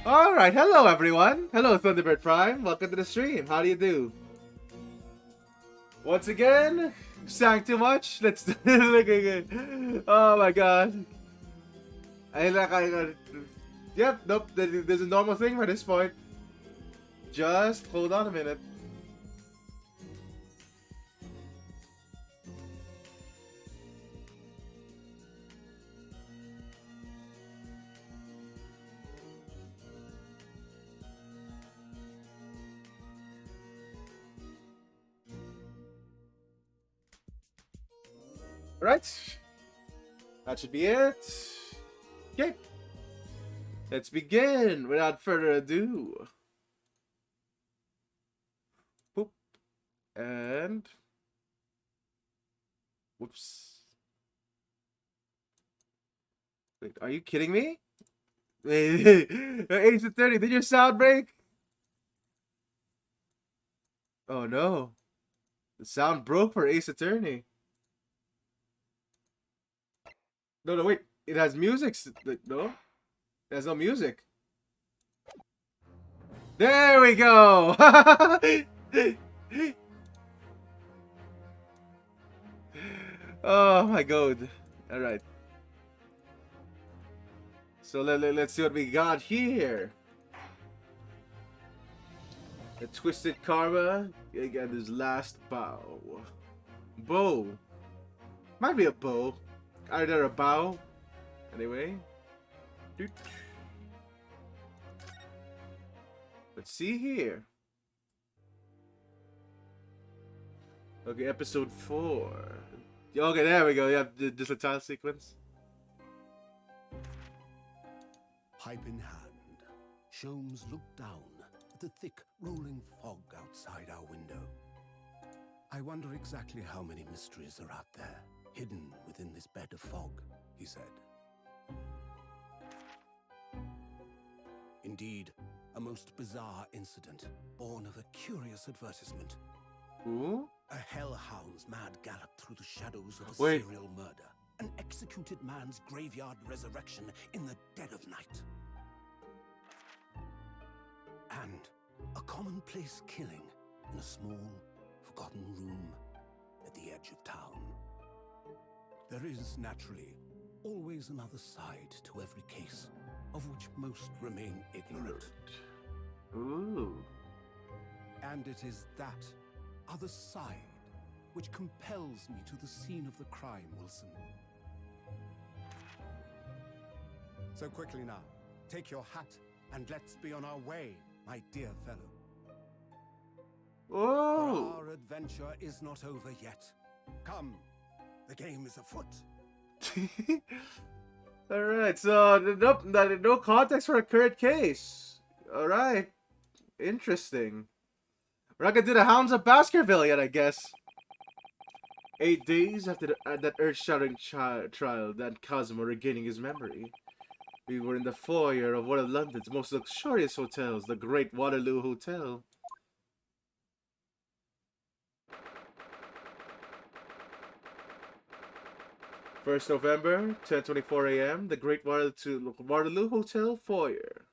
Alright, hello everyone. Hello Thunderbird Prime. Welcome to the stream. How do you do? Once again, sang too much. Let's look again. Oh my god. Yep, nope. There's a normal thing for this point. Just hold on a minute. Right. That should be it. Okay. Let's begin without further ado. Boop. And... Whoops. Wait, are you kidding me? Wait, Ace Attorney, did your sound break? Oh no. The sound broke for Ace Attorney. No, wait. It has music. No? It has no music. There we go! Oh my god. Alright. So let's see what we got here. The Twisted Karma. Again, his last bow. Bow. Might be a bow. Either a bow. Anyway. Doot. Let's see here. Okay, episode 4. Okay, there we go. Yeah, just a title sequence. Pipe in hand, Sholmes looked down at the thick, rolling fog outside our window. I wonder exactly how many mysteries are out there, hidden within this bed of fog, he said. Indeed, a most bizarre incident, born of a curious advertisement. Ooh? A hellhound's mad gallop through the shadows of a Wait. serial murder. An executed man's graveyard resurrection in the dead of night. And a commonplace killing in a small, forgotten room at the edge of town. There is, naturally, always another side to every case, of which most remain ignorant. Ooh. And it is that other side which compels me to the scene of the crime, Wilson. So quickly now, take your hat and let's be on our way, my dear fellow. Oh. For our adventure is not over yet. Come, the game is afoot. Alright, so nope, no context for a current case. Alright. Interesting. We're not gonna do the Hounds of Baskerville yet, I guess. 8 days after that earth-shattering trial, that Cosmo regaining his memory. We were in the foyer of one of London's most luxurious hotels, the Great Waterloo Hotel. First November, 10:24 a.m. The Great Waterloo Hotel foyer.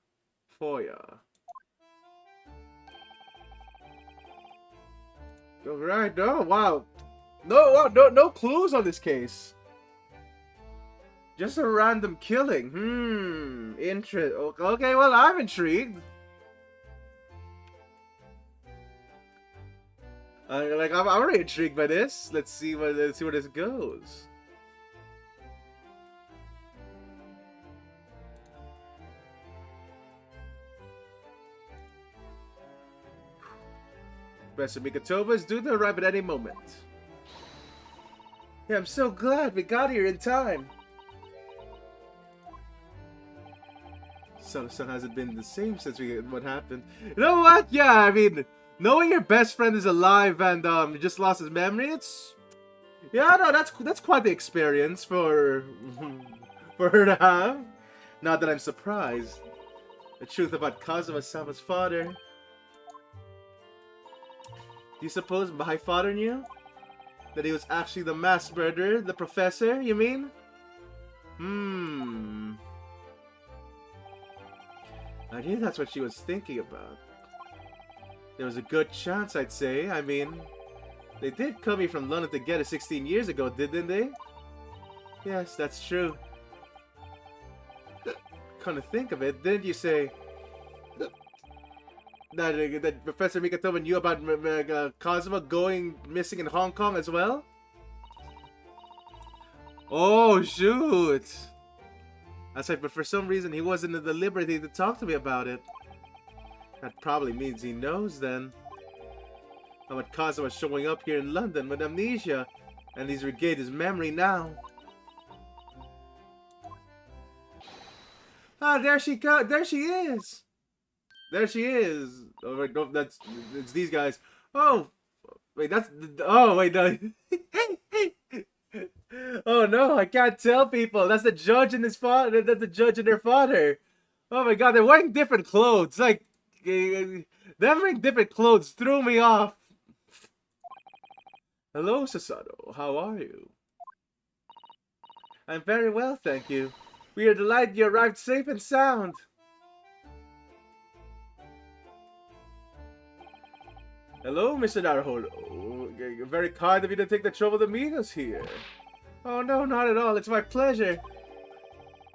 Alright, no, wow. No clues on this case. Just a random killing. Okay, well, I'm intrigued. I'm already intrigued by this. Let's see where this goes. Professor Mikatoba is due to arrive at any moment. Yeah, I'm so glad we got here in time. Sun hasn't been the same since what happened. You know what? Yeah, I mean, knowing your best friend is alive and just lost his memory, no, that's quite the experience for her to have. Not that I'm surprised. The truth about Kazuma-sama's father. Do you suppose my father knew that he was actually the mass murderer, the professor? You mean? I knew that's what she was thinking about. There was a good chance, I'd say. I mean, they did come here from London to get it 16 years ago, didn't they? Yes, that's true. Come to think of it, didn't you say that Professor Mikatomo knew about Kazuma going missing in Hong Kong as well? Oh, shoot! That's right, but for some reason he wasn't at the liberty to talk to me about it. That probably means he knows then. How about Kazuma showing up here in London with amnesia, and he's regained his memory now. Ah, there she is! There she is! Oh wait, no, it's these guys. Oh! Wait, oh wait, no. Oh no, I can't tell people. That's the judge and his father. That's the judge and their father. Oh my god, they're wearing different clothes. Like, them wearing different clothes threw me off. Hello, Sasato. How are you? I'm very well, thank you. We are delighted you arrived safe and sound. Hello, Mr. Naruhodo. Very kind of you to take the trouble to meet us here. Oh no, not at all. It's my pleasure.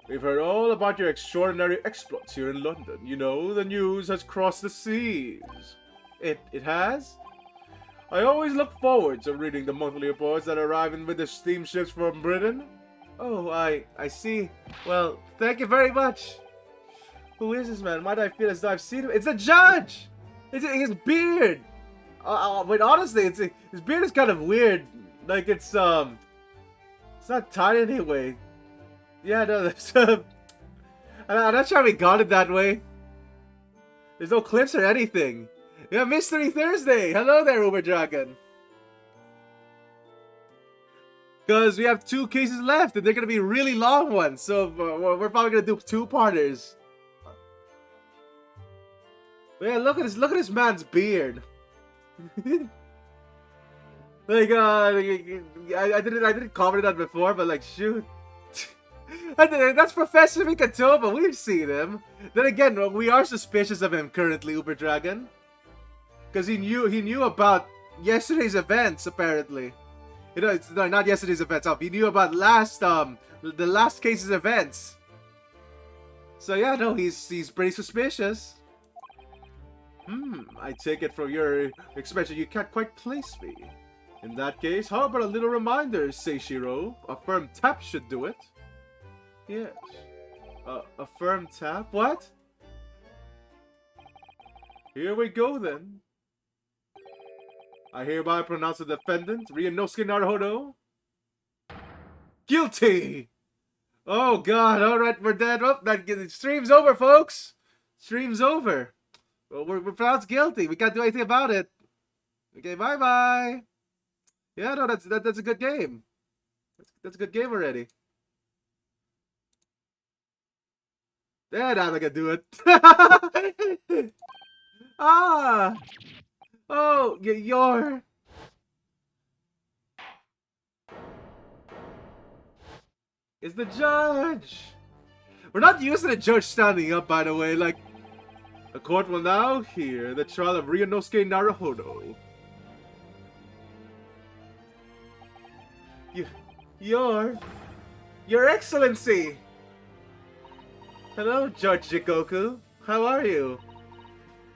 We've heard all about your extraordinary exploits here in London. You know, the news has crossed the seas. It has? I always look forward to reading the monthly reports that arrive in with the steamships from Britain. Oh, I see. Well, thank you very much. Who is this man? Why do I feel as though I've seen him? It's the judge! It's his beard! But honestly, his beard is kind of weird. Like, it's not tied anyway. Yeah, no, there's, I'm not sure we got it that way. There's no clips or anything. Yeah, Mystery Thursday! Hello there, Uber Dragon! Because we have 2 cases left, and they're going to be really long ones, so we're probably going to do 2-parters. But yeah, look at this man's beard. Like, I didn't comment on that before, but like, shoot. That's Professor Mikatomo, we've seen him. Then again, we are suspicious of him currently, Uber Dragon. Because he knew about yesterday's events, apparently. You know, no, not yesterday's events. He knew about the last case's events. So yeah, no, he's pretty suspicious. I take it from your expression you can't quite place me. In that case, how about a little reminder, Seishiro? A firm tap should do it. Yes. A firm tap? What? Here we go then. I hereby pronounce the defendant, Ryunosuke Naruhodo, guilty! Oh god, alright, we're dead. Oh, stream's over, folks! Stream's over. Well, we're pronounced guilty. We can't do anything about it. Okay, bye-bye. Yeah, no, that's a good game. That's a good game already. Yeah, now I can do it. Ah! Oh, you're... It's the judge! We're not used to the judge standing up, by the way. Like, the court will now hear the trial of Ryunosuke Naruhodo. Your Excellency! Hello, Judge Jigoku. How are you?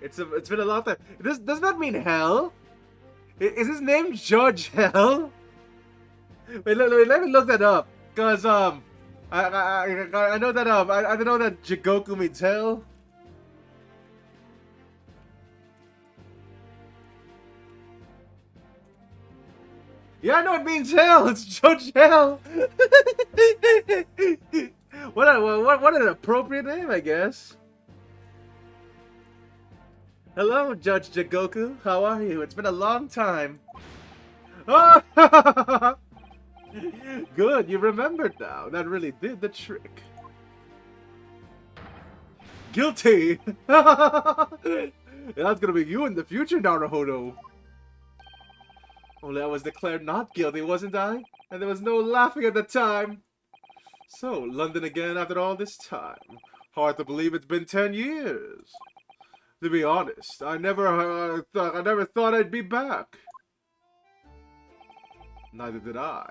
It's been a long time. Does that mean hell? Is his name Judge Hell? Wait, let me look that up. Cause I know that I know that Jigoku means hell. Yeah, I know it means hell. It's Judge Hell. What an appropriate name, I guess. Hello, Judge Jigoku. How are you? It's been a long time. Oh! Good, you remembered now. That really did the trick. Guilty! That's gonna be you in the future, Naruhodo. Only I was declared not guilty, wasn't I? And there was no laughing at the time. So, London again after all this time. Hard to believe it's been 10 years. To be honest, I never thought I'd be back. Neither did I.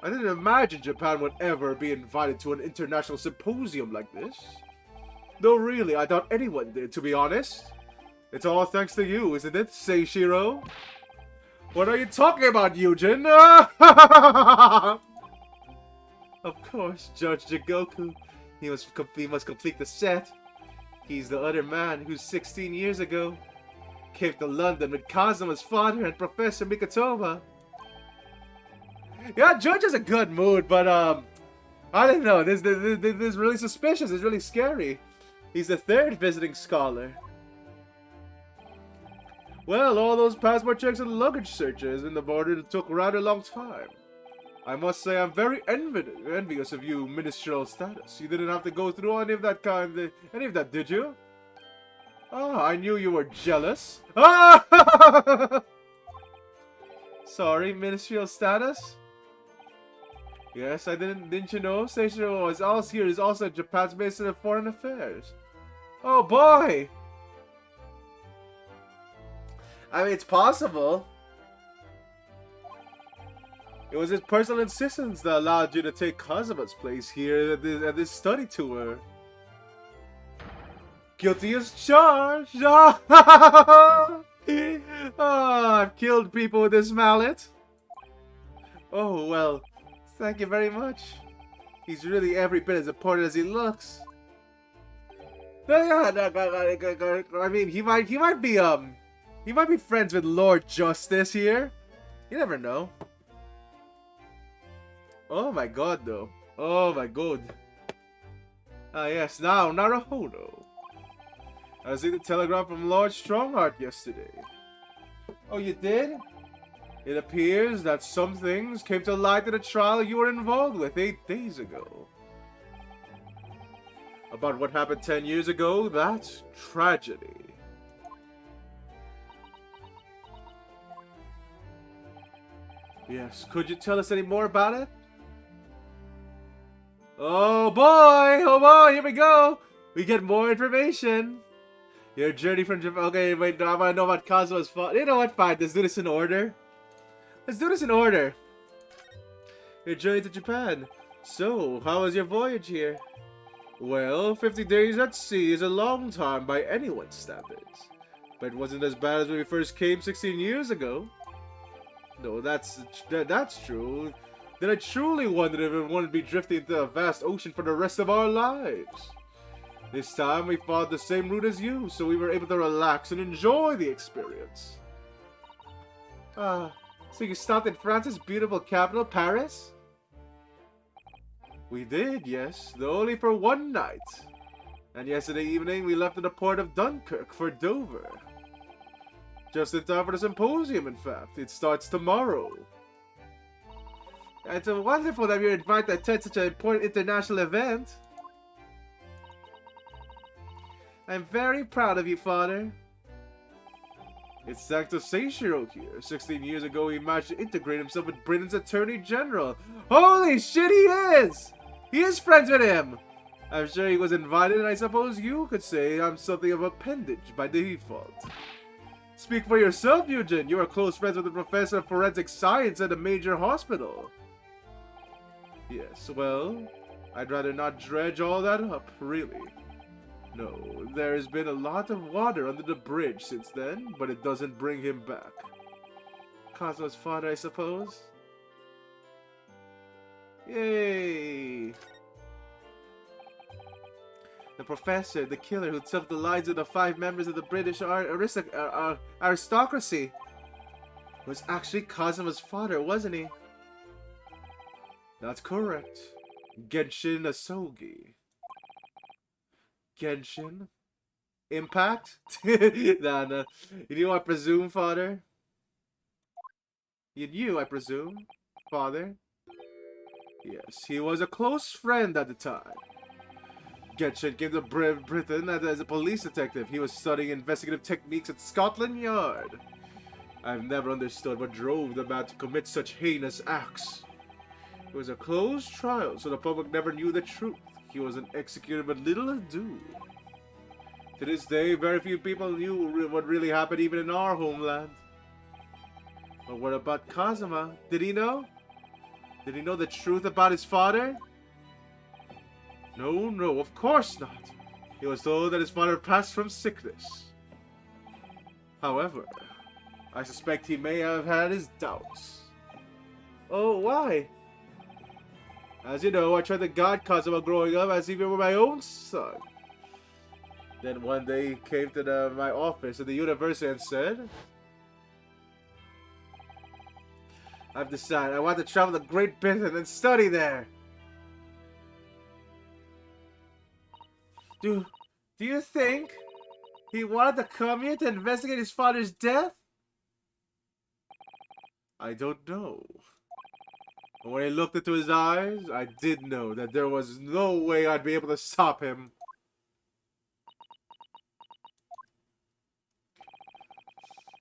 I didn't imagine Japan would ever be invited to an international symposium like this. Though really, I doubt anyone did, to be honest. It's all thanks to you, isn't it, Seishiro? What are you talking about, Eugen? Of course, Judge Jigoku. He must complete the set. He's the other man who 16 years ago came to London with Kazuma's father and Professor Mikatoma. Yeah, Judge is a good mood, but I don't know. This is really suspicious. It's really scary. He's the third visiting scholar. Well, all those passport checks and luggage searches in the border took rather long time. I must say I'm very envious of you, ministerial status. You didn't have to go through any of that, did you? Oh, I knew you were jealous. Ah! Sorry, ministerial status? Yes, I didn't you know? Seishiro is also Japan's Minister of Foreign Affairs. Oh boy! I mean, it's possible. It was his personal insistence that allowed you to take Kazuma's place here at this study tour. Guilty as charged! Oh, I've killed people with this mallet. Oh, well, thank you very much. He's really every bit as important as he looks. I mean, he might be friends with Lord Justice here. You never know. Oh my god, though. Oh my god. Ah, yes, now, Naruhodo. I received a telegram from Lord Strongheart yesterday. Oh, you did? It appears that some things came to light in a trial you were involved with 8 days ago. About what happened 10 years ago, that's tragedy. Yes, could you tell us any more about it? Oh boy, here we go. We get more information. Your journey from Japan. Okay, wait, I want to know about Kazuma's fault. You know what? Fine, let's do this in order. Your journey to Japan. So, how was your voyage here? Well, 50 days at sea is a long time by anyone's standards. But it wasn't as bad as when we first came 16 years ago. No, that's true. Then I truly wondered if we wanted to be drifting into a vast ocean for the rest of our lives. This time we followed the same route as you, so we were able to relax and enjoy the experience. So you stopped in France's beautiful capital, Paris? We did, yes, though only for one night. And yesterday evening we left at the port of Dunkirk for Dover. Just in time for the symposium, in fact. It starts tomorrow. It's wonderful that you're invited to attend such an important international event. I'm very proud of you, Father. It's thanks to Seishiro here. 16 years ago, he managed to integrate himself with Britain's Attorney General. Holy shit, he is! He is friends with him! I'm sure he was invited, and I suppose you could say I'm something of an appendage by default. Speak for yourself, Eugen. You are close friends with the professor of forensic science at a major hospital. Yes, well, I'd rather not dredge all that up, really. No, there has been a lot of water under the bridge since then, but it doesn't bring him back. Kazuma's father, I suppose? Yay! The professor, the killer who took the lives of the 5 members of the British aristocracy, was actually Kazuma's father, wasn't he? That's correct. Genshin Asogi. Genshin? Impact? Nah. You knew, I presume, Father? You knew, I presume, Father? Yes, he was a close friend at the time. Genshin came to Britain as a police detective. He was studying investigative techniques at Scotland Yard. I've never understood what drove the man to commit such heinous acts. It was a closed trial, so the public never knew the truth. he was executed with little ado. To this day, very few people knew what really happened even in our homeland. But what about Kazuma? Did he know? Did he know the truth about his father? No, no, of course not. He was told that his father passed from sickness. However, I suspect he may have had his doubts. Oh, why? As you know, I tried to guide Kazuma growing up as if he were my own son. Then one day he came to my office at the university and said, I've decided I want to travel to Great Britain and study there. Do you think he wanted to come here to investigate his father's death? I don't know. But when I looked into his eyes, I did know that there was no way I'd be able to stop him.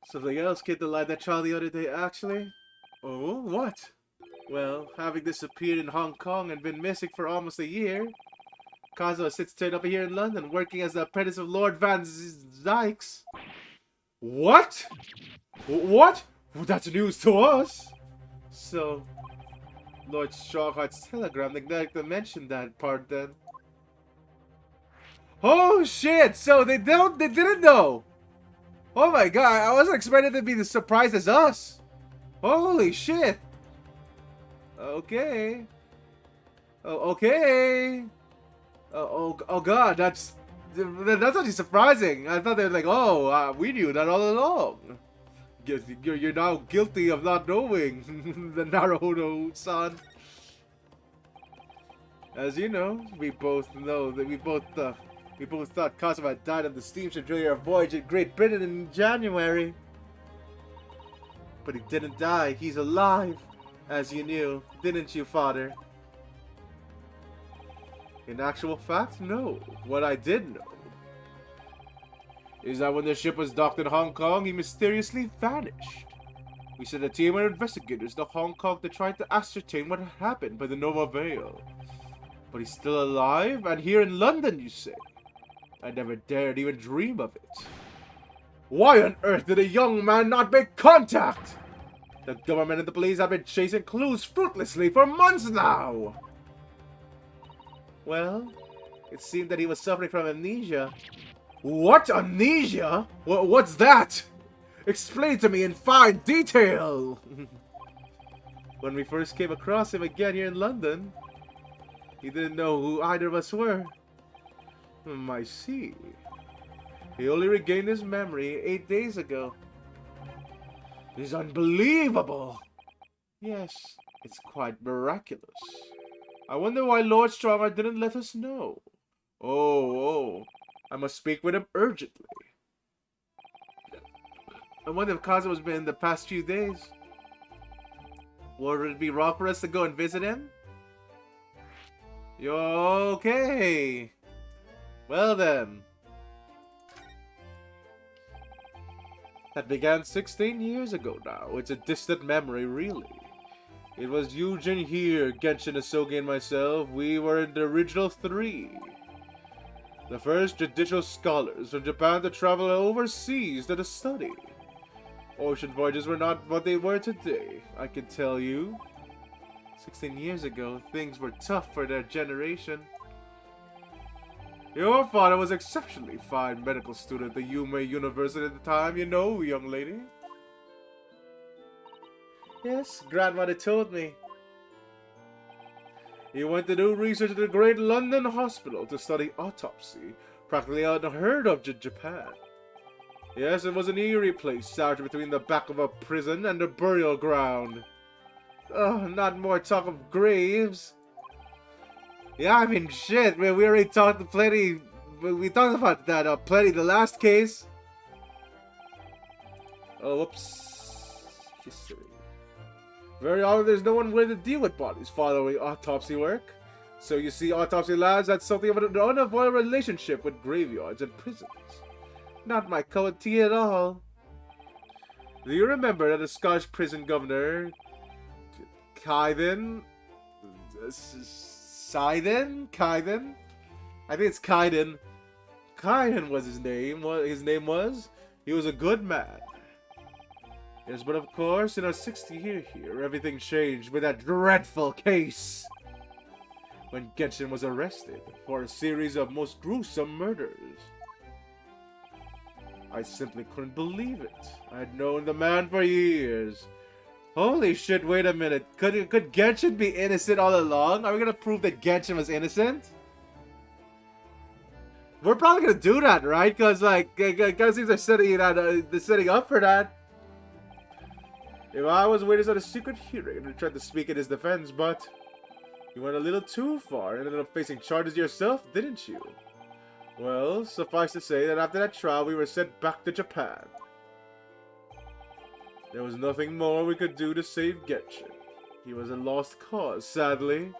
Something else came to light that child the other day, actually. Oh, what? Well, having disappeared in Hong Kong and been missing for almost a year, Kazuo sits turned up here in London, working as the apprentice of Lord Van Zykes. What? What? Well, that's news to us. So, Lord Strongheart's telegram neglected to mention that part then. Oh shit! So they didn't know. Oh my god! I wasn't expecting it to be as surprised as us. Holy shit! Okay. Oh, okay. Oh god, that's actually surprising. I thought they were like, oh, we knew that all along. You're now guilty of not knowing the Naruhodo-san. As you know, we both know that we both thought Kazuma died on the steamship during our voyage in Great Britain in January. But he didn't die. He's alive, as you knew, didn't you, Father? In actual fact, no. What I did know is that when the ship was docked in Hong Kong, he mysteriously vanished. We sent a team of investigators to Hong Kong to try to ascertain what had happened, but to no avail. But he's still alive, and here in London, you say? I never dared even dream of it. Why on earth did a young man not make contact? The government and the police have been chasing clues fruitlessly for months now. Well, it seemed that he was suffering from amnesia. What? Amnesia? What's that? Explain to me in fine detail. When we first came across him again here in London, he didn't know who either of us were. I see. He only regained his memory 8 days ago. It's unbelievable. Yes, it's quite miraculous. I wonder why Lord Strongheart didn't let us know. Oh, I must speak with him urgently. I wonder if Kazuma's been in the past few days. Would it be wrong for us to go and visit him? You're okay. Well then. That began 16 years ago now. It's a distant memory, really. It was Yujin here, Genshin Asogi and myself. We were in the original 3. The first judicial scholars from Japan to travel overseas to study. Ocean voyages were not what they were today, I can tell you. 16 years ago, things were tough for their generation. Your father was exceptionally fine medical student at the Yume University at the time, you know, young lady. Yes, grandmother told me. He went to do research at the great London hospital to study autopsy, practically unheard of in Japan. Yes, it was an eerie place, sandwiched between the back of a prison and a burial ground. Oh, not more talk of graves. Yeah, I mean, shit, man, we already talked plenty. We talked about that plenty the last case. Oh, whoops. History. Very often, there's no one willing to deal with bodies following autopsy work. So you see, autopsy labs had something of an unavoidable relationship with graveyards and prisons. Not my cup of tea at all. Do you remember that the Scottish prison governor, Kyden, Sidon? Kaiden? I think it's Kaiden. Kaiden was his name. What his name was? He was a good man. Yes, but of course, in our 60th year here, everything changed with that dreadful case. When Genshin was arrested for a series of most gruesome murders. I simply couldn't believe it. I had known the man for years. Holy shit, wait a minute. Could Genshin be innocent all along? Are we gonna prove that Genshin was innocent? We're probably gonna do that, right? Because, like, guys seems they're setting up for that. If I was witness at a secret hearing, I tried to speak in his defense, but you went a little too far and ended up facing charges yourself, didn't you? Well, suffice to say that after that trial, we were sent back to Japan. There was nothing more we could do to save Genshin. He was a lost cause, sadly.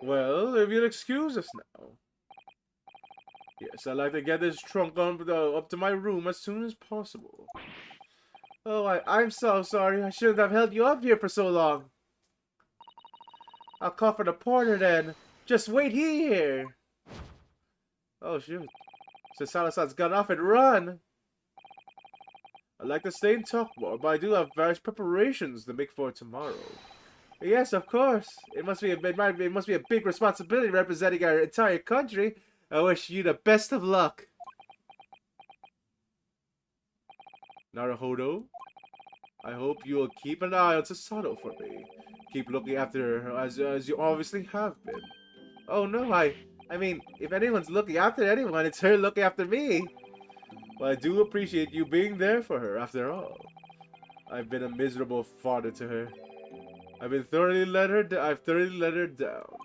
Well, if you'll excuse us now. Yes, I'd like to get this trunk up to my room as soon as possible. Oh, I'm so sorry. I shouldn't have held you up here for so long. I'll call for the porter then. Just wait here. Oh, shoot. Sasano-san's gone off and run. I'd like to stay and talk more, but I do have various preparations to make for tomorrow. Yes, of course. It must be a big responsibility representing our entire country. I wish you the best of luck. Naruhodo, I hope you will keep an eye on Susanoo for me. Keep looking after her as you obviously have been. Oh no, I mean, if anyone's looking after anyone, it's her looking after me. Well, I do appreciate you being there for her, after all. I've been a miserable father to her. I've thoroughly let her down.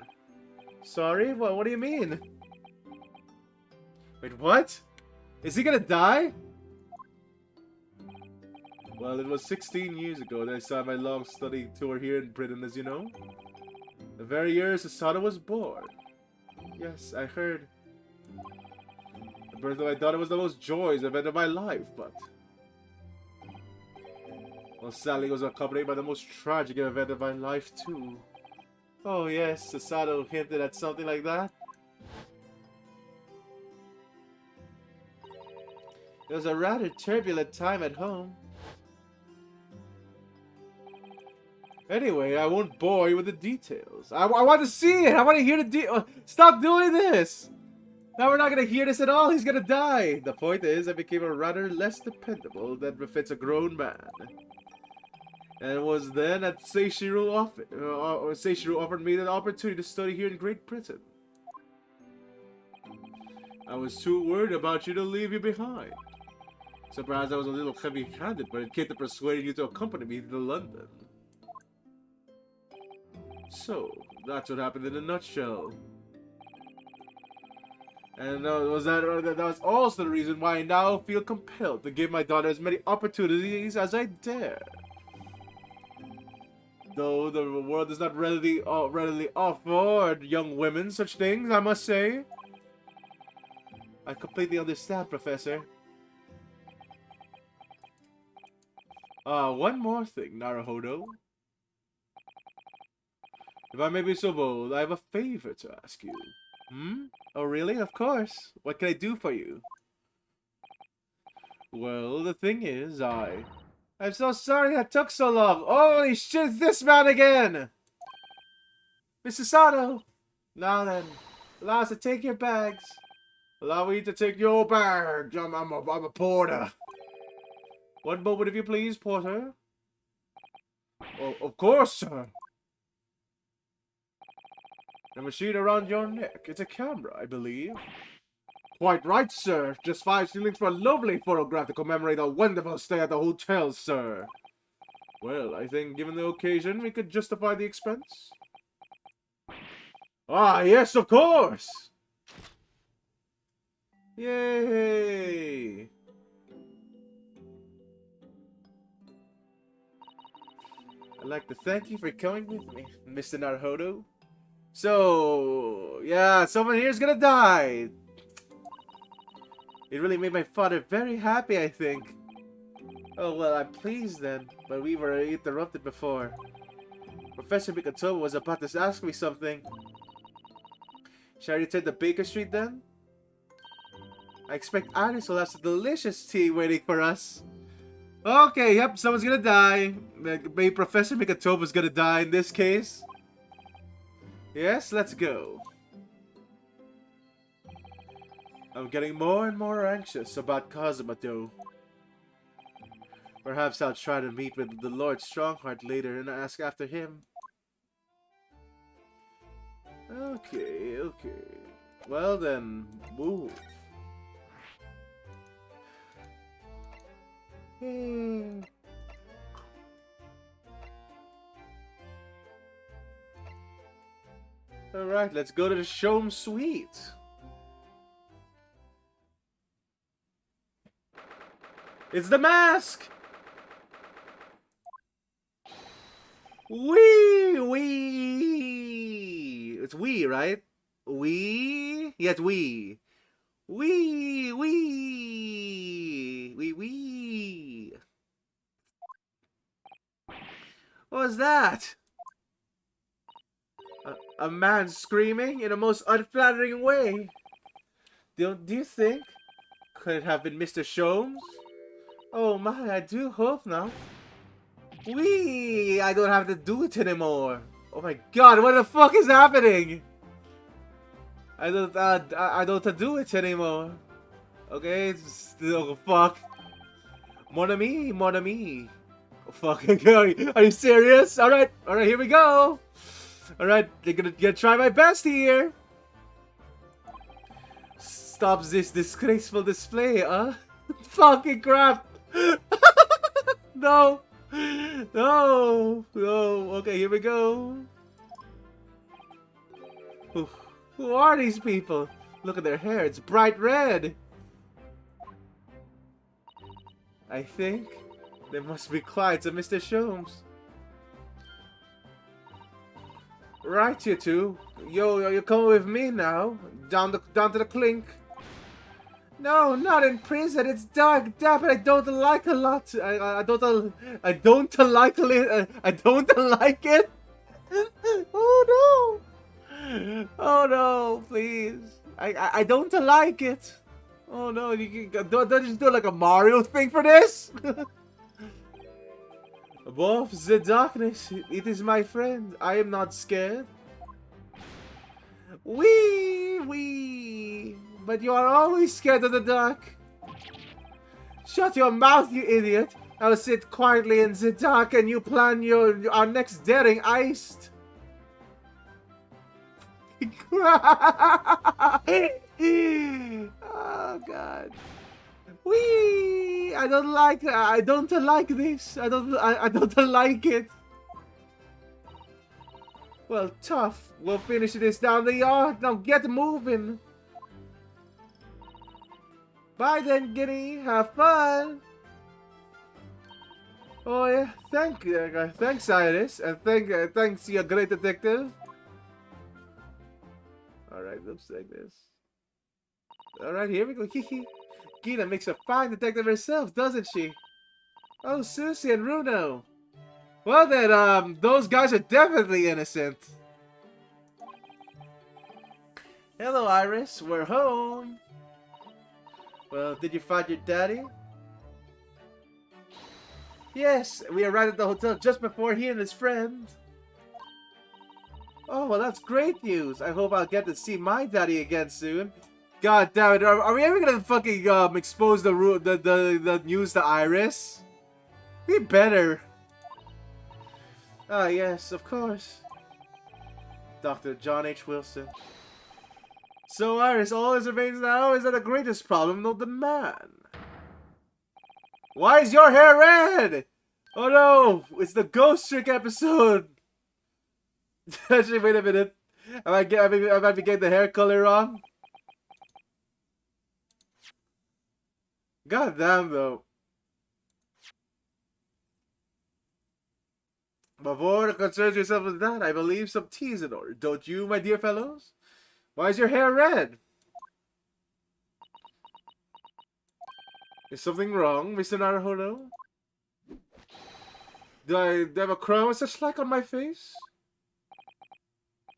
Sorry? What do you mean? Wait, what? Is he gonna die? Well, it was 16 years ago that I started my long study tour here in Britain, as you know. The very year Susanoo was born. Yes, I heard. The birth of my daughter was the most joyous event of my life, but... well, sadly, it was accompanied by the most tragic event of my life, too. Oh, yes, Susanoo hinted at something like that. It was a rather turbulent time at home. Anyway, I won't bore you with the details. I want to see it! I want to hear the stop doing this! Now we're not going to hear this at all. He's going to die. The point is, I became a rather less dependable than befits a grown man. And it was then that Seishiro offered me the opportunity to study here in Great Britain. I was too worried about you to leave you behind. So perhaps I was a little heavy-handed, but it came to persuade you to accompany me to London. So, that's what happened in a nutshell. And that was also the reason why I now feel compelled to give my daughter as many opportunities as I dare. Though the world does not readily offer young women such things, I must say. I completely understand, Professor. One more thing, Naruhodo. If I may be so bold, I have a favor to ask you. Hmm? Oh, really? Of course. What can I do for you? Well, the thing is, I'm so sorry that took so long. Holy shit, it's this man again! Mr. Sato! Now then, allow us to take your bags. Allow me to take your bags. I'm a porter. One moment, if you please, porter. Oh, of course, sir. The machine around your neck. It's a camera, I believe. Quite right, sir. Just 5 shillings for a lovely photograph to commemorate a wonderful stay at the hotel, sir. Well, I think given the occasion, we could justify the expense. Ah, yes, of course! Yay! I'd like to thank you for coming with me, Mr. Naruhodo. So, yeah, someone here's gonna die. It really made my father very happy, I think. Oh, well, I'm pleased then, but we were interrupted before. Professor Mikatomo was about to ask me something. Shall I return to Baker Street then? I expect Iris will have some delicious tea waiting for us. Okay, yep, someone's gonna die. Maybe Professor Mikatomo's gonna die in this case. Yes, let's go. I'm getting more and more anxious about Kazuma though. Perhaps I'll try to meet with the Lord Strongheart later and ask after him. Okay, okay. Well then, move. Alright, let's go to the Shome Suite. It's the mask! Wee! It's we, right? We? Yeah, it's we. Wee! Wee! Wee! Wee! What was that? A man screaming in a most unflattering way. Do you think? Could it have been Mr. Sholmes? Oh my, I do hope not. Wee! I don't have to do it anymore. Oh my god, what the fuck is happening? I don't have to do it anymore. Okay, oh fuck. Mon ami, mon ami. Oh, fuck, are you serious? Alright, here we go. Alright, they're gonna try my best here. Stop this disgraceful display, huh? Fucking crap. No. No. No. Okay, here we go. Who are these people? Look at their hair. It's bright red. I think they must be clients of Mr. Sholmes. Right, you two. Yo, you're coming with me now. Down to the clink. No, not in prison. It's dark, damp, and I don't like a lot. I don't like it. Oh no. Oh no, please. I don't like it. Oh no, don't just do like a Mario thing for this. Above the darkness, it is my friend. I am not scared. Wee! But you are always scared of the dark. Shut your mouth, you idiot. I'll sit quietly in the dark and you plan our next daring heist. Oh god. Wee! I don't like this. I don't like it. Well, tough. We'll finish this down the yard. Now get moving. Bye then, Guinea. Have fun. Oh yeah, thanks Iris, and thanks you great detective. Alright, looks like this. Alright, here we go. Gina makes a fine detective herself, doesn't she? Oh, Susie and Runo. Well then, those guys are definitely innocent. Hello, Iris. We're home. Well, did you find your daddy? Yes, we arrived at the hotel just before he and his friend. Oh, well, that's great news. I hope I'll get to see my daddy again soon. God damn it, are we ever gonna fucking expose the news to Iris? We better. Ah, yes, of course. Dr. John H. Wilson. So, Iris, all that remains now is that the greatest problem, not the man. Why is your hair red? Oh no, it's the Ghost Trick episode. Actually, wait a minute. I might be getting the hair color wrong. God damn, though. Before concerns yourself with that, I believe some tea is in order. Don't you, my dear fellows? Why is your hair red? Is something wrong, Mr. Naruhodo? Do I have a crown with such like on my face?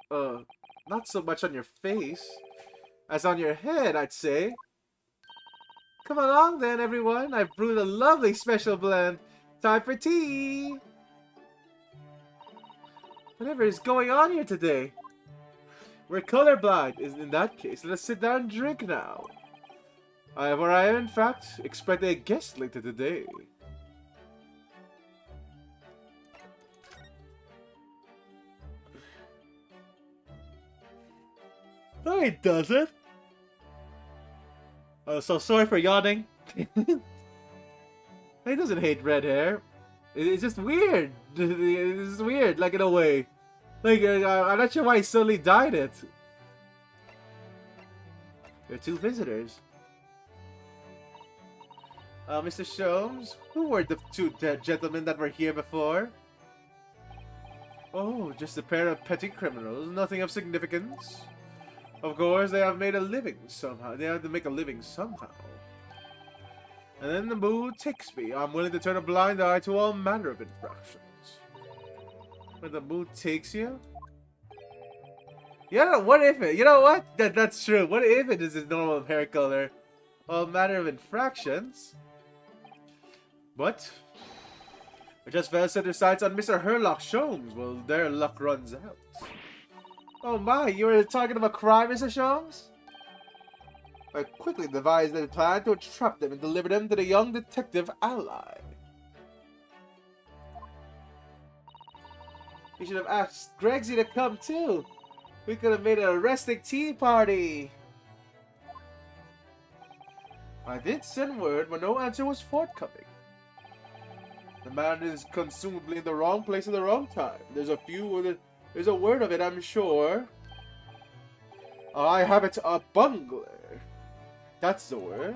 Not so much on your face as on your head, I'd say. Come along then, everyone. I've brewed a lovely special blend. Time for tea. Whatever is going on here today? We're colorblind. In that case, let us sit down and drink now. I am, in fact, expecting a guest later today. No, he doesn't. Oh, so sorry for yawning. He doesn't hate red hair. It's just weird. It's just weird, like in a way. Like, I'm not sure why he suddenly dyed it. There are two visitors. Mr. Sholmes, who were the two gentlemen that were here before? Oh, just a pair of petty criminals, nothing of significance. Of course, they have made a living somehow. They have to make a living somehow. And then the mood takes me. I'm willing to turn a blind eye to all manner of infractions. When the mood takes you? Yeah, what if it? You know what? That's true. What if it is his normal hair color? All manner of infractions? But we just fell set their sights on Mr. Herlock Sholmes. Well, their luck runs out. Oh my, you were talking about crime, Mr. Sholmes? I quickly devised a plan to trap them and deliver them to the young detective ally. You should have asked Gregsy to come too. We could have made an arresting tea party. I did send word, but no answer was forthcoming. The man is consumably in the wrong place at the wrong time. There's a word of it, I'm sure. I have it, a bungler. That's the word.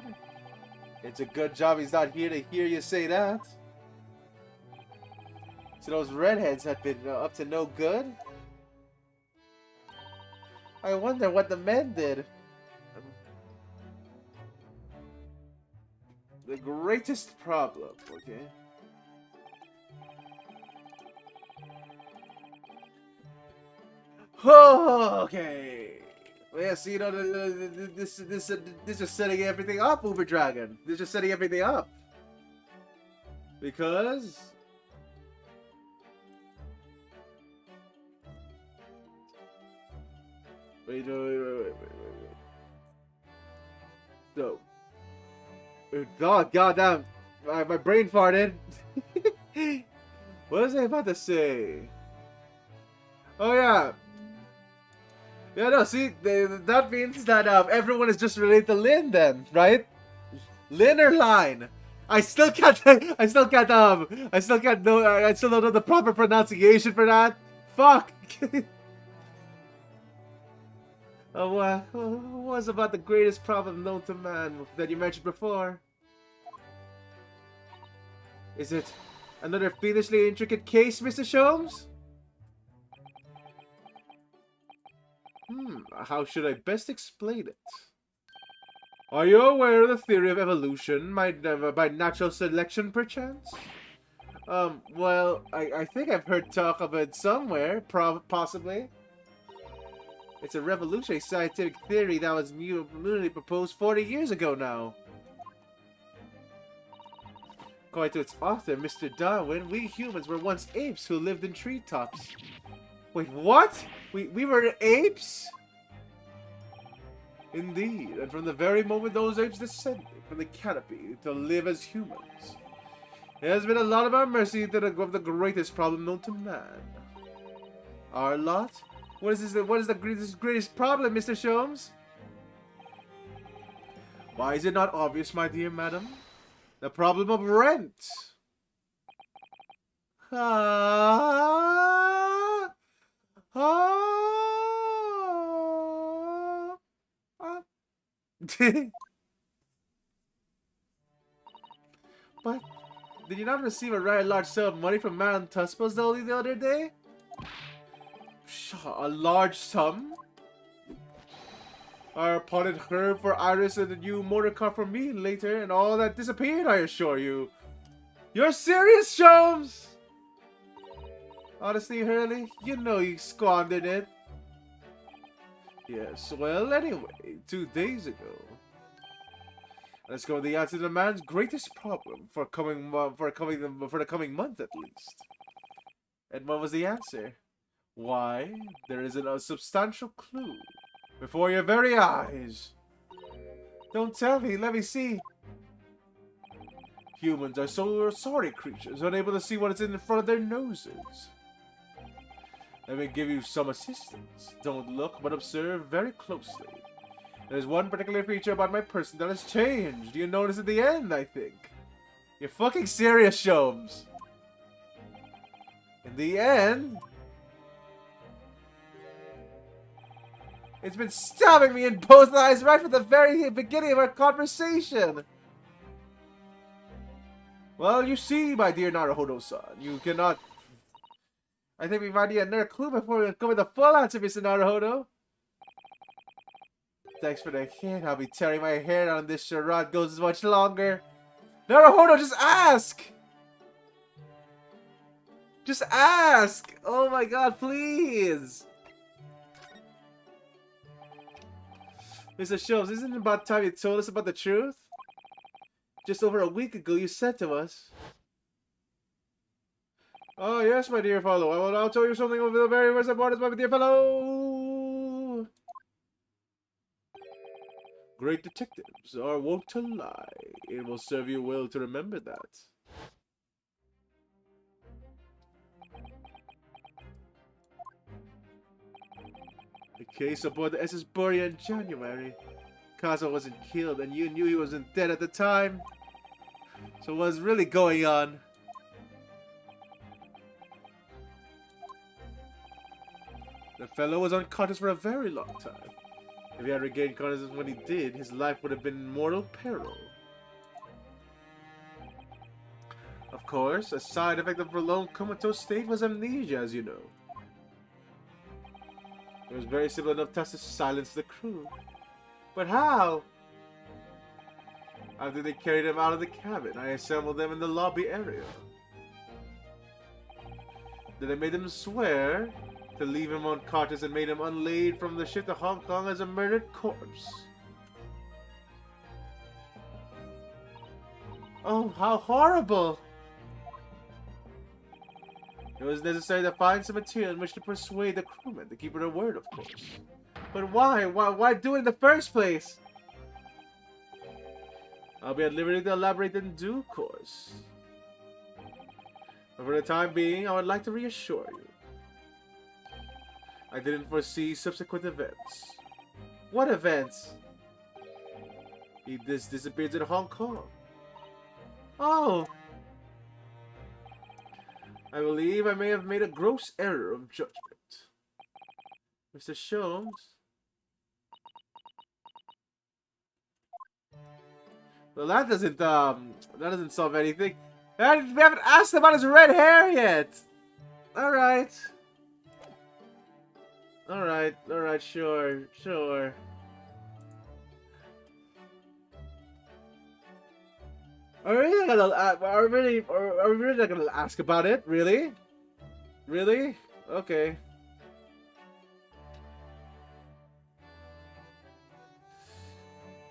It's a good job he's not here to hear you say that. So those redheads have been up to no good? I wonder what the men did. The greatest problem, okay? Oh, okay. Yeah, so you know, this is setting everything up, Uber Dragon. This is setting everything up. Because wait. So, God damn, my brain farted. What was I about to say? Oh yeah. Yeah, no, see, that means that everyone is just related to Lynn then, right? Lynn or Line? I still can't know, I still don't know the proper pronunciation for that. Fuck! What was about the greatest problem known to man that you mentioned before? Is it another fiendishly intricate case, Mr. Sholmes? How should I best explain it? Are you aware of the theory of evolution by natural selection, perchance? Well, I think I've heard talk of it somewhere, possibly. It's a revolutionary scientific theory that was newly proposed 40 years ago now. According to its author, Mr. Darwin, we humans were once apes who lived in treetops. Wait, what? We were apes? Indeed, and from the very moment those apes descended from the canopy to live as humans, it has been a lot of our mercy of the greatest problem known to man. Our lot? What is the greatest problem, Mr. Sholmes? Why is it not obvious, my dear madam? The problem of rent. But did you not receive a rather large sum of money from Madame Tuspos the other day? A large sum? I potted her for Iris and a new motor car for me later, and all that disappeared, I assure you. You're serious, Sholmes? Honestly, Hurley, you know you squandered it. Yes, well, anyway, 2 days ago. Let's go with the answer to the man's greatest problem for the coming month at least. And what was the answer? Why, there isn't a substantial clue before your very eyes. Don't tell me, let me see. Humans are so sorry creatures, unable to see what is in front of their noses. Let me give you some assistance. Don't look, but observe very closely. There's one particular feature about my person that has changed. You notice at the end, I think. You're fucking serious, Sholmes. In the end, it's been stabbing me in both eyes right from the very beginning of our conversation. Well, you see, my dear Naruhodo-san, you cannot... I think we might need another clue before we come with the full answer, Mr. Naruhodo. Thanks for the hint. I'll be tearing my hair out on this charade goes much longer. Naruhodo, just ask! Just ask! Oh my god, please! Mr. Sholmes, isn't it about time you told us about the truth? Just over a week ago, you said to us. Oh, yes, my dear fellow. I'll tell you something over the very worst importance, my dear fellow. Great detectives are wont to lie. It will serve you well to remember that. The case aboard the SS Borea in January. Kazo wasn't killed, and you knew he wasn't dead at the time. So what's really going on? The fellow was unconscious for a very long time. If he had regained consciousness when he did, his life would have been in mortal peril. Of course, a side effect of a prolonged comatose state was amnesia, as you know. It was very simple enough task to silence the crew. But how? After they carried him out of the cabin, I assembled them in the lobby area. Then I made them swear to leave him unconscious and made him unlaid from the ship to Hong Kong as a murdered corpse. Oh, how horrible! It was necessary to find some material in which to persuade the crewmen to keep their word, of course. But why? Why do it in the first place? I'll be at liberty to elaborate in due course. But for the time being, I would like to reassure you. I didn't foresee subsequent events. What events? He disappeared in Hong Kong. Oh! I believe I may have made a gross error of judgment. Mr. Sholmes? Well, that doesn't solve anything. We haven't asked about his red hair yet! Alright. Alright, sure. Are we really not gonna ask about it? Really? Really? Okay.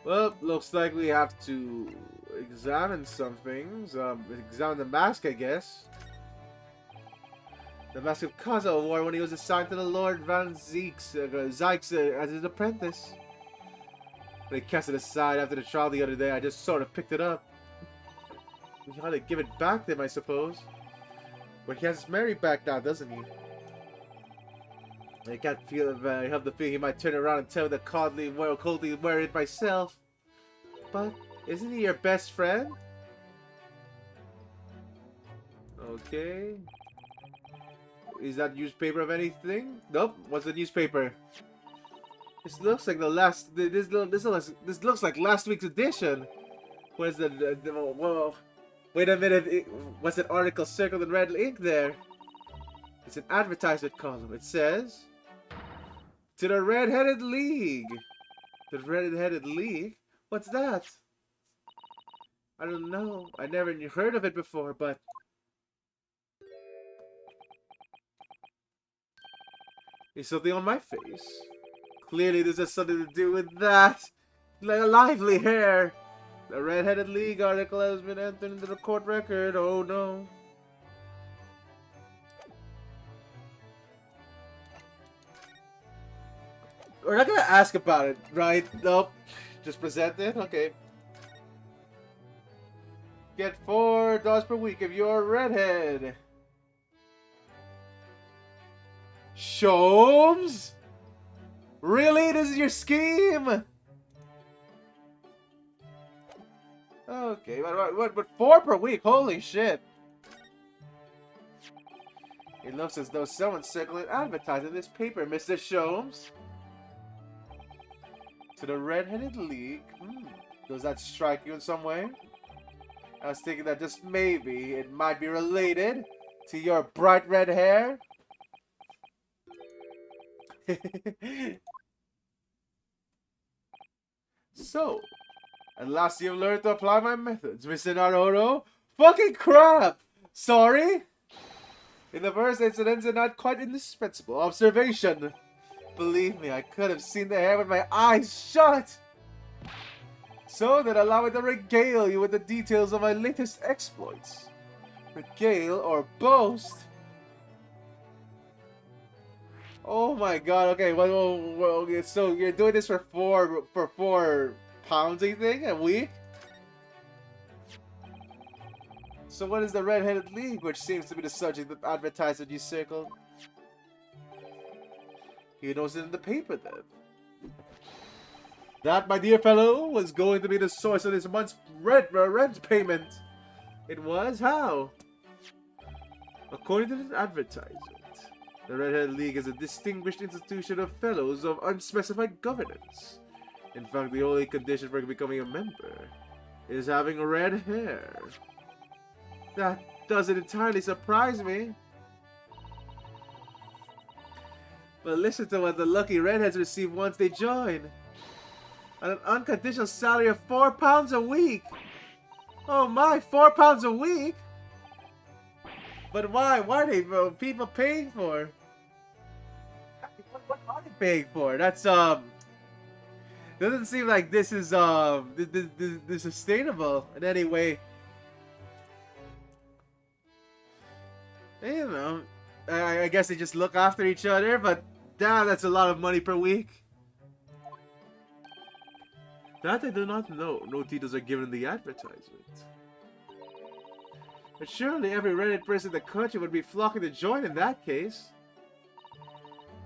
Well, looks like we have to examine some things. Examine the mask, I guess. The mask of Kazo wore when he was assigned to the Lord Van Zykes as his apprentice. When he cast it aside after the trial the other day, I just sort of picked it up. We ought to give it back to him, I suppose. But he has his Mary back now, doesn't he? I can't feel it, I have the feeling he might turn around and tell me that coldly wear it myself. But isn't he your best friend? Okay. Is that newspaper of anything? Nope. What's the newspaper? This looks like the last. This looks like last week's edition. Where's whoa? Wait a minute. What's that article circled in red ink there? It's an advertisement column. It says, "To the Red-Headed League." The Red-Headed League? What's that? I don't know. I never heard of it before, but Is something on my face? Clearly this has something to do with that. Like a lively hair. The Red-Headed League article has been entered into the court record. Oh no. We're not gonna ask about it, right? Nope. Just present it? Okay. Get $4 per week if you're a redhead. Sholmes? Really? This is your scheme? Okay, but 4 per week? Holy shit. It looks as though someone's circling advertising this paper, Mr. Sholmes. To the Red-Headed League? Does that strike you in some way? I was thinking that just maybe it might be related to your bright red hair. So, at last you've learned to apply my methods, Mr. Naruto. Fucking crap! Sorry? In the first incidents, are not quite indispensable observation. Believe me, I could have seen the hair with my eyes shut. So then allow me to regale you with the details of my latest exploits. Regale or boast? Oh my god, okay, well, so you're doing this for four pounds, you think, a week? So what is the Red-Headed League, which seems to be the subject of advertisement you circled? He knows it in the paper, then. That, my dear fellow, was going to be the source of this month's rent payment. It was? How? According to this advertisement, the Red-Headed League is a distinguished institution of fellows of unspecified governance. In fact, the only condition for becoming a member is having red hair. That doesn't entirely surprise me. But listen to what the lucky redheads receive once they join. An unconditional salary of £4 a week. Oh my, £4 a week? But why? Why are people paying for? What are they paying for? That's doesn't seem like this is this sustainable in any way. You know, I guess they just look after each other, but damn, that's a lot of money per week. That I do not know. No details are given in the advertisement. But surely every Reddit person in the country would be flocking to join in that case.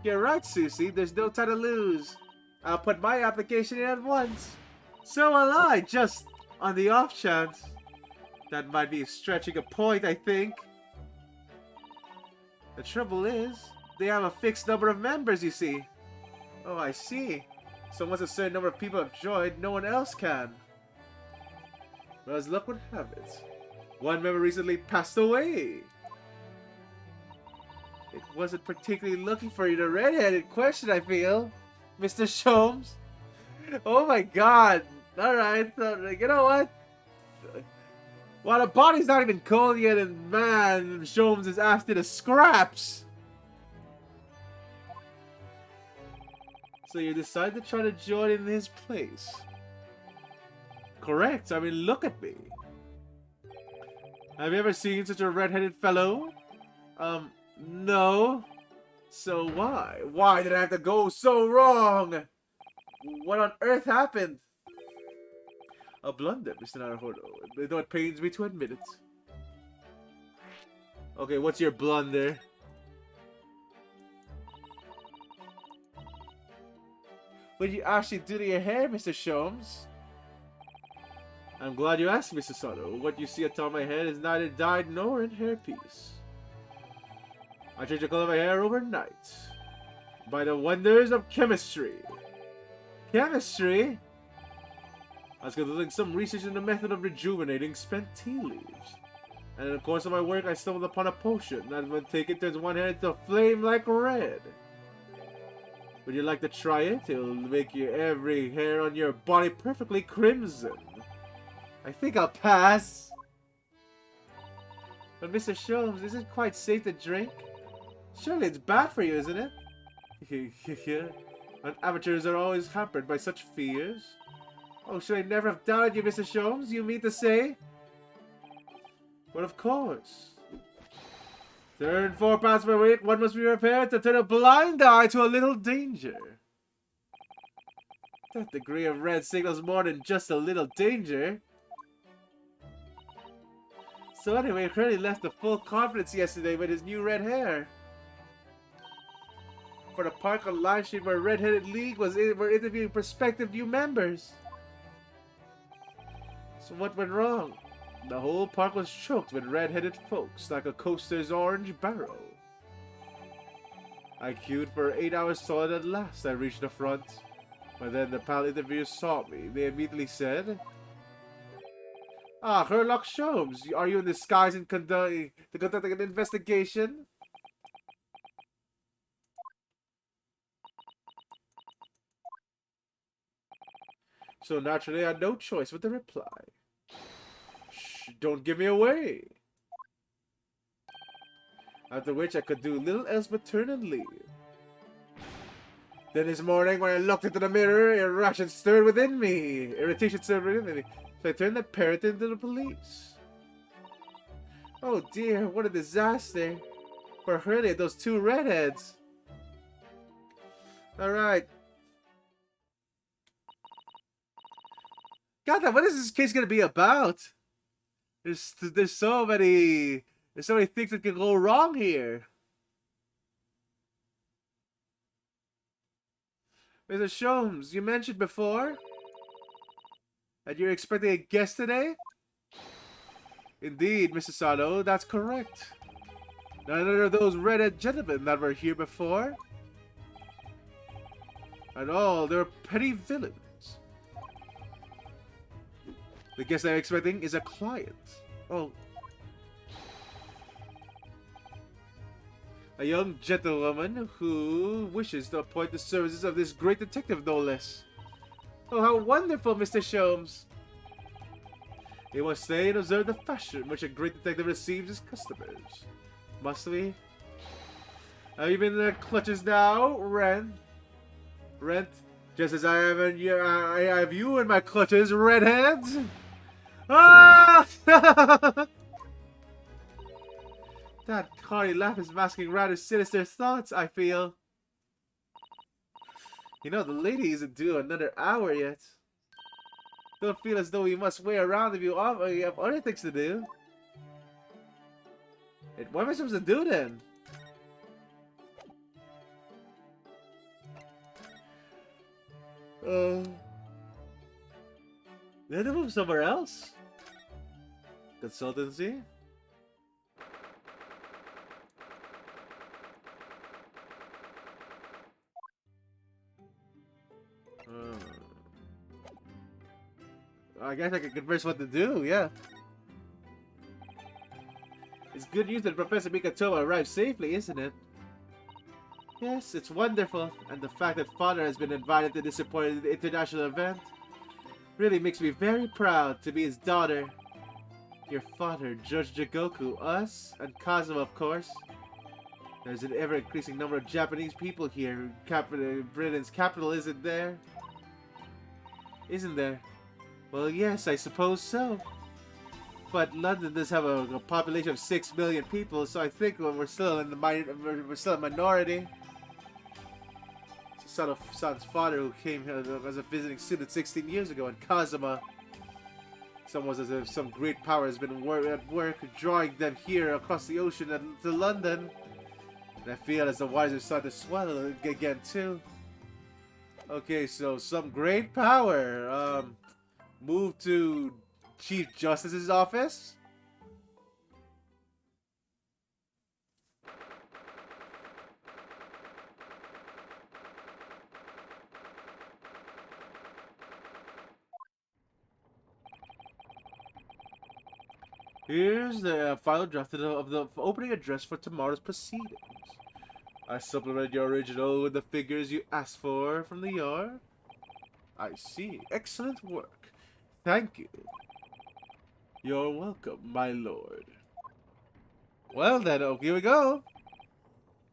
You're right, Susie. There's no time to lose. I'll put my application in at once. So will I, just on the off chance. That might be stretching a point, I think. The trouble is, they have a fixed number of members, you see. Oh, I see. So once a certain number of people have joined, no one else can. Well, as luck would have it, one member recently passed away. It wasn't particularly looking for you, the redheaded question, I feel, Mr. Sholmes. Oh my god. Alright, you know what? Well, the body's not even cold yet, and man, Sholmes is after the scraps. So you decide to try to join in his place. Correct. I mean, look at me. Have you ever seen such a red-headed fellow? No. So why? Why did I have to go so wrong? What on earth happened? A blunder, Mr. Naruto. Though it pains me to admit it. Okay, what's your blunder? What did you actually do to your hair, Mr. Sholmes? I'm glad you asked, Mr. Sato. What you see atop my head is neither dyed nor in hairpiece. I changed the color of my hair overnight. By the wonders of chemistry. Chemistry? I was conducting some research in the method of rejuvenating spent tea leaves. And in the course of my work, I stumbled upon a potion that when taken turns one hair into a flame like red. Would you like to try it? It'll make your every hair on your body perfectly crimson. I think I'll pass. But Mr. Sholmes, is it quite safe to drink? Surely it's bad for you, isn't it? And amateurs are always hampered by such fears. Oh, should I never have doubted you, Mr. Sholmes? You mean to say? Well, of course. To earn £4 per week, one must be prepared to turn a blind eye to a little danger. That degree of red signals more than just a little danger. So anyway, Curly left with full confidence yesterday with his new red hair. For the park on Line Street where Red-Headed League were interviewing prospective new members. So what went wrong? The whole park was choked with red-headed folks like a coaster's orange barrel. I queued for 8 hours solid. At last I reached the front. But then the panel interviewers saw me. They immediately said, "Ah, Sherlock Sholmes, are you in disguise to conducting an investigation?" So naturally I had no choice but to reply. "Shh, don't give me away." After which I could do little else but turn and leave. Then this morning when I looked into the mirror, irritation stirred within me. So I turned the parrot into the police. Oh dear, what a disaster. For Hurley, those two redheads. Alright. God, what is this case gonna be about? There's so many things that can go wrong here. Mr. Sholmes, you mentioned before that you're expecting a guest today? Indeed, Mr. Sano, that's correct. None of those redhead gentlemen that were here before. At all, they're petty villains. The guest I'm expecting is a client. Oh. A young gentlewoman who wishes to appoint the services of this great detective, no less. Oh, how wonderful, Mr. Sholmes. We must stay and observe the fashion which a great detective receives his customers. Must we? Have you been in their clutches now, Rent? Just as I have you in my clutches, redheads. Ah! That hearty laugh is masking rather sinister thoughts, I feel. You know, the lady isn't due another hour yet. Don't feel as though we must wait around if you have other things to do. What am I supposed to do then? Did I move somewhere else? Consultancy? I guess I can converse what to do, yeah. It's good news that Professor Mikatomo arrived safely, isn't it? Yes, it's wonderful, and the fact that Father has been invited to this important international event really makes me very proud to be his daughter. Your father, Judge Jigoku, us, and Kazuma, of course. There's an ever-increasing number of Japanese people here. Britain's capital isn't there? Isn't there? Well, yes, I suppose so. But London does have a population of 6 million people, so I think we're still in we're still a minority. It's the son's father who came here as a visiting student 16 years ago, and Kazuma. It's almost as if some great power has been at work drawing them here across the ocean to London. And I feel as the waters are starting to swell again too. Okay, so some great power. Move to Chief Justice's office? Here's the final draft of the opening address for tomorrow's proceedings. I supplemented your original with the figures you asked for from the yard. I see. Excellent work. Thank you. You're welcome, my lord. Well then, here we go.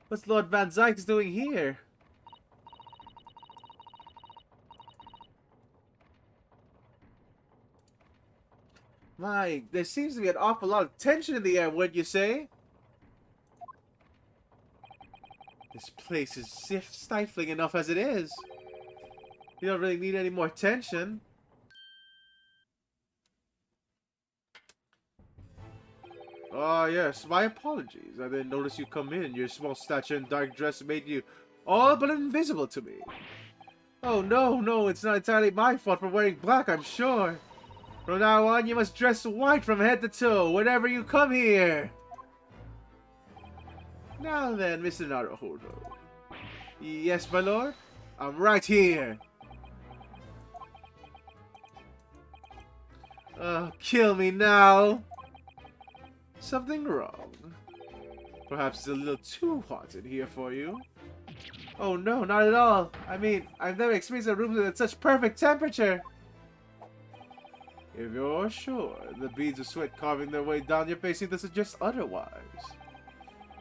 What's Lord Van Zyke's doing here? My, there seems to be an awful lot of tension in the air, wouldn't you say? This place is stifling enough as it is. You don't really need any more tension. Ah, yes, my apologies. I didn't notice you come in. Your small stature and dark dress made you all but invisible to me. Oh, no, it's not entirely my fault for wearing black, I'm sure. From now on, you must dress white from head to toe whenever you come here. Now then, Mr. Naruhodo. Yes, my lord? I'm right here. Kill me now. Something wrong? Perhaps it's a little too hot in here for you? Oh no, not at all. I mean, I've never experienced a room with such perfect temperature. If you're sure, the beads of sweat carving their way down your face seem to suggest otherwise.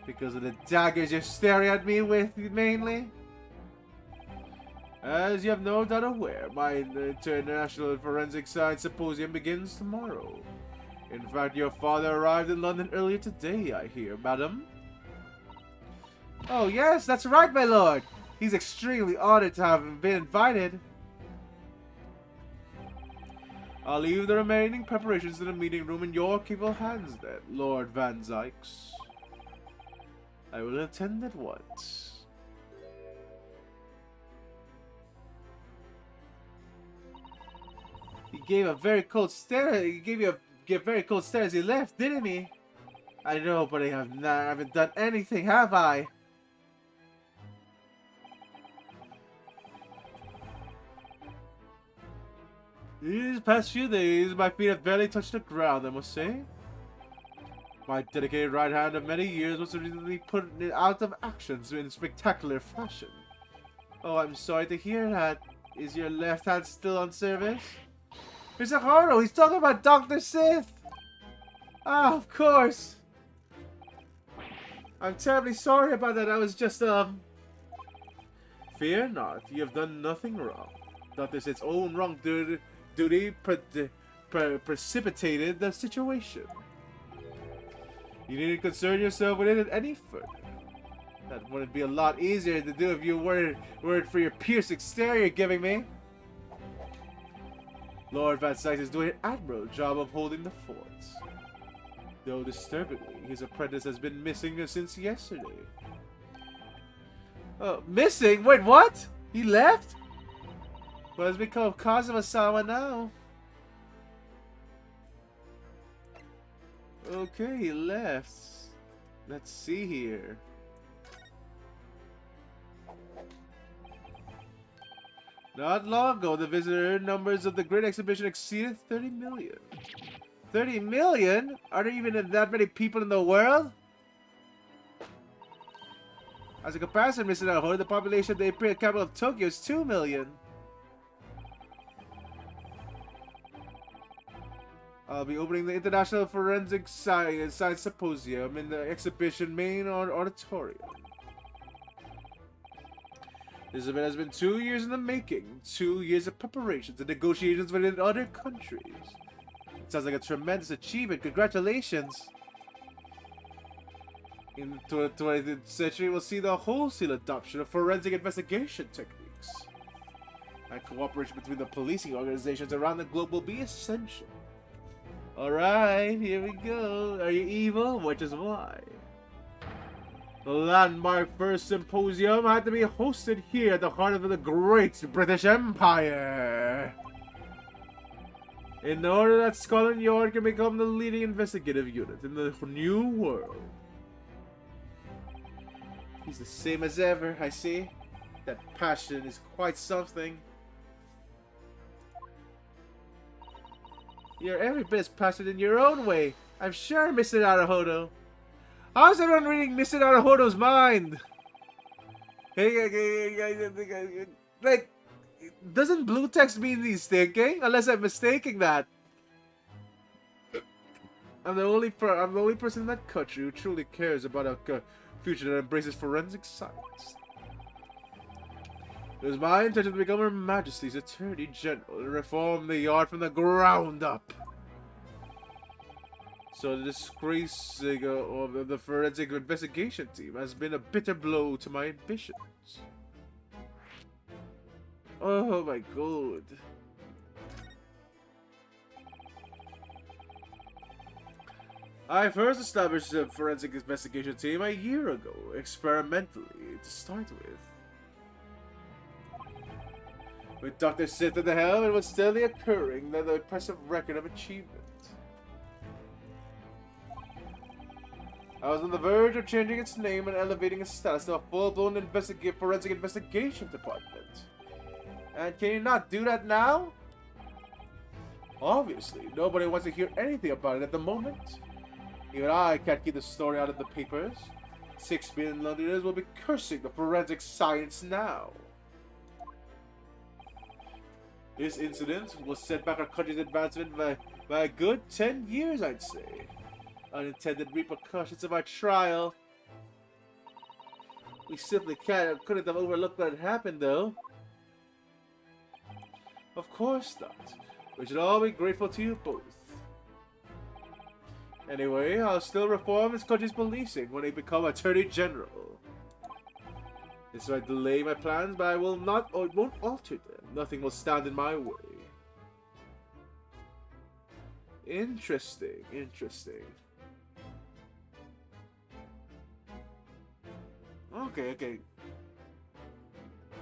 Because of the daggers you're staring at me with, mainly? As you have no doubt aware, my International Forensic Science Symposium begins tomorrow. In fact, your father arrived in London earlier today, I hear, madam. Oh yes, that's right, my lord. He's extremely honored to have been invited. I'll leave the remaining preparations in the meeting room in your capable hands then, Lord Van Zykes. I will attend at once. He gave a very cold stare. He gave you a very cold stare as he left, didn't he? I know, but I haven't done anything, have I? These past few days, my feet have barely touched the ground, I must say. My dedicated right hand of many years was recently put out of action in spectacular fashion. Oh, I'm sorry to hear that. Is your left hand still on service? Mr. Haruo, he's talking about Dr. Sith! Ah, of course! I'm terribly sorry about that. I was just, Fear not. You have done nothing wrong. Dr. Sith's own wrong duty precipitated the situation. You needn't concern yourself with it any further. That wouldn't be a lot easier to do if you weren't for your piercing stare you're giving me. Lord Van Zykes is doing an admirable job of holding the forts. Though disturbingly, his apprentice has been missing since yesterday. Missing? Wait, what? He left? What has become of Kazuma-sama now? Okay, he left. Let's see here. Not long ago, the visitor numbers of the Great Exhibition exceeded 30 million. 30 million? Are there even that many people in the world? As a comparison, Mr. Naruhodo, the population of the imperial capital of Tokyo is 2 million. I'll be opening the International Forensic Science Symposium in the exhibition main auditorium. This event has been 2 years in the making. 2 years of preparations and negotiations within other countries. It sounds like a tremendous achievement. Congratulations. In the 20th century, we'll see the wholesale adoption of forensic investigation techniques. And cooperation between the policing organizations around the globe will be essential. Alright, here we go. Are you evil? Which is why. The landmark first symposium had to be hosted here at the heart of the great British Empire. In order that Scotland Yard can become the leading investigative unit in the new world. He's the same as ever, I see. That passion is quite something. You're every bit as passionate in your own way. I'm sure, Mr. Naruhodo. How's everyone reading Mr. Naruhodo's mind? Like, doesn't blue text mean he's thinking? Unless I'm mistaking that. I'm the only person in that country who truly cares about a future that embraces forensic science. It is my intention to become Her Majesty's Attorney General and reform the yard from the ground up. So the disgracing of the forensic investigation team has been a bitter blow to my ambitions. Oh my god. I first established the forensic investigation team a year ago, experimentally, to start with. With Dr. Sith at the helm, it was steadily occurring that the impressive record of achievement. I was on the verge of changing its name and elevating its status to a full-blown forensic investigation department. And can you not do that now? Obviously, nobody wants to hear anything about it at the moment. Even I can't keep the story out of the papers. 6 million Londoners will be cursing the forensic science now. This incident will set back our country's advancement by a good 10 years, I'd say. Unintended repercussions of our trial. We simply couldn't have overlooked what had happened, though. Of course not. We should all be grateful to you both. Anyway, I'll still reform this country's policing when I become Attorney General. This might delay my plans, but I will not or won't alter them. Nothing will stand in my way. Interesting, interesting. Okay.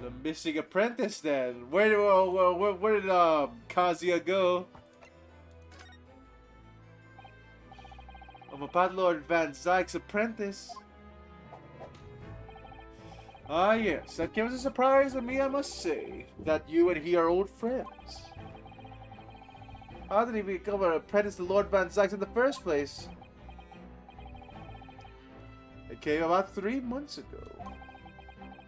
The missing apprentice then. Where did Kazuya go? Of a Bad Lord Van Zyke's apprentice. Ah yes, that came as a surprise to me, I must say, that you and he are old friends. How did he become an apprentice to Lord Van Zyke in the first place? It came about 3 months ago.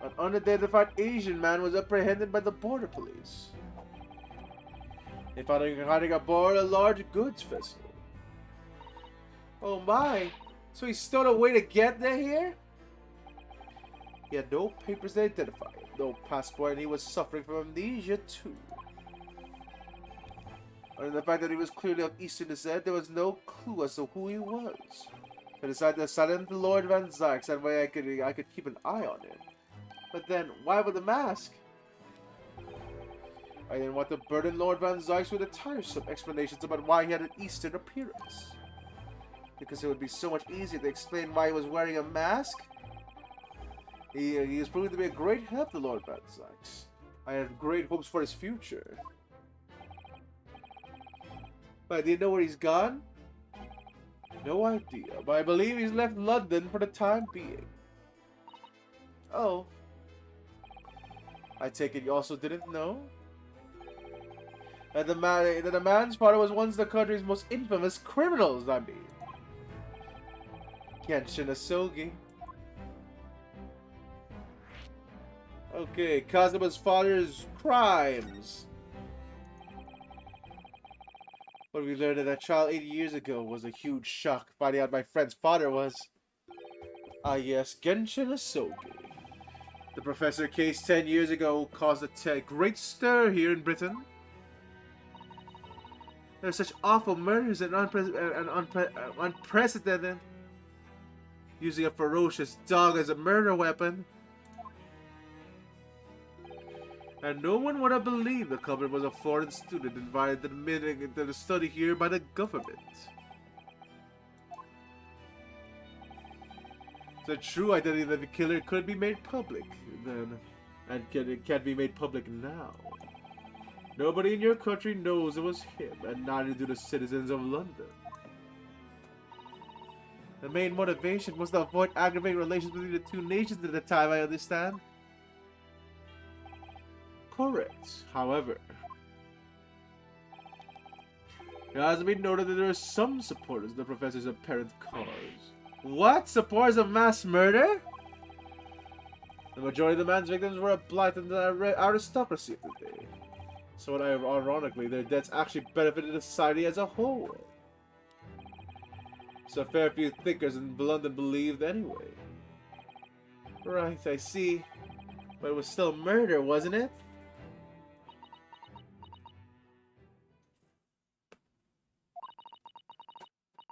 An unidentified Asian man was apprehended by the border police. They found him hiding aboard a large goods vessel. Oh my! So he stowed away to get there here? He had no papers to identify him, no passport, and he was suffering from amnesia too. Other than the fact that he was clearly of Eastern descent, there was no clue as to who he was. I decided to silence the Lord Van Zyke, so that way I could keep an eye on him. But then, why with the mask? I didn't want to burden Lord Van Zyke with the tiresome explanations about why he had an Eastern appearance. Because it would be so much easier to explain why he was wearing a mask. He is proving to be a great help to Lord Van Zyke. I had great hopes for his future. But I didn't know where he's gone? No idea, but I believe he's left London for the time being. Oh. I take it you also didn't know? That the man's father was one of the country's most infamous criminals, I mean. Genshin Asogi. Okay, Kazuma's father's crimes. When we learned that that child 80 years ago was a huge shock, finding out my friend's father was... Ah yes, Genshin Asogi. The professor case 10 years ago caused a great stir here in Britain. There are such awful murders and unprecedented. Using a ferocious dog as a murder weapon. And no one would have believed the culprit was a foreign student invited to the study here by the government. The true identity of the killer could be made public then, and it can't be made public now. Nobody in your country knows it was him, and neither do the citizens of London. The main motivation was to avoid aggravating relations between the two nations at the time, I understand. Correct. However, it has been noted that there are some supporters of the professor's apparent cause. What? Supporters of mass murder? The majority of the man's victims were a blight on the aristocracy of the day. So ironically, their deaths actually benefited the society as a whole. So a fair few thinkers in London believed anyway. Right, I see. But it was still murder, wasn't it?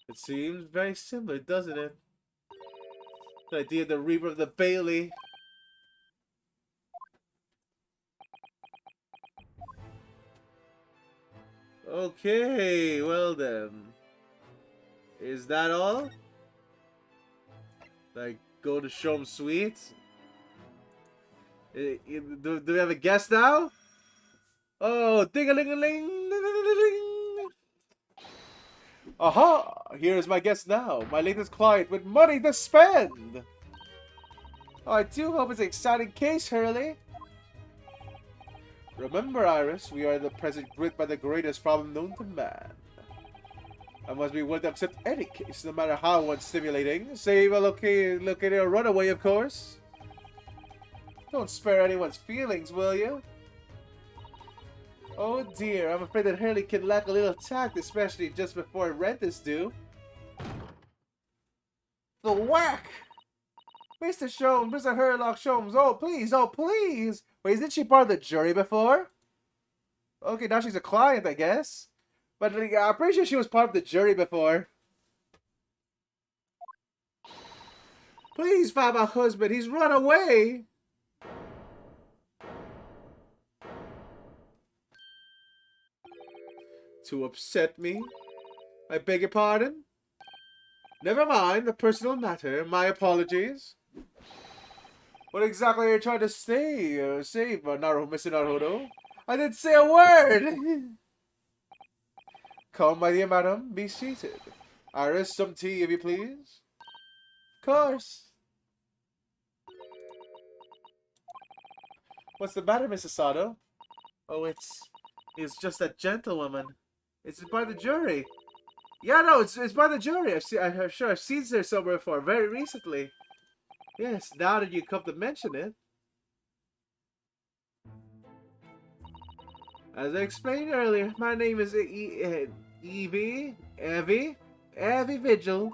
It seems very similar, doesn't it? The idea of the Reaper of the Bailey. Okay, well then. Is that all? Like, go to Shom Suite? Do we have a guest now? Oh, ding-a-ling-a-ling! Ding-a-ling-a-ling! Aha! Here is my guest now, my latest client with money to spend! Oh, I do hope it's an exciting case, Hurley. Remember, Iris, we are the present gripped by the greatest problem known to man. I must be willing to accept any case, no matter how unstimulating. Save a located a runaway, of course. Don't spare anyone's feelings, will you? Oh dear, I'm afraid that Hurley can lack a little tact, especially just before rent is due. The whack! Mr. Sholmes, Mr. Herlock Sholmes, oh please, oh please! Wait, isn't she part of the jury before? Okay, now she's a client, I guess. But I'm pretty sure she was part of the jury before. Please find my husband, he's run away! To upset me? I beg your pardon? Never mind the personal matter, my apologies. What exactly are you trying to say, Mr. Naruhodo? I didn't say a word! Come, my dear madam, be seated. Iris, some tea, if you please. Of course. What's the matter, Mrs. Sato? Oh, it's just that gentlewoman. It's by the jury. Yeah, no, it's by the jury. I'm sure I've seen her somewhere before, very recently. Yes, now that you come to mention it. As I explained earlier, my name is Evie Vigil.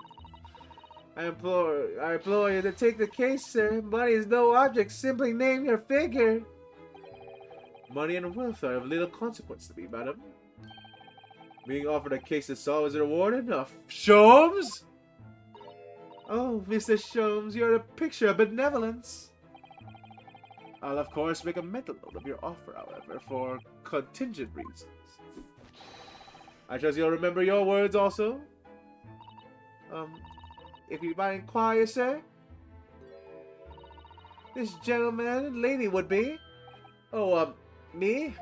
I implore you to take the case, sir. Money is no object. Simply name your figure. Money and wealth are of little consequence to me, madam. Being offered a case to solve is a reward enough. Sholmes? Oh, Mr. Sholmes, you're a picture of benevolence. I'll of course make a mental note of your offer, however, for contingent reasons. I trust you'll remember your words also. If you might inquire, sir? This gentleman and lady would be? Oh, me?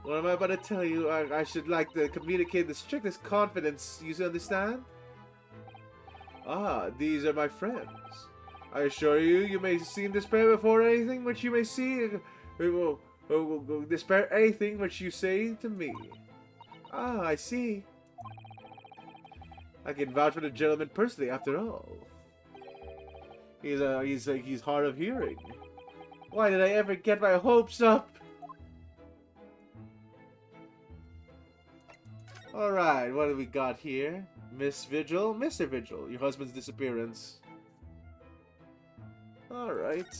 What am I about to tell you? I should like to communicate the strictest confidence, you understand? Ah, these are my friends. I assure you, you may seem despair before anything which you may see. Despair anything which you say to me. Ah, I see. I can vouch for the gentleman personally, after all. He's hard of hearing. Why did I ever get my hopes up? Alright, what do we got here? Miss Vigil? Mr. Vigil, your husband's disappearance. Alright.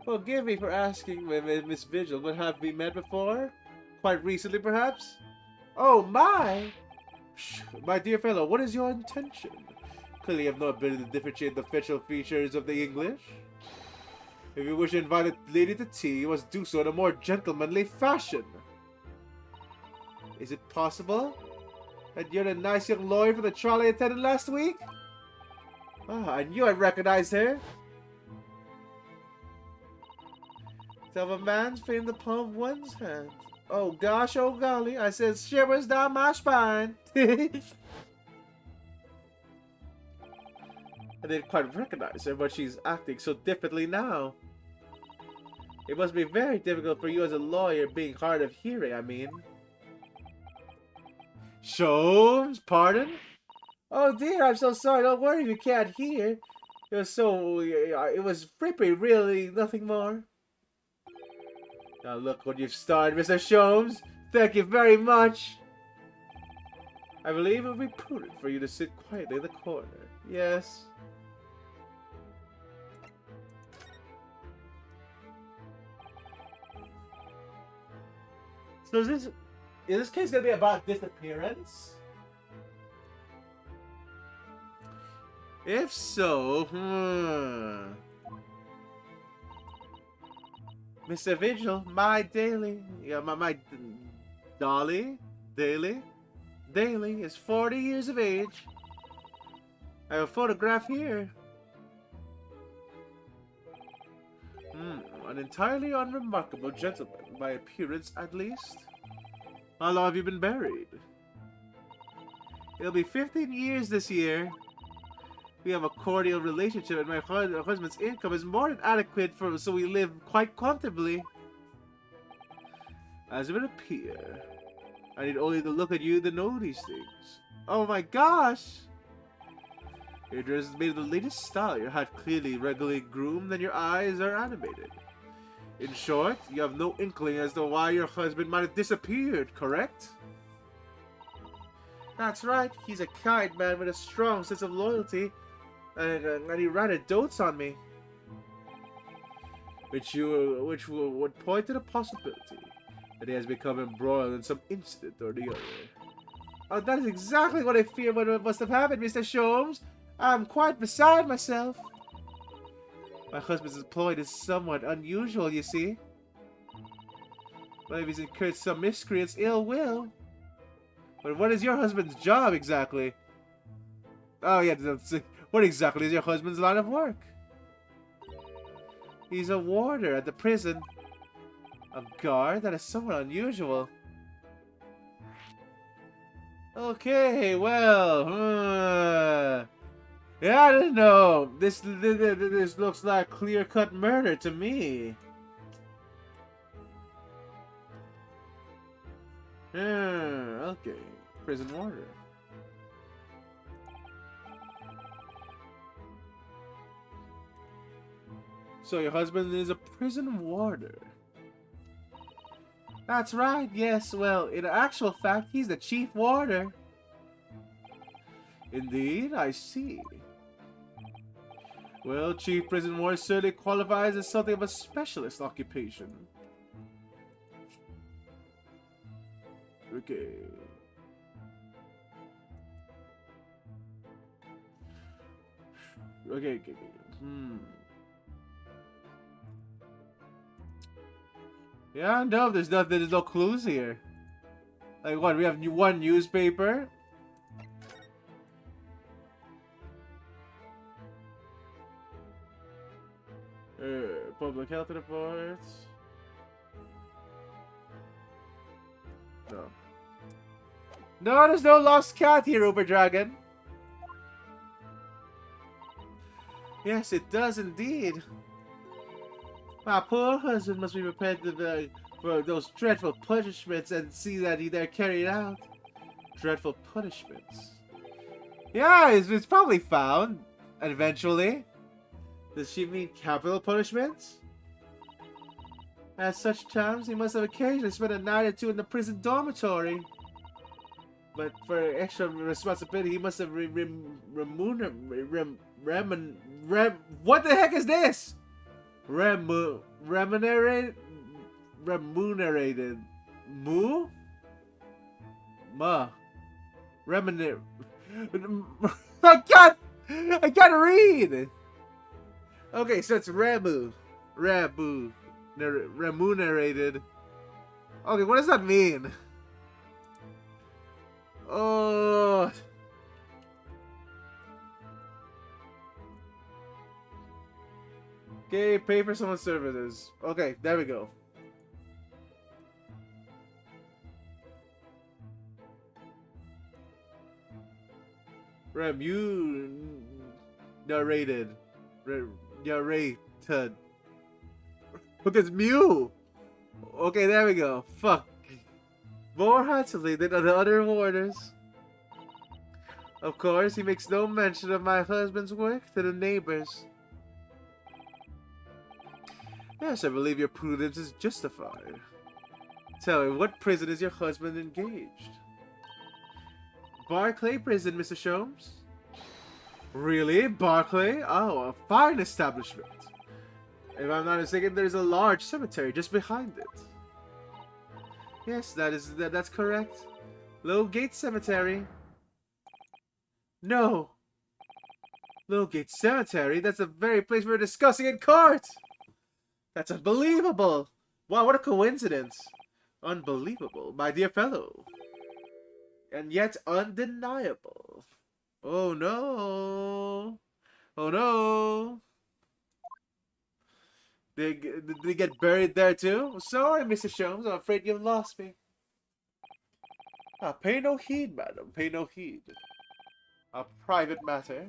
Forgive me for asking, Miss Vigil, but have we met before? Quite recently, perhaps? Oh, my! My dear fellow, what is your intention? Clearly you have no ability to differentiate the facial features of the English. If you wish to invite a lady to tea, you must do so in a more gentlemanly fashion. Is it possible that you're the nice young lawyer from the trial I attended last week? Ah, I knew I'd recognize her. To have a man's fate in the palm of one's hand. Oh gosh, oh golly, I said shivers down my spine. I didn't quite recognize her, but she's acting so differently now. It must be very difficult for you as a lawyer being hard of hearing, I mean. Sholmes, pardon? Oh dear, I'm so sorry. Don't worry if you can't hear. It was frippy, really, nothing more. Now look what you've started, Mr. Sholmes. Thank you very much. I believe it would be prudent for you to sit quietly in the corner. Yes. So is this... Is this case gonna be about disappearance? If so, Mr. Vigil, my daily, my Dolly, daily is 40 years of age. I have a photograph here. An entirely unremarkable gentleman, by appearance at least. How long have you been buried? It'll be 15 years this year. We have a cordial relationship, and my husband's income is more than adequate for, so we live quite comfortably. As it would appear, I need only to look at you to know these things. Oh my gosh! Your dress is made of the latest style. Your hat clearly regularly groomed, and your eyes are animated. In short, you have no inkling as to why your husband might have disappeared, correct? That's right. He's a kind man with a strong sense of loyalty, and he rather dotes on me. Which would point to the possibility that he has become embroiled in some incident or the other. Oh, that is exactly what I fear what must have happened, Mr. Sholmes. I'm quite beside myself. My husband's employed is somewhat unusual, you see. But if he's incurred some miscreants' ill will. But what is your husband's job exactly? Oh yeah, what exactly is your husband's line of work? He's a warder at the prison. A guard? That is somewhat unusual. Okay, well, yeah, I don't know. This looks like clear-cut murder to me. Okay. Prison warder. So your husband is a prison warder. That's right, yes. Well, in actual fact, he's the chief warder. Indeed, I see. Well, chief prison warder certainly qualifies as something of a specialist occupation. Okay. Okay. Yeah, no, there's no clues here. Like what, we have one newspaper? Public health reports. No. No, there's no lost cat here, Uber Dragon. Yes, it does indeed. My poor husband must be prepared for those dreadful punishments and see that they're carried out. Dreadful punishments. Yeah, it's probably found eventually. Does she mean capital punishments? At such times, he must have occasionally spent a night or two in the prison dormitory. But for extra responsibility, he must have what the heck is this? Remunerated? Mu? Ma. I can't read! Okay, so it's remunerated. Okay, what does that mean? Oh. Okay, pay for someone's services. Okay, there we go. Remunerated. Narrated. Look, it's Mew. Okay, there we go. Fuck. More handsomely than the other warders. Of course, he makes no mention of my husband's work to the neighbors. Yes, I believe your prudence is justified. Tell me, what prison is your husband engaged? Barclay Prison, Mr. Sholmes. Really? Barclay? Oh, a fine establishment. If I'm not mistaken, there's a large cemetery just behind it. Yes, that's correct. Little Gate Cemetery. No! Little Gate Cemetery? That's the very place we were discussing in court! That's unbelievable! Wow, what a coincidence! Unbelievable, my dear fellow. And yet undeniable. Oh no! Oh no! Did they get buried there too? Sorry, Mr. Sholmes, I'm afraid you've lost me. Ah, pay no heed, madam, pay no heed. A private matter.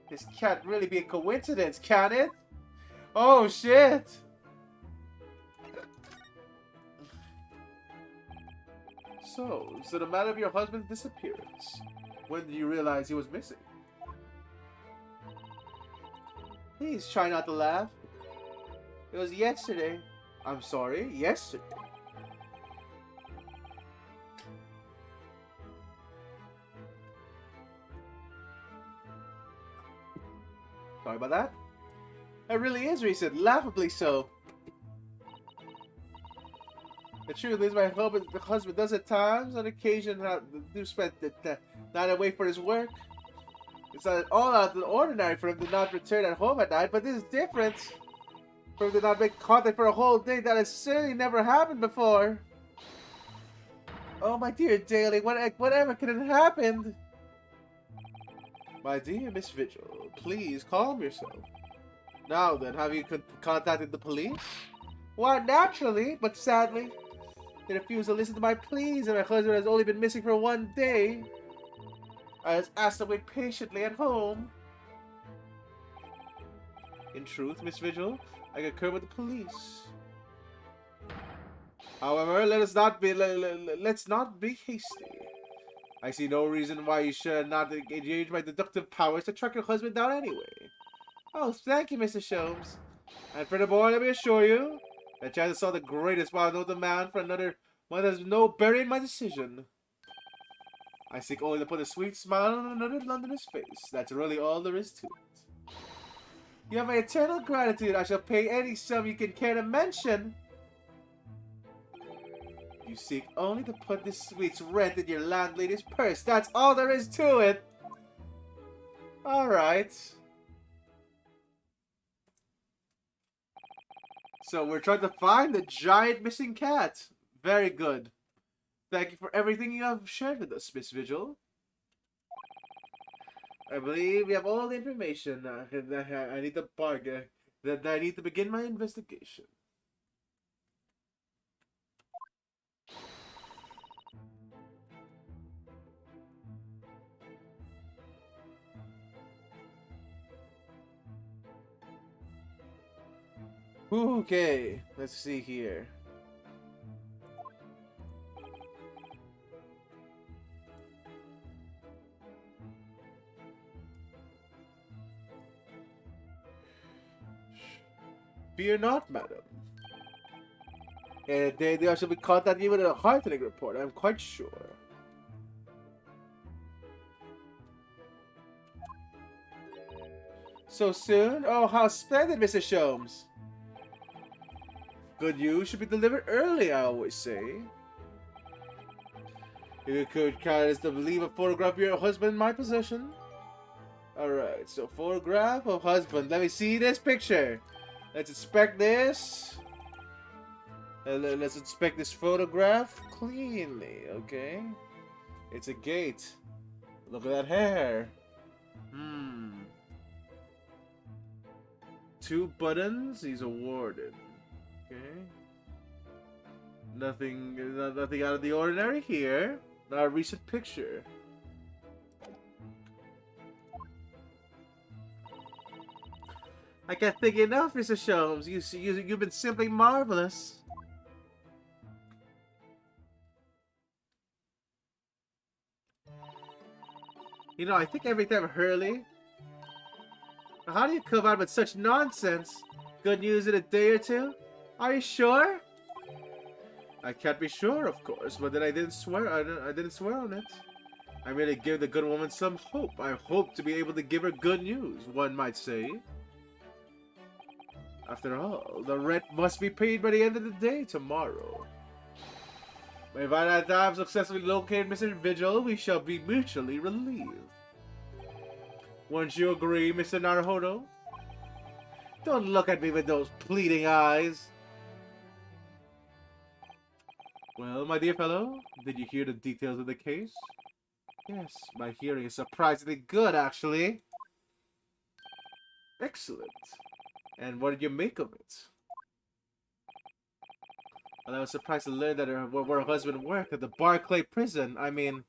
This can't really be a coincidence, can it? Oh shit! So the matter of your husband's disappearance. When did you realize he was missing? Please try not to laugh. It was yesterday. I'm sorry, yesterday. Sorry about that. It really is recent, laughably so. The truth is, my husband does at times, on occasion, do spend the night away for his work. It's not all out of the ordinary for him to not return at home at night, but this is different. For him to not make contact for a whole day, that has certainly never happened before. Oh, my dear Daly, whatever could have happened? My dear Miss Vigil, please calm yourself. Now then, have you contacted the police? Why, naturally, but sadly, they refuse to listen to my pleas, and my husband has only been missing for 1 day. I was asked to wait patiently at home. In truth, Miss Vigil, I concur with the police. However, let's not be hasty. I see no reason why you should not engage my deductive powers to track your husband down anyway. Oh, thank you, Mr. Sholmes. And furthermore, let me assure you that chances are the greatest while I know the man for another one has no bearing in my decision. I seek only to put a sweet smile on another Londoner's face. That's really all there is to it. You have my eternal gratitude. I shall pay any sum you can care to mention. You seek only to put this week's rent in your landlady's purse. That's all there is to it. Alright. So we're trying to find the giant missing cat. Very good. Thank you for everything you have shared with us, Miss Vigil. I believe we have all the information. I need to bargain. That I need to begin my investigation. Okay, let's see here. Fear not, madam. And they shall be contacting you with a heartening report, I'm quite sure. So soon? Oh, how splendid, Mr. Sholmes. Good news should be delivered early, I always say. If you could kindness to leave a photograph of your husband in my possession. Alright, so photograph of husband. Let me see this picture. Let's inspect this. Let's inspect this photograph cleanly, okay? It's a gate. Look at that hair. 2 buttons. He's awarded. Okay. Nothing out of the ordinary here. Not a recent picture. I can't think enough, Mr. Sholmes. You've been simply marvelous. You know, I think every time Hurley. How do you come out with such nonsense? Good news in a day or two? Are you sure? I can't be sure, of course, but then I didn't swear. I didn't swear on it. I merely give the good woman some hope. I hope to be able to give her good news, one might say. After all, the rent must be paid by the end of the day tomorrow. If I have successfully located Mr. Vigil, we shall be mutually relieved. Wouldn't you agree, Mr. Naruhodo? Don't look at me with those pleading eyes. Well, my dear fellow, did you hear the details of the case? Yes, my hearing is surprisingly good, actually. Excellent. And what did you make of it? Well, I was surprised to learn that where her husband worked at the Barclay prison. I mean...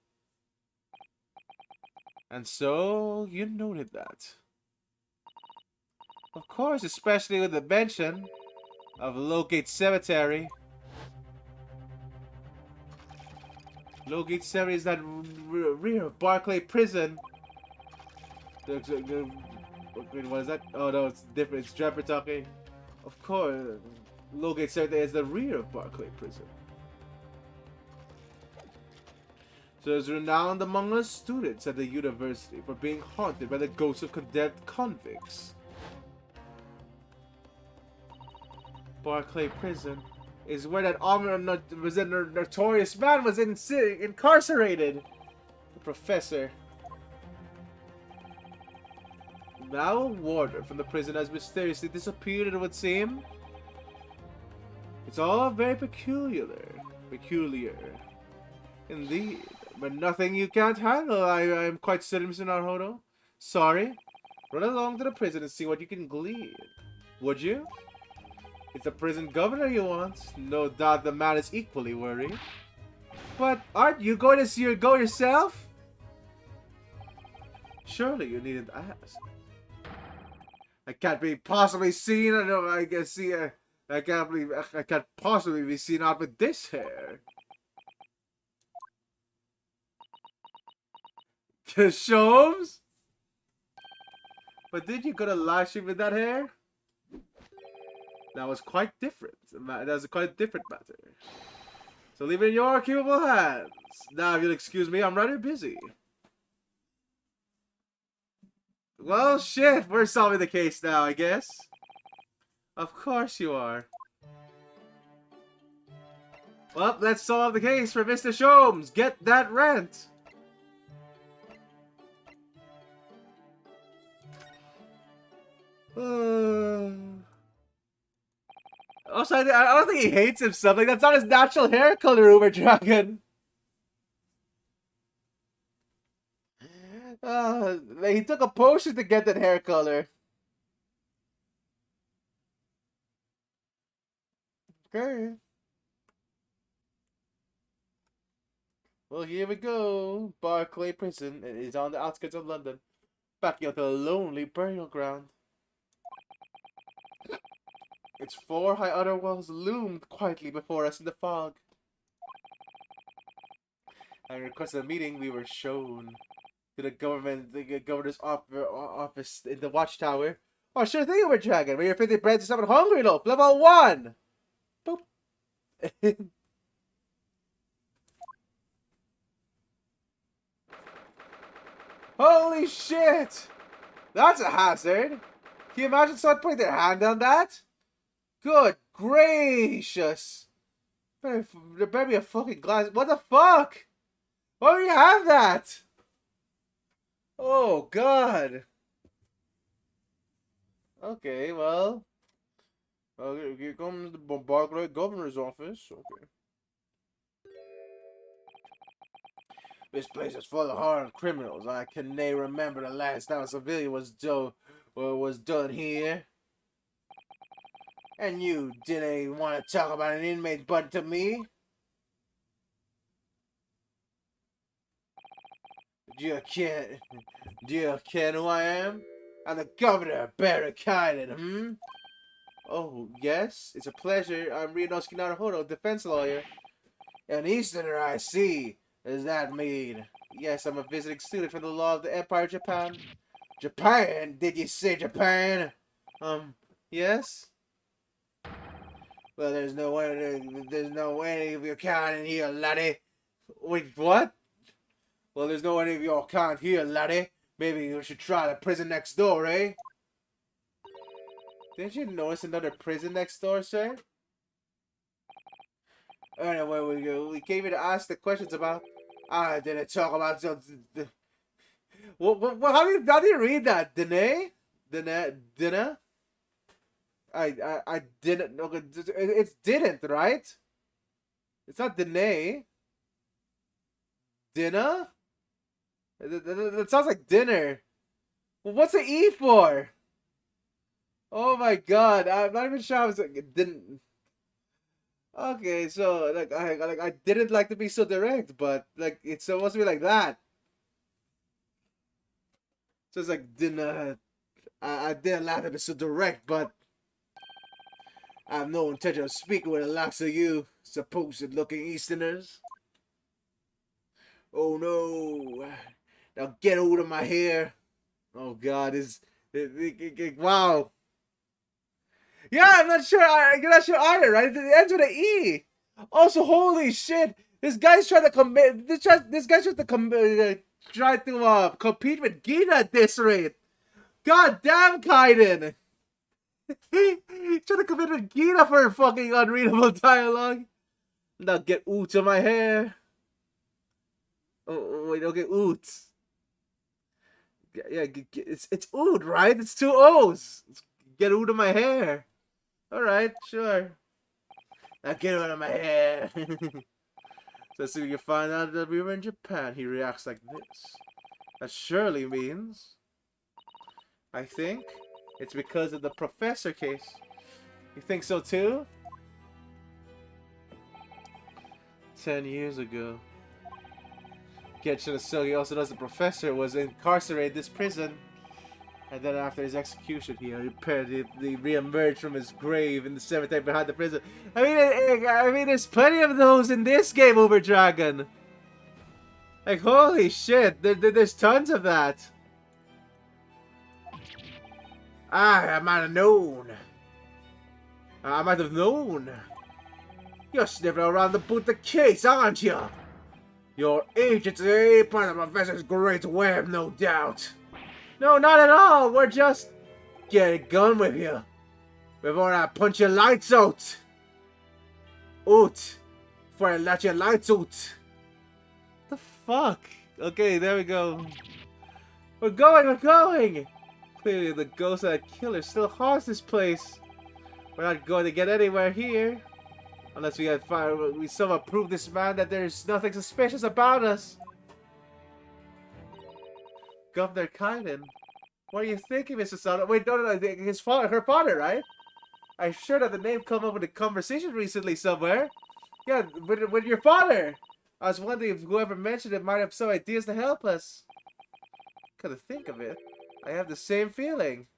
And so, you noted that. Of course, especially with the mention of Lowgate Cemetery. Lowgate Cemetery is that rear of Barclay prison. What is that? Oh no, it's different. It's Jeffertalking. Of course, Lowgate Cemetery is the rear of Barclay prison. So it's renowned among us students at the university for being haunted by the ghosts of condemned convicts. Barclay prison is where that notorious man was incarcerated. The professor. Now a warder from the prison has mysteriously disappeared, it would seem. It's all very peculiar. Indeed. But nothing you can't handle, I am quite certain, Mr. Naruhodo. Sorry. Run along to the prison and see what you can glean. Would you? It's the prison governor you want. No doubt the man is equally worried. But aren't you going to go yourself? Surely you needn't ask. I can't be possibly seen. I can't believe I can't possibly be seen out with this hair. Sholmes? But did you go to live stream with that hair? That was quite different. That was quite a different matter. So leave it in your capable hands. Now, if you'll excuse me, I'm rather busy. Well, shit, we're solving the case now, I guess. Of course you are. Well, let's solve the case for Mr. Sholmes. Get that rent. Also, I don't think he hates himself. Like, that's not his natural hair color, Uber Dragon. He took a potion to get that hair color. Okay. Well, here we go. Barclay Prison is on the outskirts of London. Backing up to a lonely burial ground. Its 4 high outer walls loomed quietly before us in the fog. Having requested a meeting, we were shown to the governor's office in the watchtower. Oh, sure thing, Uber Dragon. We're 50 bread to summon Hungry Loaf, level 1! Boop. Holy shit! That's a hazard! Can you imagine someone putting their hand on that? Good gracious! There better be a fucking glass. What the fuck? Why do you have that? Oh, God. Okay, well. Here comes the Barclay governor's office. Okay. This place is full of hardened criminals. I can nay remember the last time a civilian was done here. And you didn't want to talk about an inmate but to me? Do you care who I am? I'm the governor, Barry Kynan, Oh, yes? It's a pleasure. I'm Ryunosuke Naruhodo, defense lawyer. An Easterner, I see. Does that mean? Yes, I'm a visiting student from the law of the Empire of Japan. Japan? Did you say Japan? Yes? Well, there's no way of your kind in here, laddie. Wait, what? Well, there's no any of your kind here, laddie. Maybe you should try the prison next door, eh? Didn't you notice another prison next door, sir? Anyway, we came here to ask the questions about. I didn't talk about what how do you read that? Dinner? I didn't. Okay, it's didn't, right? It's not Dene. Dinner? That sounds like dinner. Well, what's the E for? Oh my god, I'm not even sure I was like, didn't. Okay, so I didn't like to be so direct, but like it's supposed to be like that. So it's like didn't. I didn't like to be so direct, but I have no intention of speaking with the likes of you, supposed looking Easterners. Oh no! Now get out of my hair. Oh god, wow. Yeah, I'm not sure. You're not sure either, right? It ends with an E. Also, holy shit! This guy's trying to commit. This guy's trying to try to compete with Gina at this rate. God damn, Kaiden! He's trying to compete with Gina for fucking unreadable dialogue. Now get oot to my hair. Oh wait, okay, oot. Yeah, it's oot, right? It's two O's. Get oot of my hair. All right, sure. Now get out of my hair. So as soon as you find out that we were in Japan, he reacts like this. That surely means, I think, it's because of the professor case. You think so too? 10 years ago. Get Shinosugi also knows the professor was incarcerated in this prison. And then after his execution, he apparently re-emerged from his grave in the cemetery behind the prison. I mean, there's plenty of those in this game, Uber Dragon. Like, holy shit, there's tons of that. I might have known. I might have known. You're sniffing around the Buddha case, aren't you? Your agent's a part of the professor's great web, no doubt. No, not at all. We're just get a gun with you before I punch your lights out. Before I let your lights out. The fuck? Okay, there we go. We're going. Clearly, the ghost of that killer still haunts this place. We're not going to get anywhere here unless we somehow prove this man that there's nothing suspicious about us. Governor Kaiden. What are you thinking, Mr. Sano? Wait, no, her father, right? I'm sure that the name come up in a conversation recently somewhere. Yeah, with your father. I was wondering if whoever mentioned it might have some ideas to help us. Couldn't think of it. I have the same feeling.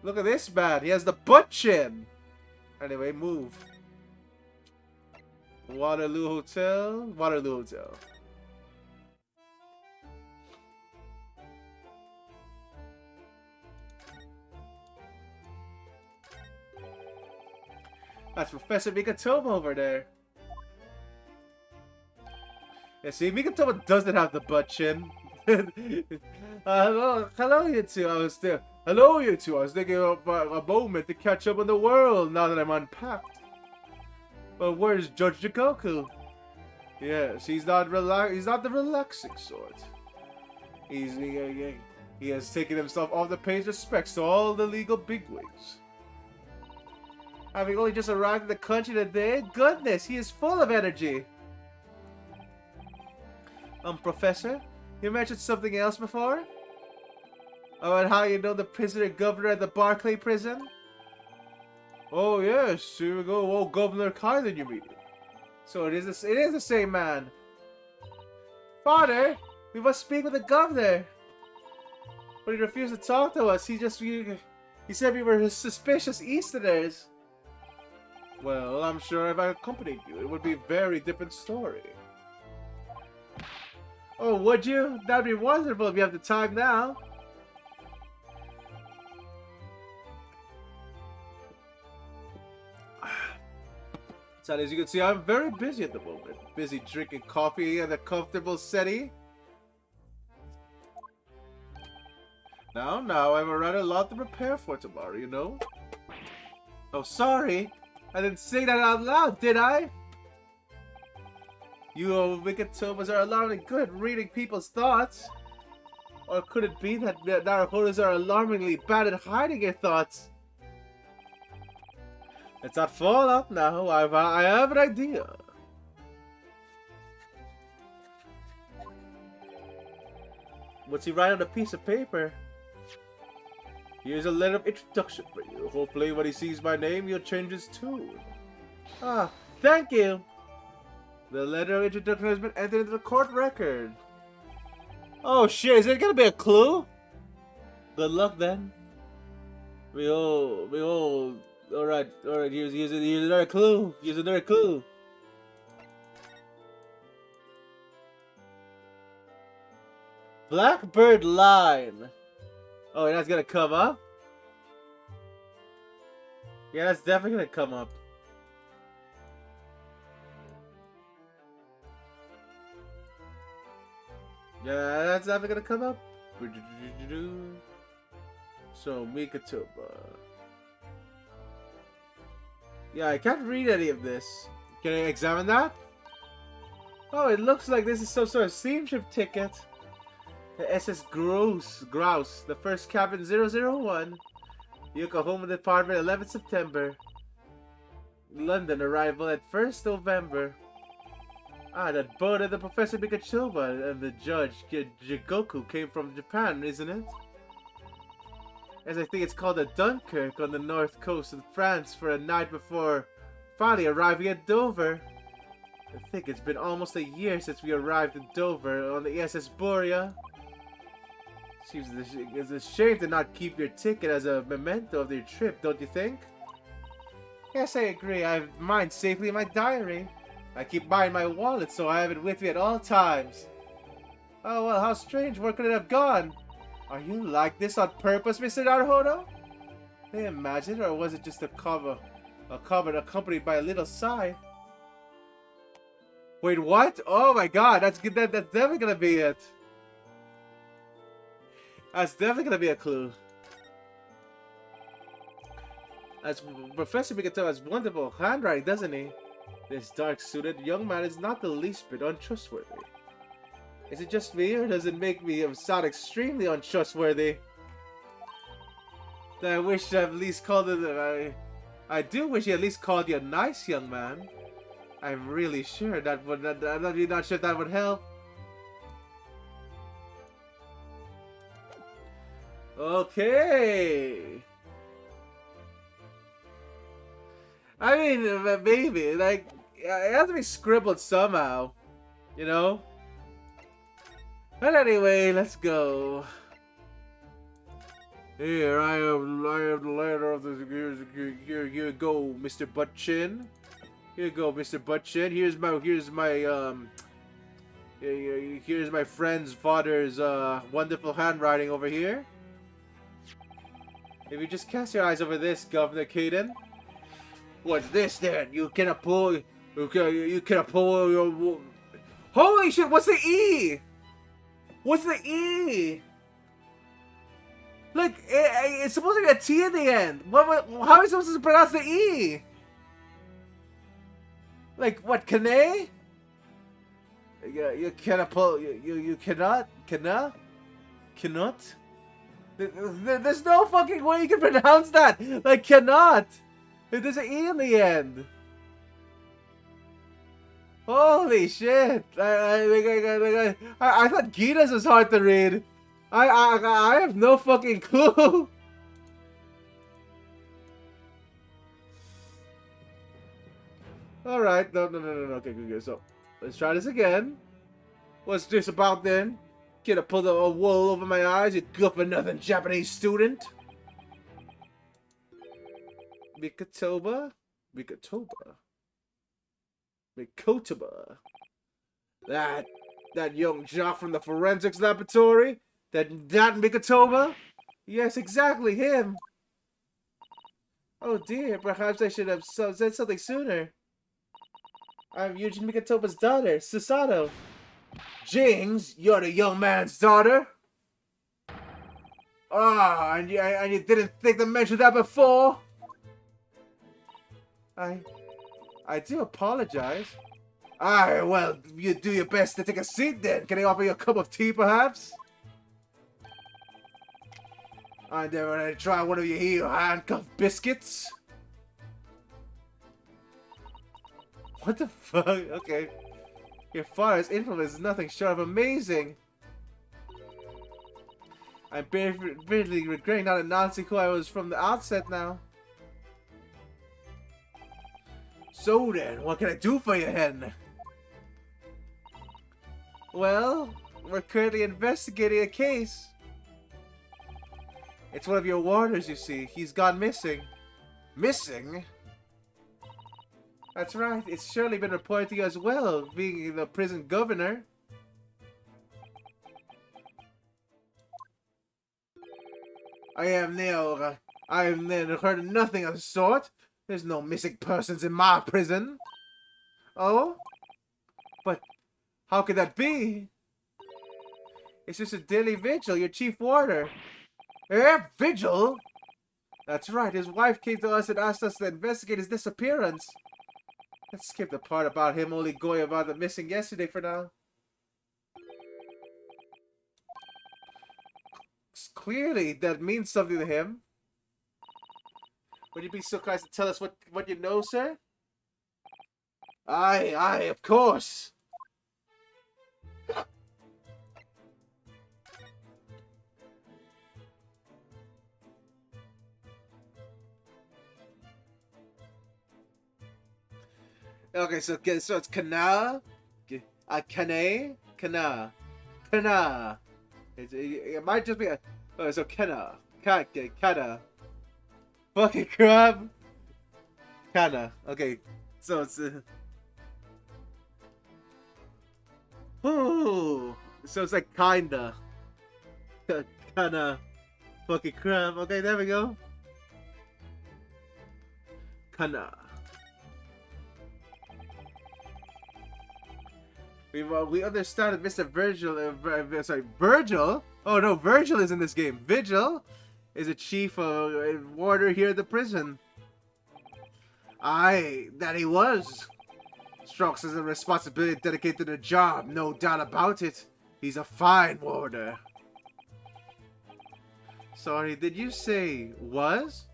Look at this man. He has the butt chin. Anyway, move. Waterloo Hotel. That's Professor Mikatomo over there. Yeah, see, Mikatomo doesn't have the butt chin. Hello, you two. Hello, you two. I was thinking about a moment to catch up on the world now that I'm unpacked. But where's Judge Jikoku? Yes, he's not the relaxing sort. He has taken himself off the page respects to all the legal bigwigs. Having only just arrived in the country today, goodness, he is full of energy. Professor, you mentioned something else before? About how you know the prisoner governor at the Barclay prison? Oh yes, here we go. Oh, Governor Kylan, you mean? So it is the same man. Father, we must speak with the governor. But he refused to talk to us. He said we were suspicious Easterners. Well, I'm sure if I accompanied you, it would be a very different story. Oh, would you? That'd be wonderful if you have the time now. So as you can see, I'm very busy at the moment. Busy drinking coffee in a comfortable settee. Now, I have a rather lot to prepare for tomorrow, you know? Oh, sorry. I didn't say that out loud, did I? You Mikitobas are alarmingly good at reading people's thoughts. Or could it be that Naruhodos are alarmingly bad at hiding your thoughts? Let's not fall out now. I have an idea. What's he write on a piece of paper? Here's a letter of introduction for you. Hopefully when he sees my name, he'll change his tune. Ah, thank you. The letter of introduction has been entered into the court record. Oh shit, is it gonna be a clue? Good luck then. Behold. Alright, here's another clue. Here's another clue. Blackbird line. Oh, that's gonna come up? Yeah, that's definitely gonna come up. Yeah, that's definitely gonna come up. So, Mikitoba. Yeah, I can't read any of this. Can I examine that? Oh, it looks like this is some sort of steamship ticket. The SS Grouse, the first cabin 001. Yokohama Department, 11th September. London arrival at 1st November. Ah, that boat of the Professor Mikachoba and the Judge Jigoku came from Japan, isn't it? As I think it's called a Dunkirk on the north coast of France for a night before finally arriving at Dover. I think it's been almost a year since we arrived in Dover on the SS Borea. Seems it's a shame to not keep your ticket as a memento of your trip, don't you think? Yes, I agree. I have mine safely in my diary. I keep mine in my wallet, so I have it with me at all times. Oh, well, how strange. Where could it have gone? Are you like this on purpose, Mr. Naruhodo? Can you imagine, or was it just a cover accompanied by a little sigh? Wait, what? Oh my god, that's definitely gonna be it. That's definitely gonna be a clue. As Professor Mikato has wonderful handwriting, doesn't he? This dark-suited young man is not the least bit untrustworthy. Is it just me, or does it make me sound extremely untrustworthy? I wish I at least called it. I do wish he at least called you a nice young man. I'm really sure that would. I'm really not sure if that would help. Okay. I mean, maybe like it has to be scribbled somehow, you know. But anyway, let's go. Here, I have the letter of the. Here you go, Mr. Buttchin. Here you go, Mr. Buttchin. Here's my friend's father's wonderful handwriting over here. If you just cast your eyes over this, Governor Caden. What's this then? You cannot pull. You cannot pull your. Holy shit! What's the E? What's the E? Like, it's supposed to be a T at the end. How are you supposed to pronounce the E? Like, what, Kane? You cannot pull, you cannot? There's no fucking way you can pronounce that! Like, cannot! There's an E in the end. Holy shit! I thought Gita's was hard to read. I have no fucking clue. All right, no. Okay, good. So let's try this again. What's this about then? Gonna pull the wool over my eyes, you good-for-nothing Japanese student. Mikotoba. That young jock from the forensics laboratory? That Mikotoba? Yes, exactly, him. Oh dear, perhaps I should have said something sooner. I'm Eugene Mikotoba's daughter, Susato. Jings, you're the young man's daughter? Ah, and you didn't think to mention that before? I do apologize. Alright, well, you do your best to take a seat then. Can I offer you a cup of tea, perhaps? I'm never gonna try one of your here handcuffed biscuits. What the fuck? Okay. Your father's influence is nothing short of amazing. I'm bitterly regretting not announcing who I was from the outset now. So then, what can I do for you, hen? Well, we're currently investigating a case. It's one of your warders, you see. He's gone missing. Missing? That's right. It's surely been reported to you as well, being the prison governor. I have heard of nothing of the sort. There's no missing persons in my prison. Oh? But how could that be? It's just a daily vigil, your chief warder. Eh? Vigil? That's right, his wife came to us and asked us to investigate his disappearance. Let's skip the part about him only going about the missing yesterday for now. Clearly, that means something to him. Would you be so kind to tell us what you know, sir? Aye, of course. Okay, so it's Kana, Kana. It might just be a. Oh, so Kana, fucking crap. Kana. Okay, so it's. Ooh, so it's like kinda. Kinda. Fucking crap. Okay, there we go. Kana. We understand that Mr. Virgil? Oh no, Virgil is in this game. Vigil is a chief warder here at the prison. Aye, that he was. Strokes has a responsibility dedicated to the job, no doubt about it. He's a fine warder. Sorry, did you say was?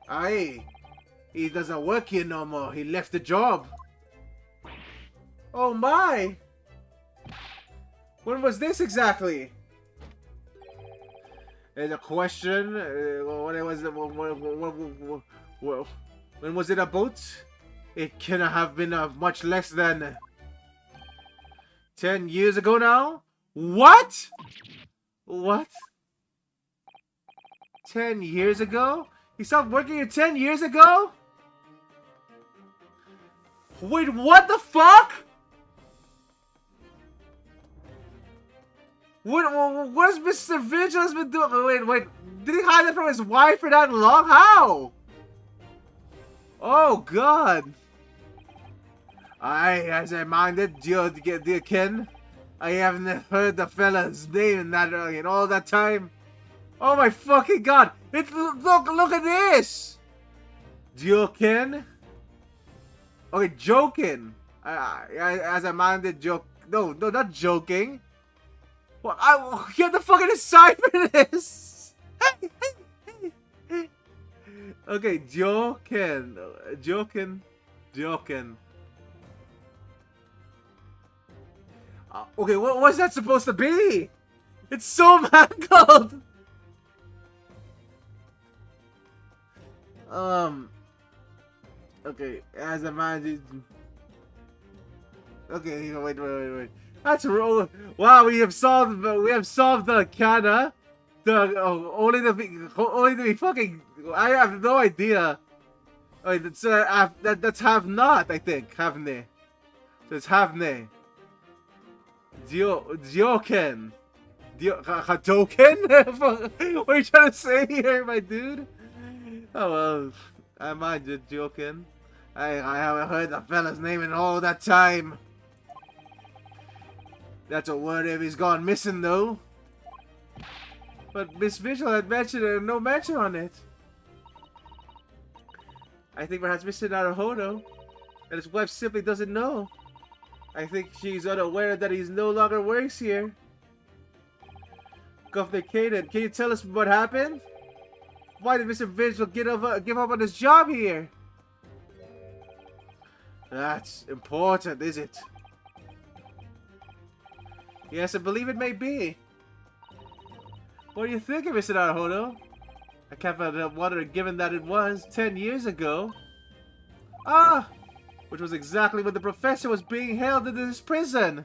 Aye, he doesn't work here no more. He left the job. Oh my! When was this exactly? There's a question. When was it about? It cannot have been much less than 10 years ago now. What? What? 10 years ago? He stopped working here 10 years ago? Wait, what the fuck? What has Mr. Vigilance been doing? Wait. Did he hide it from his wife for that long? How? Oh, God. As I minded, dear Ken, I haven't heard the fella's name in all that time. Oh, my fucking God. Look at this. Dear Ken. Okay, joking. As I minded, joke. No, not joking. Well, you have to fucking decipher this! Okay, joking. Okay, what was that supposed to be? It's so mangled! Okay, as a man... Okay, wait. That's roll. Wow, we have solved the Kana. Only to be fucking. I have no idea. Wait, that's have not. I think havne. So it's havne. Dioken. Hadoken? What are you trying to say here, my dude? Oh well, I mind you, Dioken. I haven't heard the fella's name in all that time. That's a word if he's gone missing, though. But Miss Vigil had mentioned no mention on it. I think perhaps Mr. Naruhodo and his wife simply doesn't know. I think she's unaware that he's no longer works here. Governor Kaden, can you tell us what happened? Why did Mr. Vigil give up on his job here? That's important, is it? Yes, I believe it may be. What do you think of Mr. Naruhodo? I can't help wondering, given that it was 10 years ago. Ah! Which was exactly when the professor was being held in this prison.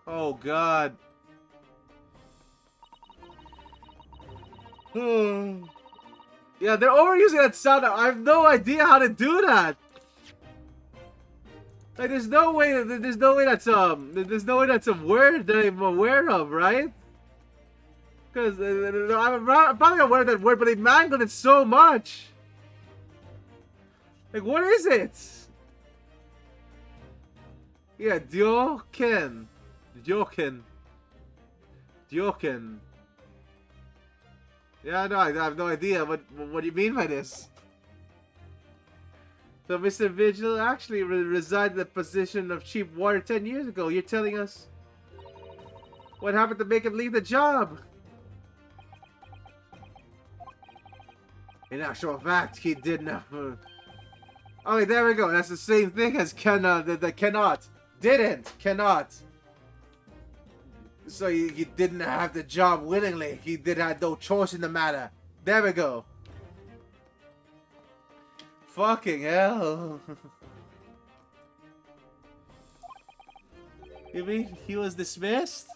Oh, God. Yeah, they're overusing that sound. I have no idea how to do that. Like, there's no way that's a word that I'm aware of, right? Because I'm probably aware of that word, but they mangled it so much. Like, what is it? Yeah, Dyoken. Yeah, no, I have no idea. What do you mean by this? So Mr. Vigil actually resigned in the position of chief warder 10 years ago. You're telling us what happened to make him leave the job? In actual fact, he did not. Okay, there we go. That's the same thing as cannot. Cannot. So he didn't have the job willingly. He had no choice in the matter. There we go. Fucking hell. You mean he was dismissed?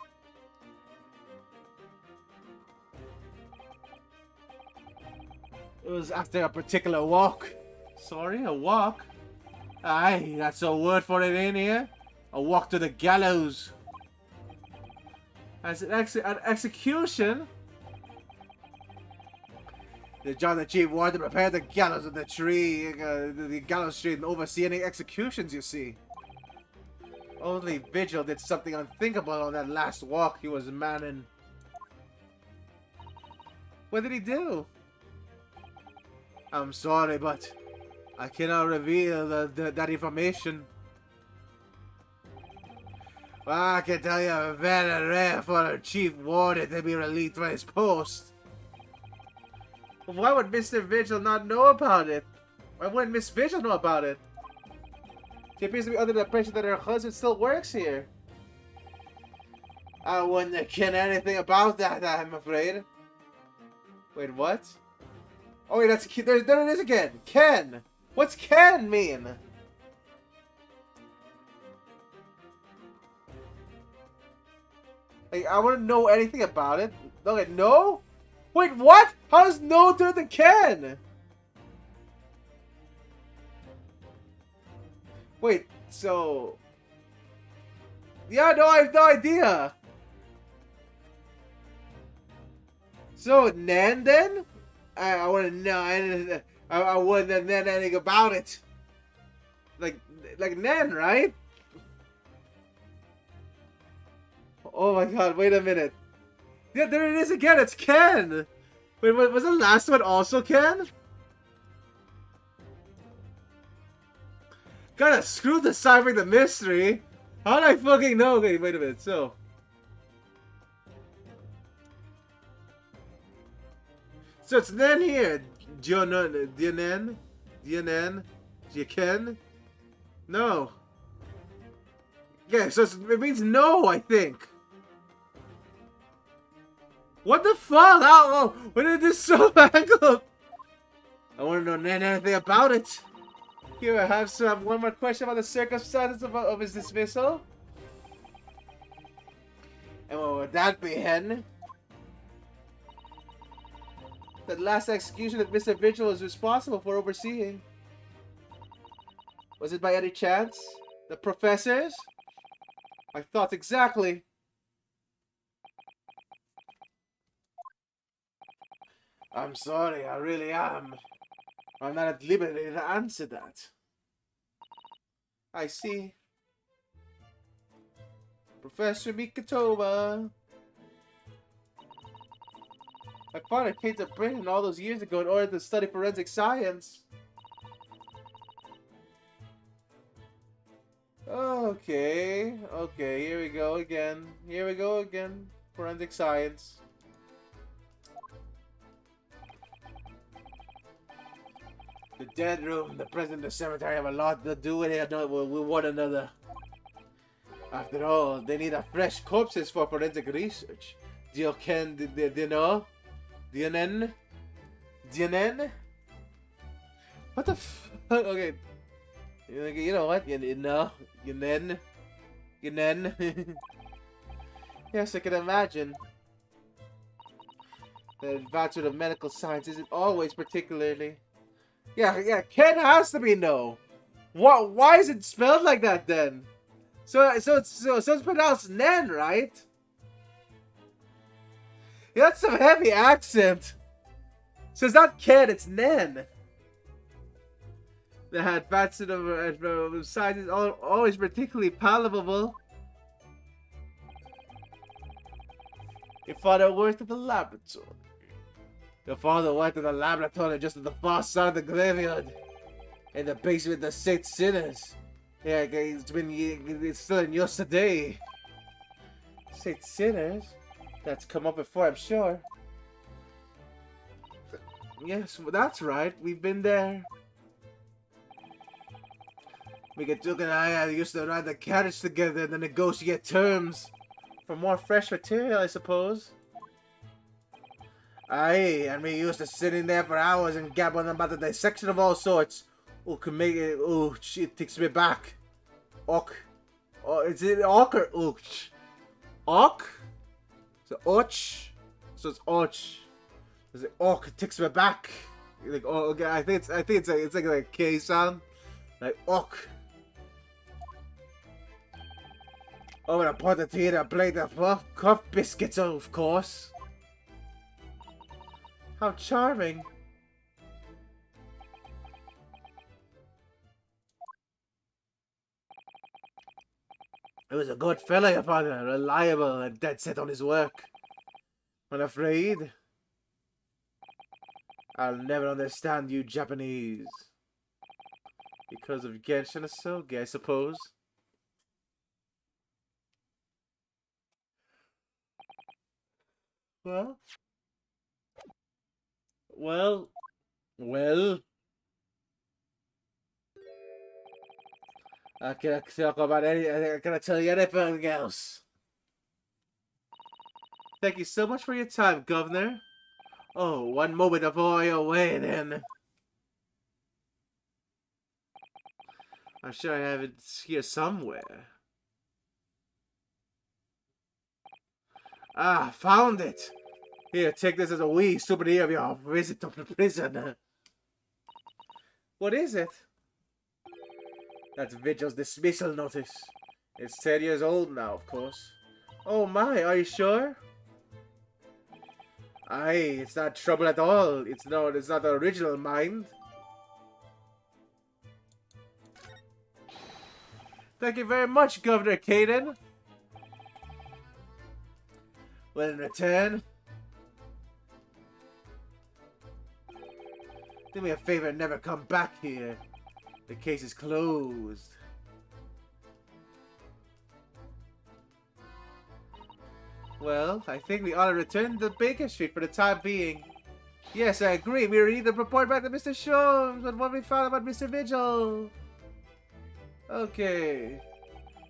It was after a particular walk. Sorry, a walk? Aye, that's a word for it in here. A walk to the gallows. As an execution? The John the Chief wanted to prepare the gallows of the tree, the gallows tree, and oversee any executions, you see. Only Vigil did something unthinkable on that last walk he was manning. What did he do? I'm sorry, but I cannot reveal that information. Well, I can tell you, very rare for a chief warden to be relieved from his post. Why would Mr. Vigil not know about it? Why wouldn't Miss Vigil know about it? She appears to be under the impression that her husband still works here. I wouldn't have known anything about that, I'm afraid. Wait, what? Oh wait, that's there it is again. Ken. What's Ken mean? Like, I wouldn't know anything about it. Okay, no? Wait, what? How does no turn to Ken? Wait, so... Yeah, no, I have no idea. So, Nan then? I wouldn't know. I wouldn't have known anything about it. Like Nan, right? Oh my god, wait a minute. Yeah, there it is again, it's Ken! Wait, was the last one also Ken? Gotta screw deciphering the mystery! How did I fucking know? Okay, wait a minute, so... So it's Nen here. Dianen? Ken? No. Yeah, so it means no, I think. What the fuck? How? When did this so mangled? I want to know anything about it. Here, I have one more question about the circumstances of his dismissal. And what would that be, Hen? The last execution that Mr. Vigil was responsible for overseeing. Was it by any chance the professors? I thought exactly. I'm sorry, I really am. I'm not at liberty to answer that. I see. Professor Mikatoba. My father came to Britain all those years ago in order to study forensic science. Okay, okay, here we go again. Here we go again. Forensic science. The dead room, the prison, the cemetery have a lot to do with it with one another. After all, they need a fresh corpses for forensic research. Do you can, do you know? Do you know? Do you know? What the f... Okay. You know what? You know? You know? You know? Yes, I can imagine. The advancement of medical science isn't always particularly... Yeah, Ken has to be no. What? Why is it spelled like that then? So it's pronounced Nen, right? Yeah, that's some heavy accent. So it's not Ken, it's Nen. The advancement of science is always particularly palatable. Your father worked at the laboratory. Your father worked at the laboratory just at the far side of the graveyard. In the basement of the Saint Sinners. Yeah, it's still in use today. Saint Sinners? That's come up before, I'm sure. Yes, that's right. We've been there. Mikatuk and I used to ride the carriage together and then negotiate terms. For more fresh material, I suppose. Aye, and we used to sit in there for hours and gab on about the dissection of all sorts. Oh, can make it. Oh, shit, takes me back. Och. Oh, is it och or och? Och? So och. So it's och. Is it och? It takes me back. Like oh, okay. I think it's like a K sound. Like och. Oh, and a pot of tea and a plate of cup biscuits, of course. How charming. He was a good fellow, your father, reliable and dead set on his work. I'm afraid I'll never understand you Japanese. Because of Genshin Asogi, I suppose. Well, well, well. I can't talk about I cannot tell you anything else. Thank you so much for your time, Governor. Oh, one moment before you're away, then. I'm sure I have it here somewhere. Ah, found it! Here, take this as a wee souvenir of your visit to the prison. What is it? That's Vigil's dismissal notice. It's 10 years old now, of course. Oh my, are you sure? Aye, it's not trouble at all. It's not the original mind. Thank you very much, Governor Caden. Well, in return, do me a favor and never come back here. The case is closed. Well, I think we ought to return to Baker Street for the time being. Yes, I agree. We need to report back to Mr. Sholmes on what we found about Mr. Vigil. Okay.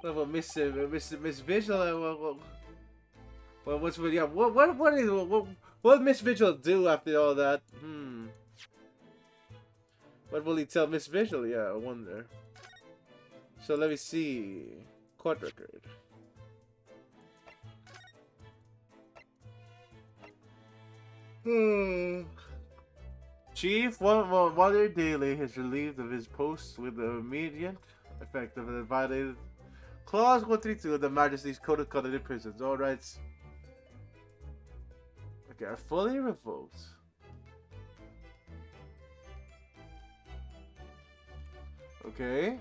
Well, Miss Vigil, well, what's with yeah? What Miss Vigil do after all that? What will he tell Miss Vigil? Yeah, I wonder. So let me see. Court record. Chief Walter Daly is relieved of his post with the immediate effect of the violated Clause 132 of the Majesty's Code of Conduct in Prisons. All rights. Okay, are fully revoked. Okay.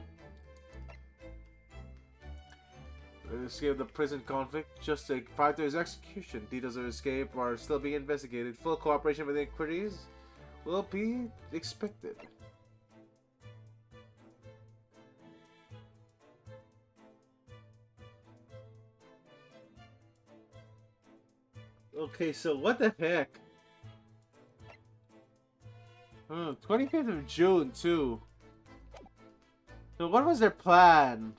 Escape the prison conflict. Just to prior to his execution. Details of escape are still being investigated. Full cooperation with the inquiries will be expected. Okay, so what the heck? 25th of June, too. So what was their plan?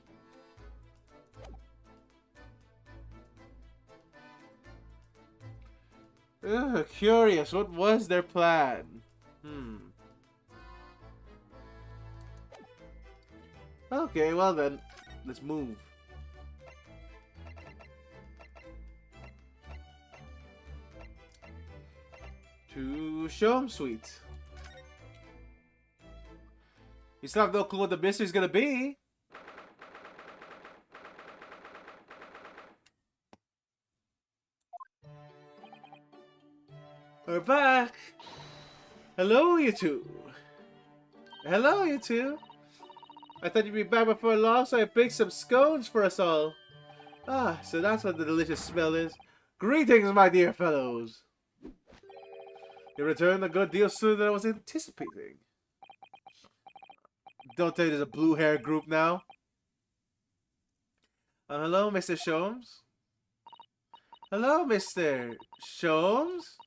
Ugh, curious, what was their plan? Okay, well then, let's move. To Shome Suite. You still have no clue what the mystery's gonna be. We're back. Hello, you two. Hello, you two. I thought you'd be back before long, so I baked some scones for us all. Ah, so that's what the delicious smell is. Greetings, my dear fellows. You returned a good deal sooner than I was anticipating. Don't tell you there's a blue hair group now. Hello, Mr. Sholmes. Hello, Mr. Sholmes.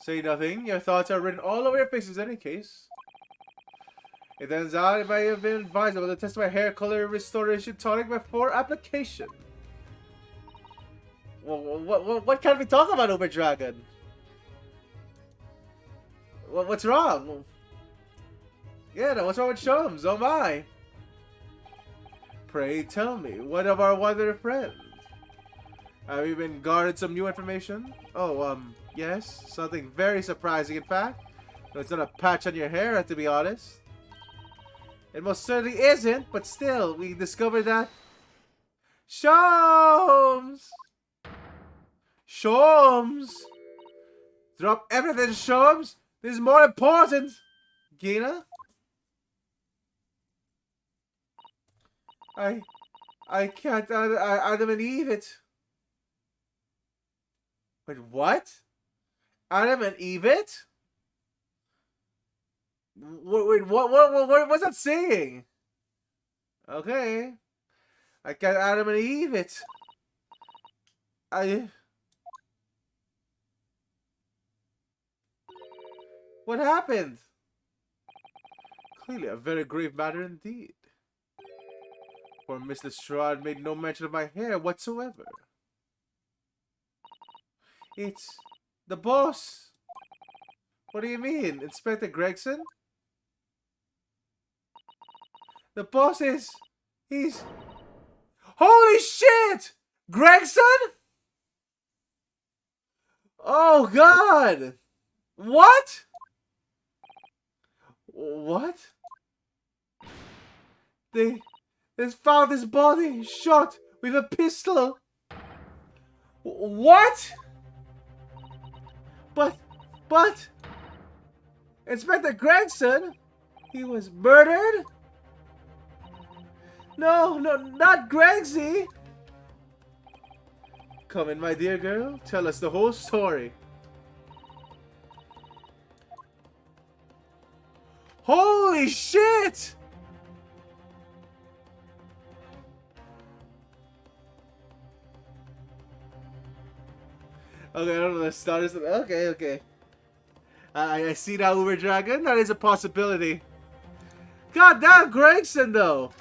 Say nothing. Your thoughts are written all over your faces in any case. It turns out it might have been advisable to test my hair color restoration tonic before application. What can we talk about, Uber Dragon? What's wrong? Yeah, no, what's wrong with Shums? Oh my! Pray tell me, what of our wonder friend? Have you been guarded some new information? Oh, yes. Something very surprising, in fact. No, it's not a patch on your hair, to be honest. It most certainly isn't, but still, we discovered that... Shums! Shums! Drop everything, Shums! This is more important! Gina? I can't Adam and Eve it. Wait, what? Adam and Eve it? Wait, what's that saying? Okay. I can't Adam and Eve it. What happened? Clearly a very grave matter indeed. For Mr. Strahd made no mention of my hair whatsoever. It's the boss. What do you mean, Inspector Gregson? The boss is... He's... Holy shit! Gregson? Oh god! What? What? They found his body shot with a pistol. What? But Inspector Gregson, he was murdered? No, not Gregsy. Come in, my dear girl. Tell us the whole story. Holy shit! Okay, I don't know the status of... Okay. I see now, Uber Dragon. That is a possibility. God damn, Gregson, though.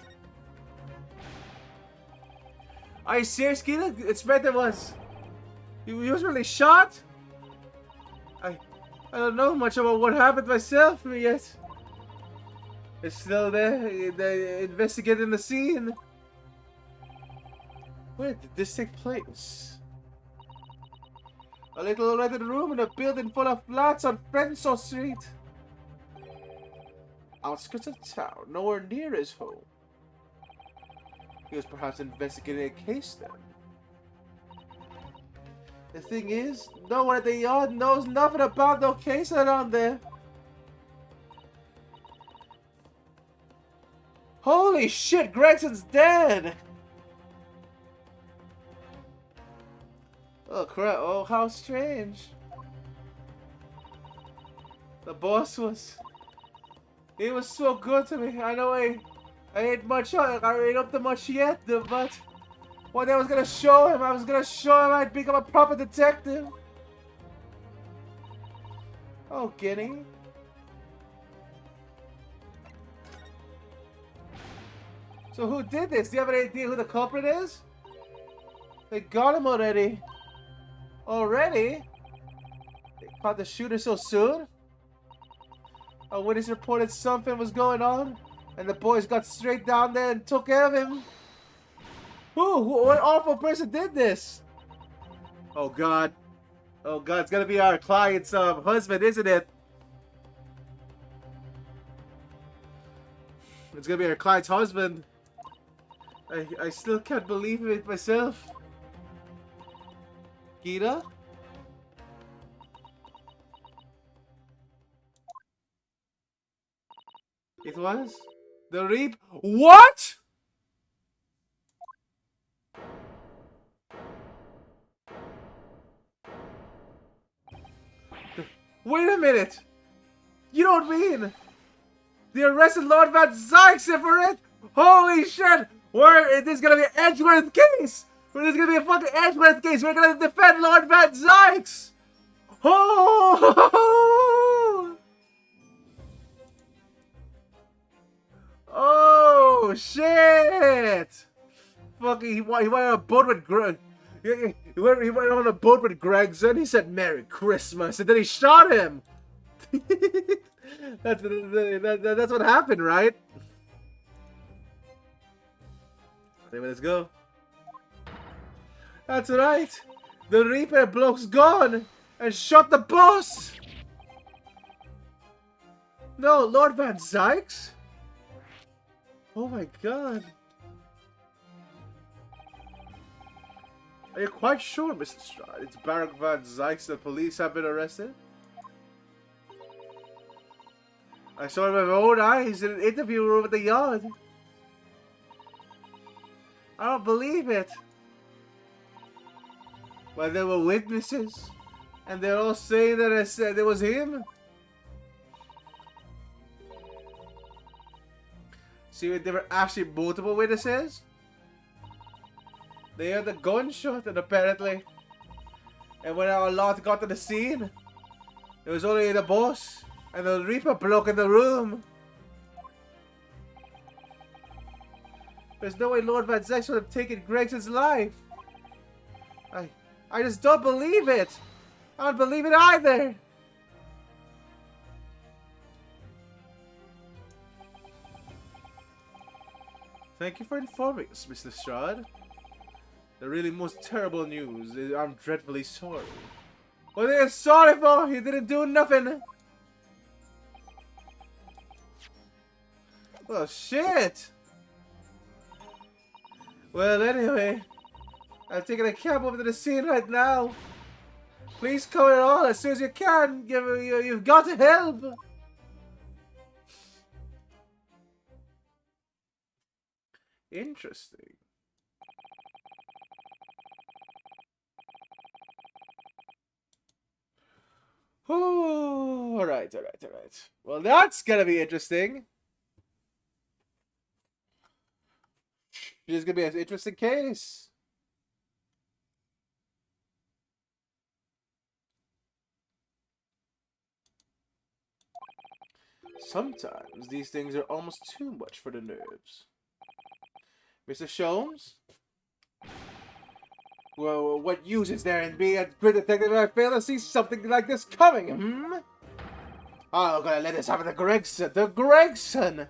Are you serious, Gina? Inspector was... He was really shot? I don't know much about what happened myself yet. It's still there. They're investigating the scene. Where did this take place? A little rented room in a building full of flats on Frenso Street. Outskirts of town, nowhere near his home. He was perhaps investigating a case then. The thing is, no one at the yard knows nothing about no case around there. Holy shit, Gregson's dead! Oh crap! Oh, how strange. The boss was. He was so good to me. I know I ain't much. I ain't up to much yet, but one day I was gonna show him. I was gonna show him I'd become a proper detective. Oh, Guinea. So who did this? Do you have any idea who the culprit is? They got him already. Already? They caught the shooter so soon? A witness reported something was going on, and the boys got straight down there and took care of him. Who? What awful person did this? Oh God. Oh God, it's gonna be our client's husband, isn't it? It's gonna be our client's husband. I still can't believe it myself. Gita? It was? The Reap? What?! Wait a minute! You don't mean they arrested Lord Van Zykes for it? Holy shit! Where is this gonna be an Edgeworth case? This is gonna be a fucking Edgeworth case. We're gonna defend Lord Van Zykes. Oh! Oh shit! Fucking, he went on a boat with Greg. He went on a boat with Gregson. He said Merry Christmas, and then he shot him. that's what happened, right? Anyway, let's go. That's right. The Reaper bloke's gone and shot the boss. No, Lord Van Zykes. Oh my God. Are you quite sure, Mr. Stride? It's Baron Van Zykes. The police have been arrested. I saw him with my own eyes in an interview room at the yard. I don't believe it. Well, there were witnesses, and they're all saying that I said it was him. See, there were actually multiple witnesses. They heard the gunshot, and apparently, and when our lot got to the scene, it was only the boss and the Reaper bloke in the room. There's no way Lord Van Zykes would have taken Gregson's life. I just don't believe it. I don't believe it either. Thank you for informing us, Mr. Strahd. The really most terrible news is I'm dreadfully sorry. What are you sorry for? He didn't do nothing. Well, shit. Well, anyway, I'm taking a cab over to the scene right now. Please come at all as soon as you can. You've got to help. Interesting. Oh, all right. Well, that's gonna be interesting. This is gonna be an interesting case. Sometimes these things are almost too much for the nerves. Mr. Sholmes? Well, what use is there in being a good detective if I fail to see something like this coming, hmm? I'm gonna let this happen to Gregson. The Gregson!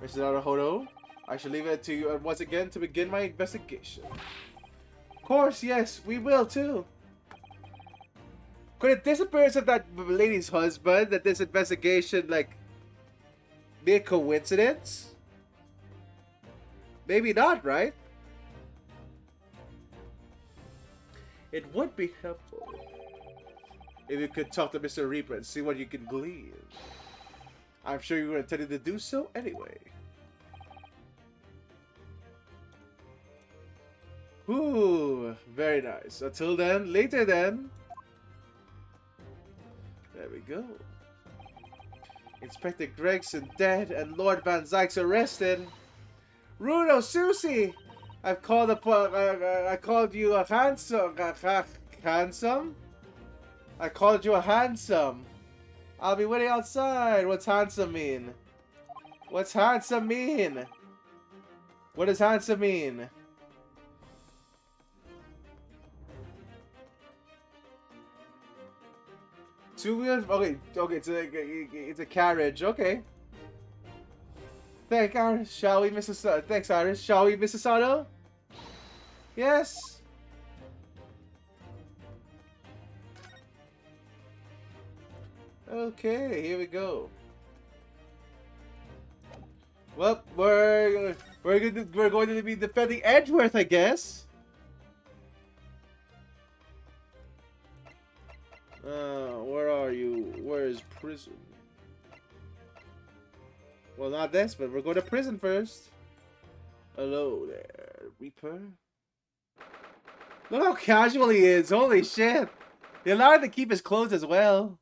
Mr. Naruhodo, I shall leave it to you once again to begin my investigation. Of course, yes, we will too. Could the disappearance of that lady's husband, that this investigation, like, be a coincidence? Maybe not, right? It would be helpful if you could talk to Mr. Reaper and see what you can glean. I'm sure you were intending to do so anyway. Ooh, very nice. Until then, later then. There we go. Inspector Gregson dead and Lord Van Zykes arrested. Runo, Susie! I've called upon. I called you a handsome. Handsome? I called you a handsome. I'll be waiting outside. What's handsome mean? What's handsome mean? What does handsome mean? Two wheels? Okay, it's a carriage. Okay. Thanks, Iris. Shall we, Mrs. Thanks, Iris. Shall we, Mrs. Sato? Yes. Okay, here we go. Well, we're going to be defending Edgeworth, I guess. Where are you? Where is prison? Well, not this, but we're going to prison first. Hello there, Reaper. Look how casual he is. Holy shit. They allowed him to keep his clothes as well.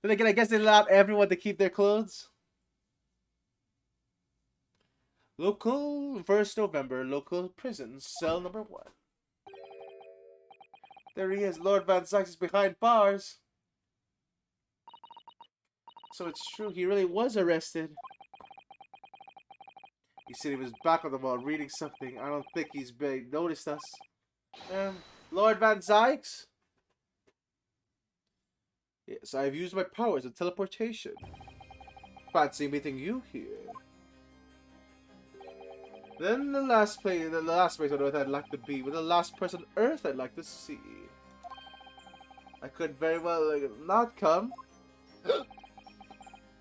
Then again, I guess they allowed everyone to keep their clothes. Local, 1st November, local prison, cell number 1. There he is. Lord Van Zykes is behind bars. So it's true. He really was arrested. He said he was back on the wall reading something. I don't think he's noticed us. Lord Van Zykes? Yes, I've used my powers of teleportation. Fancy meeting you here. Then the last place on Earth I'd like to be, with the last person on Earth I'd like to see. I could very well not come.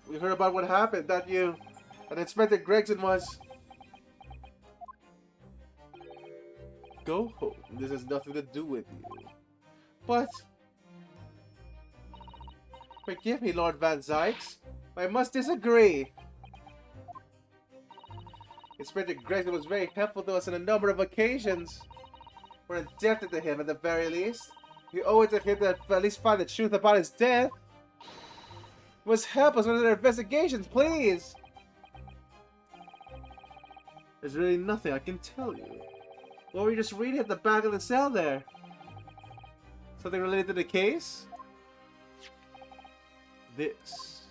We heard about what happened, that you and Inspector Gregson was. Go home. This has nothing to do with you. But forgive me, Lord Van Zykes. I must disagree. Inspector Gregson was very helpful to us on a number of occasions. We're indebted to him at the very least. We owe it to him to at least find the truth about his death. You must help us with our investigations, please. There's really nothing I can tell you. What were you just reading at the back of the cell there? Something related to the case? This?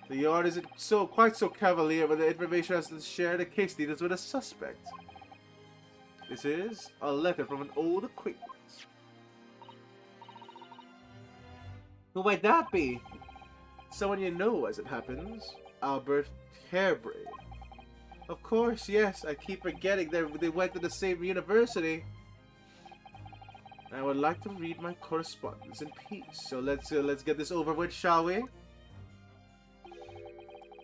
The yard isn't quite so cavalier with the information as to share the case details with a suspect. This is a letter from an old acquaintance. Who might that be? Someone you know, as it happens. Albert Harebrain. Of course, yes. I keep forgetting they went to the same university. I would like to read my correspondence in peace. So let's get this over with, shall we?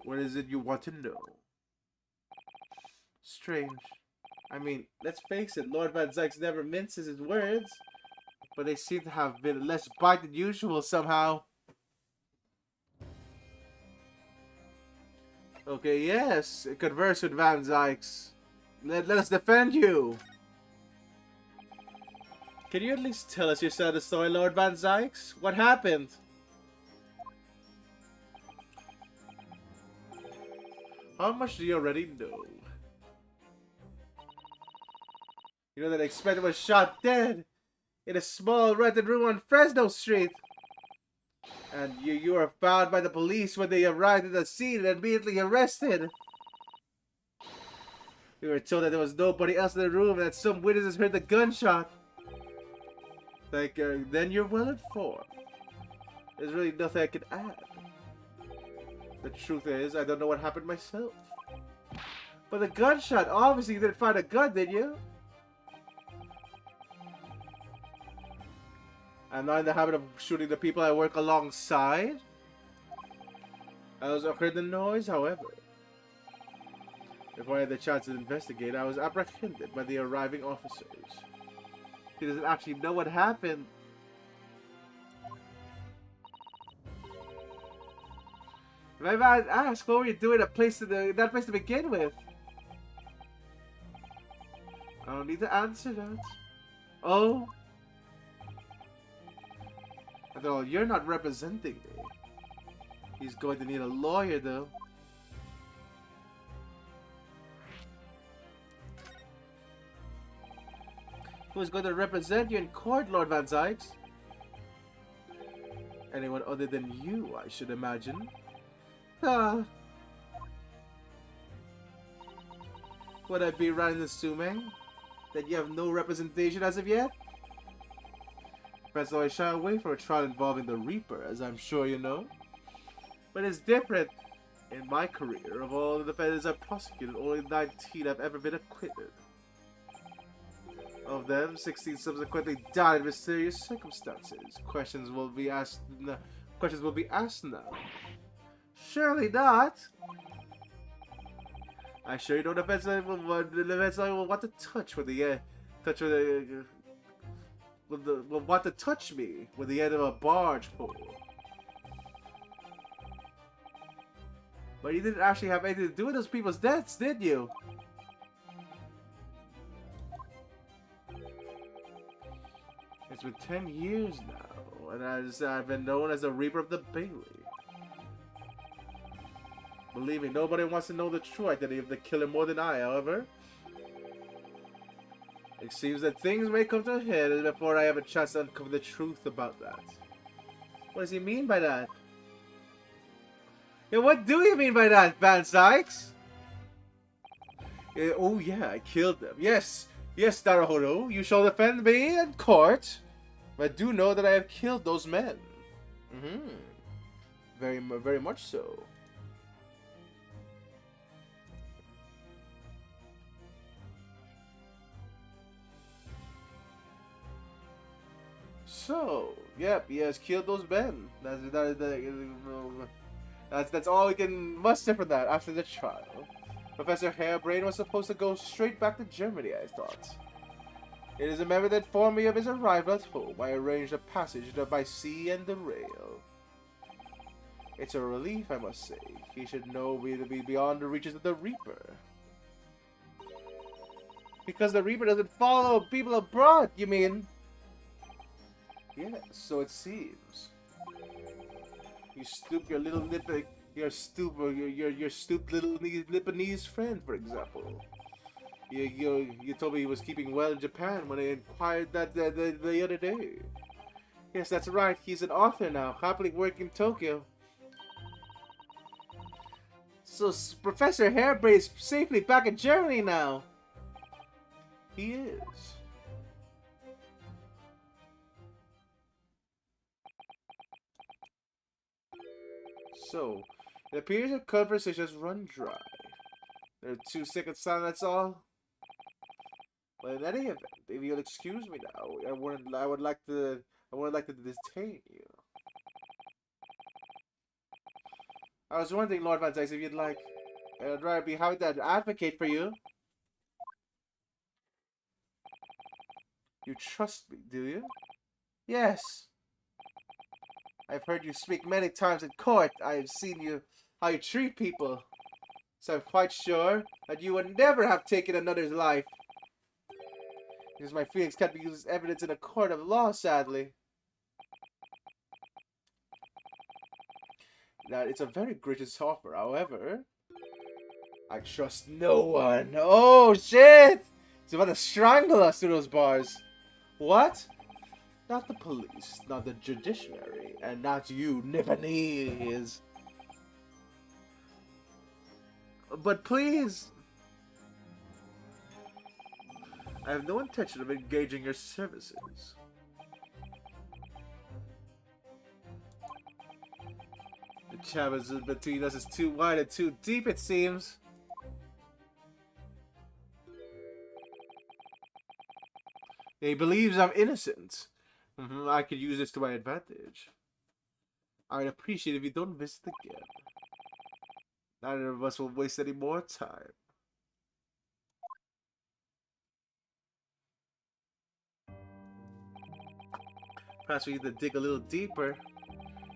What is it you want to know? Strange. I mean, let's face it, Lord Van Zykes never minces his words. But they seem to have been less bite than usual somehow. Okay, yes. Converse with Van Zykes. Let us defend you. Can you at least tell us your side of the story, Lord Van Zykes? What happened? How much do you already know? You know that Expector was shot dead in a small rented room on Fresno Street. And you were found by the police when they arrived at the scene and immediately arrested. We were told that there was nobody else in the room and that some witnesses heard the gunshot. Then you're well informed. There's really nothing I can add. The truth is, I don't know what happened myself. But the gunshot, obviously you didn't find a gun, did you? I'm not in the habit of shooting the people I work alongside. I also heard the noise, however. Before I had the chance to investigate, I was apprehended by the arriving officers. He doesn't actually know what happened. If I might ask, what were you doing at that place to begin with? I don't need to answer that. Oh? After all, you're not representing me. He's going to need a lawyer, though. Who's going to represent you in court, Lord Van Zykes? Anyone other than you, I should imagine. Ah. Would I be right in assuming that you have no representation as of yet? Friends always shy away from a trial involving the Reaper, as I'm sure you know. But it's different. In my career, of all the defendants I've prosecuted, only 19 have ever been acquitted. Of them, 16 subsequently died in mysterious circumstances. Questions will be asked now. Surely not. I sure you know the defense lawyer will want to touch with the will want to touch me with the end of a barge pole. But you didn't actually have anything to do with those people's deaths, did you? It's been 10 years now, and I've been known as the Reaper of the Bailey. Believe me, nobody wants to know the true identity of the killer more than I, however. It seems that things may come to a head before I have a chance to uncover the truth about that. What does he mean by that? Yeah, what do you mean by that, Van Zykes? Oh yeah, I killed them. Yes, Naruhodo, you shall defend me in court. But do know that I have killed those men. Very much so. So, yep, he has killed those men. That's all we can muster from that after the trial. Professor Hairbrain was supposed to go straight back to Germany, I thought. It is a memory that informed me of his arrival at home. I arranged a passage by sea and the rail. It's a relief, I must say. He should know we to be beyond the reaches of the Reaper. Because the Reaper doesn't follow people abroad, you mean? Yes, so it seems. You stoop your little your stooped little Nipponese friend, for example. You told me he was keeping well in Japan when I inquired that the other day. Yes, that's right. He's an author now, happily working in Tokyo. So Professor Hairbrain is safely back in Germany now. He is. So, it appears our conversation has run dry. There are 2 seconds silence, that's all. Well, in any event, if you'll excuse me now, I would like to detain you. I was wondering, Lord Van Zykes, if you'd like, I'd rather be happy to advocate for you. You trust me, do you? Yes. I've heard you speak many times in court. I have seen how you treat people. So I'm quite sure that you would never have taken another's life. Because my feelings can't be used as evidence in a court of law, sadly. Now, it's a very gracious offer, however. I trust no one. Oh, shit! He's about to strangle us through those bars. What? Not the police, not the judiciary, and not you, Nipponese. But please. I have no intention of engaging your services. The chasm between us is too wide and too deep, it seems. He believes I'm innocent. I could use this to my advantage. I'd appreciate it if you don't visit again. Neither of us will waste any more time. Perhaps we need to dig a little deeper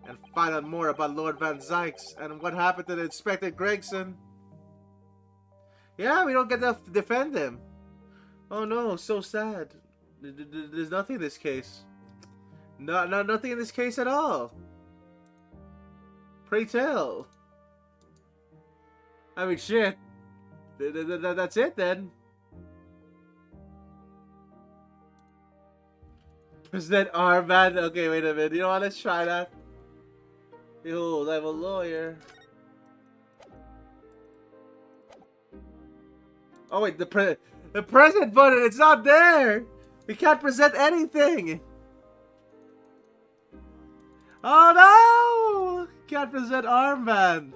and find out more about Lord Van Zykes and what happened to the Inspector Gregson. Yeah, we don't get to defend him. Oh no, so sad. There's nothing in this case. Nothing in this case at all. Pray tell. I mean, shit. That's it then. Present armband. Okay, wait a minute. You know what? Let's try that. Behold, I'm a lawyer. Oh wait, the present button. It's not there. We can't present anything. Oh no! Can't present armband.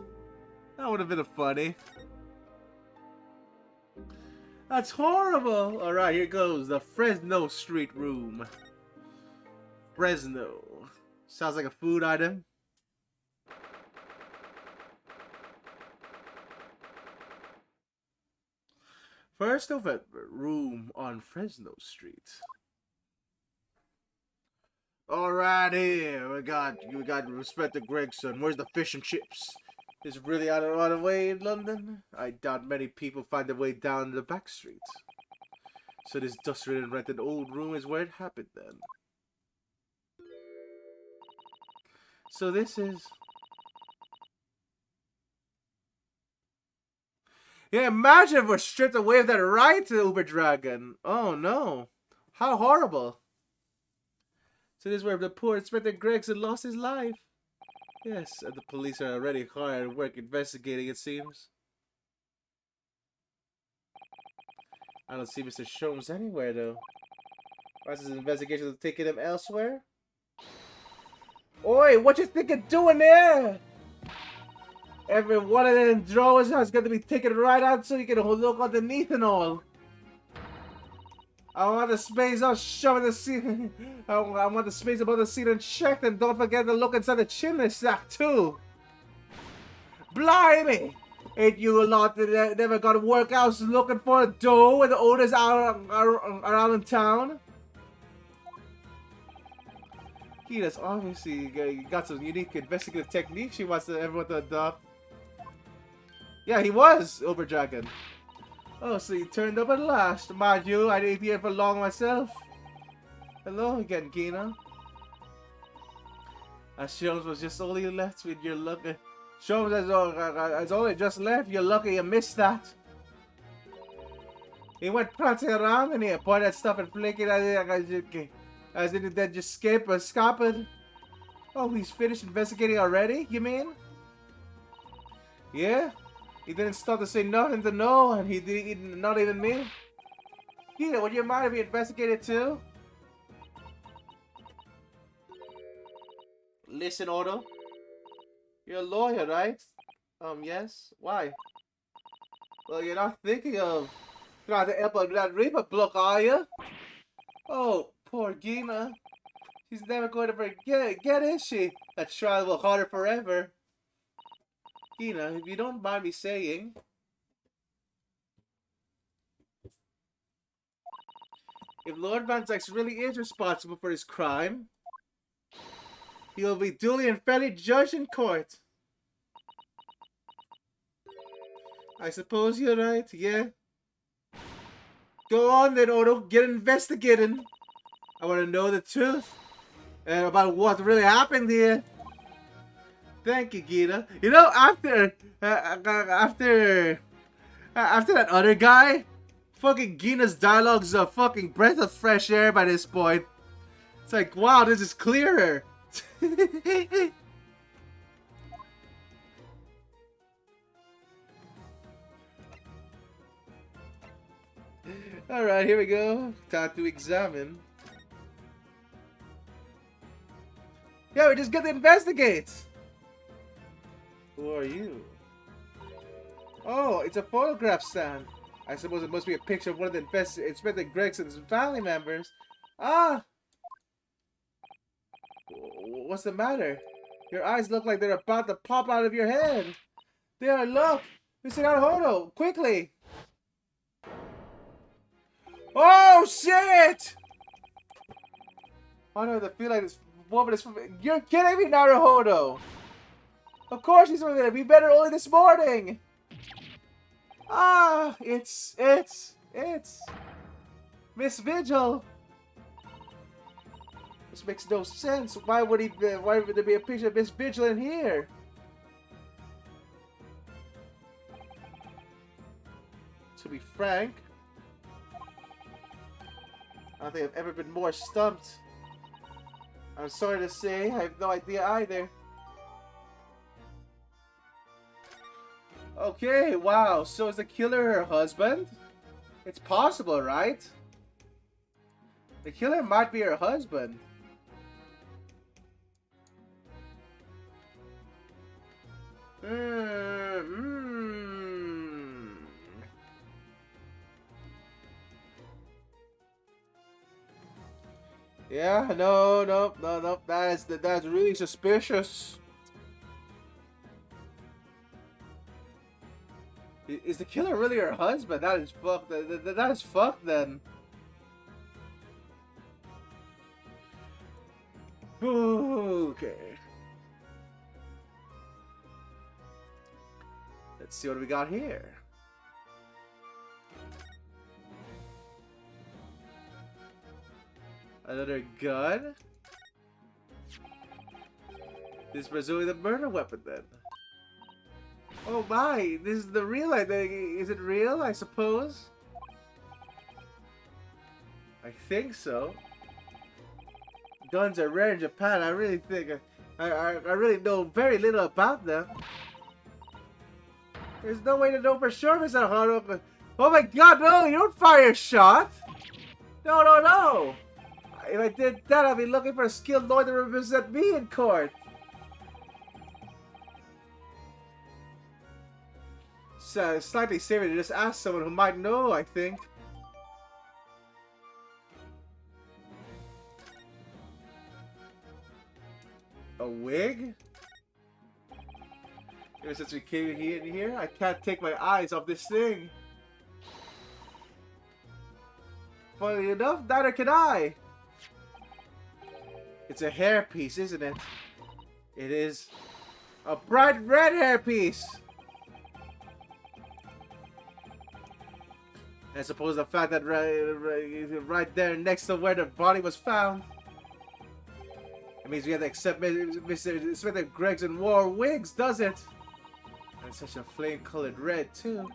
That would have been funny. That's horrible. All right, here goes the Fresno Street room. Fresno. Sounds like a food item. First November room on Fresno Street. Alrighty, we got Inspector Gregson. Where's the fish and chips? Is it really out of the way in London? I doubt many people find their way down the back street. So this dust-ridden rented old room is where it happened then. So this is... Yeah, imagine if we're stripped away of that right to Uber Dragon. Oh no. How horrible. So this is where the poor Inspector Gregson lost his life. Yes, and the police are already hard at work investigating, it seems. I don't see Mr. Sholmes anywhere, though. Why is his investigation taking him elsewhere? Oi, what you think of doing there? Every one of them drawers has got to be taken right out so you can look underneath and all. I want the space all shoving the seat. I want the space above the seat unchecked, and don't forget to look inside the chimney stack too. Blimey! Ain't you a lot that never got workouts looking for a dough when the owners are around in town? He does obviously got some unique investigative techniques she wants everyone to adopt. Yeah, he was Uber Dragon. Oh, so you turned up at last. Mind you, I didn't be here for long myself. Hello again, Gina. Sholmes was just only left with your lucky. Sholmes has only just left. You're lucky you missed that. He went prancing around and he pointed at stuff and flicking at it as it then just escaped. Oh, he's finished investigating already, you mean? Yeah? He didn't stop to say nothing to no, and he didn't, not even me. Gina, would you mind if we investigated too? Listen, Otto. You're a lawyer, right? Yes. Why? Well, you're not thinking of trying to help that Reaper block, are you? Oh, poor Gina. She's never going to forget, is she? That trial will haunt her forever. Gina, if you don't mind me saying... If Lord Van Dyke really is responsible for his crime, he will be duly and fairly judged in court. I suppose you're right, yeah. Go on then, Odo. Get investigating. I want to know the truth about what really happened here. Thank you, Gina. You know, after that other guy, fucking Gina's dialogue's a fucking breath of fresh air by this point. It's like, wow, this is clearer. Alright, here we go. Time to examine. Yeah, we just get to investigate. Who are you? Oh, it's a photograph stand. I suppose it must be a picture of one of the Inspector Gregson's family members. Ah! What's the matter? Your eyes look like they're about to pop out of your head. There, look! Mr. Naruhodo, quickly! Oh, shit! I know the feel like this woman is from... You're kidding me, Naruhodo! Of course he's from there. We better only this morning. Ah, it's. Miss Vigil! This makes no sense. Why would there be a picture of Miss Vigil in here? To be frank, I don't think I've ever been more stumped. I'm sorry to say, I have no idea either. Okay, wow, so is the killer her husband? It's possible, right? The killer might be her husband. Yeah, no. That's really suspicious. Is the killer really her husband? That is fucked. That is fucked then. Okay. Let's see what we got here. Another gun? This is presumably the murder weapon then. Oh my, this is the real, is it real, I suppose? I think so. Guns are rare in Japan, I really think, I really know very little about them. There's no way to know for sure, Mr. Haru. Oh my god, no, you don't fire a shot! No! If I did that, I'd be looking for a skilled lawyer to represent me in court. So, slightly safer to just ask someone who might know, I think. A wig? Ever since we came in here, I can't take my eyes off this thing. Funny enough, neither can I. It's a hairpiece, isn't it? It is a bright red hairpiece. I suppose the fact that right there next to where the body was found, it means we have to accept Mr. Smith and Gregson wore wigs, does it? And such a flame-colored red too.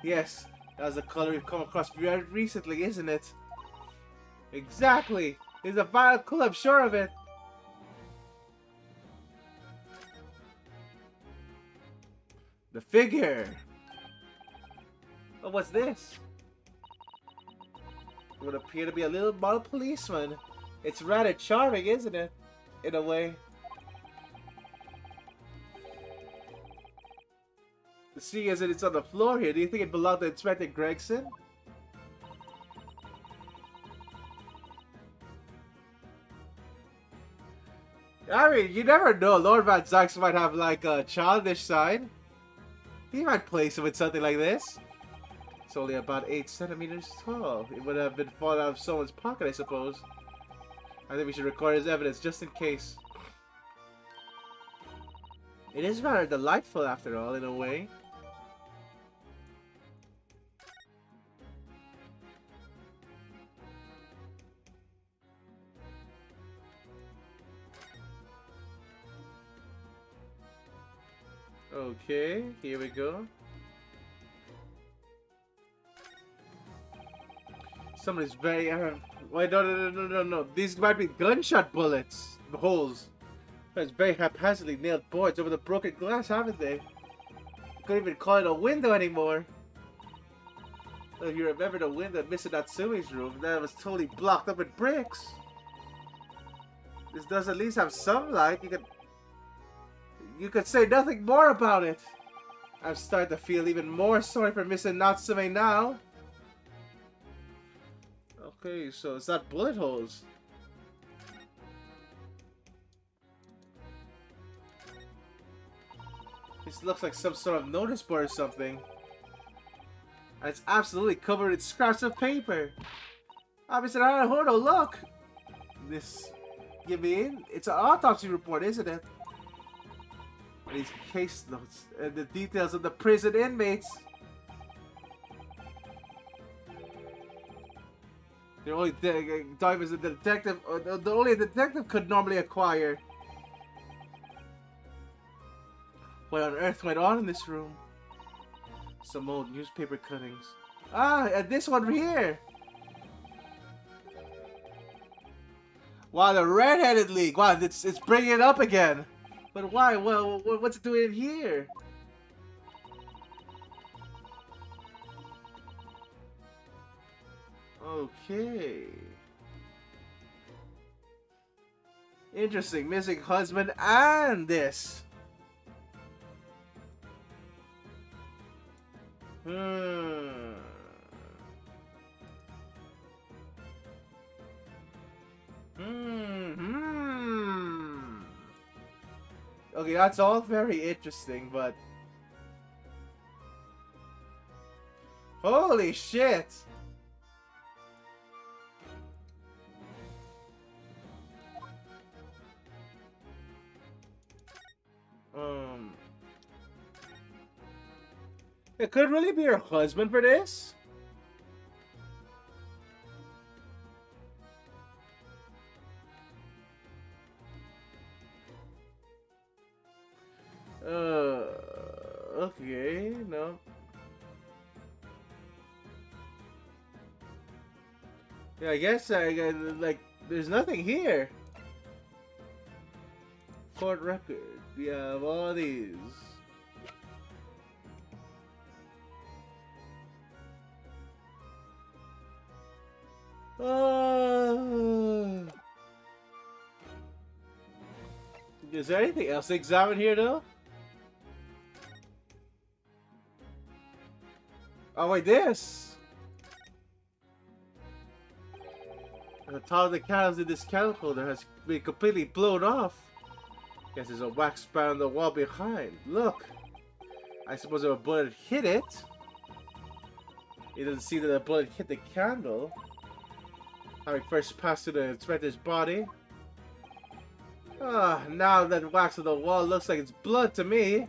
Yes, that was the color we've come across very recently, isn't it? Exactly. It's a vile color, I'm sure of it. The figure. Oh, what's this? It would appear to be a little model policeman. It's rather charming, isn't it? In a way. Seeing as it's on the floor here, do you think it belonged to Inspector Gregson? I mean, you never know. Lord Van Zyx might have like a childish side. He might place him with something like this. It's only about 8 centimeters tall. It would have been fallen out of someone's pocket, I suppose. I think we should record as evidence just in case. It is rather delightful after all, in a way. Okay, here we go. Somebody's very wait, no. These might be gunshot bullets. The holes. It's very haphazardly nailed boards over the broken glass, haven't they? Couldn't even call it a window anymore. Well, if you remember the window in Mr. Natsumi's room, that was totally blocked up with bricks. This does at least have some light. You could say nothing more about it. I'm starting to feel even more sorry for Mr. Natsume now. Okay, so it's not bullet holes. This looks like some sort of notice board or something. And it's absolutely covered in scraps of paper. Ah, Mr. Hanahodo, look! This, you mean? It's an autopsy report, isn't it? These case notes and the details of the prison inmates. The only diamonds the detective, the only a detective could normally acquire. What on earth went on in this room? Some old newspaper cuttings. Ah, and this one here. Wow, the Red-Headed League. Wow, it's bringing it up again. But why? Well, what's it doing here? Okay. Interesting. Missing husband and this. Hmm. Okay, that's all very interesting, but... Holy shit! It could really be her husband for this? Okay, no. Yeah, I guess like there's nothing here. Court record. We have all these. Is there anything else to examine here though? Oh wait, this! The top of the candles in this candle holder has been completely blown off. Guess there's a wax spout on the wall behind. Look! I suppose if a bullet hit it, it doesn't see that the bullet hit the candle. Having first passed through the inspector's body. Ah, now that wax on the wall looks like it's blood to me.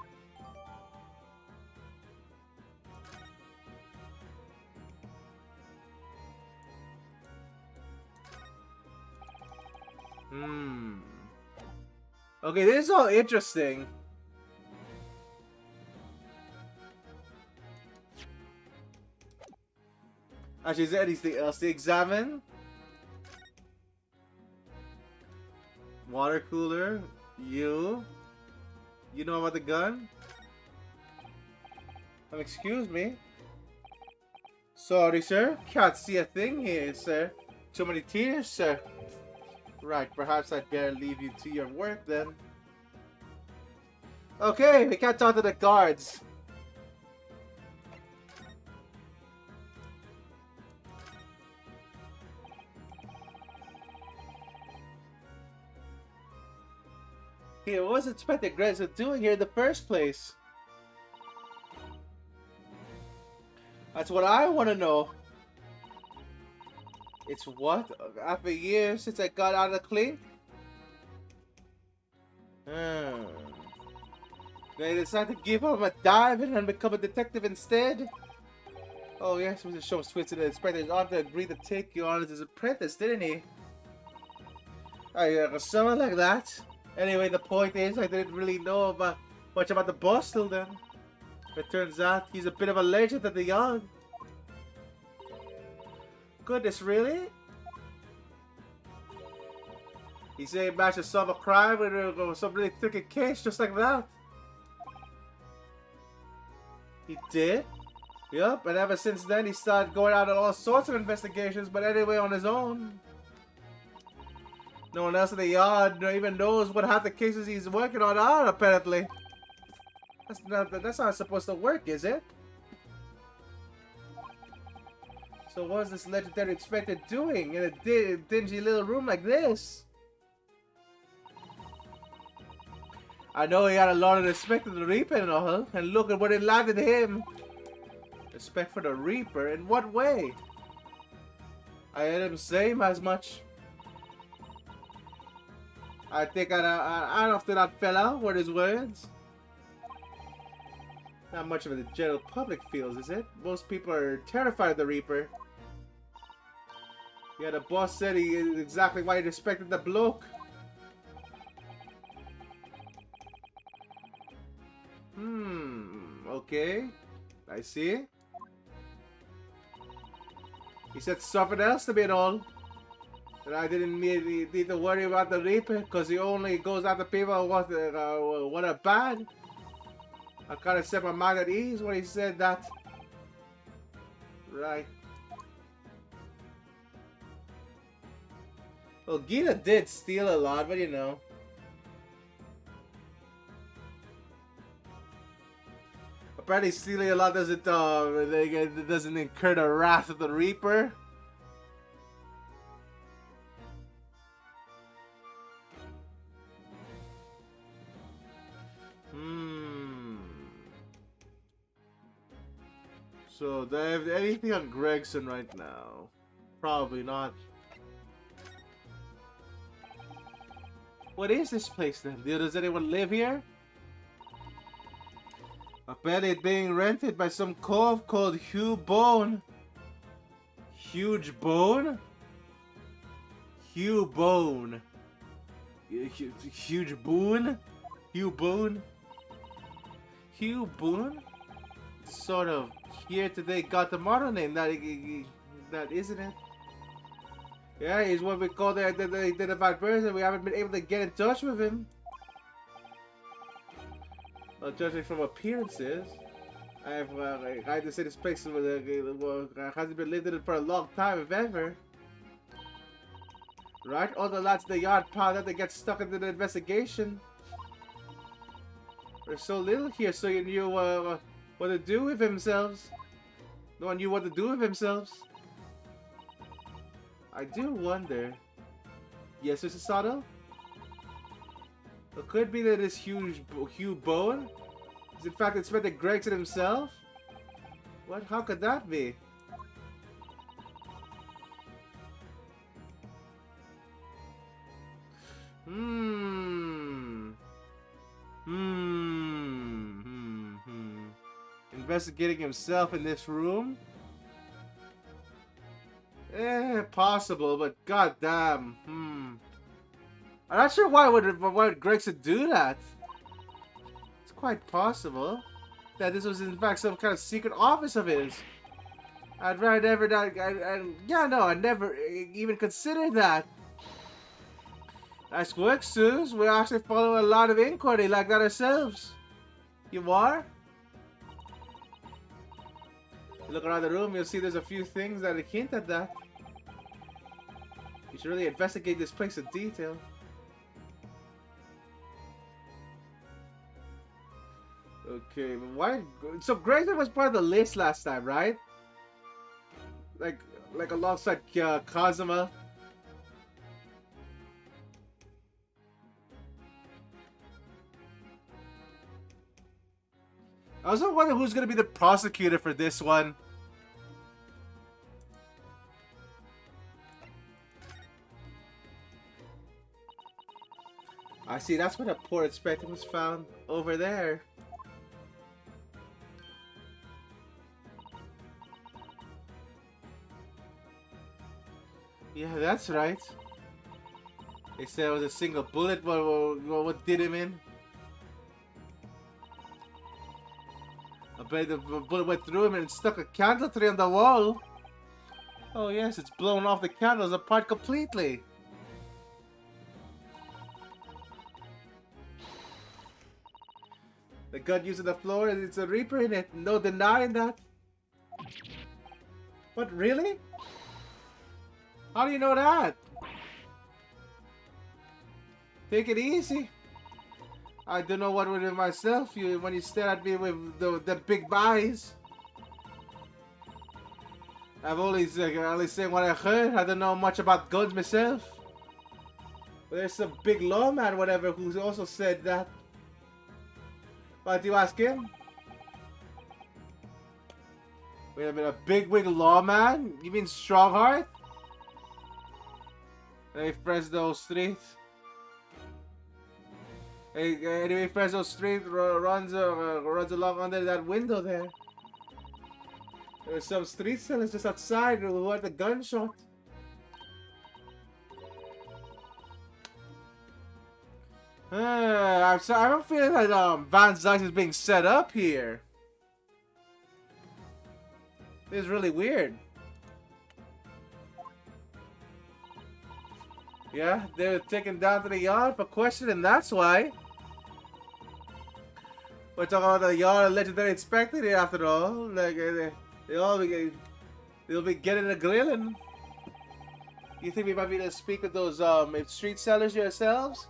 Okay, this is all interesting. Actually, is there anything else to examine? Water cooler. You know about the gun? Excuse me. Sorry, sir. Can't see a thing here, sir. Too many tears, sir. Right, perhaps I'd better leave you to your work then. Okay, we can't talk to the guards. Here, what was Inspector Grayson doing here in the first place? That's what I want to know. It's what? After years since I got out of the clink? They decided to give him a dive and become a detective instead? Oh yes, Mr. Shum switched to the inspector's office to agree to take you on as his apprentice, didn't he? Something like that. Anyway, the point is, I didn't really know much about the boss till then. It turns out he's a bit of a legend at the yard. Goodness, really? He said he managed to solve a crime with some really tricky case just like that. He did? Yup, and ever since then he started going out on all sorts of investigations, but anyway on his own. No one else in the yard even knows what half the cases he's working on are, apparently. That's not supposed to work, is it? So what is this legendary inspector doing in a dingy little room like this? I know he had a lot of respect for the Reaper and all, and look at what it landed him. Respect for the Reaper? In what way? I heard him say as much. I think I after that fella were his words. Not much of the general public feels, is it? Most people are terrified of the Reaper. Yeah, the boss said he is exactly why he respected the bloke. Okay. I see. He said something else to me and all. That I didn't need to worry about the Reaper because he only goes after people who what are bad. I kind of set my mind at ease when he said that. Right. Well, Gita did steal a lot, but you know. Apparently stealing a lot doesn't incur the wrath of the Reaper. So, do I have anything on Gregson right now? Probably not. What is this place then? Does anyone live here? Apparently it's being rented by some cove called Hugh Bone. Huge Bone? Hugh Bone. Huge Boone? Hugh Boone? Hugh Boone? Sort of here today, got tomorrow name. That isn't it? Yeah, he's what we call the identified person. We haven't been able to get in touch with him. Well, judging from appearances, I have to say this place hasn't been lived in for a long time, if ever. Right? All the lads in the yard piled up to get stuck into the investigation. There's so little here, so you knew what to do with themselves. No one knew what to do with themselves. I do wonder. Yes, Mr. Sato? It could be that this Hugh Bowen is in fact Inspector Gregson himself? What? How could that be? Investigating himself in this room? Possible, but goddamn. I'm not sure why would Gregson do that. It's quite possible that this was in fact some kind of secret office of his. I'd rather never I never even considered that. Nice work, Suze. We're actually following a lot of inquiry like that ourselves. You are? You look around the room, you'll see there's a few things that hint at that. You should really investigate this place in detail. Okay, but why? So Grayson was part of the list last time, right? Like alongside Kazuma. I also wonder who's gonna be the prosecutor for this one. I see, that's where the poor inspector was found. Over there. Yeah, that's right. They said it was a single bullet. What did him in? I bet the bullet went through him and stuck a candle tree on the wall. Oh yes, it's blown off the candles apart completely. The gun used on the floor, it's a Reaper in it. No denying that. What, really? How do you know that? Take it easy. I don't know what with myself when you stare at me with the big eyes. I've only saying what I heard. I don't know much about guns myself. But there's some big lawman, whatever, who also said that. Why do you ask him? Wait a minute, a big wig lawman? You mean Strongheart? Hey, Fresno Street. Hey, anyway, Fresno Street runs along under that window there. There's some street sellers just outside who had the gunshot. I don't feel that Van Zyx is being set up here. This is really weird. Yeah, they're taken down to the yard for questioning, that's why. We're talking about the yard legendary inspector here after all. Like, they'll be getting a grilling. You think we might be able to speak with those street sellers yourselves?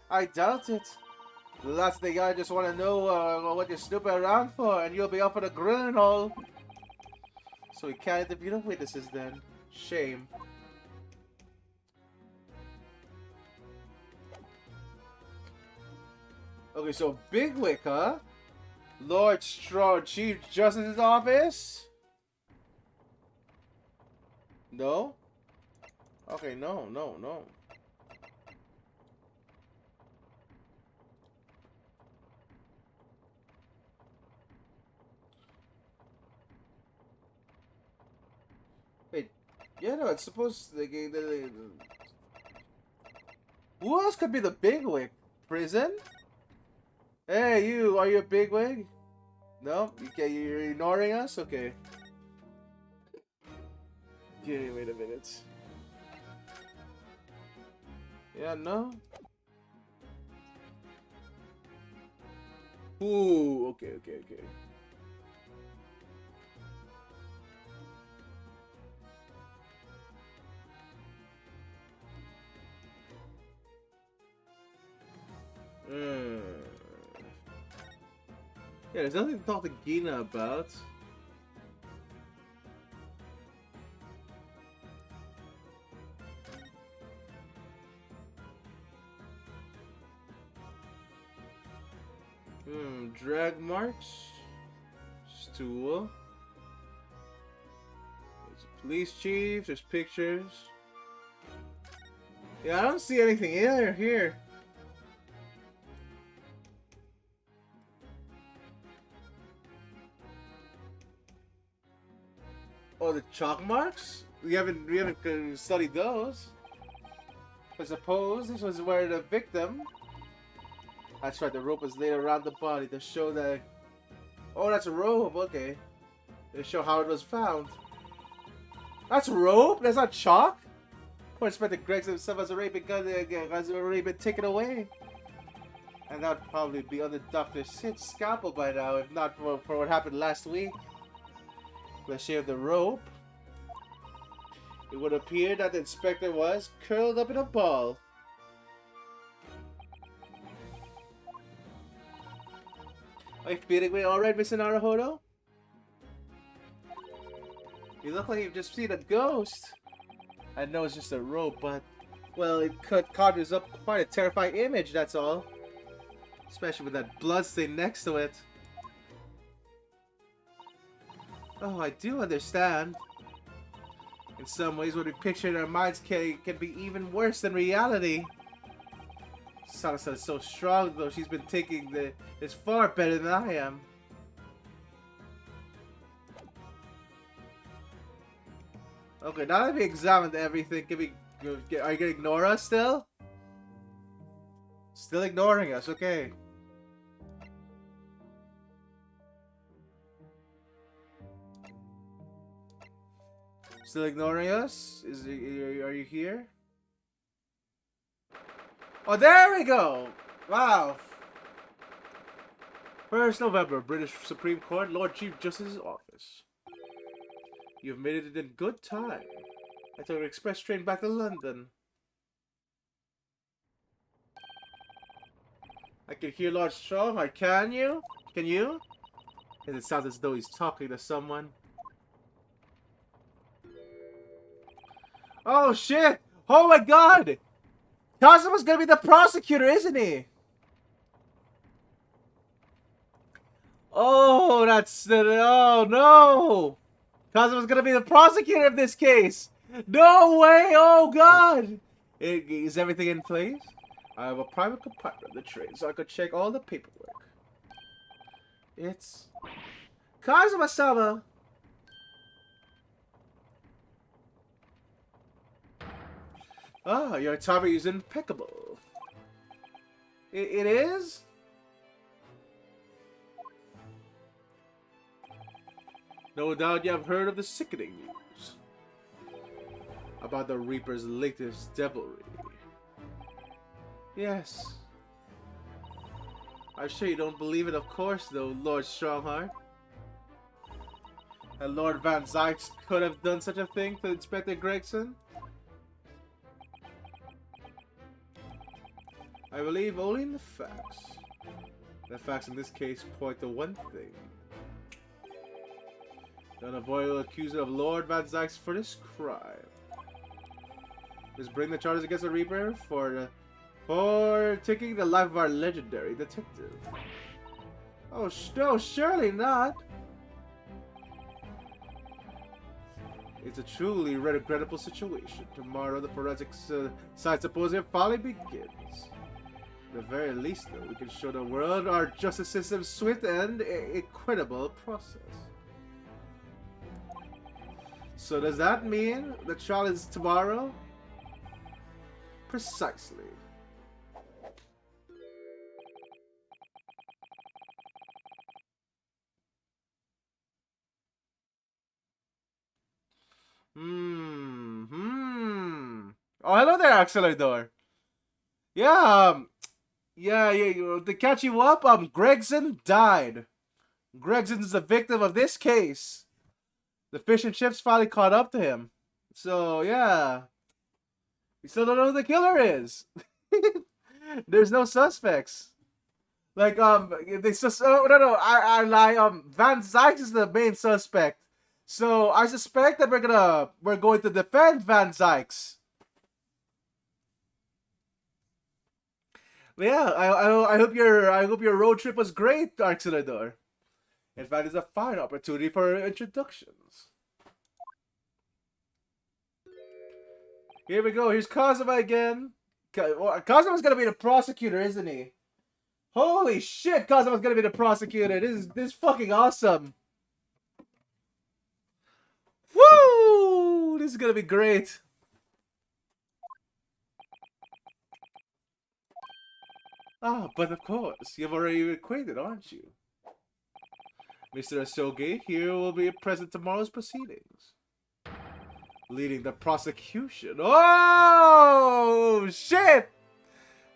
I doubt it. Lots of the guys just want to know what you're snooping around for, and you'll be up for the grilling and all. So we can't interview the witnesses then. Shame. Okay, so Bigwick, huh? Lord Straw, Chief Justice's office? No? Okay, no. Wait, yeah, no, it's supposed to... Who else could be the Bigwig? Prison? Hey, you, are you a Bigwig? No? You're ignoring us? Okay. Yeah, wait a minute. Yeah, no? Ooh, okay. Hmm. Yeah, there's nothing to talk to Gina about. Drag marks. Stool. There's a police chief, there's pictures. Yeah, I don't see anything either here. Oh, the chalk marks? We haven't studied those. I suppose this was where the victim. That's right, the rope was laid around the body to show that. Oh, that's a rope. Okay, to show how it was found. That's rope. That's not chalk. Poor Inspector Gregg himself has already been taken away, and that would probably be under Dr. Sid's scalpel by now, if not for what happened last week. Let's share the rope. It would appear that the inspector was curled up in a ball. Are you feeling me alright, Mr. Naruhodo? You look like you've just seen a ghost. I know it's just a rope, but, well, it conjures up quite a terrifying image, that's all. Especially with that blood stain next to it. Oh, I do understand. In some ways, what we picture in our minds can be even worse than reality. Sanasa is so strong, though. She's been taking this far better than I am. Okay, now that we examined everything, are you gonna ignore us still? Still ignoring us, okay. Still ignoring us? Are you here? Oh, there we go! Wow. 1st November, British Supreme Court, Lord Chief Justice's office. You've made it in good time. I took an express train back to London. I can hear Lord Strong. Can you? Can you? It sounds as though he's talking to someone. Oh shit! Oh my god! Kazuma's gonna be the prosecutor, isn't he? Oh, oh no! Kazuma's gonna be the prosecutor of this case! No way! Oh god! Is everything in place? I have a private compartment in the train so I could check all the paperwork. It's Kazuma-sama! Ah, your timing is impeccable. It is? No doubt you have heard of the sickening news about the Reaper's latest devilry. Yes. I'm sure you don't believe it, of course, though, Lord Strongheart. And Lord Van Zykes could have done such a thing to Inspector Gregson? I believe only in the facts. The facts in this case point to one thing. The unavoidable accuser of Lord Van Zykes for this crime. Just bring the charges against the Reaper for taking the life of our legendary detective. Oh, no, surely not. It's a truly regrettable situation. Tomorrow, the forensic science symposium finally begins. At the very least, though, we can show the world our justice system's swift and equitable process. So does that mean the trial is tomorrow? Precisely. Oh, hello there, Axelador. Yeah, to catch you up, Gregson died. Gregson is the victim of this case. The fish and chips finally caught up to him. So, yeah. We still don't know who the killer is. There's no suspects. Like, they no, I lie. Van Zykes is the main suspect. So I suspect that we're going to defend Van Zykes. But yeah, I hope your road trip was great, Arxelador. In fact, it's a fine opportunity for introductions. Here we go. Here's Kazuma again. Kazuma's gonna be the prosecutor, isn't he? Holy shit, Kazuma's gonna be the prosecutor. This is fucking awesome. Woo! This is gonna be great. Ah, but of course, you've already acquainted, aren't you? Mr. Asogi here will be present tomorrow's proceedings. Leading the prosecution. Oh, shit!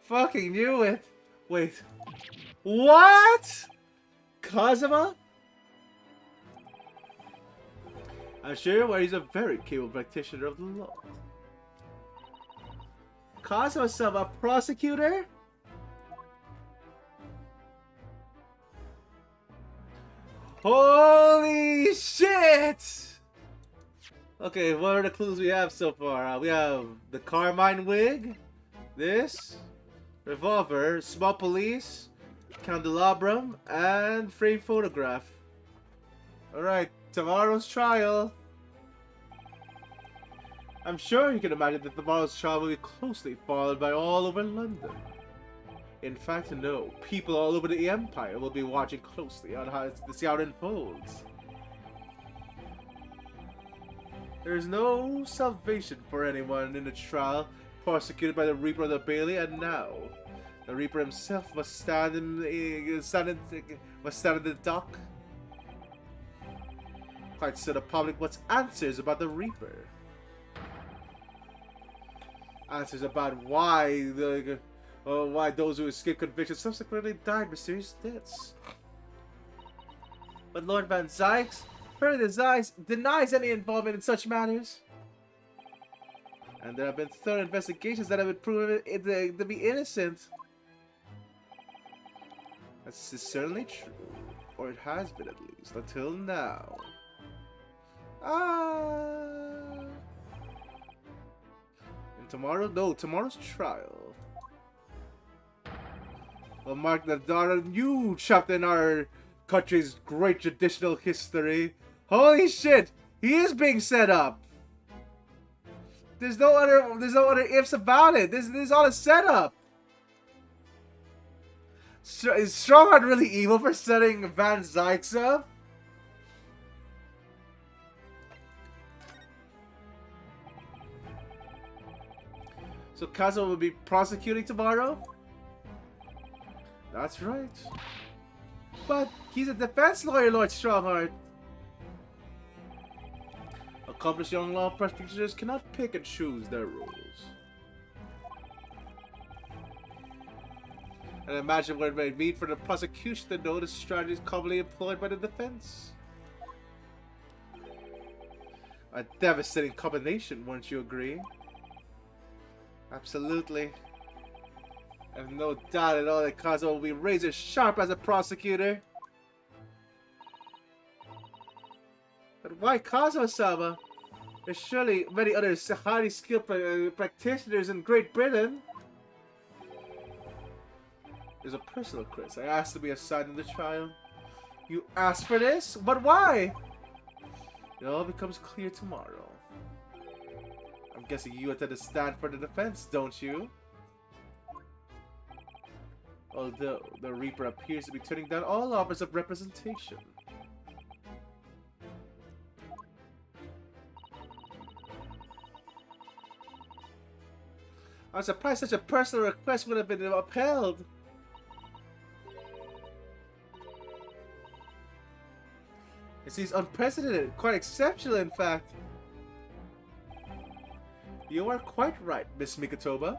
Fucking knew it. Wait. What? Kazuma? I'm sure he's a very capable practitioner of the law. Kazuma-sama, a prosecutor? Holy shit! Okay, what are the clues we have so far? We have the Carmine wig, this, revolver, small police, candelabrum, and framed photograph. Alright, tomorrow's trial. I'm sure you can imagine that tomorrow's trial will be closely followed by all over London. In fact, no, people all over the Empire will be watching closely on how to see how it unfolds. There is no salvation for anyone in the trial prosecuted by the Reaper of the Bailey, and now the Reaper himself must stand in the dock. Quite so the public wants answers about the Reaper. Answers about why those who escaped conviction subsequently died mysterious deaths. But Lord Van Zykes further denies any involvement in such matters. And there have been thorough investigations that have proven it to be innocent. This is certainly true. Or it has been, at least, until now. And tomorrow's trial will mark the new chapter in our country's great traditional history. Holy shit! He is being set up. There's no other ifs about it. This is all a setup. Is Strongheart really evil for setting Van Zykes up? So Kazuma will be prosecuting tomorrow? That's right. But he's a defense lawyer, Lord Strongheart. Accomplished young law practitioners cannot pick and choose their rules. And imagine what it may mean for the prosecution to know the strategies commonly employed by the defense. A devastating combination, wouldn't you agree? Absolutely. I have no doubt at all that Kazuo will be razor sharp as a prosecutor. But why Kazuo-sama? There's surely many other highly skilled practitioners in Great Britain. There's a personal quiz. I asked to be assigned in the trial. You asked for this? But why? It all becomes clear tomorrow. I'm guessing you intend to stand for the defense, don't you? Although the Reaper appears to be turning down all offers of representation. I'm surprised such a personal request would have been upheld. It seems unprecedented, quite exceptional in fact. You are quite right, Miss Mikotoba.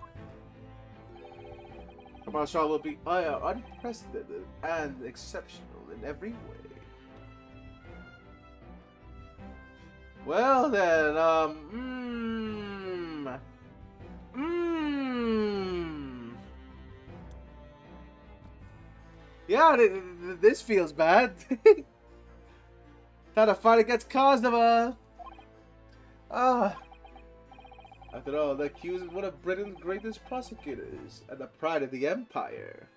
Tomorrow's trial will be unprecedented and exceptional in every way. Well then, yeah, this feels bad. Time to fight against Kazuma. After all, the accused is one of Britain's greatest prosecutors and the pride of the Empire.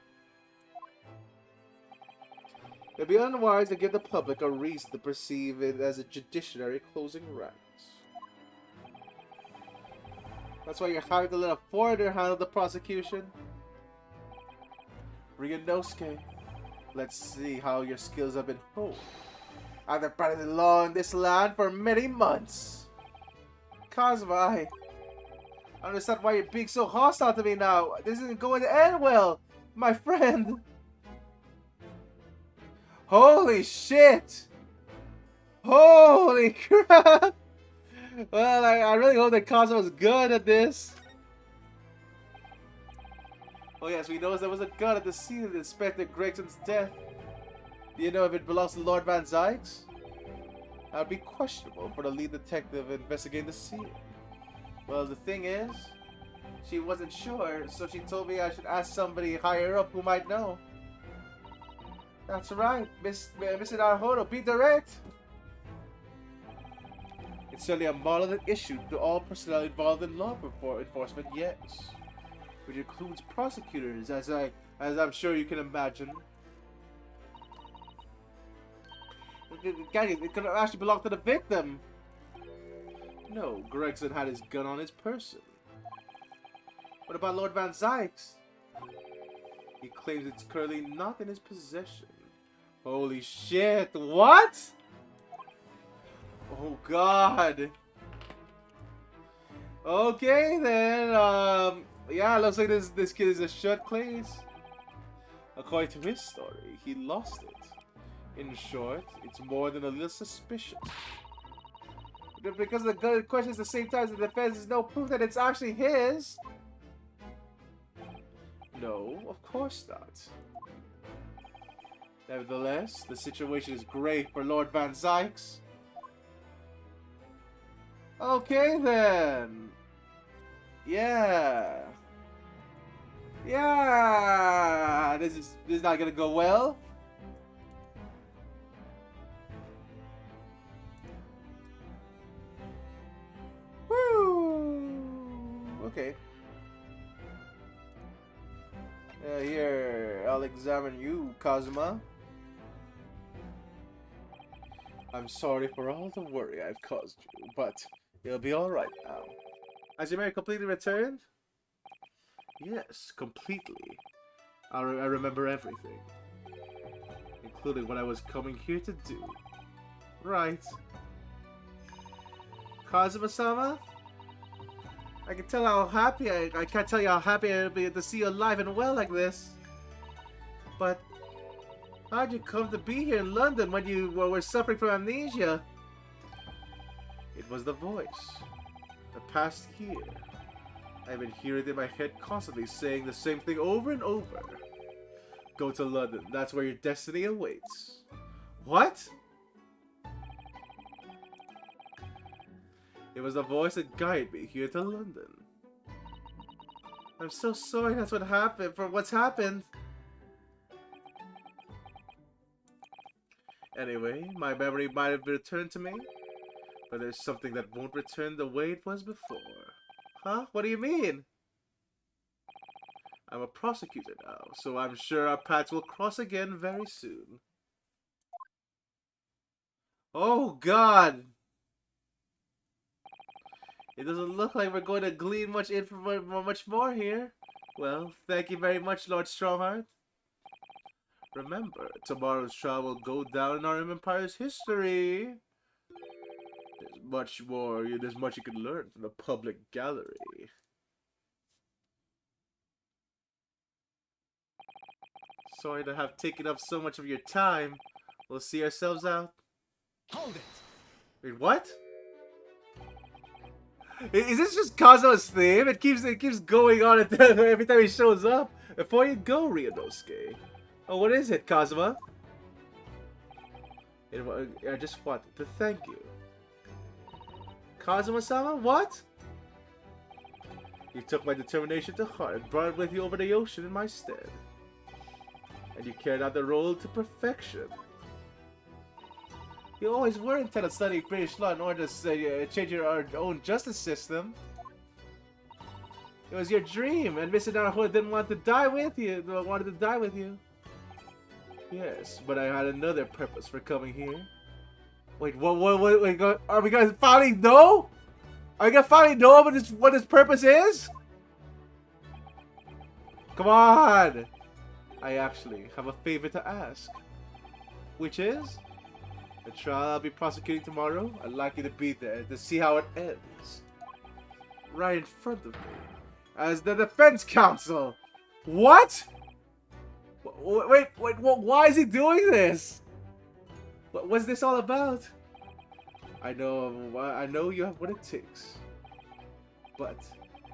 It would be unwise to give the public a reason to perceive it as a judiciary closing ranks. That's why you're having to let a foreigner handle the prosecution. Ryunosuke, let's see how your skills have been honed. I've been practicing law in this land for many months. Kazuma, I understand why you're being so hostile to me now. This isn't going to end well, my friend. Holy shit! Holy crap! Well, I really hope that Kazuma's good at this. Oh yes, we noticed there was a gun at the scene of Inspector Gregson's death. Do you know if it belongs to Lord Van Zykes? That would be questionable for the lead detective investigating the scene. Well, the thing is, she wasn't sure, so she told me I should ask somebody higher up who might know. That's right, Mr. Naruhodo, be direct. It's certainly a model that issued to all personnel involved in law enforcement, yes. Which includes prosecutors, as I'm sure you can imagine. It could have actually belonged to the victim. No, Gregson had his gun on his person. What about Lord Van Zykes? He claims it's currently not in his possession. Holy shit, what? Oh god. Okay then, yeah, looks like this kid is a shut case. According to his story, he lost it. In short, it's more than a little suspicious. Because the gun in question is the same time as the defense, there's no proof that it's actually his. No, of course not. Nevertheless, the situation is great for Lord Van Zykes. Okay then. Yeah. Yeah. This is not gonna go well. Woo. Okay. Here, I'll examine you, Kazuma. I'm sorry for all the worry I've caused you, but you'll be alright now. Has your memory completely returned? Yes, completely. I remember everything. Including what I was coming here to do. Right. Kazuma-sama? I can tell how happy I can't tell you how happy I'll be to see you alive and well like this. But how'd you come to be here in London when you were suffering from amnesia? It was the voice. The past year. I've been hearing it in my head constantly saying the same thing over and over. Go to London. That's where your destiny awaits. What? It was the voice that guided me here to London. I'm so sorry that's what happened, for what's happened. Anyway, my memory might have returned to me, but there's something that won't return the way it was before. Huh? What do you mean? I'm a prosecutor now, so I'm sure our paths will cross again very soon. Oh, God! It doesn't look like we're going to glean much more here. Well, thank you very much, Lord Stromheart. Remember, tomorrow's trial will go down in our Empire's history. There's much more. There's much you can learn from the public gallery. Sorry to have taken up so much of your time. We'll see ourselves out. Hold it! Wait, what? Is this just Kazuma's theme? It keeps going on every time he shows up. Before you go, Ryunosuke. Oh, what is it, Kazuma? I just wanted to thank you. Kazuma-sama? What? You took my determination to heart and brought it with you over the ocean in my stead. And you carried out the role to perfection. You always were intent on studying British law in order to change our own justice system. It was your dream, and Mr. Naruhodo didn't want to die with you. Wanted to die with you. Yes, but I had another purpose for coming here. Wait, wait, are we gonna finally know? Are we gonna finally know what his purpose is? Come on! I actually have a favor to ask. Which is? The trial I'll be prosecuting tomorrow, I'd like you to be there to see how it ends. Right in front of me. As the defense counsel. What? Wait, why is he doing this? What's this all about? I know you have what it takes. But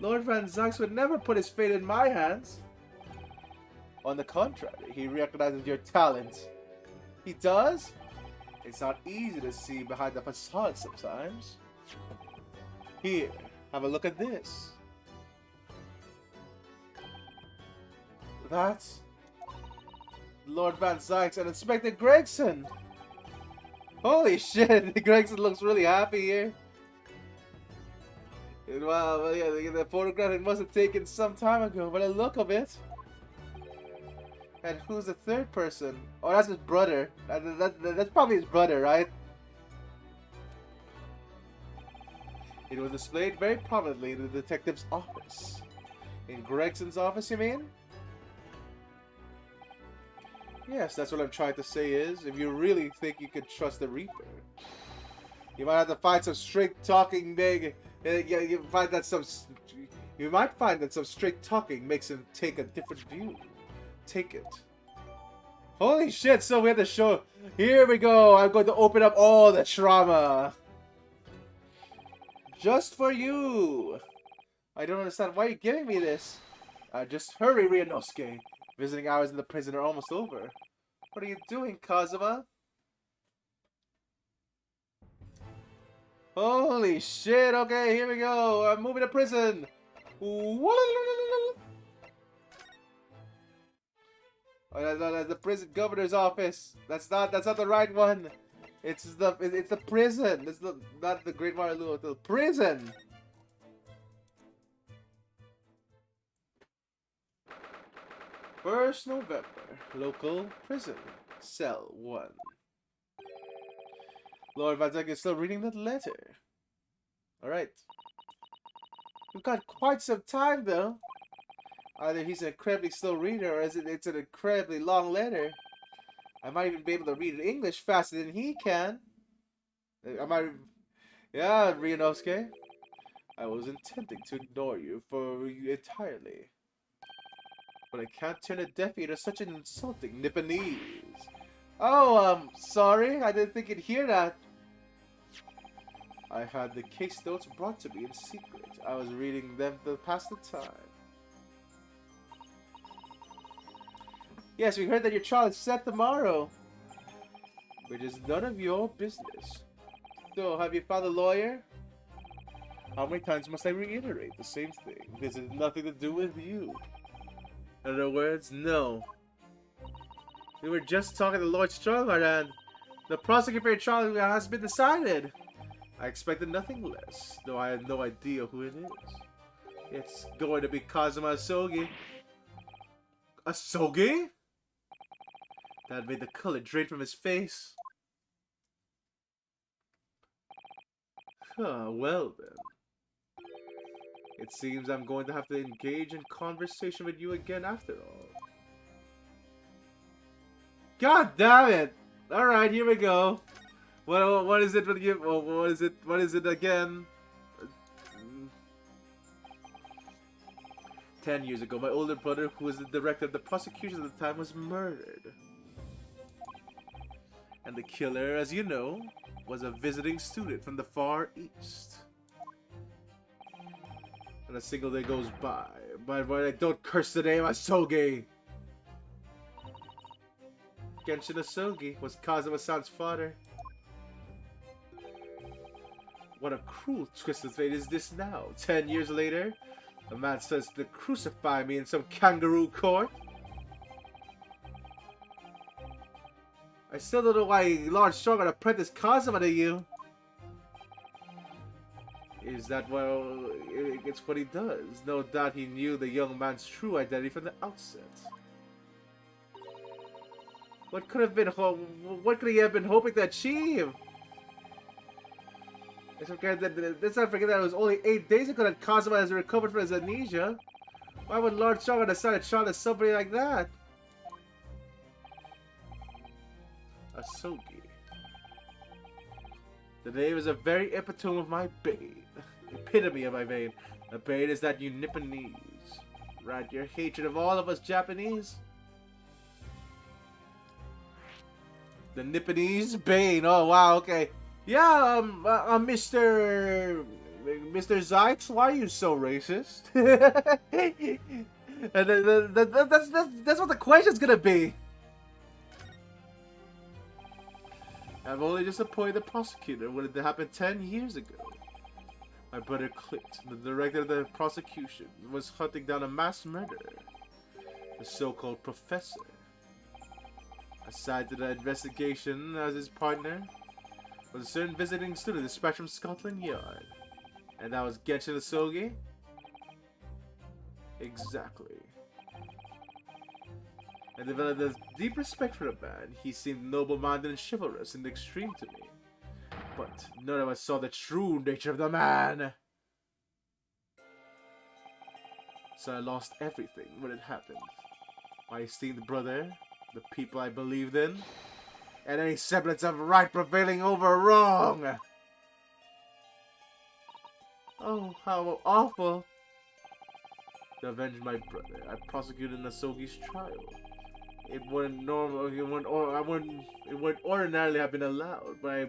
Lord Van Zyx would never put his fate in my hands. On the contrary, he recognizes your talent. He does? It's not easy to see behind the facade sometimes. Here, have a look at this. That's Lord Van Zyx and Inspector Gregson. Holy shit, Gregson looks really happy here. Wow, well, yeah, the photograph it must have taken some time ago, but I look of it. And who's the third person? Oh, that's his brother. That's probably his brother, right? It was displayed very prominently in the detective's office. In Gregson's office, you mean? Yes, that's what I'm trying to say is, if you really think you can trust the Reaper, you might have to find some straight talking you might find that some straight talking makes him take a different view. Take it. Holy shit, so we have to show. Here we go. I'm going to open up all the trauma. Just for you. I don't understand why you're giving me this. Just hurry, Ryunosuke. Visiting hours in the prison are almost over. What are you doing, Kazuma? Holy shit, okay, here we go. I'm moving to prison. Oh, that's the prison governor's office. That's not the right one. It's the prison. It's not the Great Waterloo. The prison. 1st November, local prison, cell 1. Lord Van Zyx is still reading that letter. Alright. We've got quite some time, though. Either he's an incredibly slow reader, or it's an incredibly long letter. I might even be able to read in English faster than he can. Yeah, Ryunosuke. I was intending to ignore you entirely. But I can't turn a deaf ear to such an insulting Nipponese. Oh, sorry. I didn't think you'd hear that. I had the case notes brought to me in secret. I was reading them to pass the time. Yes, we heard that your trial is set tomorrow. Which is none of your business. So, have you found a lawyer? How many times must I reiterate the same thing? This has nothing to do with you. In other words, no. We were just talking to Lord Strongheart and the prosecutor for your trial has been decided. I expected nothing less, though I had no idea who it is. It's going to be Kazuma Asogi. Asogi? That made the color drain from his face. Huh, well then. It seems I'm going to have to engage in conversation with you again after all. God damn it! Alright, here we go. What is it with you? What is it again? 10 years ago, my older brother, who was the director of the prosecution at the time, was murdered. And the killer, as you know, was a visiting student from the Far East. And a single day goes by. But don't curse the name Asogi! Genshin Asogi was Kazuma-san's father. What a cruel twist of fate is this now? 10 years later, a man says to crucify me in some kangaroo court. I still don't know why Lord Strongheart apprenticed Kazuma to you. Is that, well, it's what he does. No doubt he knew the young man's true identity from the outset. What could he have been hoping to achieve? Let's not forget that it was only 8 days ago that Kazuma has recovered from his amnesia. Why would Lord Strongheart decide to try to somebody like that? Asogi. The name is a very epitome of my bane. Epitome of my bane. The bane is that you Nipponese. Right, your hatred of all of us Japanese. The Nipponese bane. Oh wow, okay. Yeah, Mr. Zykes, why are you so racist? That's what the question's gonna be. I've only just appointed the prosecutor when it happened 10 years ago. My brother Clint, the director of the prosecution, was hunting down a mass murderer, the so-called professor. Aside to the investigation as his partner was a certain visiting student dispatched from Scotland Yard. And that was Genshin Asogi? Exactly. I developed a deep respect for the man. He seemed noble-minded and chivalrous in the extreme to me. But none of us saw the true nature of the man. So I lost everything when it happened. My esteemed brother, the people I believed in, and any semblance of right prevailing over wrong. Oh, how awful. To avenge my brother, I prosecuted Nasogi's trial. It wouldn't ordinarily have been allowed, but I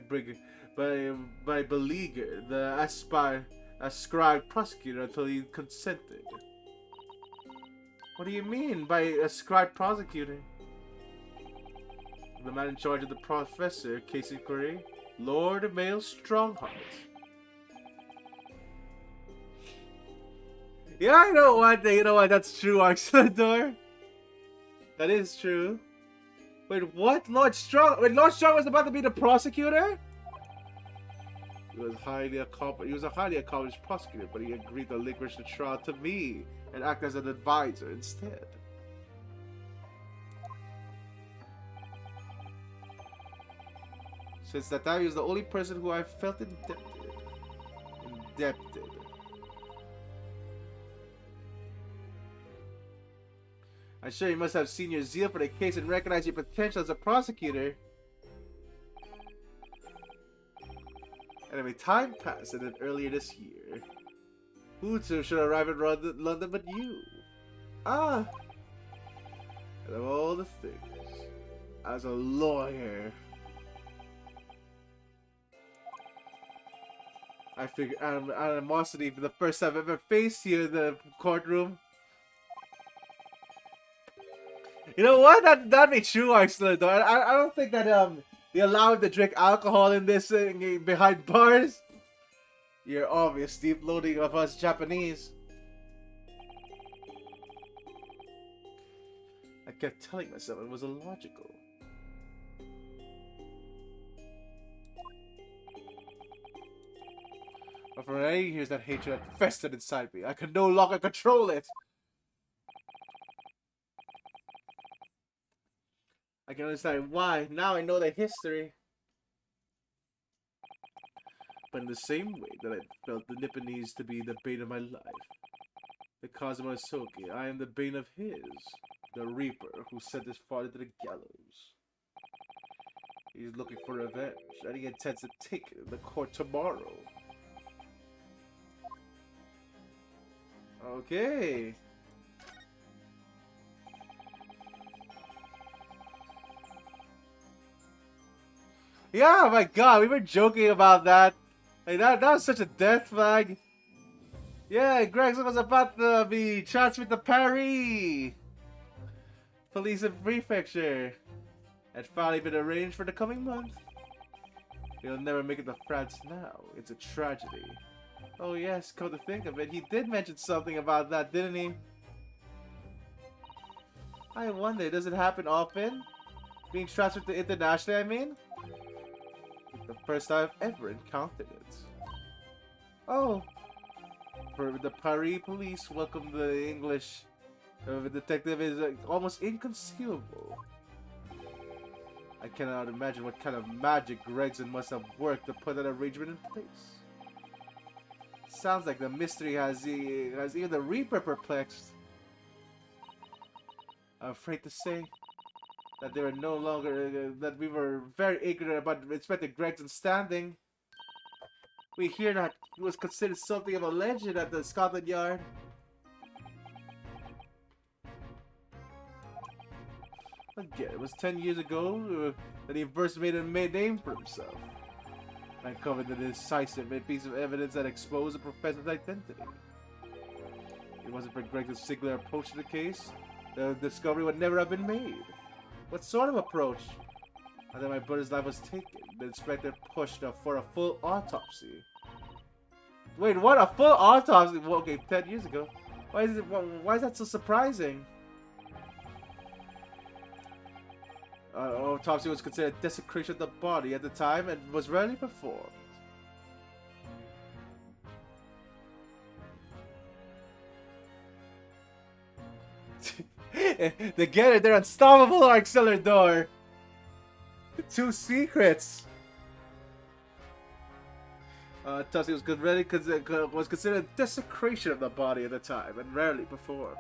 beleaguered the ascribed prosecutor until he consented. What do you mean by ascribed prosecutor? The man in charge of the professor, case inquiry, Lord Male Strongheart. Yeah, you know what, that's true, Arxlador. That is true. Wait, what? Lord Strong was about to be the prosecutor? He was a highly accomplished prosecutor, but he agreed to relinquish the trial to me and act as an advisor instead. Since that time, he was the only person who I felt indebted. I'm sure you must have seen your zeal for the case and recognized your potential as a prosecutor. Anyway, time passed, and then earlier this year, who too should arrive in London but you? Ah, And of all the things, as a lawyer, I figured animosity for the first time I've ever faced you in the courtroom. You know what? That may true, actually. Though I don't think that they allow him to drink alcohol in this behind bars. Your obvious deep loading of us Japanese. I kept telling myself it was illogical. But for many years, that hatred had festered inside me. I could no longer control it. I can understand why. Now I know the history. But in the same way that I felt the Nipponese to be the bane of my life, the Kazuma Soki, I am the bane of his, the Reaper who sent his father to the gallows. He's looking for revenge, and he intends to take it in the court tomorrow. Okay. Yeah, my god, we were joking about that. Like that was such a death flag. Yeah, Gregson was about to be transferred to Paris. Police and prefecture. Had finally been arranged for the coming month. He'll never make it to France now. It's a tragedy. Oh yes, come to think of it, he did mention something about that, didn't he? I wonder, does it happen often? Being transferred to international, I mean? It's the first time I've ever encountered it. Oh. For the Paris police welcome the English detective is almost inconceivable. I cannot imagine what kind of magic Gregson must have worked to put that arrangement in place. Sounds like the mystery has even the Reaper perplexed. I'm afraid to say that they were no longer that we were very ignorant about Inspector Gregson's standing. We hear that he was considered something of a legend at the Scotland Yard. Again, it was 10 years ago that he first made a name for himself. I uncovered the decisive piece of evidence that exposed the professor's identity. If it wasn't for Greg's singular approach to the case, the discovery would never have been made. What sort of approach? After my brother's life was taken, the inspector pushed for a full autopsy. Wait, what? A full autopsy? Well, okay, 10 years ago. Why is that so surprising? Autopsy was considered desecration of the body at the time and was rarely performed. They get it, they're unstoppable, Arcellador! The two secrets! Autopsy was considered desecration of the body at the time and rarely performed.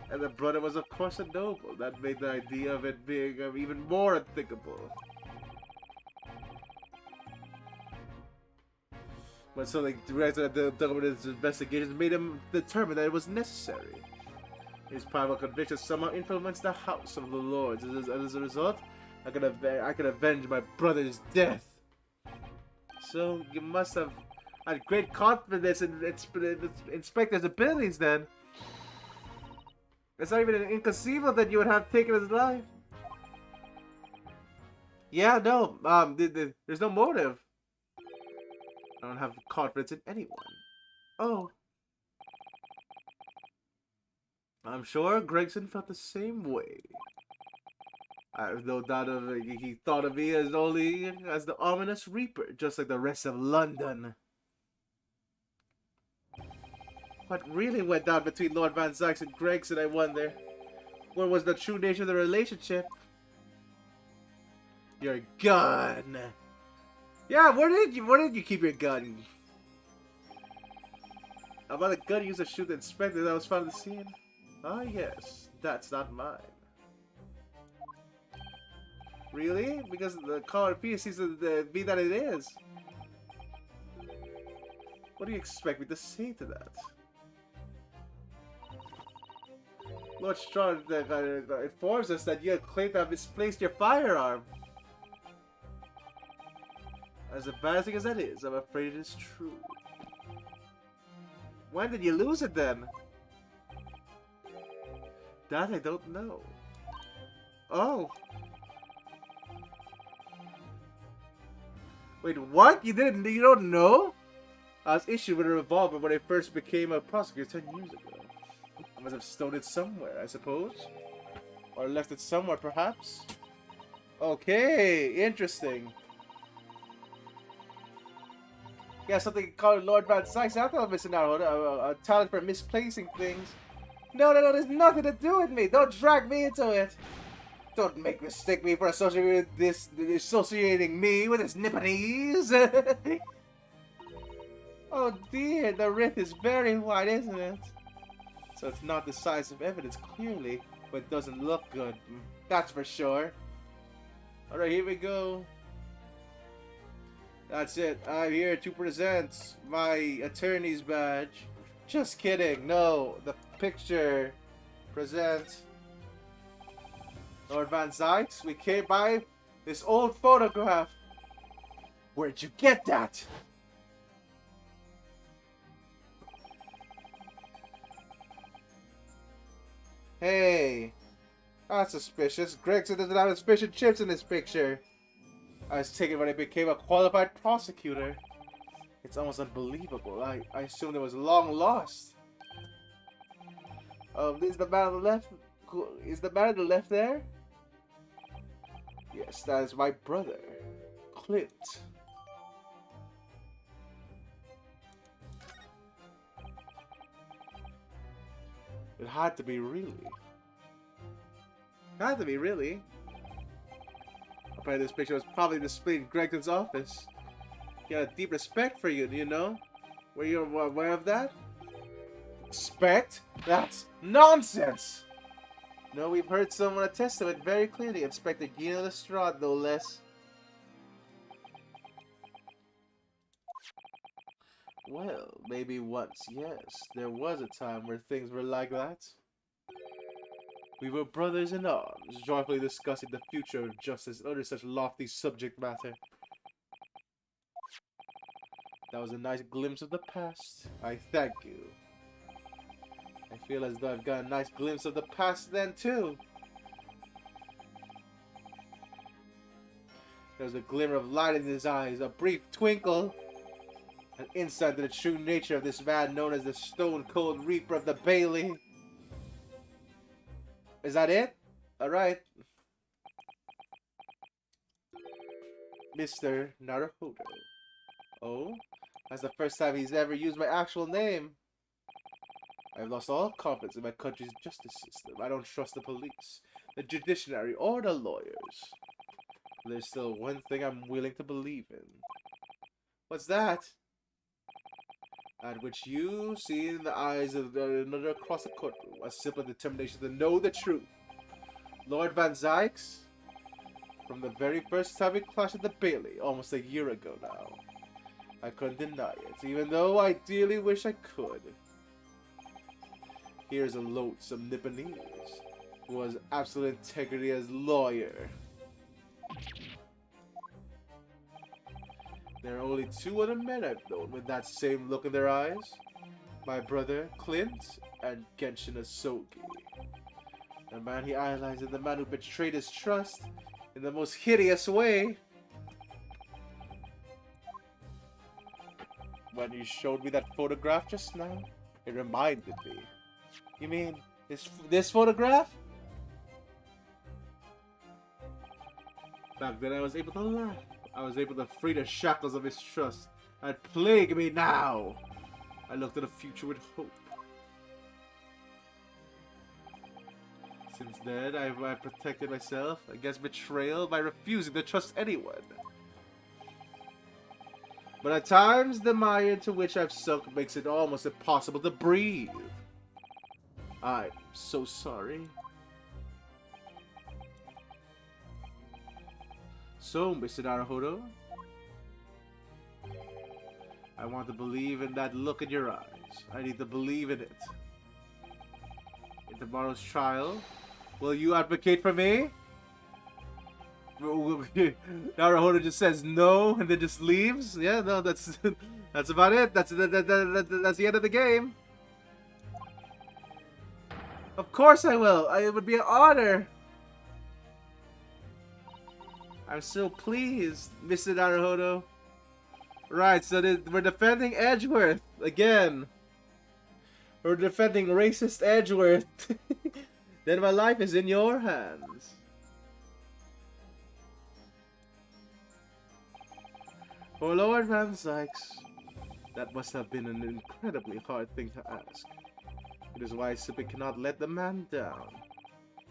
And the brother was of course a noble. That made the idea of it being even more unthinkable. But so the director of the government's investigations made him determine that it was necessary. His powerful conviction somehow influenced the House of the Lords. As a result, I could avenge my brother's death. So you must have had great confidence in Inspector's abilities then. It's not even inconceivable that you would have taken his life. Yeah, no. There's no motive. I don't have confidence in anyone. Oh. I'm sure Gregson felt the same way. I have no doubt he thought of me as only as the ominous Reaper, just like the rest of London. What really went down between Lord Van Zyx and Gregson, I wonder? What was the true nature of the relationship? Your gun! Yeah, where did you keep your gun? About the gun you used to shoot the inspector that was found at the scene? Ah yes, that's not mine. Really? Because the color piece seems to be that it is. What do you expect me to say to that? Lord Strahd informs us that you have claimed to have misplaced your firearm. As embarrassing as that is, I'm afraid it is true. When did you lose it then? That I don't know. Oh. Wait, what? You don't know? I was issued with a revolver when I first became a prosecutor 10 years ago. I must have stolen it somewhere, I suppose. Or left it somewhere, perhaps. Okay, interesting. Yeah, something called Lord Van Sykes. I thought I was missing out on a talent for misplacing things. No, there's nothing to do with me. Don't drag me into it. Don't mistake me for associating me with this Nipponese. Oh dear, the rift is very wide, isn't it? So it's not the size of evidence, clearly, but it doesn't look good. That's for sure. Alright, here we go. That's it. I'm here to present my attorney's badge. Just kidding. No, the picture. Present. Lord Van Sykes, we came by this old photograph. Where'd you get that? Hey. That's suspicious. Greg said doesn't have fish and chips in this picture. I was taken when I became a qualified prosecutor. It's almost unbelievable. I assumed it was long lost. Is the man on the left? Is the man on the left there? Yes, that is my brother, Clint. It had to be really. It had to be really. This picture was probably displayed in Gregton's office. He had a deep respect for you, do you know? Were you aware of that? Respect? That's nonsense! No, we've heard someone attest to it very clearly. Inspector Guido Lestrade, no less. Well, maybe once, yes. There was a time where things were like that. We were brothers in arms, joyfully discussing the future of justice and other such lofty subject matter. That was a nice glimpse of the past. I thank you. I feel as though I've got a nice glimpse of the past then, too. There was a glimmer of light in his eyes, a brief twinkle. An insight into the true nature of this man known as the Stone Cold Reaper of the Bailey. Is that it? Alright. Mr. Naruhodo. Oh? That's the first time he's ever used my actual name. I've lost all confidence in my country's justice system. I don't trust the police, the judiciary, or the lawyers. There's still one thing I'm willing to believe in. What's that? At which you see in the eyes of another across the courtroom a simple determination to know the truth. Lord Van Sykes, from the very first time we clashed at the Bailey, almost a year ago now, I couldn't deny it, even though I ideally wish I could. Here's a loathsome Nipponese who has absolute integrity as lawyer. There are only two other men I've known with that same look in their eyes. My brother, Clint, and Genshin Asogi. The man he idolized and the man who betrayed his trust in the most hideous way. When you showed me that photograph just now, it reminded me. You mean, this photograph? Back then I was able to laugh. I was able to free the shackles of his trust that plague me now. I looked to the future with hope. Since then, I've protected myself against betrayal by refusing to trust anyone. But at times, the mire into which I've sunk makes it almost impossible to breathe. I'm so sorry. So, Mr. Naruhodo, I want to believe in that look in your eyes. I need to believe in it. in tomorrow's trial. Will you advocate for me? Naruhodo just says no and then just leaves. Yeah, no, that's that's about it. That's the end of the game. Of course I will. It would be an honor. I'm so pleased, Mr. Naruhodo. Right, so we're defending Edgeworth again. We're defending racist Edgeworth. Then my life is in your hands. For Lord Van Sykes, that must have been an incredibly hard thing to ask. It is why I simply cannot let the man down.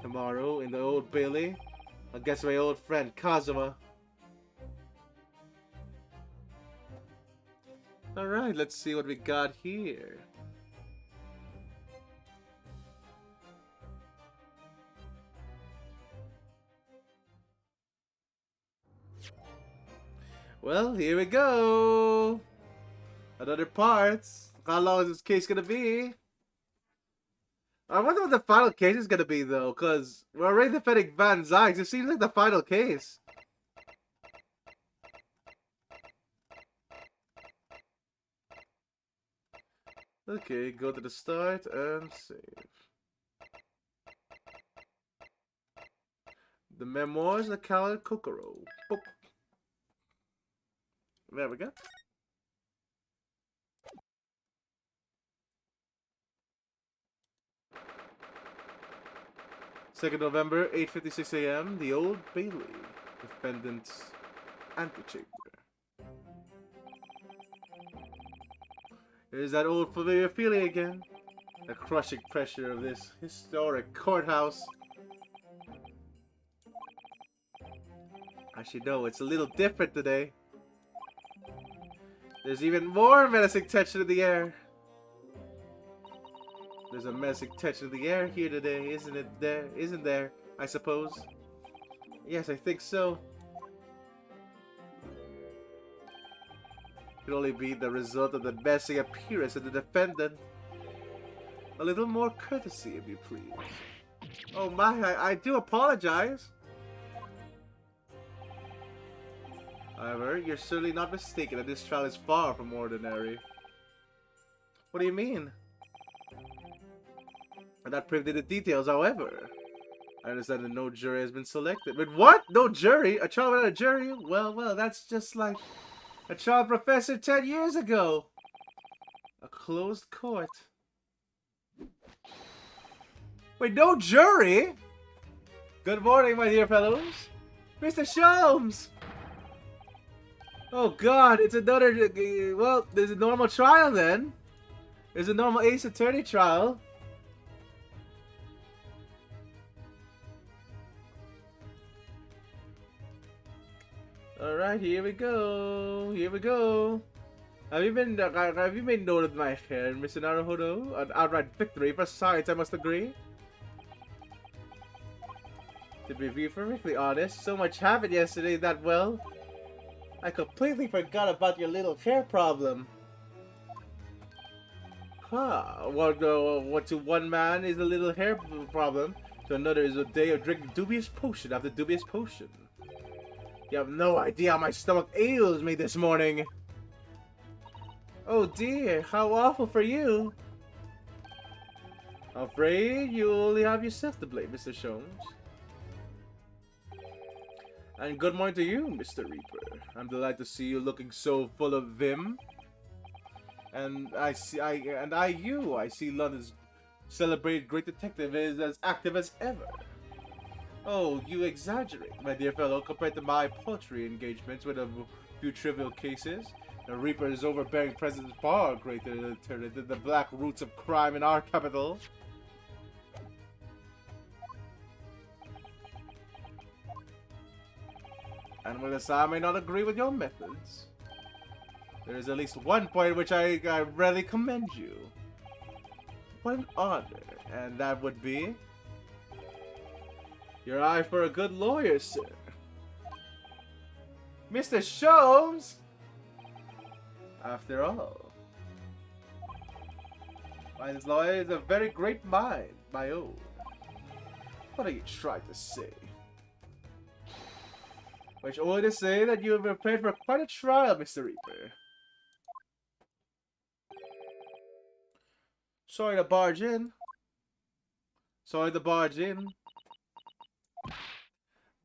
Tomorrow, in the Old Bailey, I'll guess my old friend Kazuma. Alright, let's see what we got here. Well, here we go. Another part. How long is this case gonna be? I wonder what the final case is gonna be though, because we're already defending Van Zykes. It seems like the final case. Okay, go to the start and save. The Memoirs of Khaled Kokoro. Boop. There we go. Second November, 8:56 a.m. The Old Bailey, defendant's antechamber. Here's that old familiar feeling again. The crushing pressure of this historic courthouse. Actually, no, it's a little different today. There's even more menacing tension in the air. There's a menacing tension in the air here today, isn't it? Isn't there? I suppose. Yes, I think so. Could only be the result of the messy appearance of the defendant. A little more courtesy, if you please. Oh my, I do apologize. However, you're certainly not mistaken that this trial is far from ordinary. What do you mean? I'm not privy to the details, however. I understand that no jury has been selected. But what? No jury? A trial without a jury? Well, that's just like a trial professor 10 years ago. A closed court. Wait, no jury? Good morning, my dear fellows. Mr. Sholmes! Oh god, it's another... Well, there's a normal trial then. There's a normal Ace Attorney trial. Alright, here we go. Here we go. Have you made note of my hair, Mr. Naruhodo? An outright victory for science, I must agree. To be perfectly honest, so much happened yesterday that, well, I completely forgot about your little hair problem. Huh. What to one man is a little hair problem, to another is a day of drinking dubious potion after dubious potion. You have no idea how my stomach ails me this morning. Oh dear, how awful for you. I'm afraid you only have yourself to blame, Mr. Sholmes. And good morning to you, Mr. Reaper. I'm delighted to see you looking so full of vim. And I see London's celebrated great detective is as active as ever. Oh, you exaggerate, my dear fellow, compared to my paltry engagements with a few trivial cases. The Reaper's overbearing presence is far greater than the black roots of crime in our capital. And whilst I may not agree with your methods, there is at least one point which I really commend you. What an honor, and that would be your eye for a good lawyer, sir. Mr. Sholmes! After all, my lawyer is a very great mind, my own. What are you trying to say? Which only to say that you have been prepared for quite a trial, Mr. Reaper. Sorry to barge in. Sorry to barge in.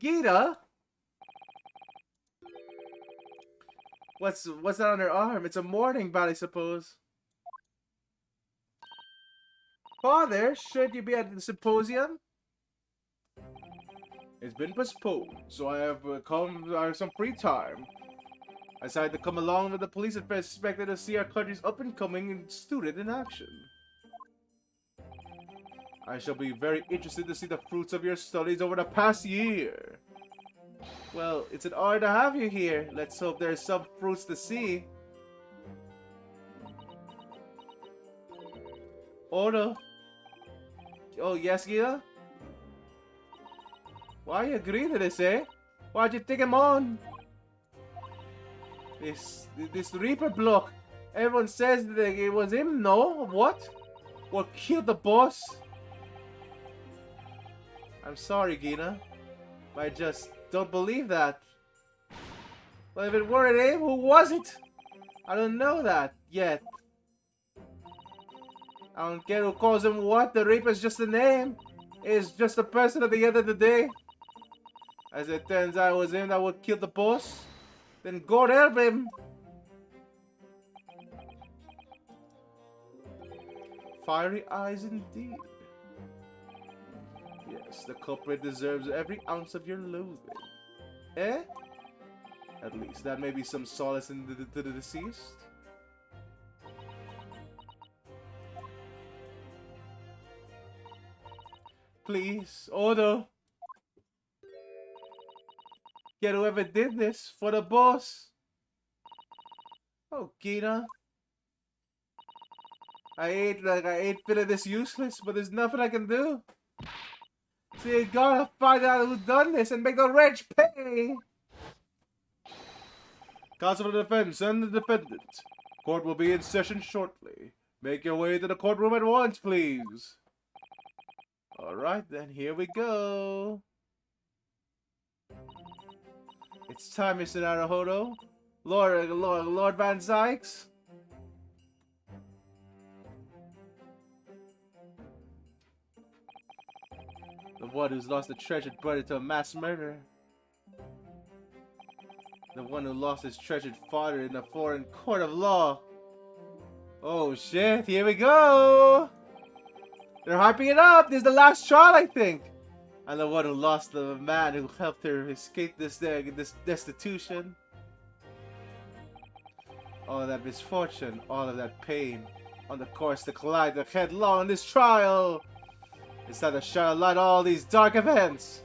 Gita? What's that on her arm? It's a mourning band, I suppose. Father, should you be at the symposium? It's been postponed, so I have some free time. I decided to come along with the police and expected to see our country's up-and-coming student in action. I shall be very interested to see the fruits of your studies over the past year. Well, it's an honor to have you here. Let's hope there's some fruits to see. Odo. Oh, yes, Gita? Why you agree to this, eh? Why'd you take him on? This Reaper bloke. Everyone says that it was him, no? What? What killed the boss? I'm sorry, Gina. I just don't believe that. Well, if it weren't him, who was it? I don't know that yet. I don't care who calls him what. The Reaper's just a name. He's just a person at the end of the day. As it turns out, it was him that would kill the boss. Then God help him. Fiery eyes indeed. Yes, the culprit deserves every ounce of your loathing. Eh? At least that may be some solace in the deceased. Please, Odo. Get whoever did this for the boss. Oh, Gina. I ain't feeling this useless, but there's nothing I can do. So you gotta find out who done this and make the wretch pay. Counsel for the defense and the defendant. Court will be in session shortly. Make your way to the courtroom at once, please. Alright then, here we go. It's time, Mr. Naruhodo. Lord Van Zykes. The one who's lost a treasured brother to a mass murder. The one who lost his treasured father in a foreign court of law. Oh shit, here we go! They're hyping it up! This is the last trial, I think! And the one who lost the man who helped her escape this destitution. All of that misfortune, all of that pain, on the course to collide the headlong in this trial. It's time to shine a light on all these dark events.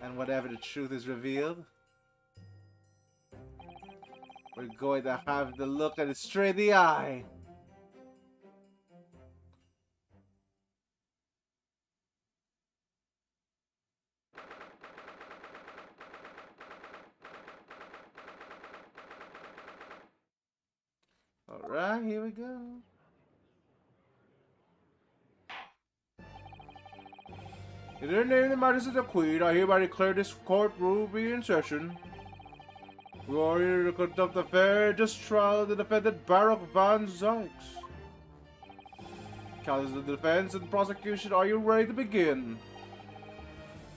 And whatever the truth is revealed, we're going to have to look at it straight in the eye. Alright, here we go. In the name of the Majesty of the Queen, I hereby declare this courtroom be in session. We are here to conduct a fair, just trial of the defendant Baruch Van Zykes. Counsel of the defense and prosecution, are you ready to begin?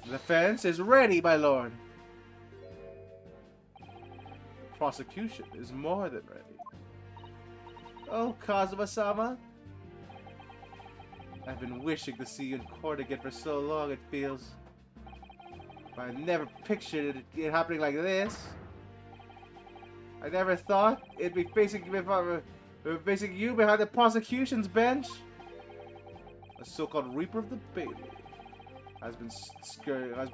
The defense is ready, my lord. Prosecution is more than ready. Oh, Kazuma-sama. I've been wishing to see you in court again for so long, it feels. But I never pictured it happening like this. I never thought it'd be facing you behind the prosecution's bench. A so-called Reaper of the Bailey has been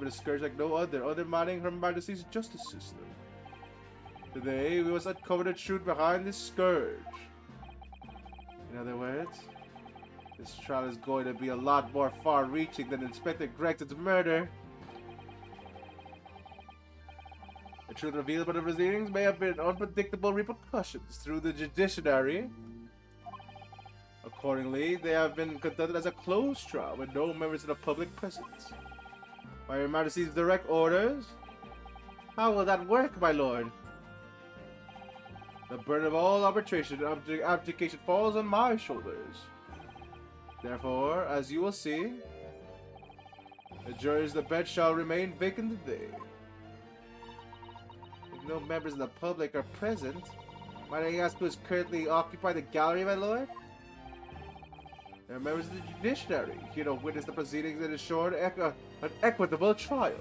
a scourge like no other, undermining Her Majesty's justice system. Today, we must uncover the truth behind this scourge. In other words, this trial is going to be a lot more far-reaching than Inspector Gregton's murder. The truth revealed by the proceedings may have been unpredictable repercussions through the judiciary. Accordingly, they have been conducted as a closed trial with no members of the public present. By Your Majesty's direct orders? How will that work, my lord? The burden of all arbitration and abdication falls on my shoulders. Therefore, as you will see, the jury's the bed shall remain vacant today. If no members of the public are present, might I ask who is currently occupying the gallery, my lord? There are members of the judiciary here to witness the proceedings and ensure an equitable trial.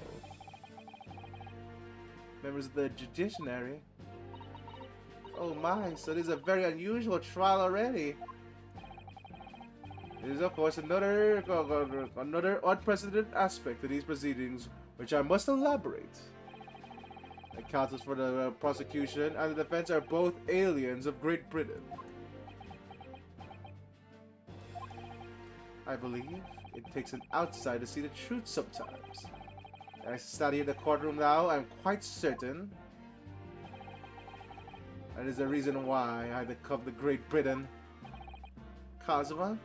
Members of the judiciary? Oh my, so this is a very unusual trial already. It is, of course, another unprecedented aspect to these proceedings, which I must elaborate. The counsels for the prosecution and the defense are both aliens of Great Britain. I believe it takes an outsider to see the truth sometimes. As I study in the courtroom now, I'm quite certain that is the reason why I had to come to Great Britain. Kazuma?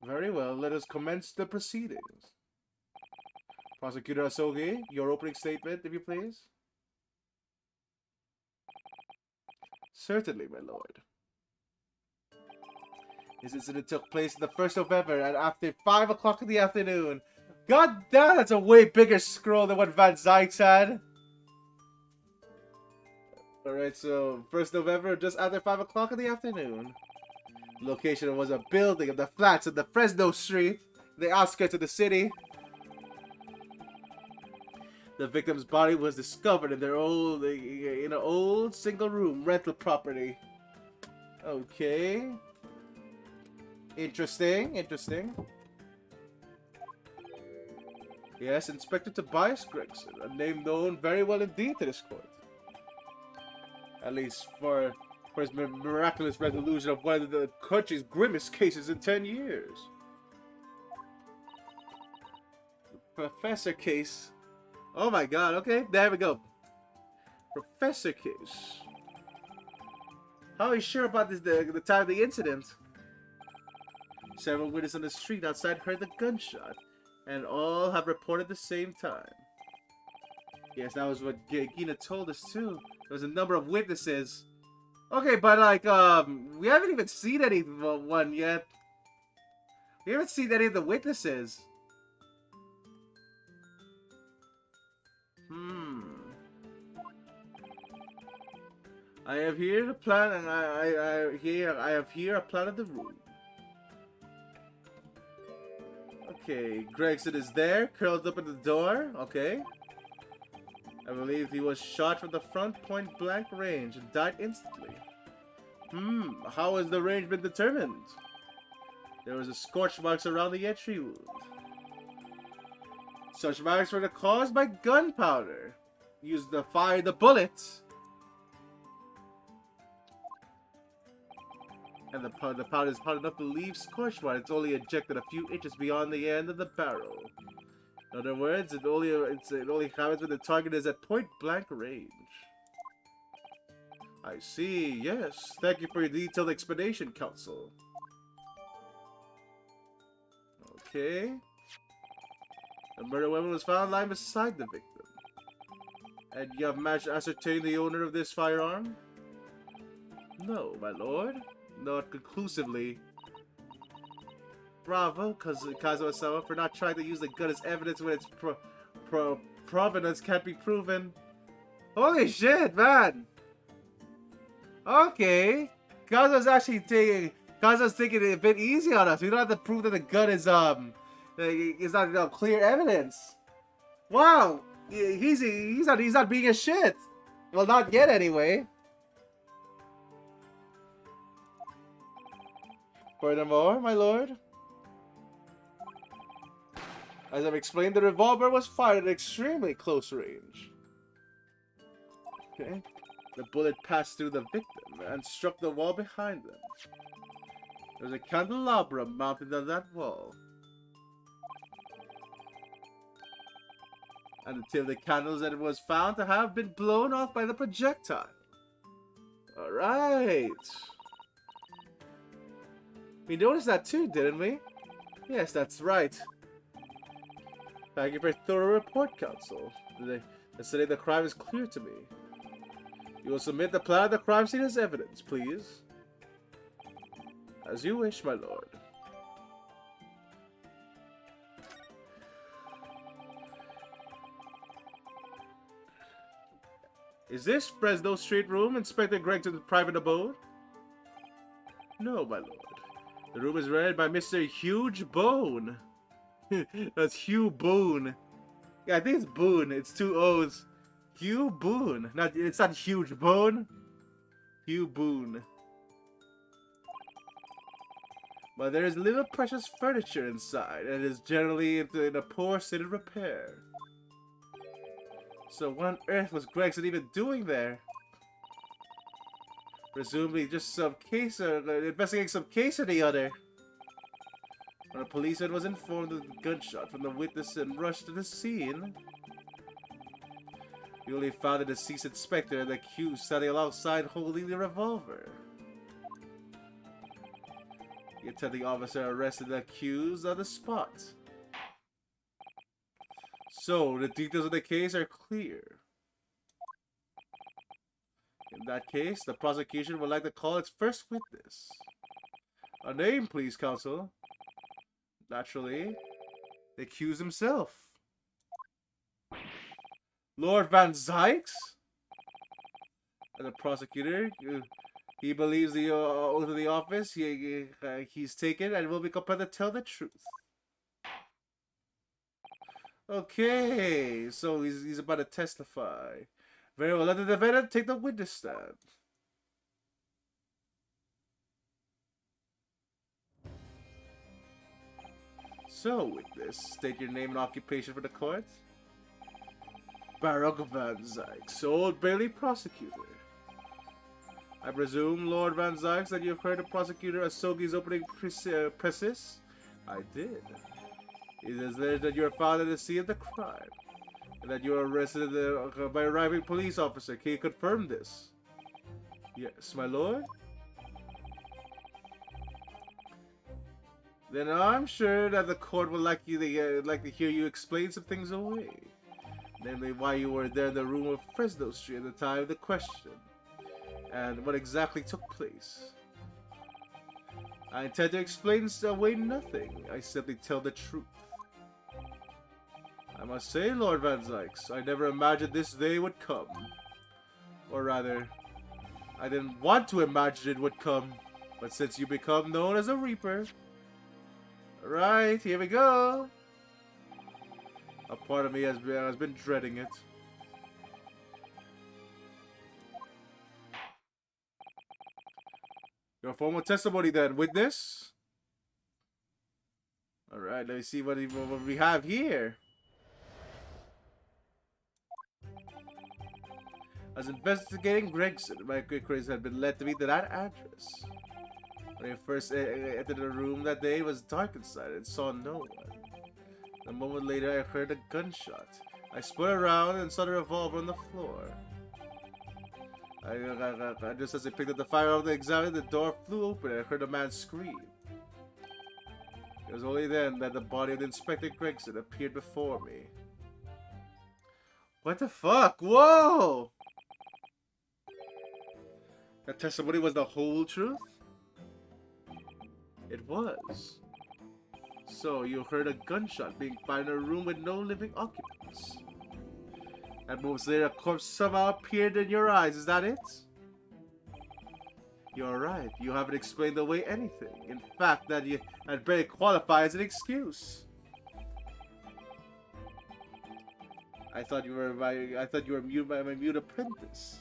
Very well, let us commence the proceedings. Prosecutor Asogi, your opening statement, if you please. Certainly, my lord. This incident took place on the 1st of November at after 5 o'clock in the afternoon. God damn, that's a way bigger scroll than what Van Zyke's had. Alright, so 1st November, just after 5 o'clock in the afternoon. The location was a building of the flats on the Fresno Street, the outskirts of the city. The victim's body was discovered in an old single-room rental property. Okay. Interesting, interesting. Yes, Inspector Tobias Gregson, a name known very well indeed to this court. At least for his miraculous resolution of one of the country's grimmest cases in 10 years. Professor Case. Oh my god, okay, there we go. Professor Case. How are you sure about this, the time of the incident? Several witnesses on the street outside heard the gunshot, and all have reported the same time. Yes, that was what Gina told us too. There was a number of witnesses. Okay, but like, we haven't even seen anyone yet. We haven't seen any of the witnesses. I have here a plan, and I have here a plan of the room. Okay, Gregson is there, curled up at the door. Okay. I believe he was shot from the front point blank range and died instantly. How has the range been determined? There was a scorch marks around the entry wound. Such marks were caused by gunpowder used to fire the bullets. And the powder is hot enough to leave scorch marks. It's only ejected a few inches beyond the end of the barrel. In other words, it only happens when the target is at point-blank range. I see, yes. Thank you for your detailed explanation, Counsel. Okay. The murder weapon was found lying beside the victim. And you have managed to ascertain the owner of this firearm? No, my lord. Not conclusively. Bravo, Kazuo-sama, for not trying to use the gun as evidence when its provenance can't be proven. Holy shit, man! Okay. Kazuo's taking it a bit easy on us. We don't have to prove that the gun is not clear evidence. Wow! He's not being a shit. Well, not yet anyway. Furthermore, my lord, as I've explained, the revolver was fired at extremely close range. Okay. The bullet passed through the victim and struck the wall behind them. There was a candelabra mounted on that wall. And the tip of the candles that it was found to have been blown off by the projectile. Alright. We noticed that too, didn't we? Yes, that's right. Thank you for a thorough report, Counsel. Yesterday the crime is clear to me. You will submit the plan of the crime scene as evidence, please. As you wish, my lord. Is this Fresno Street room Inspector Gregson's private abode? No, my lord. The room is rented by Mr. Huge Bone. That's Hugh Boone. Yeah, I think it's Boone. It's two O's. Hugh Boone. It's not Huge Bone. Hugh Boone. But there is little precious furniture inside, and it is generally in a poor state of repair. So what on earth was Gregson even doing there? Presumably just some case, investigating some case or the other. When a policeman was informed of the gunshot from the witness and rushed to the scene, he only found the deceased inspector and the accused standing alongside holding the revolver. The attending officer arrested the accused on the spot. So, the details of the case are clear. In that case, the prosecution would like to call its first witness. A name, please, counsel. Naturally, the accused himself. Lord Van Zykes? And the prosecutor, he believes the oath of the office he's taken and will be compelled to tell the truth. Okay, so he's about to testify. Very well, let the defendant take the witness stand. So, witness, state your name and occupation for the court. Baruch Van Zykes, Old Bailey prosecutor. I presume, Lord Van Zykes, that you have heard the prosecutor Asogi's opening precis? I did. It is there that you are found at the scene of the crime, and that you are arrested by a arriving police officer. Can you confirm this? Yes, my lord. Then I'm sure that the court would like to hear you explain some things away. Namely, why you were there in the room of Fresno Street at the time of the question, and what exactly took place. I intend to explain away nothing. I simply tell the truth. I must say, Lord Van Zykes, I never imagined this day would come. Or rather, I didn't want to imagine it would come, but since you become known as a Reaper... Alright, here we go! A part of me has been dreading it. Your formal testimony then, witness? Alright, let me see what we have here. As investigating Gregson, my inquiries had been led to me to that address. When I first entered the room that day, it was dark inside and saw no one. A moment later, I heard a gunshot. I spun around and saw the revolver on the floor. Just as I picked up the firearm to examine, the door flew open and I heard a man scream. It was only then that the body of the Inspector Gregson appeared before me. What the fuck? Whoa! That testimony was the whole truth? It was. So, you heard a gunshot being fired in a room with no living occupants. And moments later, a corpse somehow appeared in your eyes. Is that it? You're right. You haven't explained away anything. In fact, that you had barely qualify as an excuse. I thought you were my mute apprentice.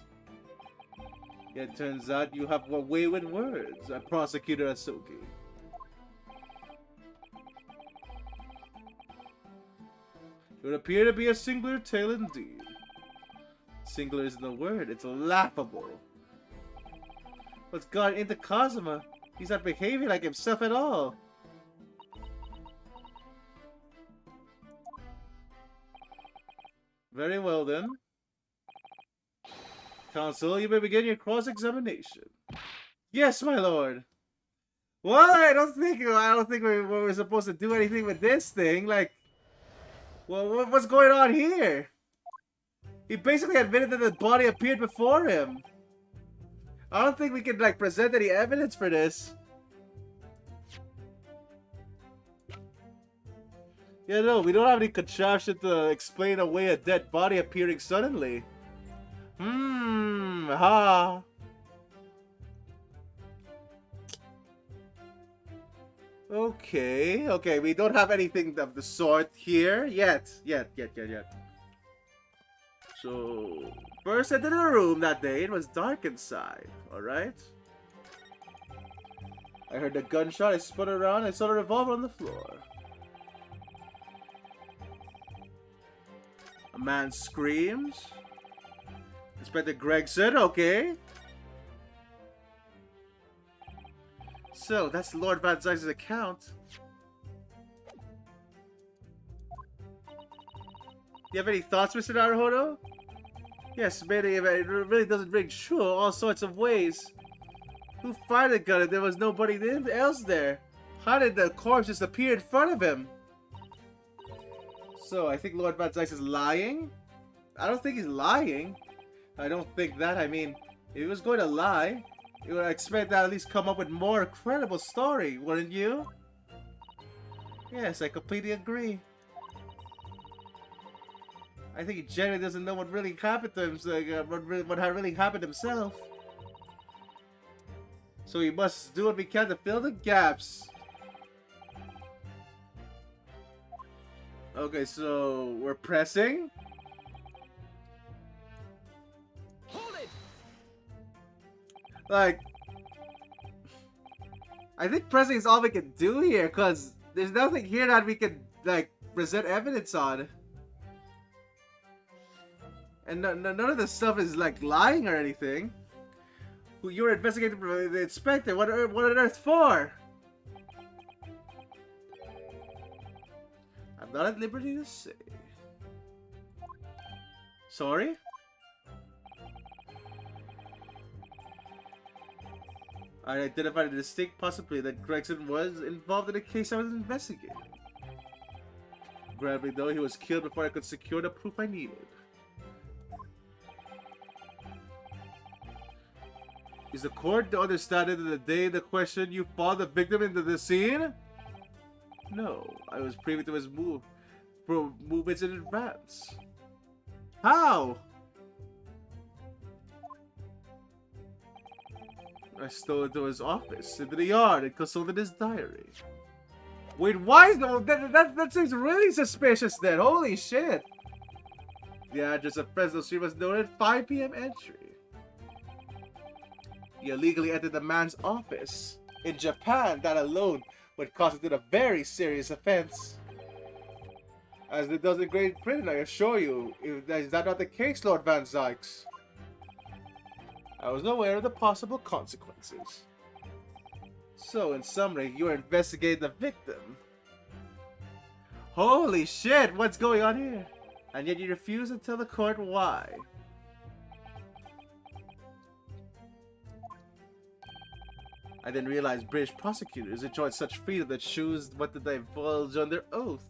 Yet it turns out you have a way with words, Prosecutor Asogi. It would appear to be a singular tale indeed. Singular isn't the word, it's laughable. What's gone into Kazuma? He's not behaving like himself at all. Very well then. Counsel, you may begin your cross-examination. Yes, my lord. What? I don't think we're supposed to do anything with this thing. Like, well, what's going on here? He basically admitted that the body appeared before him. I don't think we can like present any evidence for this. Yeah, no, we don't have any contraption to explain away a dead body appearing suddenly. Ha. Okay, we don't have anything of the sort here yet. So, first entered the room that day, it was dark inside, alright? I heard a gunshot, I spun around, I saw the revolver on the floor. A man screams. Inspector Gregson, okay. So, that's Lord Van Zys's account. You have any thoughts, Mr. Naruhodo? Yes, maybe it really doesn't ring true in all sorts of ways. Who fired the gun if there was nobody else there? How did the corpse just appear in front of him? So, I think Lord Van Zys is lying? I don't think he's lying. I don't think that. I mean, if he was going to lie, you would expect that at least come up with more credible story, wouldn't you? Yes, I completely agree. I think he genuinely doesn't know what really happened to him, what had really happened to himself. So we must do what we can to fill the gaps. Okay, so we're pressing. Hold it! Like, I think pressing is all we can do here, cause there's nothing here that we can like present evidence on. And none of this stuff is like lying or anything. You were investigating the inspector. What on earth for? I'm not at liberty to say. Sorry? I identified a distinct possibility that Gregson was involved in a case I was investigating. Granted, though, he was killed before I could secure the proof I needed. Is the court to understand that the day the question you followed the victim into the scene? No, I was privy to his movements in advance. How? I stole into his office, into the yard, and consulted his diary. Wait, why is that seems really suspicious then? Holy shit! The address of Fresno Street was noted 5 p.m. entry. He illegally entered the man's office. In Japan, that alone would constitute a very serious offense. As it does in Great Britain, I assure you, is that not the case, Lord Van Zykes? I was aware of the possible consequences. So, in summary, you are investigating the victim. Holy shit, what's going on here? And yet you refuse to tell the court why. I didn't realize British prosecutors enjoyed such freedom to choose what to divulge under oath.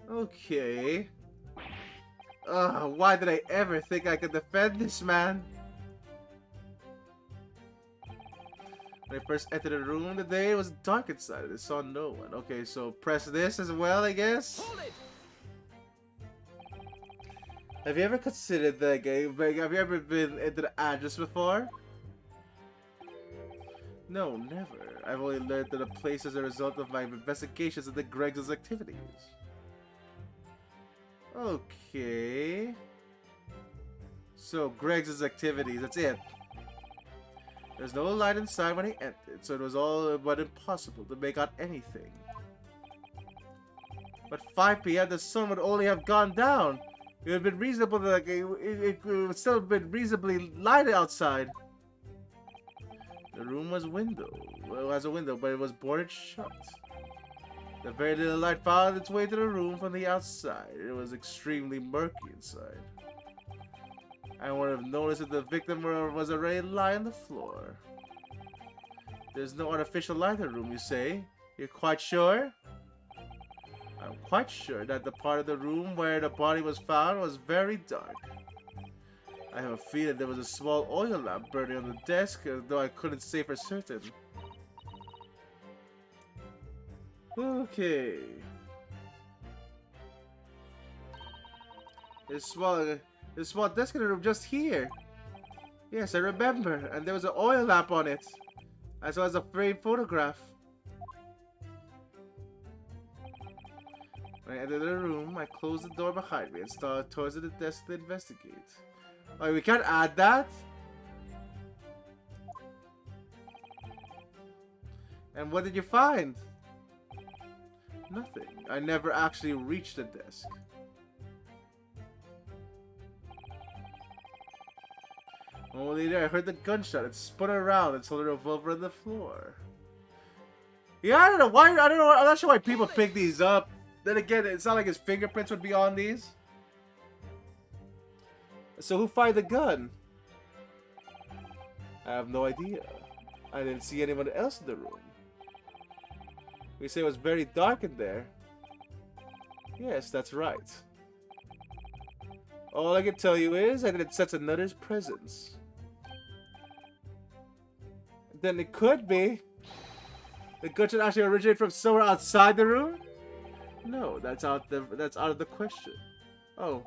Okay. Why did I ever think I could defend this man? When I first entered the room today, it was dark inside. I saw no one. Okay, so press this as well, I guess. Have you ever considered the game? Have you ever been into the address before? No, never. I've only learned that a place as a result of my investigations into Greg's activities. Okay. So, Greg's activities, that's it. There's no light inside when I entered, so it was all but impossible to make out anything. But 5 p.m. the sun would only have gone down. It would have been reasonable to, like, it would still have been reasonably light outside. The room was has a window, but it was boarded shut. The very little light found its way to the room from the outside. It was extremely murky inside. I would have noticed that the victim was already lying on the floor. There's no artificial light in the room, you say? You're quite sure? I'm quite sure that the part of the room where the body was found was very dark. I have a feeling there was a small oil lamp burning on the desk, though I couldn't say for certain. Okay. There's a small desk in the room just here. Yes, I remember. And there was an oil lamp on it, as well as a framed photograph. When I entered the room, I closed the door behind me and started towards the desk to investigate. Oh, we can't add that? And what did you find? Nothing. I never actually reached the desk. Only there, I heard the gunshot. It spun around and saw the revolver on the floor. Yeah, I don't know why. I don't know. I'm not sure why people pick these up. Then again, it's not like his fingerprints would be on these. So who fired the gun? I have no idea. I didn't see anyone else in the room. We say it was very dark in there. Yes, that's right. All I can tell you is I didn't sense another's presence. Then it could be. The gunshot actually originated from somewhere outside the room? No, that's out of the question. Oh.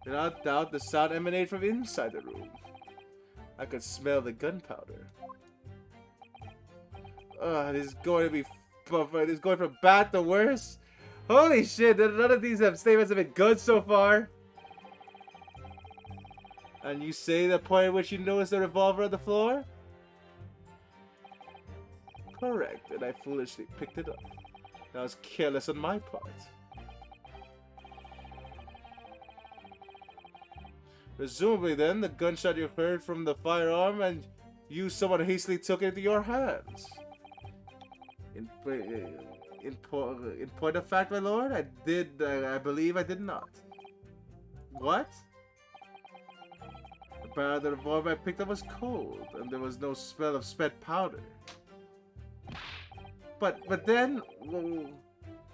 Without doubt, the sound emanated from inside the room. I could smell the gunpowder. This is going to be... This is going from bad to worse. Holy shit, none of these statements have been good so far. And you say the point at which you noticed the revolver on the floor? Correct, and I foolishly picked it up. That was careless on my part. Presumably then, the gunshot you heard from the firearm and you someone hastily took it into your hands. In point of fact, my lord, I believe I did not. What? The barrel of the revolver I picked up was cold, and there was no smell of spent powder. But then,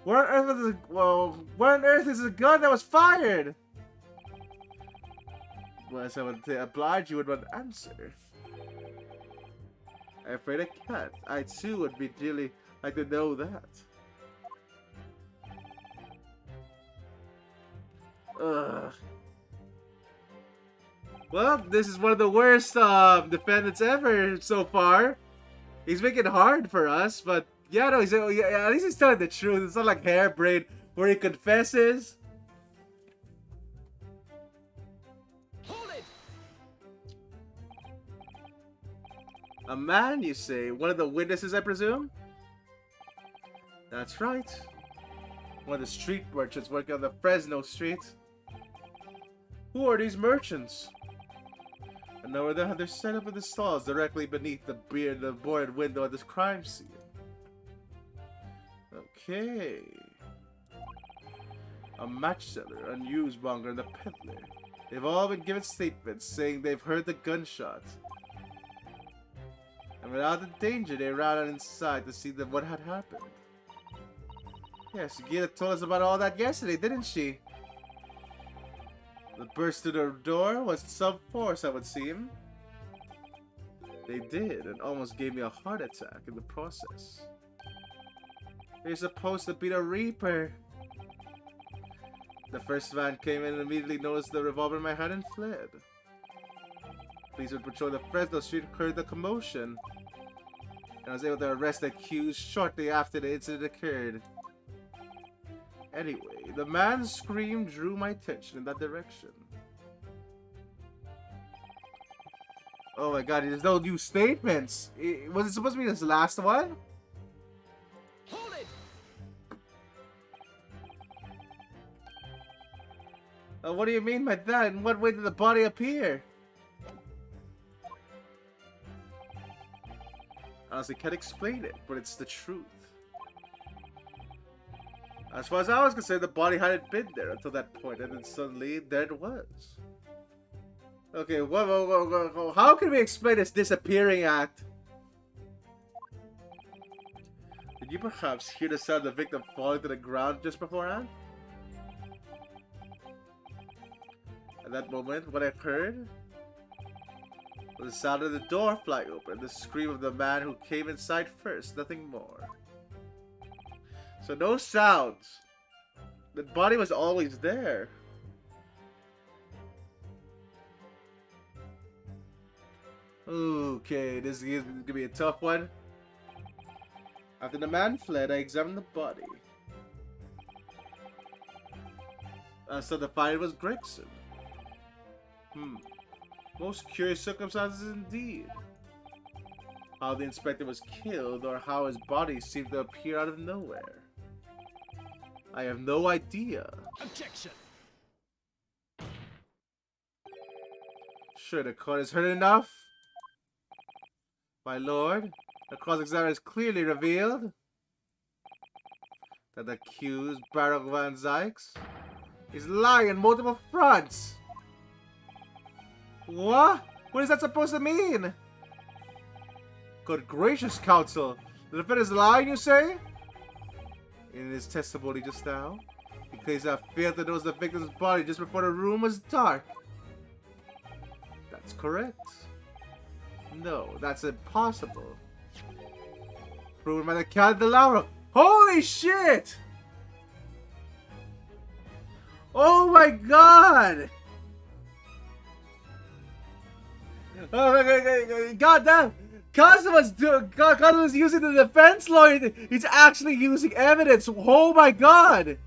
where on earth is the gun that was fired? Well, as I would oblige you with one answer. I'm afraid I can't. I too would be really like to know that. Ugh. Well, this is one of the worst defendants ever so far. He's making it hard for us, but yeah, no, at least he's telling the truth. It's not like Hairbrain where he confesses. Hold it! A man, you say? One of the witnesses, I presume? That's right. One of the street merchants working on the Fresno street. Who are these merchants? A number of them had their setup in the stalls directly beneath the boarded window of this crime scene. Okay. A match seller, a newsmonger, and a peddler. They've all been given statements saying they've heard the gunshot. And without the danger, they ran out inside to see what had happened. Yes, Gita told us about all that yesterday, didn't she? The burst through the door was some force, I would seem. They did, and almost gave me a heart attack in the process. They're supposed to be the Reaper. The first man came in and immediately noticed the revolver in my hand and fled. Police would patrol the Fresno street heard the commotion, and I was able to arrest the accused shortly after the incident occurred. Anyway, the man's scream drew my attention in that direction. Oh my god, there's no new statements. Was it supposed to be this last one? Hold it! What do you mean by that? In what way did the body appear? Honestly, can't explain it, but it's the truth. As far as I was concerned, the body hadn't been there until that point, and then suddenly, there it was. Okay, whoa. How can we explain this disappearing act? Did you perhaps hear the sound of the victim falling to the ground just beforehand? At that moment, what I heard was the sound of the door flying open, the scream of the man who came inside first, nothing more. So no sounds. The body was always there. Okay, this is gonna be a tough one. After the man fled, I examined the body. So the finder was Gregson. Most curious circumstances indeed. How the inspector was killed or how his body seemed to appear out of nowhere. I have no idea. Objection! Sure, the court has heard enough. My lord, the cross-examiner has clearly revealed that the accused, Baron Van Zykes, is lying on multiple fronts. What? What is that supposed to mean? Good gracious, counsel. The defendant is lying, you say? In his testimony just now, he claims that failed to notice the victim's body just before the room was dark. That's correct. No, that's impossible. Proven by the candelabra. Holy shit! Oh my god! Oh, god damn! God was using the defense lawyer. He's actually using evidence. Oh my god!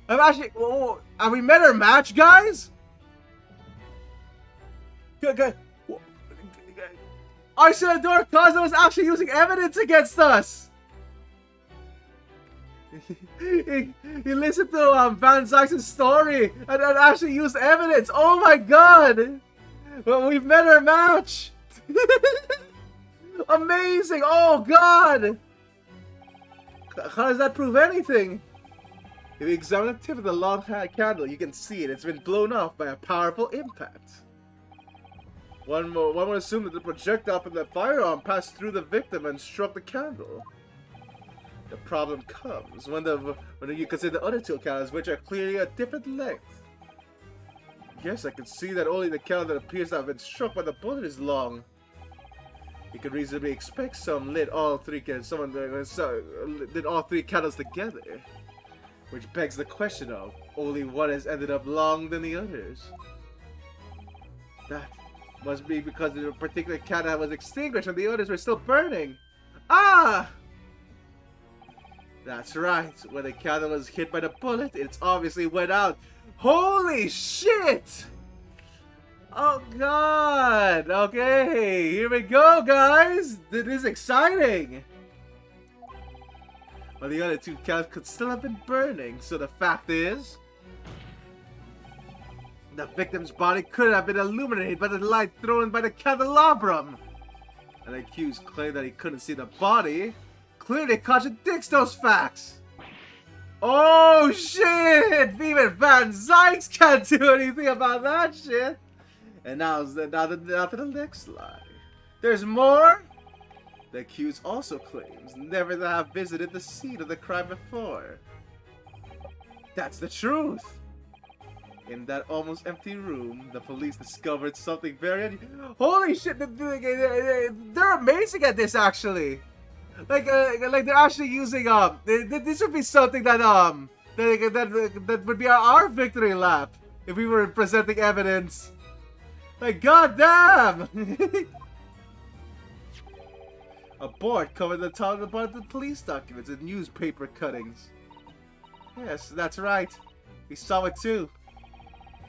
I'm actually. Oh, have we met our match, guys? I said the door. Cosmo was actually using evidence against us. he listened to Van Zykes' story and actually used evidence. Oh my god! Well, we've met our match. Amazing! Oh god! How does that prove anything? If you examine the tip of the long candle, you can see it. It's been blown off by a powerful impact. One would assume that the projectile from the firearm passed through the victim and struck the candle. The problem comes when you consider the other two candles, which are clearly a different length. Yes, I can see that only the candle that appears to have been struck by the bullet is long. You could reasonably expect someone lit all three candles together, which begs the question of only one has ended up longer than the others. That must be because the particular candle was extinguished and the others were still burning. Ah! That's right. When the candle was hit by the bullet, it obviously went out. Holy shit! Oh god! Okay, here we go, guys! This is exciting! Well, the other two candles could still have been burning, so the fact is, the victim's body could have been illuminated by the light thrown by the candelabrum. And the accused claimed that he couldn't see the body. Clearly contradicts those facts. Oh shit! Even Van Zykes can't do anything about that shit. And now to the next lie. There's more. The accused also claims never to have visited the scene of the crime before. That's the truth. In that almost empty room, the police discovered something very holy shit! They're amazing at this, actually. Like they're actually using this would be something that that would be our victory lap if we were presenting evidence. Like, goddamn! A board covered the top of the police documents and newspaper cuttings. Yes, that's right. We saw it too.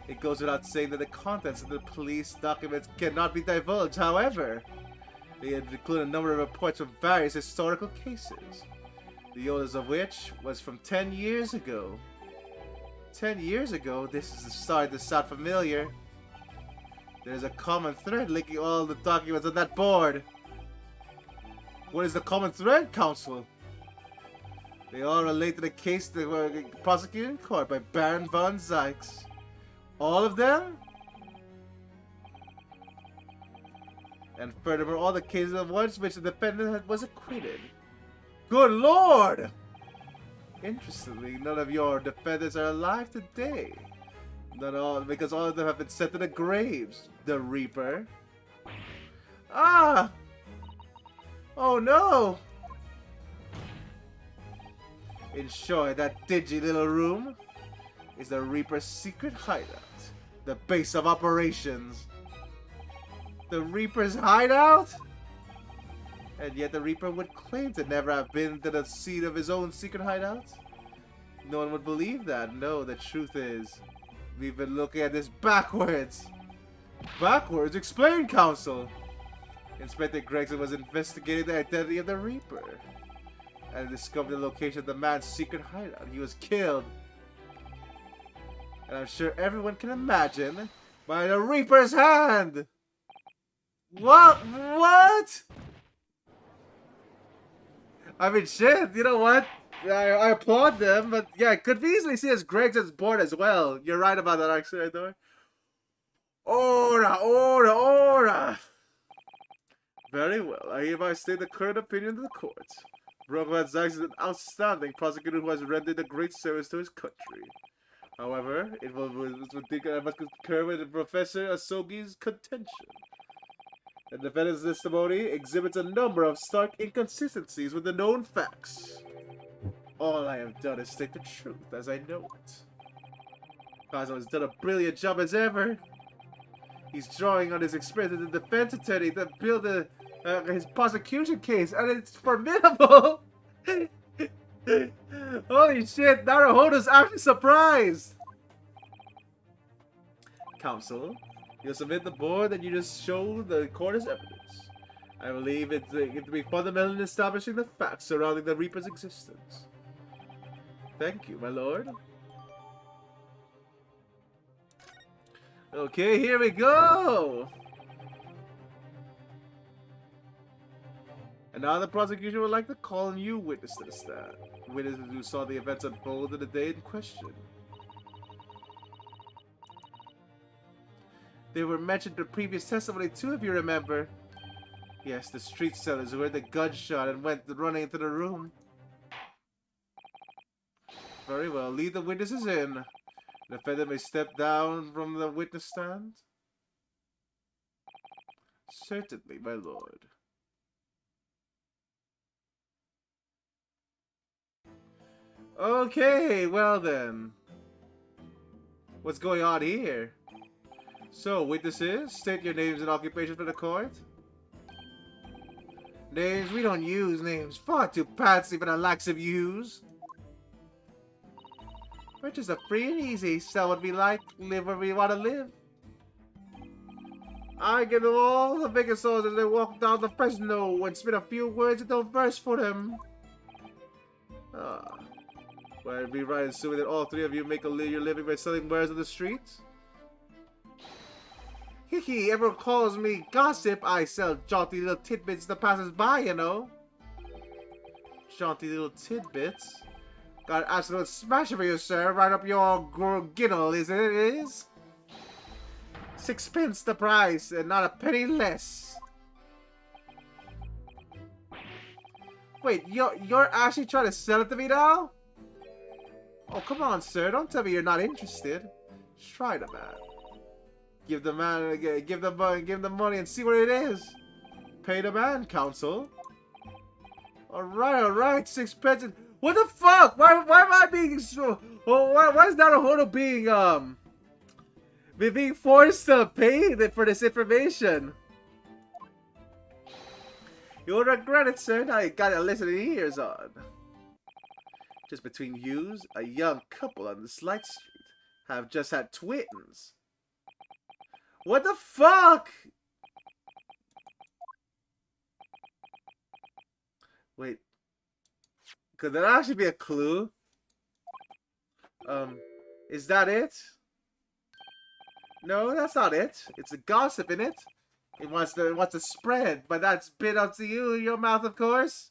It goes without saying that the contents of the police documents cannot be divulged. However, they include a number of reports from various historical cases, the oldest of which was from 10 years ago. 10 years ago? This is starting to sound familiar. There's a common thread linking all the documents on that board. What is the common thread, counsel? They all relate to the case that were prosecuted in court by Baron Van Zykes. All of them? And furthermore, all the cases of ones which the defendant was acquitted. Good lord! Interestingly, none of your defenders are alive today. Not all, because all of them have been sent to the graves. The Reaper. Ah! Oh no! In short, that dingy little room is the Reaper's secret hideout. The base of operations. The Reaper's hideout? And yet the Reaper would claim to never have been to the seat of his own secret hideout? No one would believe that. No, the truth is, we've been looking at this backwards. Backwards? Explain, Counsel! Inspector Gregson was investigating the identity of the Reaper and discovered the location of the man's secret hideout. He was killed. And I'm sure everyone can imagine, by the Reaper's hand! What? What? I mean, shit, you know what? I applaud them, but yeah, I could easily see as Gregson's bored as well. You're right about that, actually, Adore. Ora, ora, ora! Very well, I hereby state the current opinion of the court. Brockman Zaggs is an outstanding prosecutor who has rendered a great service to his country. However, I must concur with Professor Asogi's contention. The defendant's testimony exhibits a number of stark inconsistencies with the known facts. All I have done is state the truth as I know it. Cosmo has done a brilliant job as ever. He's drawing on his experience as a defense attorney to build his prosecution case, and it's formidable! Holy shit, Naruhodo's actually surprised! Counsel, you'll submit the board that you just showed the court as evidence. I believe it to be fundamental in establishing the facts surrounding the Reaper's existence. Thank you, my lord. Okay, here we go! And now the prosecution would like to call a new witness to the stand. Witnesses who saw the events unfold in the day in question. They were mentioned in previous testimony too, if you remember. Yes, the street sellers who heard the gunshot and went running into the room. Very well, lead the witnesses in. The defendant may step down from the witness stand. Certainly, my lord. Okay, well then. What's going on here? So, witnesses, state your names and occupation for the court. Names? We don't use names. Far too fancy for the likes of yous. We're just a free and easy. Sell what we like, live where we want to live. I give them all the biggest souls as they walk down the Fresno and spit a few words into a verse for them. Well, I'd be right assuming that all three of you make your living by selling wares on the streets? Hee, everyone calls me gossip. I sell jaunty little tidbits to passers-by, you know. Jaunty little tidbits? Got an absolute smasher for you, sir. Right up your giddle, is it? It is? 6 pence the price, and not a penny less. Wait, you're actually trying to sell it to me now? Oh, come on, sir. Don't tell me you're not interested. Just try the man. Give the money and see what it is. Pay the man, counsel. Alright, 6 pence. What the fuck? Why am I being so... Why is Naruhodo being forced to pay for this information? You'll regret it, sir. Now you gotta listen to your ears on. Just between yous, a young couple on this light street have just had twins. What the fuck? Wait. Could that actually be a clue? Is that it? No, that's not it. It's a gossip, in it? It wants to spread, but that's bit up to you, your mouth, of course.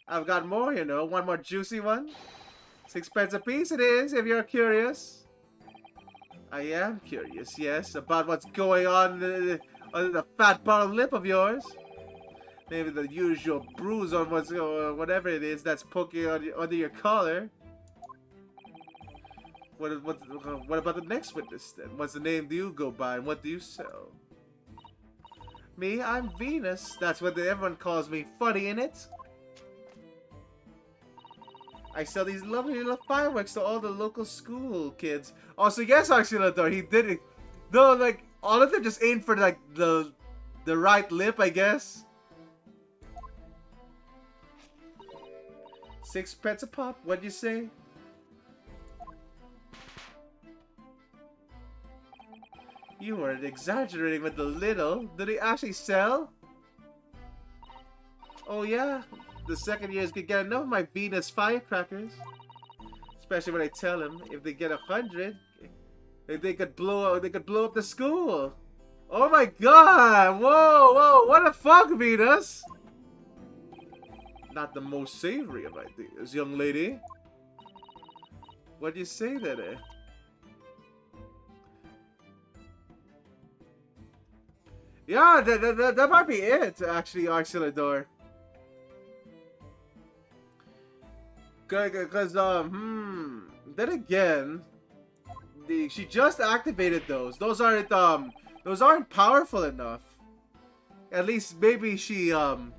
I've got more, you know. One more juicy one. 6 pence a piece it is, if you're curious. I am curious, yes, about what's going on the fat bottom lip of yours. Maybe the usual bruise on whatever it is that's poking under your collar. What about the next witness then? What's the name do you go by and what do you sell? Me, I'm Venus. That's what everyone calls me. Funny, innit? I sell these lovely little fireworks to all the local school kids. Also, yes, actually, though, he did it. Though, like, all of them just aimed for, like, the right lip, I guess. 6 pence a pop, what'd you say? You weren't exaggerating with the little. Did he actually sell? Oh yeah? The second years could get enough of my Venus firecrackers. Especially when I tell him if they get 100, they could blow up the school. Oh my god! Whoa, what the fuck, Venus? Not the most savory of ideas, young lady. What do you say then, eh? Yeah, that might be it, actually, Arcelador. Because, then again, she just activated those. Those aren't powerful enough. At least, maybe she, that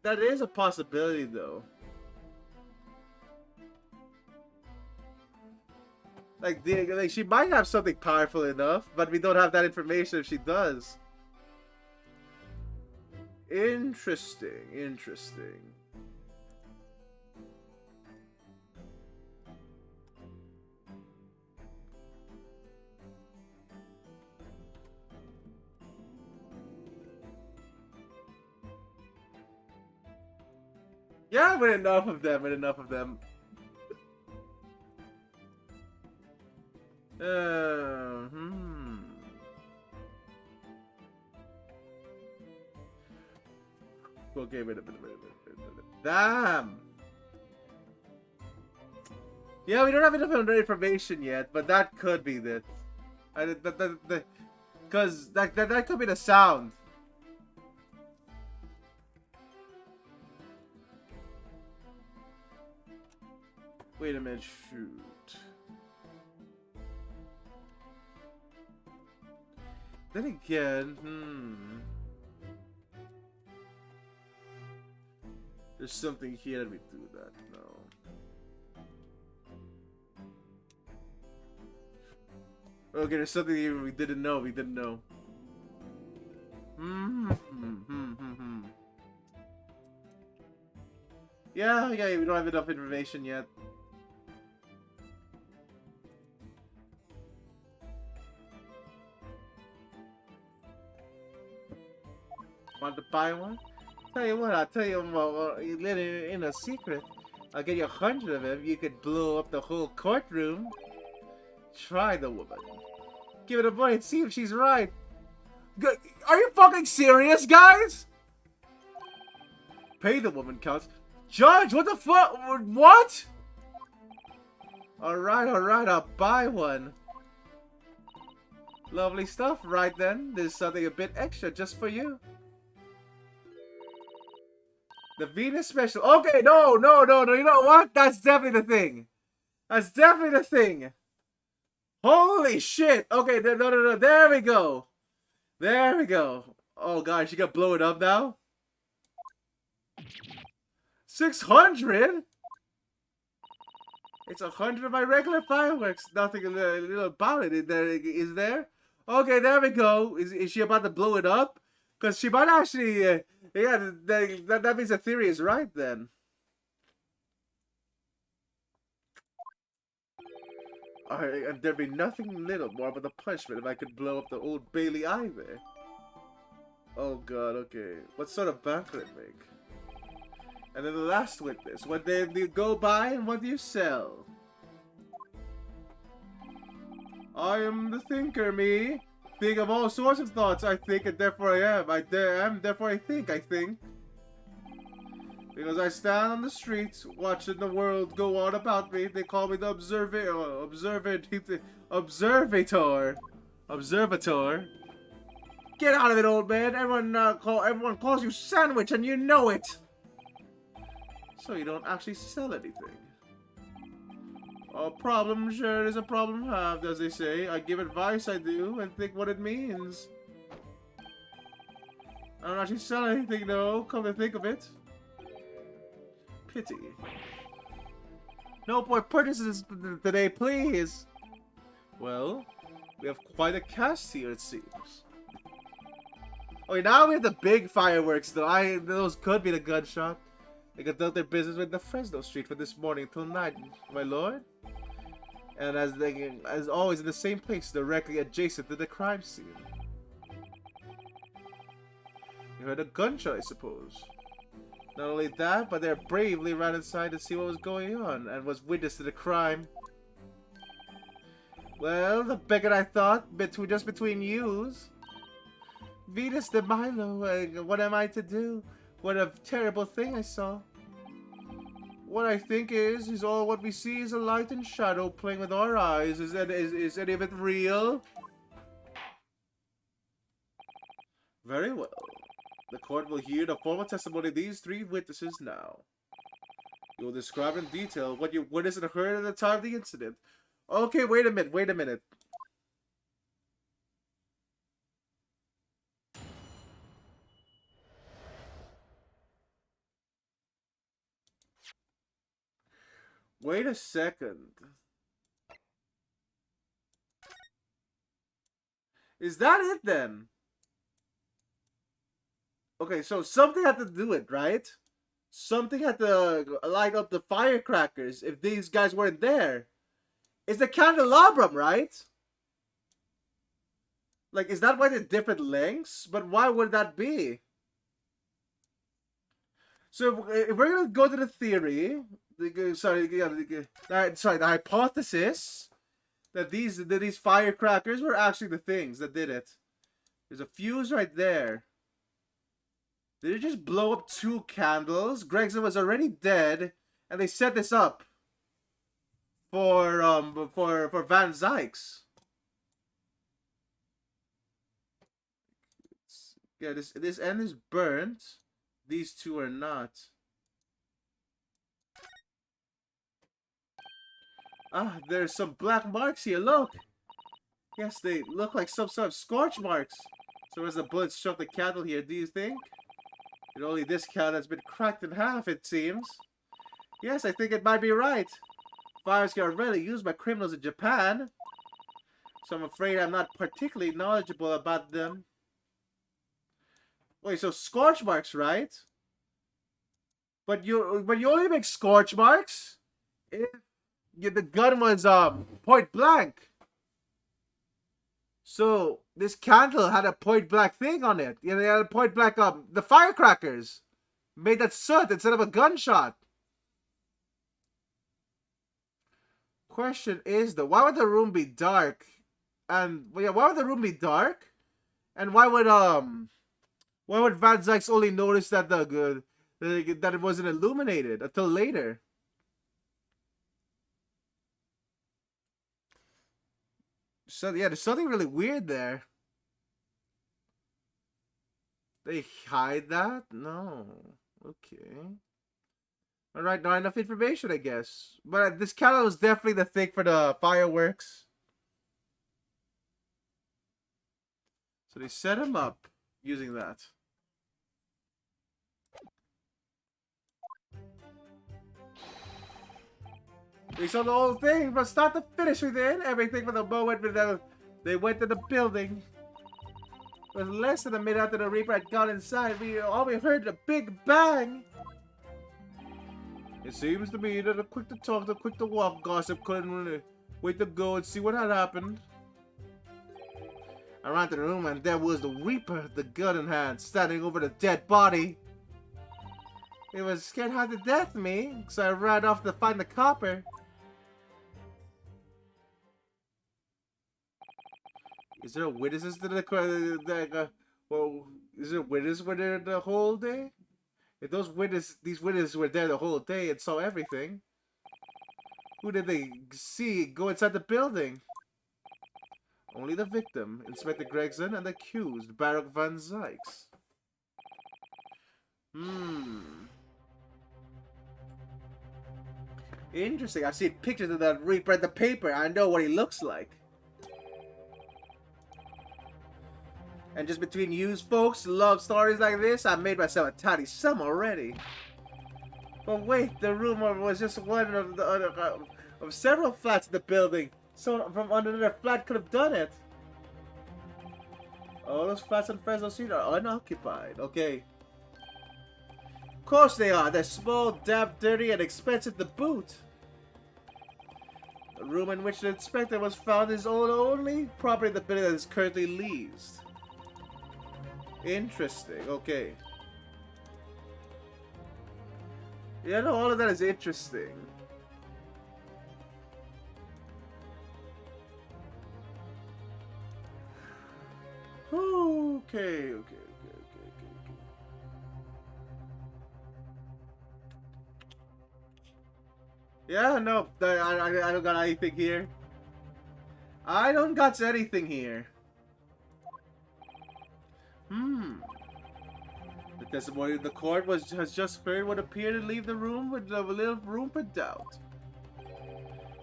is a possibility, though. Like, she might have something powerful enough, but we don't have that information if she does. Interesting. Yeah, with enough of them. Okay, wait a minute. Damn! Yeah, we don't have enough information yet, but that could be it. Because that could be the sound. Wait a minute, shoot. Then again, there's something here that we do that. No. Okay, there's something here we didn't know. Yeah, we don't have enough information yet. Want to buy one? I'll tell you in a secret. I'll get you 100 of them. You could blow up the whole courtroom. Try the woman. Give it a boy and see if she's right. Are you fucking serious, guys? Pay the woman counts. Judge, what the fuck? What? Alright, I'll buy one. Lovely stuff, right then. There's something a bit extra just for you. The Venus special. Okay, no. You know what? That's definitely the thing. Holy shit. Okay, no. There we go. Oh, God. She got to blow it up now? 600? It's 100 of my regular fireworks. Nothing little about it. Is there? Okay, there we go. Is she about to blow it up? Because she might actually... yeah, that means the theory is right then. Alright, and there'd be nothing little more but the punishment if I could blow up the Old Bailey eye there. Oh god, okay. What sort of banquet make? And then the last witness. What do you go by and what do you sell? I am the thinker, me. Think of all sorts of thoughts, I think, and therefore I am. I am, therefore I think. Because I stand on the streets, watching the world go on about me. They call me the observator. Get out of it, old man. Everyone calls you Sandwich, and you know it. So you don't actually sell anything. A problem shared is a problem halved, as they say. I give advice, I do, and think what it means. I don't actually sell anything, though, come to think of it. Pity. No more purchases today, please. Well, we have quite a cast here, it seems. Okay, now we have the big fireworks, though. Those could be the gunshot. They conduct their business with the Fresno Street from this morning till night, my lord. And as always, in the same place, directly adjacent to the crime scene. You heard a gunshot, I suppose. Not only that, but they bravely ran inside to see what was going on, and was witness to the crime. Well, the becket I thought, just between yous. Venus de Milo, what am I to do? What a terrible thing I saw. What I think is all what we see is a light and shadow playing with our eyes. Is any of it real? Very well. The court will hear the formal testimony of these three witnesses now. You will describe in detail what you witnessed and heard at the time of the incident. Okay, wait a minute, wait a minute. Wait a second. Is that it then? Okay, so something had to do it, right? Something had to light up the firecrackers if these guys weren't there. It's the candelabrum, right? Like, is that why they're different lengths? But why would that be? So if we're gonna go to the theory, the hypothesis that these firecrackers were actually the things that did it. There's a fuse right there. Did it just blow up 2 candles? Gregson was already dead, and they set this up for Van Zykes. Yeah, this end is burnt. These 2 are not. Ah, there's some black marks here. Look. Yes, they look like some sort of scorch marks. So as the bullet struck the candle here, do you think? And only this candle has been cracked in half, it seems. Yes, I think it might be right. Fires are rarely used by criminals in Japan. So I'm afraid I'm not particularly knowledgeable about them. Wait, so scorch marks, right? But you only make scorch marks if the gun was point blank. So this candle had a point blank thing on it. You know, they had a point blank the firecrackers made that soot instead of a gunshot. Question is though, why would the room be dark? And yeah, why would the room be dark? And why would Van Zykes only notice that that it wasn't illuminated until later? So yeah, there's something really weird there. They hide that? No. Okay. Alright, not enough information, I guess. But this candle was definitely the thing for the fireworks. So they set him up using that. They saw the whole thing from start to finish within. Everything from the moment they went to the building. It was less than a minute after the Reaper had gone inside. We heard a big bang. It seems to me that the quick to talk, the quick to walk gossip couldn't really wait to go and see what had happened. I ran to the room and there was the Reaper, the gun in hand, standing over the dead body. It was scared half to death me, so I ran off to find the copper. Is there witnesses to is there witnesses were there the whole day? If these witnesses were there the whole day and saw everything, who did they see go inside the building? Only the victim, Inspector Gregson, and the accused, Baron Van Zykes. Interesting. I've seen pictures of that Reaper in the paper. I know what he looks like. And just between you folks, love stories like this, I made myself a tidy sum already. But wait, the rumor was just one of the other of several flats in the building. Someone from another flat could have done it. All those flats on Fresno Street are unoccupied. Okay. Of course they are. They're small, damp, dirty, and expensive to boot. The room in which the inspector was found is only property in the building that is currently leased. Interesting. Okay. Yeah, no, all of that is interesting. Okay. Yeah, no, I don't got anything here. I don't got anything here. The testimony of the court has just heard what appeared to leave the room with a little room for doubt.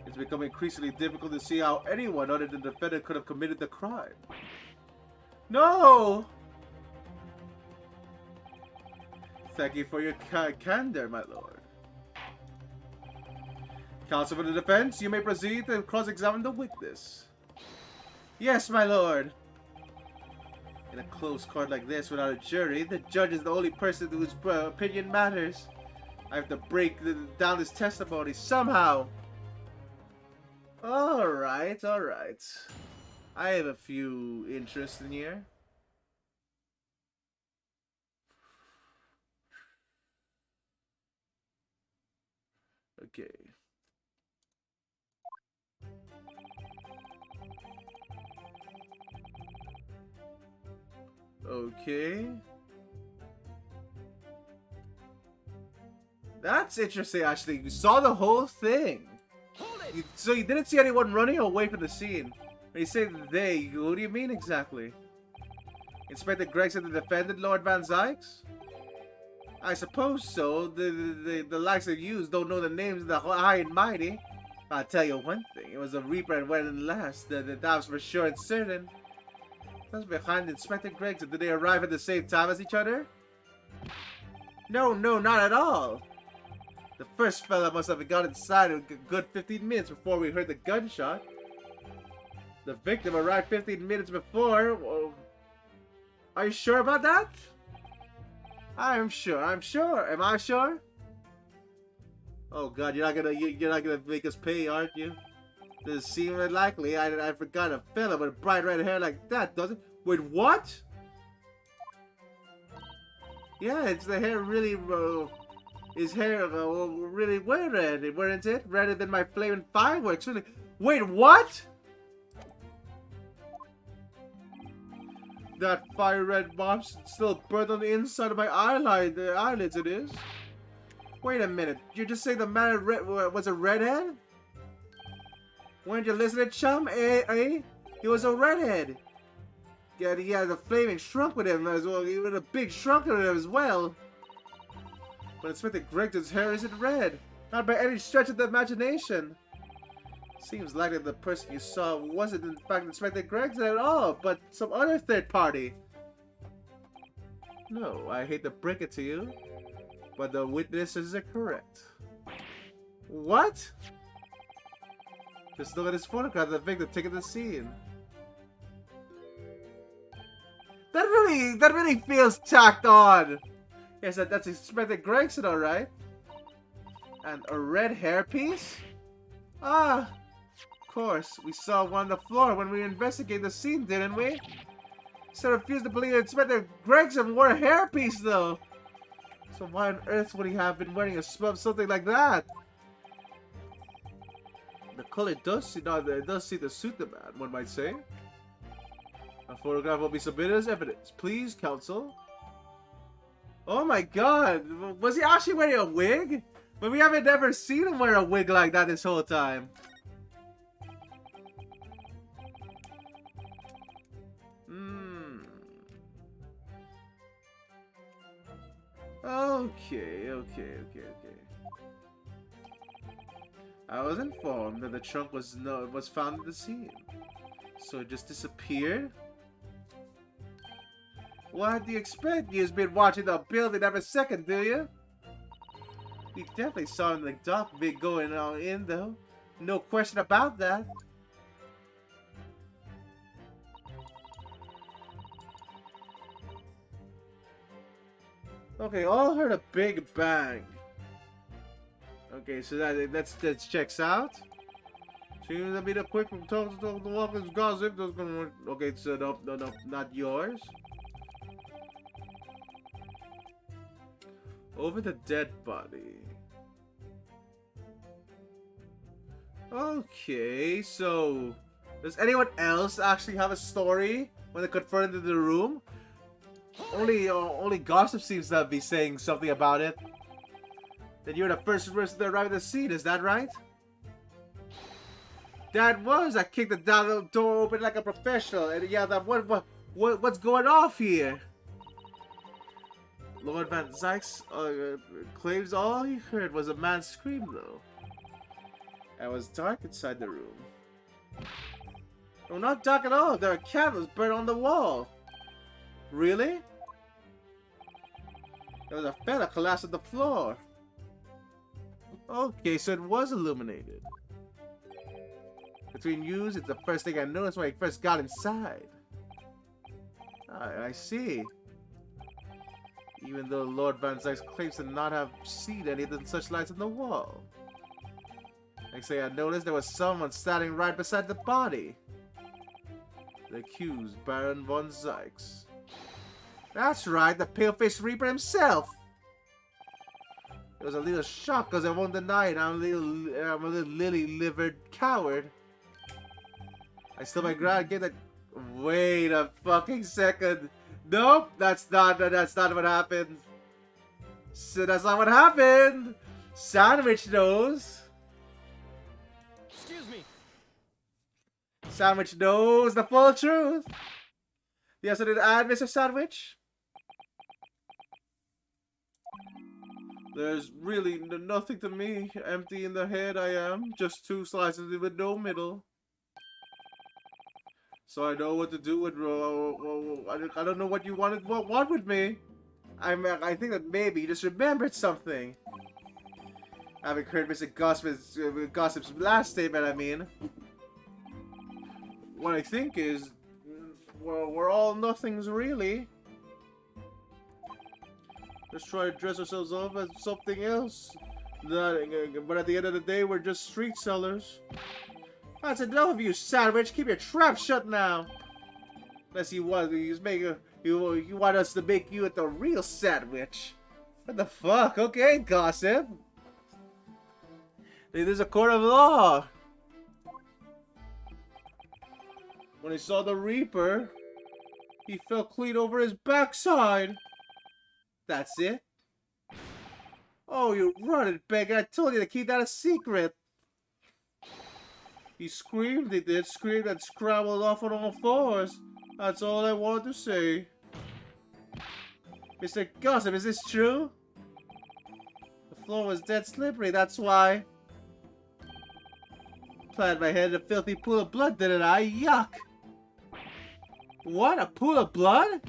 It's become increasingly difficult to see how anyone other than the defendant could have committed the crime. No! Thank you for your candor, my lord. Counsel for the defense, you may proceed to cross-examine the witness. Yes, my lord. In a close court like this without a jury, the judge is the only person whose opinion matters. I have to break down his testimony somehow. Alright. I have a few interests in here. Okay. Okay. That's interesting, actually. You saw the whole thing. So you didn't see anyone running away from the scene. When you say they, what do you mean exactly? Inspector Gregson, the defendant, Lord Van Zykes? I suppose so. The likes of you don't know the names of the high and mighty. I'll tell you one thing. It was a Reaper and went in last. That was for sure and certain. That's behind Inspector Gregson. Did they arrive at the same time as each other? No, not at all. The first fella must have got inside a good 15 minutes before we heard the gunshot. The victim arrived 15 minutes before. Well, are you sure about that? I'm sure. Am I sure? Oh God, you're not gonna make us pay, aren't you? Does it seem likely? I forgot a fella with bright red hair like that, doesn't it? Wait, what? Yeah, it's the hair really. His hair really red, weren't it? Redder than my flaming fireworks. Really. Wait, what? That fire red mob's still burnt on the inside of my eyelids. It is. Wait a minute. You just say the man was a redhead? Weren't you listening, chum? He was a redhead. Yeah, he had a flaming shrunk with him as well. He had a big shrunk with him as well. But Inspector Gregson's hair isn't red. Not by any stretch of the imagination. Seems likely the person you saw wasn't in fact Inspector Gregson at all, but some other third party. No, I hate to break it to you, but the witnesses are correct. What? Just look at his photograph of the victim taking the scene. That really feels tacked on. Yes, that's Inspector Gregson, alright. And a red hairpiece? Ah, of course. We saw one on the floor when we investigated the scene, didn't we? So I refuse to believe Inspector Gregson wore a hairpiece, though. So why on earth would he have been wearing something like that? The color does seem to suit the man, one might say. A photograph will be submitted as evidence. Please, counsel. Oh my God! Was he actually wearing a wig? But we haven't ever seen him wear a wig like that this whole time. Okay. I was informed that the trunk was found at the scene. So it just disappeared? What do you expect? You've been watching the building every second, do you? You definitely saw him in the dock bit going on in though. No question about that. Okay, all heard a big bang. Okay, so that checks out. Seems to be the quick from talk to the walkers gossip. Okay, so no, not yours. Over the dead body. Okay, so does anyone else actually have a story when they confronted into the room? Only gossip seems to be saying something about it. That you're the first person to arrive at the scene, is that right? That was. I kicked the door open like a professional, and yeah, what's going off here? Lord Van Zykes claims all he heard was a man's scream, though. It was dark inside the room. No, not dark at all. There are candles burnt on the wall. Really? There was a fella collapsed on the floor. Okay, so it was illuminated. Between yous, it's the first thing I noticed when I first got inside. I see. Even though Lord Van Zykes claims to not have seen any of the such lights on the wall. Next thing I noticed, there was someone standing right beside the body. The accused, Baron Von Zykes. That's right, the pale-faced Reaper himself! It was a little shock because I won't deny it. I'm a little lily-livered coward. I still my ground. Get that. Wait a fucking second. Nope, that's not what happened. So that's not what happened. Sandwich knows. Excuse me. Sandwich knows the full truth. Yes, I did add, Mr. Sandwich. There's really nothing to me. Empty in the head I am. Just two slices with no middle. So I know what to do with. I don't know what you want with me. I think that maybe you just remembered something. Having heard Mr. Gossip's last statement, I mean. What I think is, well, we're all nothings really. Let's try to dress ourselves up as something else. But at the end of the day, we're just street sellers. That's enough of you, Sandwich. Keep your trap shut now. Unless you want us to make you the real Sandwich. What the fuck? Okay, Gossip. There's a court of law. When he saw the Reaper, he fell clean over his backside. That's it. Oh, you running beggar. I told you to keep that a secret. He screamed, screamed and scrambled off on all fours. That's all I wanted to say. Mr. Gossip, is this true? The floor was dead slippery, that's why. Planted my head in a filthy pool of blood, didn't I? Yuck! What? A pool of blood?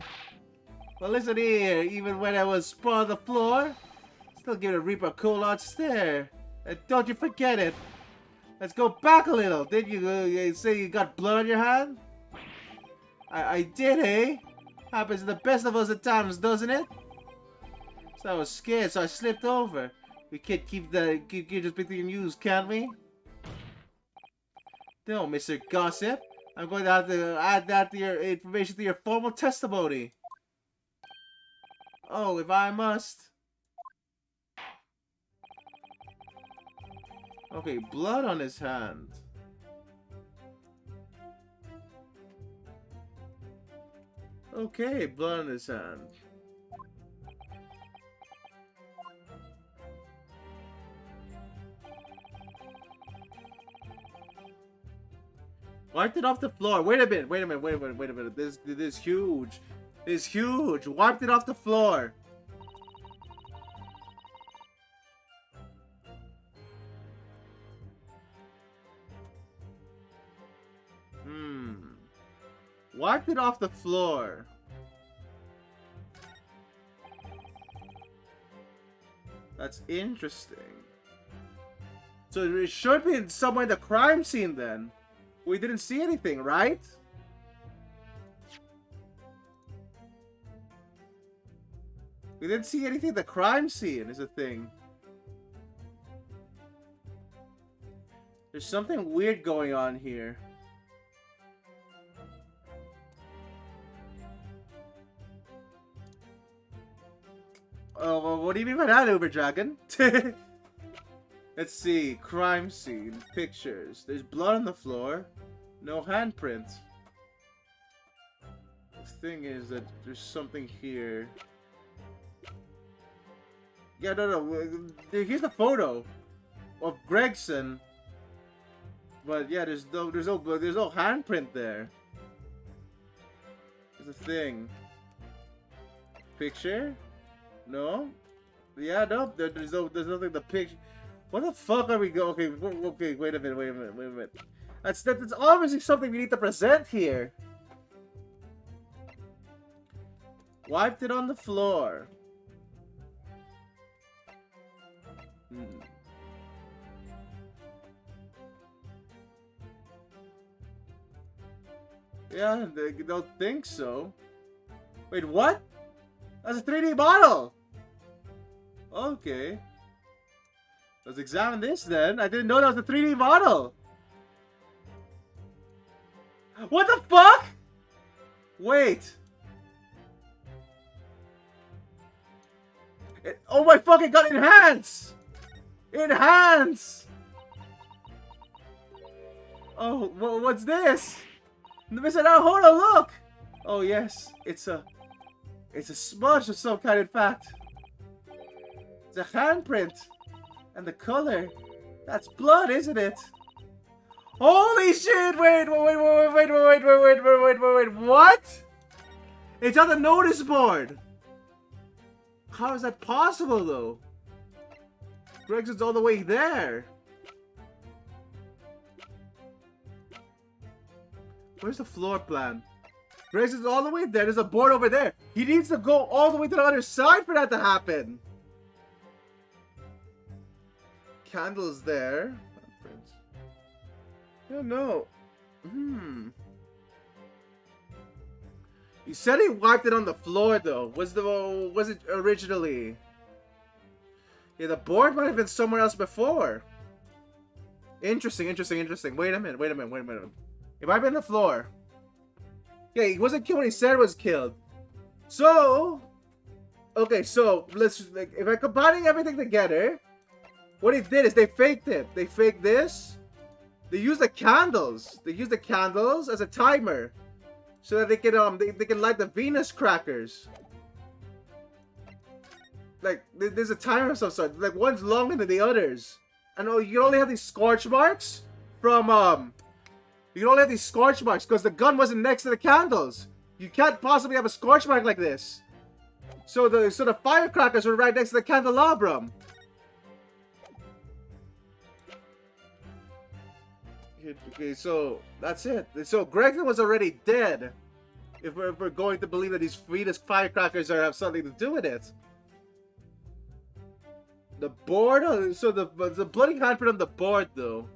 Well, listen here. Even when I was sprawled on the floor, still give the Reaper a cool hard stare. And don't you forget it. Let's go back a little. Did you say you got blood on your hand? I did, eh? Happens to the best of us at times, doesn't it? So I was scared, so I slipped over. We can't keep just between yous, can't we? No, Mr. Gossip. I'm going to have to add that to your information to your formal testimony. Oh, if I must. Okay, blood on his hand. Okay, blood on his hand. Wiped it off the floor. Wait a minute. This is huge. It's huge. Wiped it off the floor. Wiped it off the floor. That's interesting. So it should be somewhere in the crime scene then. We didn't see anything, right? We didn't see anything at the crime scene is a thing. There's something weird going on here. Oh, well, what do you mean by that, Uber Dragon? Let's see. Crime scene. Pictures. There's blood on the floor. No handprint. The thing is that there's something here. Yeah, no. Here's the photo of Gregson. But yeah, there's no handprint there. There's a thing. Picture? No? Yeah, no. There's nothing in the picture. What the fuck are we going? Okay, wait a minute. That's obviously something we need to present here. Wiped it on the floor. Yeah, they don't think so. Wait, what? That's a 3D model! Okay. Let's examine this then. I didn't know that was a 3D model. What the fuck? Wait. Oh my fucking god, enhance! Enhance! Oh, what's this? Hold on, look! Oh yes, it's a smudge of some kind, in fact. It's a handprint. And the color, that's blood, isn't it? Holy shit! Wait, what? It's on the notice board! How is that possible, though? Gregson's all the way there. Where's the floor plan? Gregson's all the way there. There's a board over there. He needs to go all the way to the other side for that to happen. Candles there. Yeah, no. You said he wiped it on the floor, though. Was it originally? Yeah, the board might have been somewhere else before. Interesting. Wait a minute. It might have been the floor. Yeah, he wasn't killed when he said he was killed. So, okay, so let's if I'm combining everything together, what they did is they faked it. They faked this. They used the candles. They used the candles as a timer, so that they can light the Venus crackers. Like there's a timer of some sort. Like one's longer than the others. And you only have these scorch marks from You can only have these scorch marks because the gun wasn't next to the candles. You can't possibly have a scorch mark like this. So the firecrackers were right next to the candelabrum. Okay, so that's it. So Gregson was already dead. If we're going to believe that these Venus firecrackers have something to do with it. The board? So the bloody handprint on the board, though.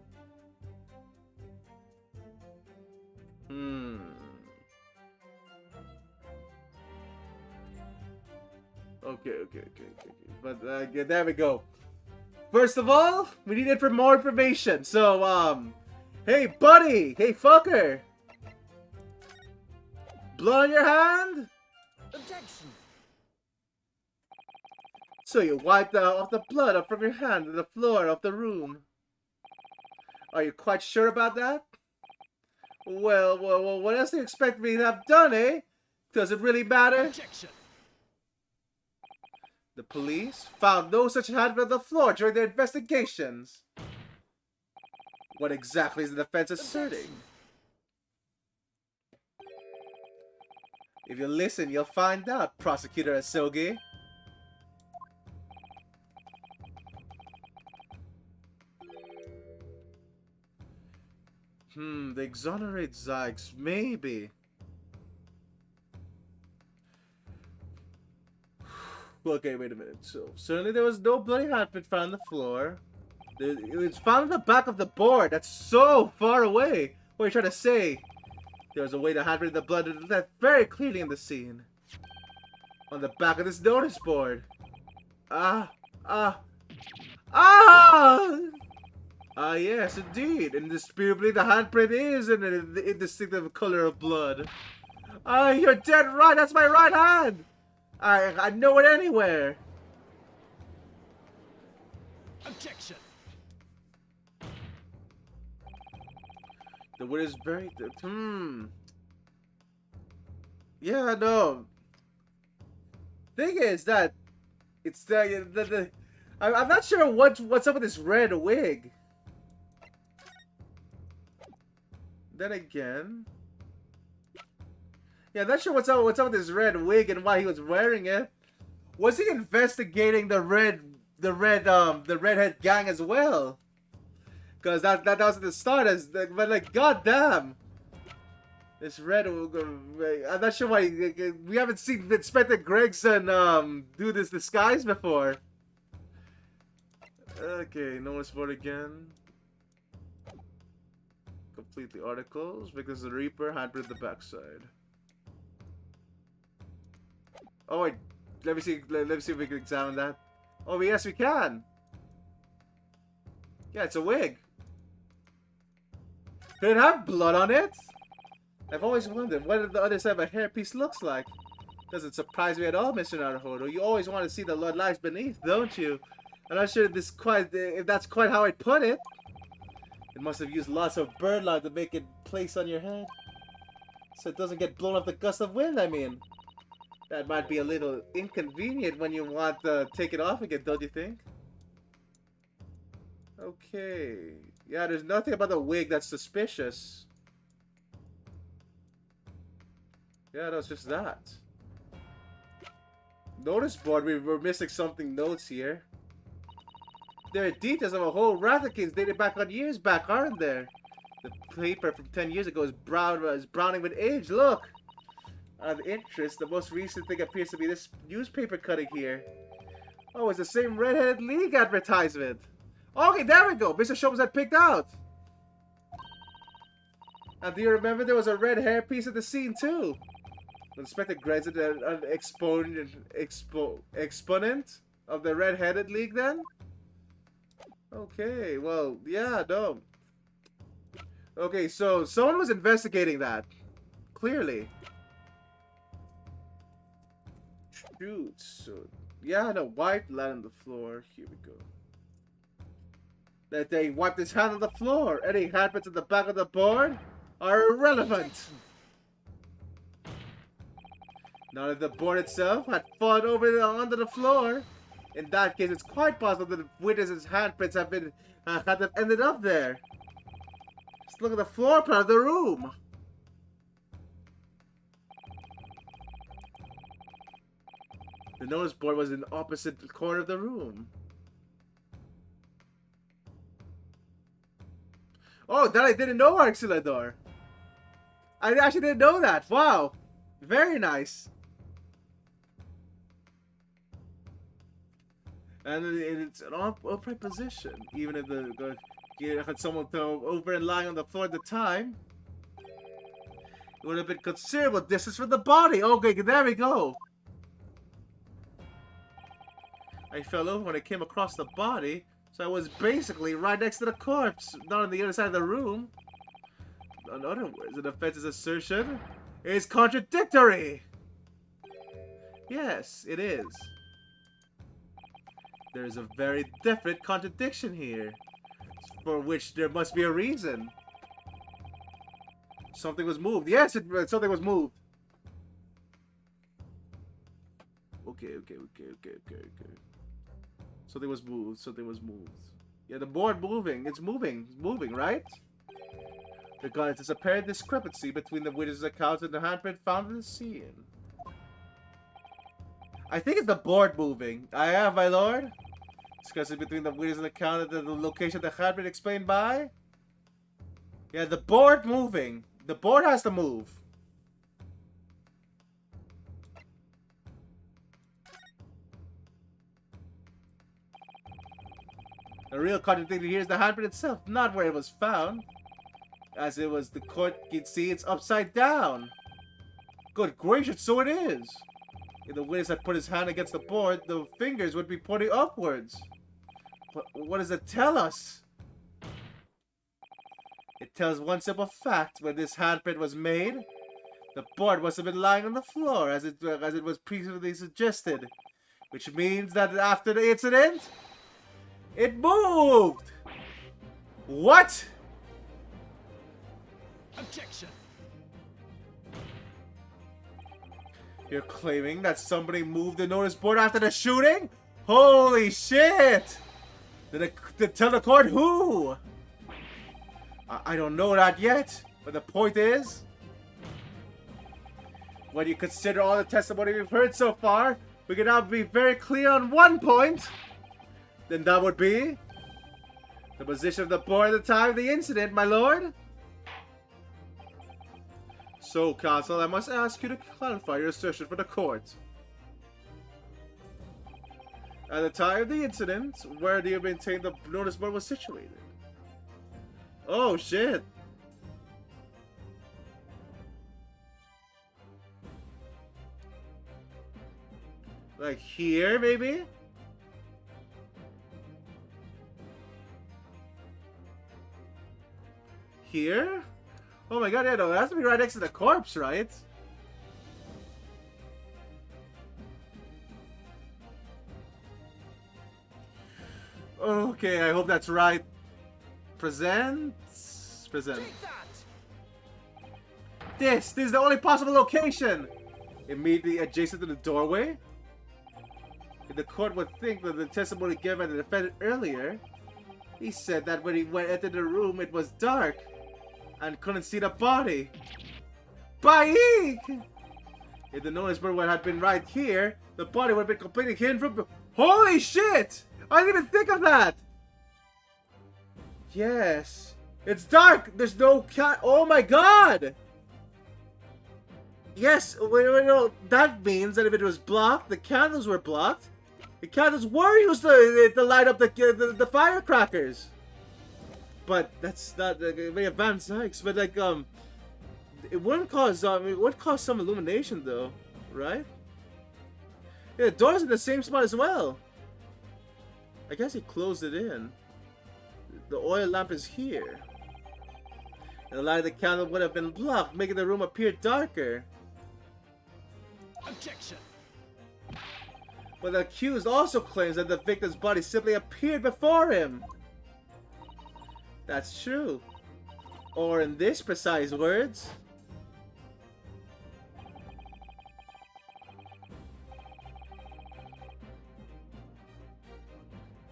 Okay. But there we go. First of all, we need more information. So, hey buddy, hey fucker. Blood on your hand? Objection. So you wiped off the blood from your hand on the floor of the room. Are you quite sure about that? Well, what else do you expect me to have done, eh? Does it really matter? Objection. The police found no such handprint on the floor during their investigations. What exactly is the defense asserting? If you listen, you'll find out, Prosecutor Asogi. They exonerate Zykes, maybe. Okay, wait a minute. So, certainly there was no bloody handprint found on the floor. It was found on the back of the board. That's so far away. What are you trying to say? There was a way to handprint the blood that very clearly in the scene. On the back of this notice board. Ah, ah, ah! Ah, yes, indeed. Indisputably, the handprint is an indistinctive color of blood. Ah, you're dead right. That's my right hand. I know it anywhere. Objection. The wood is very... Yeah, no. Thing is that it's I'm not sure what's up with this red wig. Then again, yeah, I'm not sure what's up with this red wig and why he was wearing it. Was he investigating the redhead gang as well? Because that was at the start as but like goddamn. This red, I'm not sure why we haven't seen Inspector Gregson do this disguise before. Okay, notice board again. Complete the articles because the Reaper handprint the backside. Oh wait, let me see if we can examine that. Oh yes, we can. Yeah, it's a wig. Could it have blood on it? I've always wondered what the other side of a hairpiece looks like. Doesn't surprise me at all, Mr. Naruhodo. You always want to see the blood lies beneath, don't you? I'm not sure if that's quite how I'd put it. It must have used lots of birdlime to make it place on your head. So it doesn't get blown off the gust of wind, I mean. That might be a little inconvenient when you want to take it off again, don't you think? Okay. Yeah, there's nothing about the wig that's suspicious. Yeah, that's just that. Notice board, we're missing something notes here. There are details of a whole raft of kids dated back on years back, aren't there? The paper from 10 years ago is browning with age, look! Of interest, the most recent thing appears to be this newspaper cutting here. Oh, it's the same Redheaded League advertisement. Okay, there we go. Mr. Shobes had picked out. And do you remember there was a red hair piece at the scene too? Inspector Gregson, an exponent of the Red-Headed League then? Okay, well, yeah, no. Okay, so someone was investigating that. Clearly. Shoot, so... Yeah, no, wiped land on the floor. Here we go. That they wiped his hand on the floor. Any handprints at the back of the board are irrelevant. Now that the board itself had fallen over onto the floor, in that case, it's quite possible that the witness's handprints have ended up there. Just look at the floor plan of the room. The notice board was in the opposite corner of the room. Oh, that I didn't know, Arxilador. I actually didn't know that. Wow. Very nice. And it's an upright position. Even if you had someone over and lying on the floor at the time, it would have been considerable distance from the body. Okay, there we go. I fell over when I came across the body, so I was basically right next to the corpse, not on the other side of the room. In other words, the defense's assertion is contradictory. Yes, it is. There is a very definite contradiction here, for which there must be a reason. Something was moved. Yes, something was moved. Okay. Something was moved. Something was moved. Yeah, the board moving. It's moving. It's moving, right? Regardless, there's apparent discrepancy between the witness's account and the handprint found in the scene. I think it's the board moving. I have, my lord. Discrepancy between the witness's account and the location of the handprint explained by. Yeah, the board moving. The board has to move. The real contradiction here is the handprint itself, not where it was found. As it was the court, you can see it's upside down. Good gracious, so it is. If the witness had put his hand against the board, the fingers would be pointing upwards. What does it tell us? It tells one simple fact. When this handprint was made, the board must have been lying on the floor, as it was previously suggested. Which means that after the incident, it moved! What? Objection. You're claiming that somebody moved the notice board after the shooting? Holy shit! Tell the court who? I don't know that yet, but the point is, when you consider all the testimony we've heard so far, we can now be very clear on one point. Then that would be the position of the board at the time of the incident, my lord. So, counsel, I must ask you to clarify your assertion for the court. At the time of the incident, where do you maintain the notice board was situated? Oh, shit. Like here, maybe? Here? Oh my god, yeah, no, it has to be right next to the corpse, right? Okay, I hope that's right. Present. Take that. This is the only possible location! Immediately adjacent to the doorway? The court would think that the testimony given by the defendant earlier, he said that when he entered the room, it was dark and couldn't see the body. Baik! If the notice board had been right here, the body would have been completely hidden from. Holy shit! I didn't even think of that! Yes. It's dark! There's no cat. Oh my god! Yes, wait, no. That means that if it was blocked, the candles were blocked. The candles were used to light up the firecrackers. But that's not very advanced science. But like it wouldn't cause it would cause some illumination though, right? Yeah, the door's in the same spot as well. I guess he closed it in. The oil lamp is here. And the light of the candle would have been blocked, making the room appear darker. Objection. But the accused also claims that the victim's body simply appeared before him. That's true. Or in this precise words,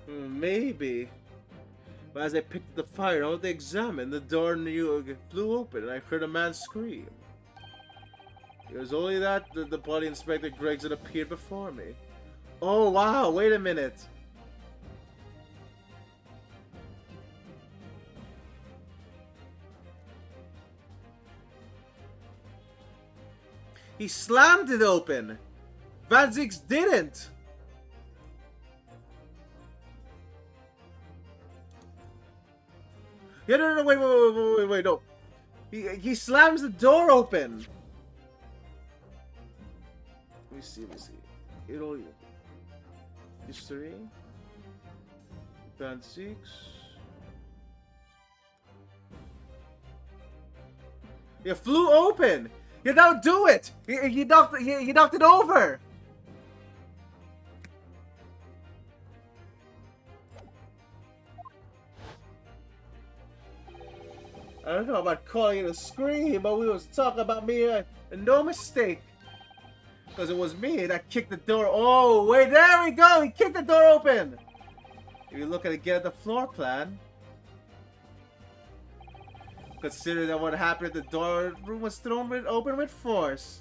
maybe. But as I picked up the fire and all they examined, the door flew open and I heard a man scream. It was only that the body Inspector Gregson appeared before me. Oh wow, wait a minute. He slammed it open. Van Zieks didn't. Yeah, no, wait, no. He slams the door open. Let me see. It all history. Van Zieks. It flew open. Yeah, that'll do it. You knocked it over. I don't know about calling it a scream, but we was talking about me and no mistake. Because it was me that kicked the door. Oh, wait, there we go. He kicked the door open. If you look at again at the floor plan, consider that what happened at the door room was thrown open with force.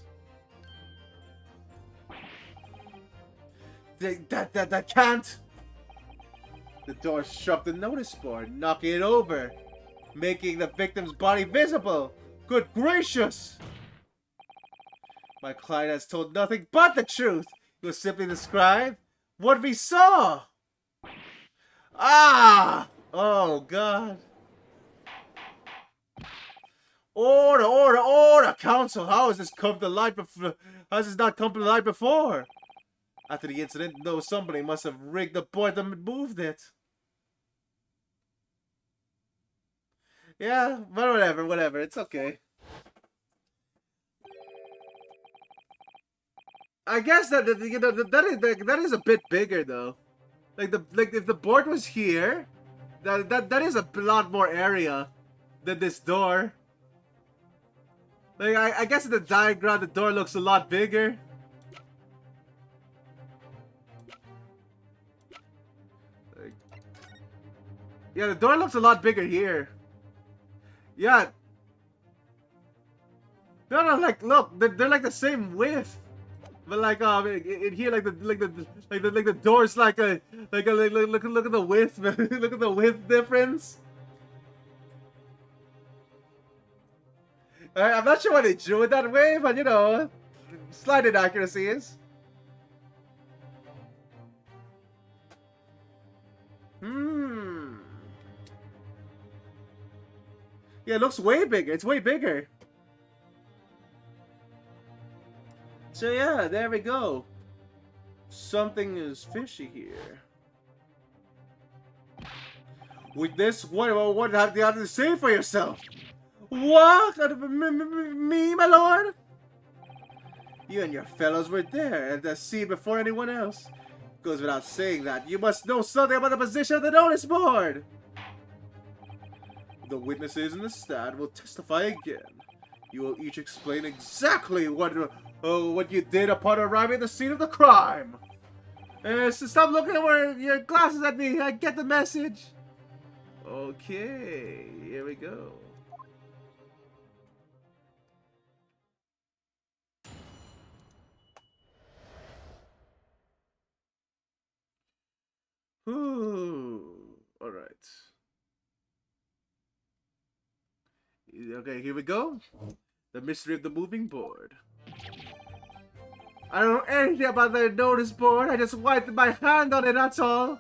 That can't. The door struck the notice board, knocking it over, making the victim's body visible. Good gracious! My client has told nothing but the truth. He will simply describe what we saw. Ah! Oh, God. Order, order, order, council! How has this come to light before? How has this not come to light before? After the incident, though, somebody must have rigged the board that moved it. Yeah, but whatever, whatever. It's okay. I guess that you know that is a bit bigger though. Like if the board was here, that is a lot more area than this door. Like I guess in the diagram the door looks a lot bigger. Like, yeah, the door looks a lot bigger here. Yeah. No, like look, they're like the same width. But like in here like the door's like a look at the width. Look at the width difference. I'm not sure why they drew it that way, but you know, slight inaccuracies. Yeah, it looks way bigger. It's way bigger. So yeah, there we go. Something is fishy here. With this, what do you have to say for yourself? What? Me, my lord? You and your fellows were there at the scene before anyone else. Goes without saying that you must know something about the position of the notice board. The witnesses in the stand will testify again. You will each explain exactly what you did upon arriving at the scene of the crime. So stop looking over your glasses at me. I get the message. Okay, here we go. Ooh, all right. Okay, here we go. The mystery of the moving board. I don't know anything about the notice board. I just wiped my hand on it, that's all.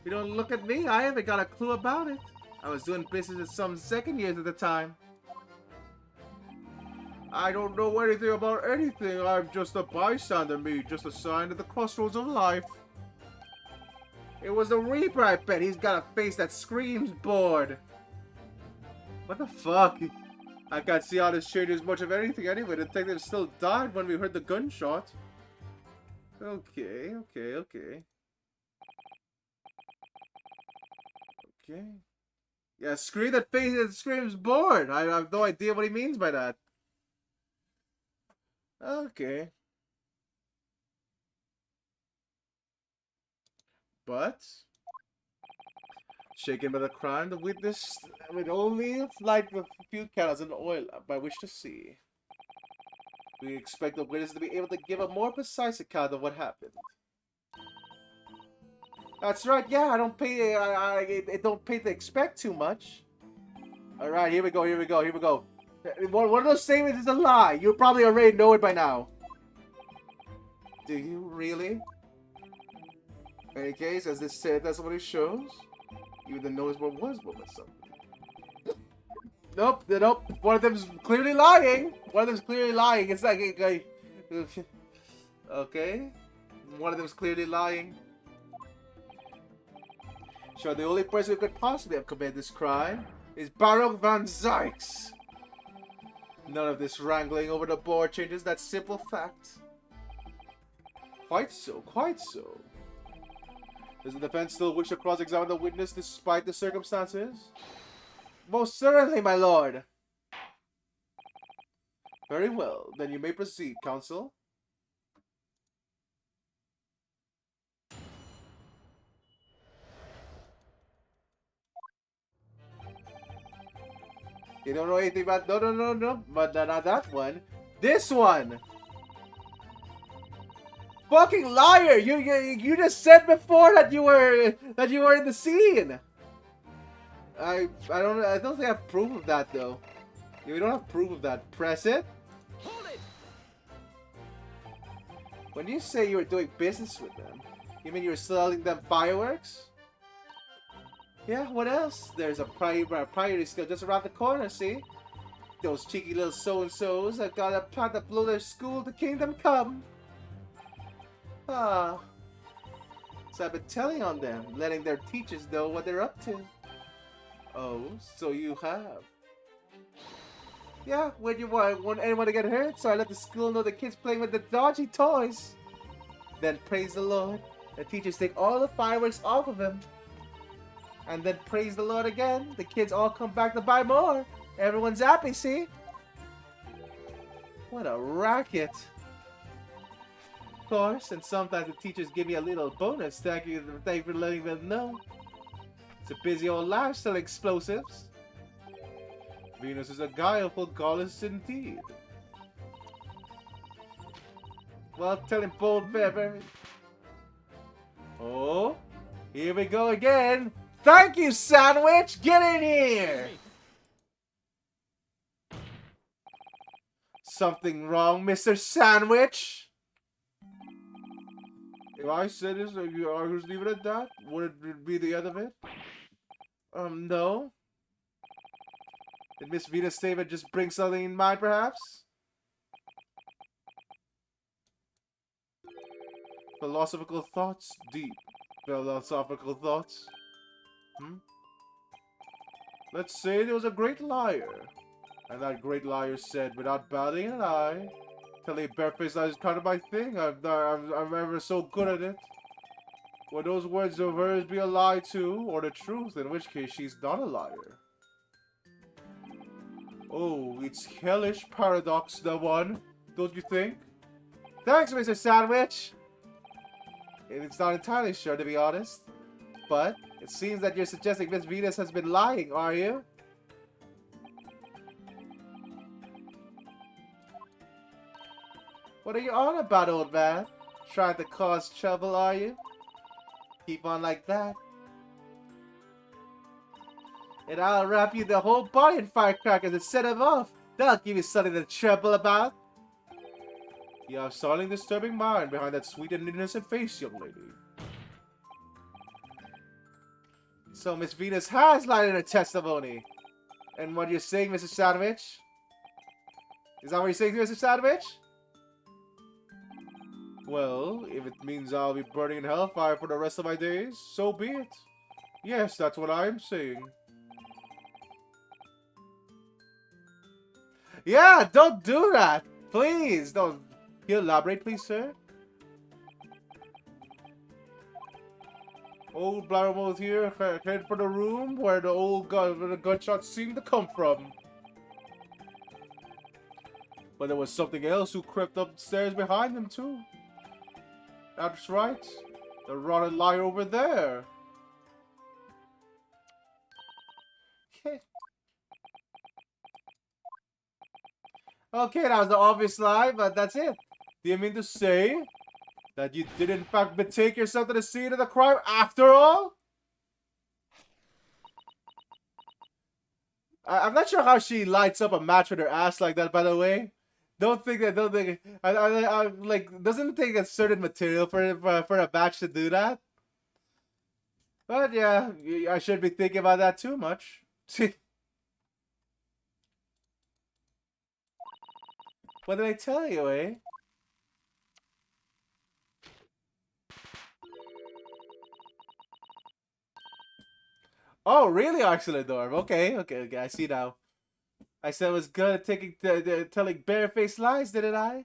You don't look at me. I haven't got a clue about it. I was doing business with some second years at the time. I don't know anything about anything. I'm just a bystander, me. Just a sign at the crossroads of life. It was the Reaper, I bet. He's got a face that screams bored. What the fuck? I can't see how this changes much of anything anyway. The detective still died when we heard the gunshot. Okay. Okay. Yeah, scream that face that screams bored. I have no idea what he means by that. Okay. But shaken by the crime, the witness with only light a few candles and oil by which to see. We expect the witness to be able to give a more precise account of what happened. That's right, yeah, I don't pay to expect too much. Alright, here we go. One of those statements is a lie. You probably already know it by now. Do you really? In any case, as this said, that's what it shows. Even the notice board was something. Nope. One of them's clearly lying. It's like okay. One of them's clearly lying. Sure, the only person who could possibly have committed this crime is Baruch van Zykes. None of this wrangling over the board changes that simple fact. Quite so. Does the defense still wish to cross-examine the witness despite the circumstances? Most certainly, my lord. Very well, then you may proceed, counsel. You don't know anything about... No. But not that one. This one! Fucking liar! You just said before that you were in the scene. I don't think I have proof of that though. We don't have proof of that. Press it. Hold it! When you say you were doing business with them, You mean you're selling them fireworks? Yeah, what else? There's a priory skill just around the corner, see? Those cheeky little so-and-sos have got a plan to blow their school to kingdom come. Ah. So I've been telling on them, letting their teachers know what they're up to. Oh, so you have. Yeah, when you want anyone to get hurt, so I let the school know the kids playing with the dodgy toys. Then praise the Lord, the teachers take all the fireworks off of him. And then praise the Lord again, the kids all come back to buy more. Everyone's happy, see? What a racket. Of course, and sometimes the teachers give me a little bonus. Thank you for letting them know. It's a busy old life selling explosives. Venus is a guileful goddess indeed. Well, tell him bold Pepper. Oh, here we go again. Thank you, Sandwich. Get in here. Something wrong, Mr. Sandwich? If I said this, are you just leave it at that? Would it be the end of it? No. Did Miss Vita's statement just bring something in mind, perhaps? Philosophical thoughts? Deep philosophical thoughts? Let's say there was a great liar. And that great liar said, without batting an eye, telling barefaced lies is kind of my thing. I'm ever so good at it. Would those words of hers be a lie too, or the truth, in which case she's not a liar? Oh, it's hellish paradox, the one, don't you think? Thanks, Mr. Sandwich! It's not entirely sure, to be honest. But it seems that you're suggesting Miss Venus has been lying, are you? What are you on about, old man? Trying to cause trouble, are you? Keep on like that. And I'll wrap you the whole body in firecrackers and set them off. That'll give you something to tremble about. You have something disturbing mind behind that sweet and innocent face, young lady. So Miss Venus has lied in her testimony. And what you're saying, Mr. Sandwich? Is that what you're saying, Mr. Sandwich? Well, if it means I'll be burning in hellfire for the rest of my days, so be it. Yes, that's what I'm saying. Yeah, don't do that. Please, don't. Can you elaborate, please, sir? Old Blabbermouth here, head for the room where the gunshots seem to come from. But there was something else who crept upstairs behind him, too. That's right. The rotten liar over there. Okay, that was the obvious lie, but that's it. Do you mean to say that you did in fact betake yourself to the scene of the crime after all? I'm not sure how she lights up a match with her ass like that, by the way. Don't think, like, doesn't take a certain material for a match to do that. But yeah, I shouldn't be thinking about that too much. What did I tell you, eh? Oh, really, Oxaladorm? Okay, I see now. I said I was good at telling barefaced lies, didn't I?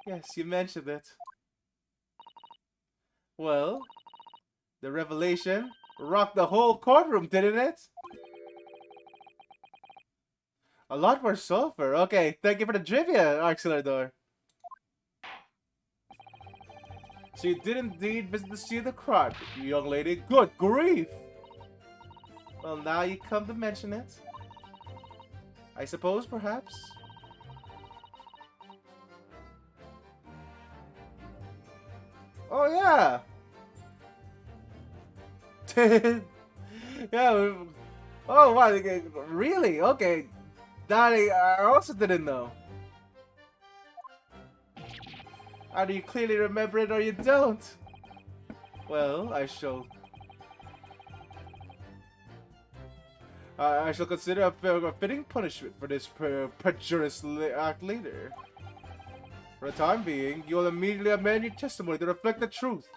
Yes, you mentioned it. Well, the revelation rocked the whole courtroom, didn't it? A lot more sulfur. Okay, thank you for the trivia, Oxalador. So you did indeed visit the scene of the crime, you young lady. Good grief! Well, now you come to mention it. I suppose, perhaps. Oh, yeah! Yeah. Oh, wow. Really? Okay. That I also didn't know. Either you clearly remember it or you don't. Well, I shall consider a fitting punishment for this perjurious act later. For the time being, you will immediately amend your testimony to reflect the truth.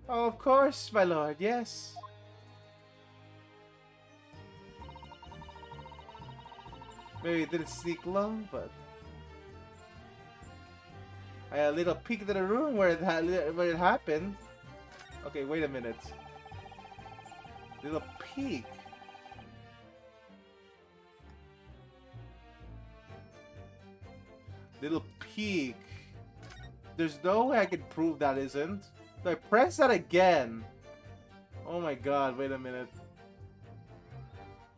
Oh, of course, my lord, yes. Maybe it didn't sneak long, but I had a little peek into the room where it happened. Okay, wait a minute. Little peek. Little peek. There's no way I can prove that isn't. So I press that again. Oh my god, wait a minute.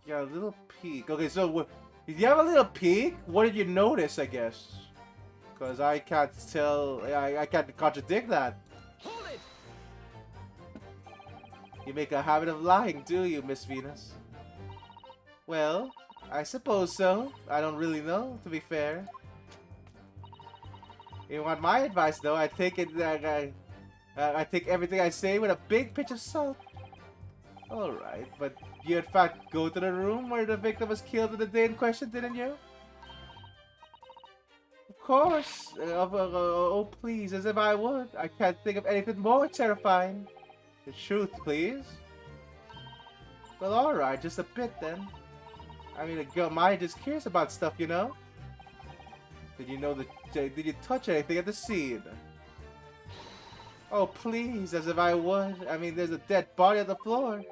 Yeah, a little peek. Okay, so did you have a little peek? What did you notice, I guess? Because I can't tell. I can't contradict that. Hold it! You make a habit of lying, do you, Miss Venus? Well, I suppose so. I don't really know, to be fair. You want my advice, though? I take it. I take everything I say with a big pinch of salt. All right, but you in fact go to the room where the victim was killed in the day in question, didn't you? Of course. Oh, please, as if I would. I can't think of anything more terrifying. The truth, please. Well, all right, just a bit then. I mean, a girl my age is curious about stuff, you know. Did you touch anything at the scene? Oh, please, as if I would. I mean, there's a dead body on the floor.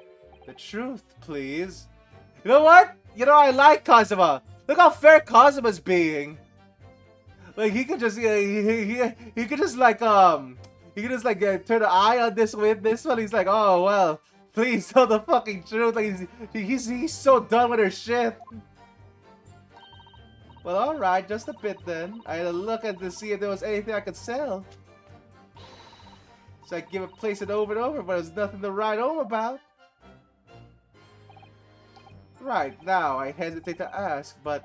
The truth, please. You know what? You know, I like Kazuma. Look how fair Kazuma's being. Like, he could just, he could just like, he could just like turn an eye on this one. He's like, oh, well, please tell the fucking truth. Like, he's so done with her shit. Well, alright, just a bit then. I had to look at to see if there was anything I could sell. So I give a place it over and over, but there's nothing to write home about. Right, now I hesitate to ask, but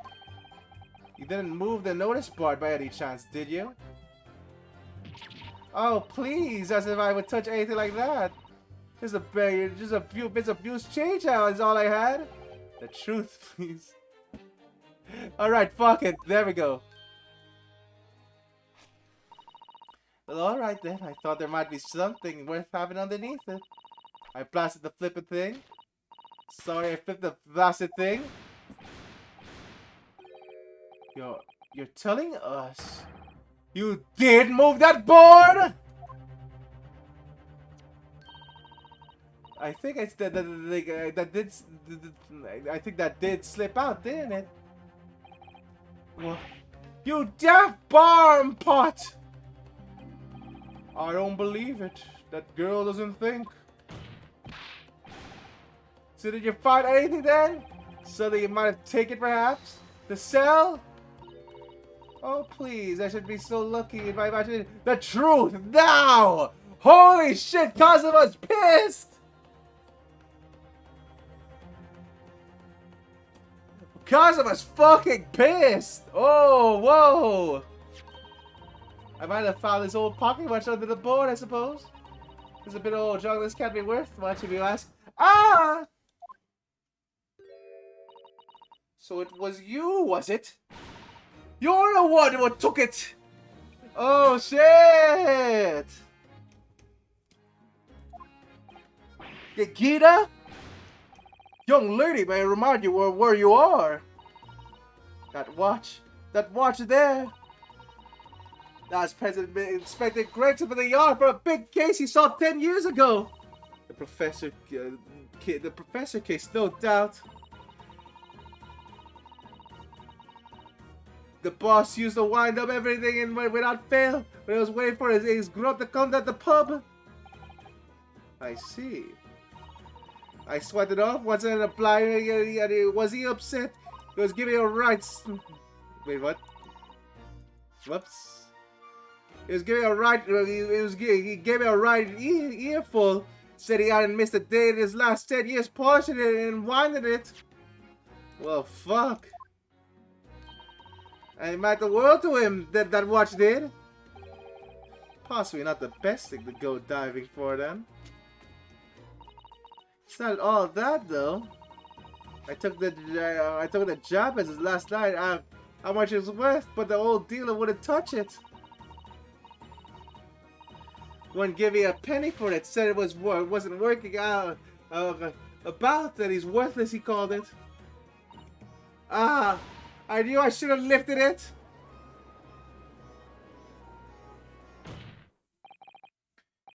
you didn't move the notice board by any chance, did you? Oh, please, as if I would touch anything like that. Just a few bits of loose change is all I had. The truth, please. Alright, fuck it. There we go. Well, alright then. I thought there might be something worth having underneath it. I blasted the flippin' thing. Sorry, I flipped the blasted thing. You're telling us you did move that board? I think it's that did. I think that did slip out, didn't it? What? You daft barn pot! I don't believe it. That girl doesn't think. So did you find anything then? So that you might have taken perhaps? To sell? Oh please, I should be so lucky if I imagine the truth now! Holy shit, Kazuma's pissed! Kazuma's fucking pissed! Oh, whoa! I might have found this old pocket watch under the board, I suppose. There's a bit of old junk. This can't be worth much if you ask. Ah! So it was you, was it? You're the one who took it! Oh, shit! Gita? Young lady, may I remind you where you are? That watch there. That's President Inspector Gregson for the yard for a big case he saw 10 years ago. The professor case, no doubt. The boss used to wind up everything and without fail when he was waiting for his grub to come to the pub. I see. I swiped it off. Wasn't it applying? Was he upset? He was giving a right. Wait, what? Whoops. He was giving a right. He gave me a right earful. Said he hadn't missed a day in his last 10 years, polishing it and winding it. Well, fuck. And it meant the world to him that watch did. possibly not the best thing to go diving for then. It's not all that though. I took the Japanese last night. How much it's worth, but the old dealer wouldn't touch it. Wouldn't give me a penny for it. Said it wasn't working out. About that he's worthless. He called it. Ah, I knew I should have lifted it.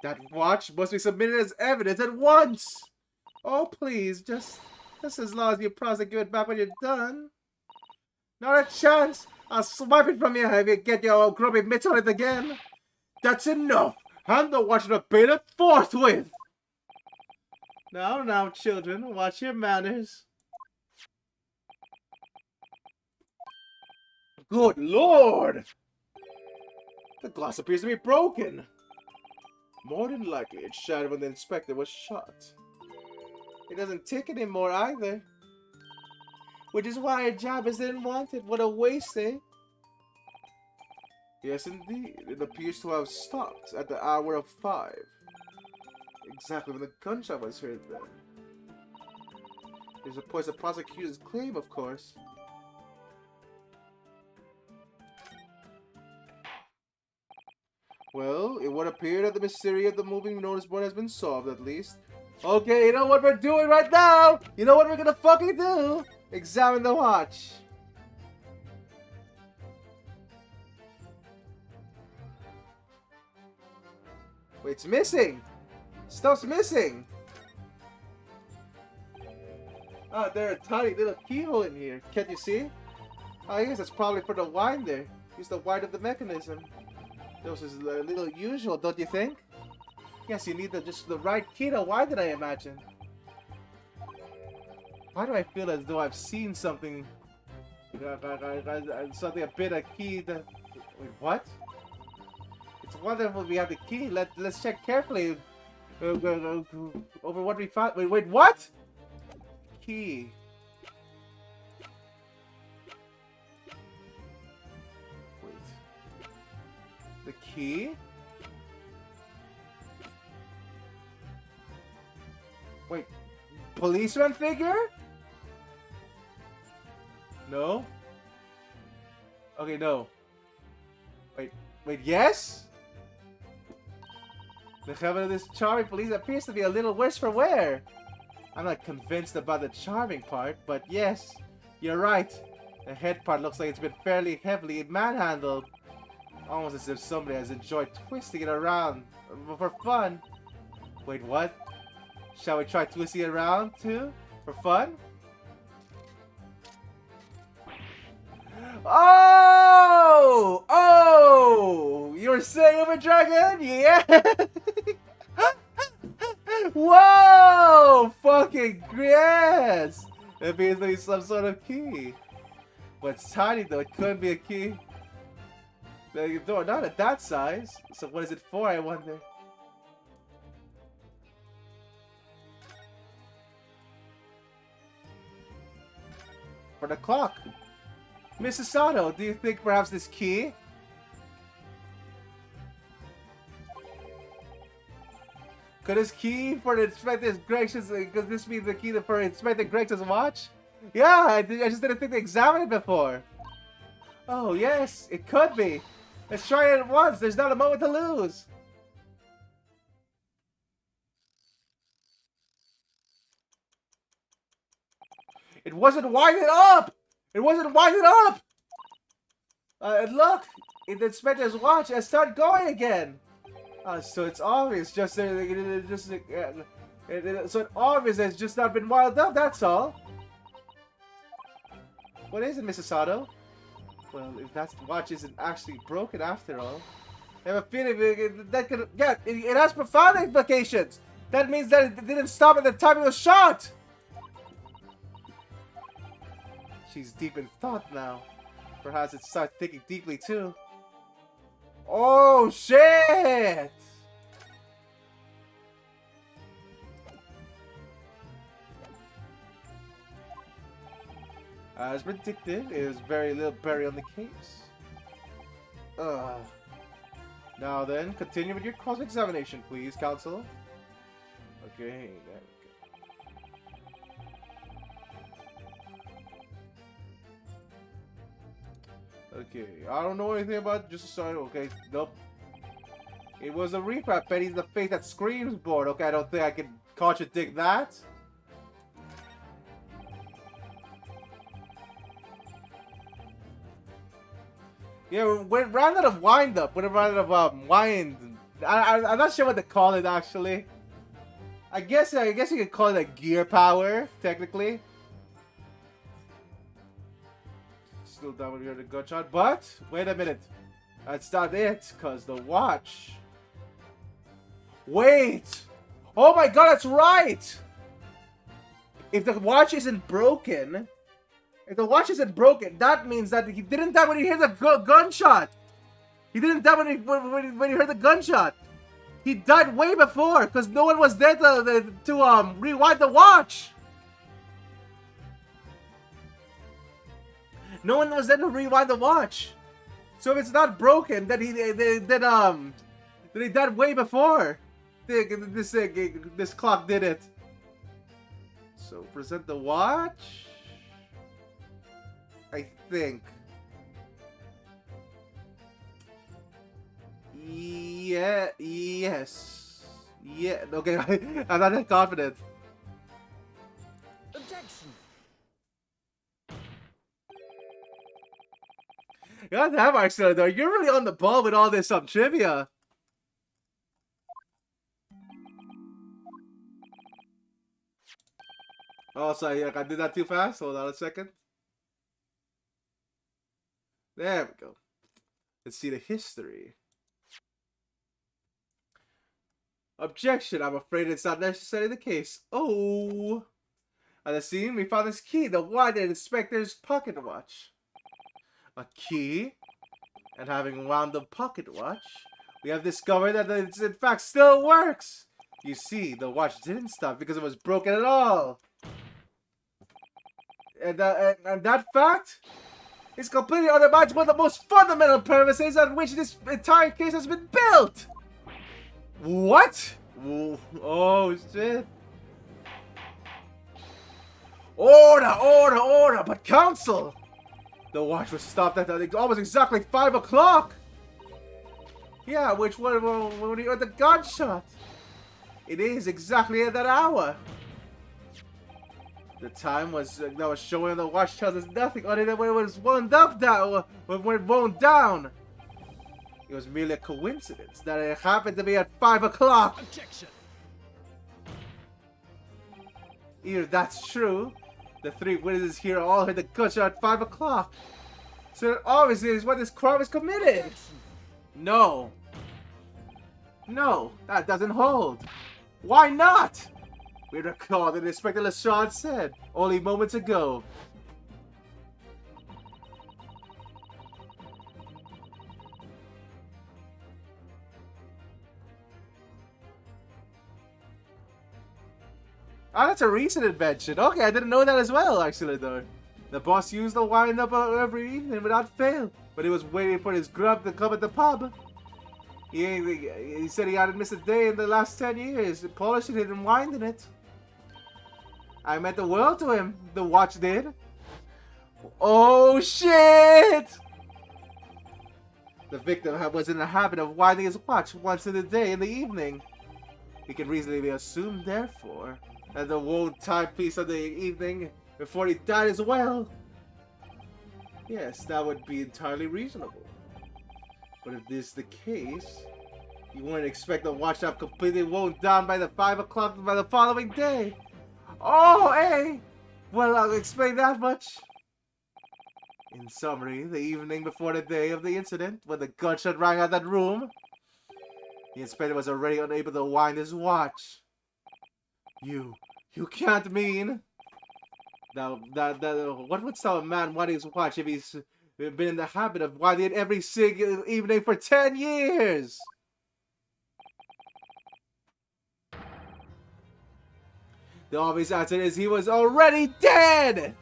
That watch must be submitted as evidence at once. Oh please, just as long as you promise to give it back when you're done. Not a chance! I'll swipe it from you if you get your old grubby mitts on it again! That's enough! Hand the watch to Beta forthwith! Now, children, watch your manners. Good lord! The glass appears to be broken. More than likely, it shattered when the inspector was shot. It doesn't tick anymore either. Which is why Jabez didn't want it. What a waste, eh? Yes, indeed. It appears to have stopped at the hour of 5. Exactly when the gunshot was heard then. This supports the prosecutor's claim, of course. Well, it would appear that the mystery of the moving notice board has been solved, at least. Okay, you know what we're doing right now? You know what we're gonna fucking do? Examine the watch. Wait, it's missing. Stuff's missing. Ah, there's a tiny little keyhole in here. Can't you see? I guess that's probably for the winder. Use the wind of the mechanism. This is a little usual, don't you think? Yes, you need just the right key to wind it, I imagine. Why do I feel as though I've seen something? Something a bit of key that... Wait, what? It's wonderful we have the key. Let's check carefully over what we found. Wait, what? Key. Wait. The key? Wait. Policeman figure? No? Okay, no. Wait, yes? The heaven of this charming police appears to be a little worse for wear. I'm not convinced about the charming part, but yes, you're right. The head part looks like it's been fairly heavily manhandled. Almost as if somebody has enjoyed twisting it around for fun. Wait, what? Shall we try twisting it around too? For fun? Oh! Oh! You were saying Uber Dragon? Yeah! Whoa! Fucking yes! It means there's some sort of key. But it's tiny though, it couldn't be a key. The door, not at that size. So what is it for, I wonder? For the clock. Mrs. Sato, do you think perhaps this key? Could this key for the Inspector Greg's, could this be the key for Inspector Greg's watch? Yeah, I just didn't think to examine it before. Oh yes, it could be. Let's try it at once, there's not a moment to lose. It wasn't winding up! It wasn't winding up! And look! The Inspector's watch has started going again! So it's obvious, so it's obvious it's just not been wound up, that's all! What is it, Mrs. Sato? Well, if that watch isn't actually broken after all, I have a feeling that could... Yeah, it has profound implications! That means that it didn't stop at the time it was shot! She's deep in thought now. Perhaps it starts thinking deeply too. Oh shit! As predicted, there is very little berry on the case. Now then, continue with your cross-examination, please, counsel. Okay, there we go. Okay, I don't know anything about it, just a sign. Okay, nope. It was a reprap, Betty's the face that screams bored. Okay, I don't think I can contradict that. Yeah, we ran out of wind up. We ran out of wind. I'm not sure what to call it actually. I guess you could call it a gear power, technically. Still down when we heard the gunshot, but wait a minute. That's not it, cause the watch. Wait! Oh my god, that's right! If the watch isn't broken, that means that he didn't die when he heard the gunshot. He didn't die when he heard the gunshot. He died way before, because no one was there to rewind the watch. No one was there to rewind the watch. So if it's not broken, then he died way before. This clock did it. So present the watch. I think. Yeah. Yes. Yeah. Okay. I'm not that confident. Objection. God damn, Marcelo, though. You're really on the ball with all this trivia. Oh, sorry, I did that too fast. Hold on a second. There we go. Let's see the history. Objection. I'm afraid it's not necessarily the case. Oh. At the scene, we found this key, the one in Inspector's pocket watch. A key? And having wound the pocket watch, we have discovered that it in fact still works. You see, the watch didn't stop because it was broken at all. And that fact is completely undermines one of the most fundamental premises on which this entire case has been built. What? Oh shit. Order! But counsel! The watch was stopped at almost exactly 5 o'clock! Yeah, which when you heard the gunshot. It is exactly at that hour. The time that was showing on the watch tells us nothing other than when it was wound up down, when it wound down. It was merely a coincidence that it happened to be at 5 o'clock. Objection. Either that's true, the 3 witnesses here all heard the gunshot at 5 o'clock. So that obviously is when this crime was committed. Objection. No. No, that doesn't hold. Why not? We recall that Inspector Lestrade said only moments ago. Oh, that's a recent invention. Okay, I didn't know that as well, actually, though. The boss used the wind up every evening without fail, but he was waiting for his grub to come at the pub. He said he hadn't missed a day in the last 10 years, polishing it and winding it. I meant the world to him, the watch did. Oh, shit! The victim was in the habit of winding his watch once in a day in the evening. It can reasonably be assumed, therefore, that the wound timepiece of the evening before he died as well. Yes, that would be entirely reasonable. But if this is the case, you wouldn't expect the watch to have completely wound down by the 5 o'clock by the following day. Oh, hey! Well, I'll explain that much. In summary, the evening before the day of the incident, when the gunshot rang out that room, the inspector was already unable to wind his watch. You can't mean that what would stop a man winding his watch if he's been in the habit of winding it every single evening for 10 years? The obvious answer is he was already dead!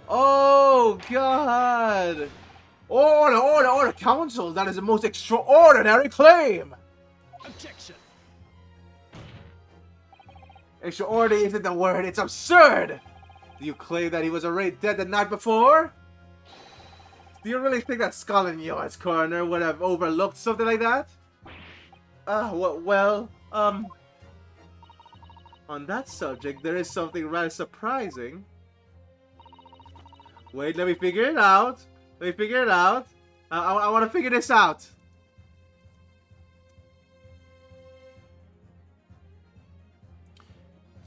Oh, God! Order, council! That is the most extraordinary claim! Objection. Extraordinary isn't the word, it's absurd! Do you claim that he was already dead the night before? Do you really think that Scotland Yard's coroner would have overlooked something like that? On that subject, there is something rather surprising. Wait, let me figure it out. I want to figure this out.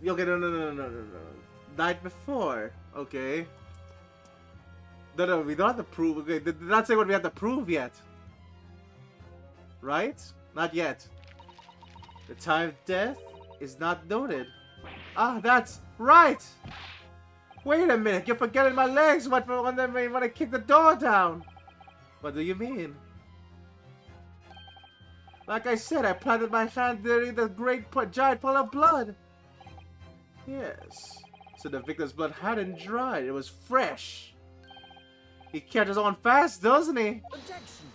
Okay, no. Night before. Okay. No, we don't have to prove. Okay, did not say what we have to prove yet. Right? Not yet. The time of death is not noted. Ah, that's right! Wait a minute, you're forgetting my legs when I kick the door down. What do you mean? Like I said, I planted my hand during the great giant pool of blood. Yes. So the victim's blood hadn't dried, it was fresh. He catches on fast, doesn't he? Objection.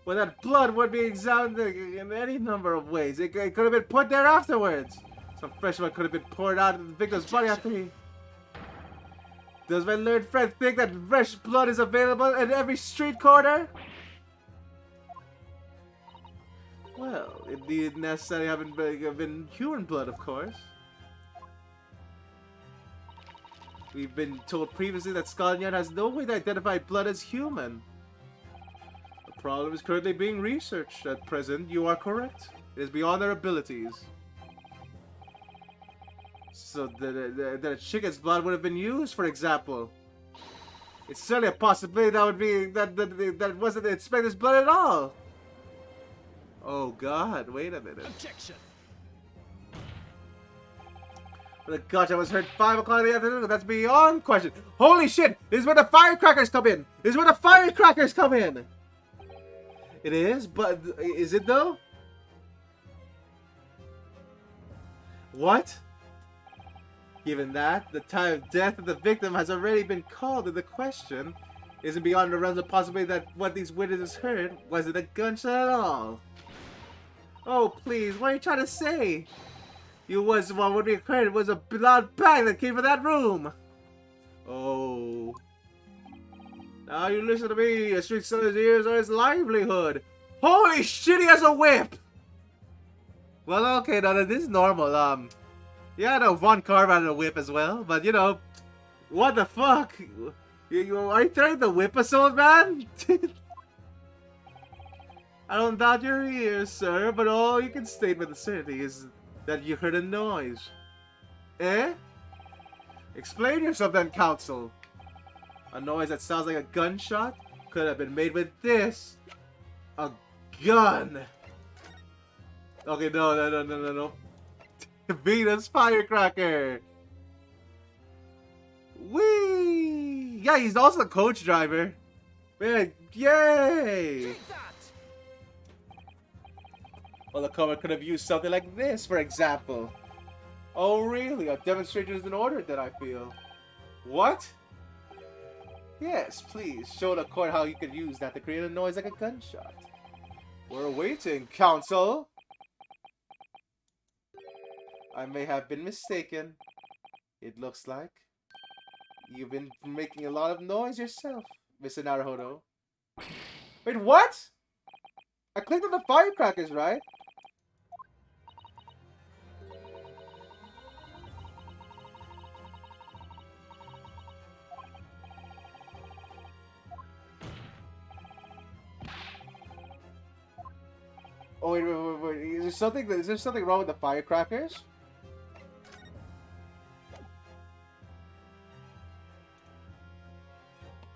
Well, that blood would be examined in any number of ways. It could have been put there afterwards. Some fresh blood could have been poured out of the victim's body after he... Does my learned friend think that fresh blood is available in every street corner? Well, it needn't necessarily have been human blood, of course. We've been told previously that Scotland Yard has no way to identify blood as human. The problem is currently being researched. At present, you are correct. It is beyond their abilities. So that a chicken's blood would have been used, for example. It's certainly a possibility that would be that wasn't the inspector's blood at all. Oh God! Wait a minute. Objection. The gotcha was heard 5 o'clock in the afternoon. That's beyond question. Holy shit! This is where the firecrackers come in. It is, but is it though? What? Given that, the time of death of the victim has already been called into question, isn't beyond the realms of possibility that what these witnesses heard wasn't a gunshot at all. Oh, please, what are you trying to say? What would be occurred was a loud bang that came from that room. Oh. Now you listen to me, a street seller's ears are his livelihood. Holy shit, he has a whip! Well, okay, now this is normal, yeah, no, Von Carver had a whip as well, but you know, what the fuck? Are you trying to whip us, old man? I don't doubt your ears, sir, but all you can state with certainty is that you heard a noise. Eh? Explain yourself then, counsel. A noise that sounds like a gunshot could have been made with this. A gun. Okay, no. Venus firecracker. Whee! Yeah, he's also the coach driver. Man, yay! Take that. Well, the cover could have used something like this, for example. Oh, really? A demonstration is in order, then I feel. What? Yes, please. Show the court how you could use that to create a noise like a gunshot. We're waiting, counsel. I may have been mistaken. It looks like you've been making a lot of noise yourself, Mr. Naruhodo. Wait, what? I clicked on the firecrackers, right? Oh wait. Is there something wrong with the firecrackers?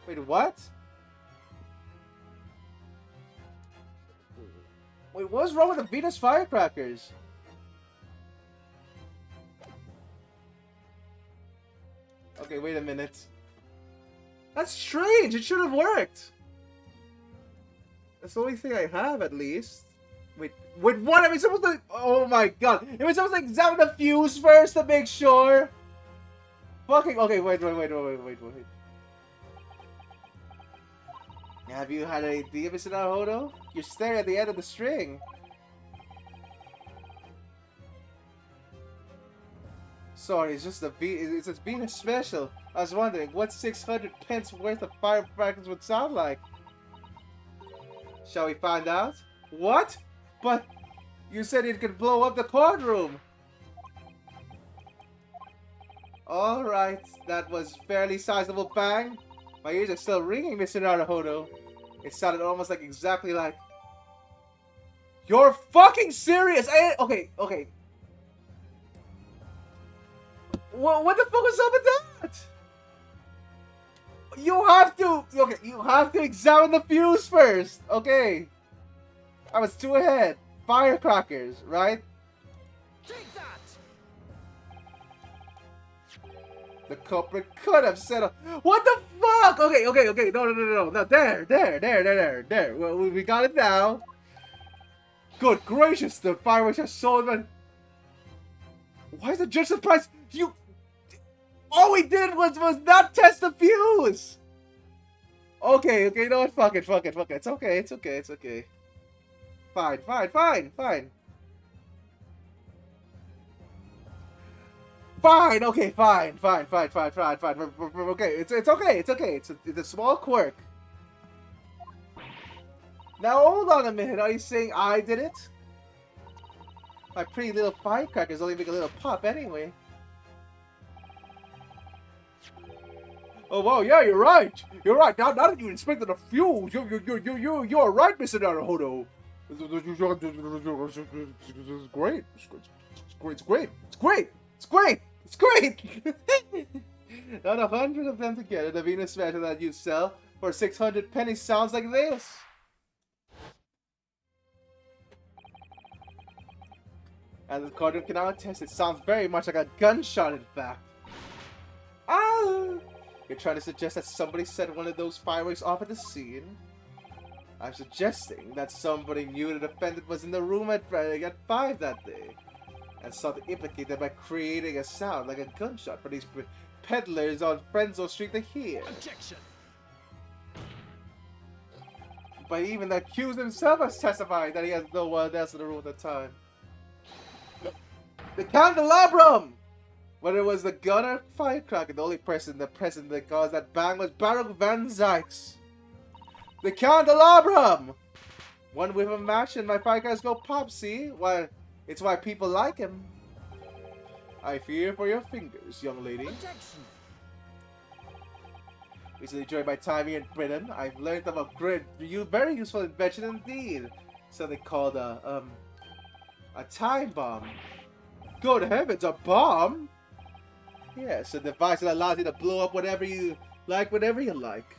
Wait, what? Wait, what's wrong with the Venus firecrackers? Okay, wait a minute. That's strange. It should have worked. That's the only thing I have, at least. Wait, what? Am I supposed to... Oh my god. Am I supposed to examine the fuse first to make sure? Fucking... Okay, wait. Have you had any idea, Mr. Naruhodo? You're staring at the end of the string. Sorry, it's just being a special. I was wondering what 600 pence worth of firecrackers would sound like. Shall we find out? What? But you said it could blow up the courtroom. Alright, that was fairly sizable bang. My ears are still ringing, Mr. Naruhodo. It sounded almost like exactly like... You're fucking serious! Okay. What the fuck was up with that? You have to examine the fuse first, okay? I was too ahead. Firecrackers, right? Take that! The culprit could have set up. What the fuck? Okay. No. There. Well, we got it now. Good gracious, the fireworks are so. Why is the judge surprised? All we did was not test the fuse. Okay. You know what? Fuck it. It's okay. Fine. Fine. Okay. Fine. Okay. It's okay. It's a small quirk. Now hold on a minute. Are you saying I did it? My pretty little firecrackers only make a little pop anyway. Oh wow, yeah, you're right. Now that you inspected the fuse, you're right, Mr. Naruhodo. It's great. Not 100 of them together. The Venus special that you sell for 600 pennies sounds like this. As the cardinal can now attest, it sounds very much like a gunshot, in fact. Ah! You're trying to suggest that somebody set one of those fireworks off at the scene? I'm suggesting that somebody knew the defendant was in the room at 5 that day, and sought to implicate them by creating a sound like a gunshot for these peddlers on Frenzo Street to hear. Objection! But even the accused himself has testified that he has no one else in the room at the time. The candelabrum! Whether it was the gun or firecracker, the only person present that caused that bang was Baruch Van Zykes. The candelabrum! One whiff of match and my firecrackers go pop, see? It's why people like him. I fear for your fingers, young lady. Objection! Recently during my time here in Britain, I've learned of a great, very useful invention indeed. Something called a time bomb. Good heavens, a bomb? Yes, a device that allows you to blow up whatever you like, whenever you like.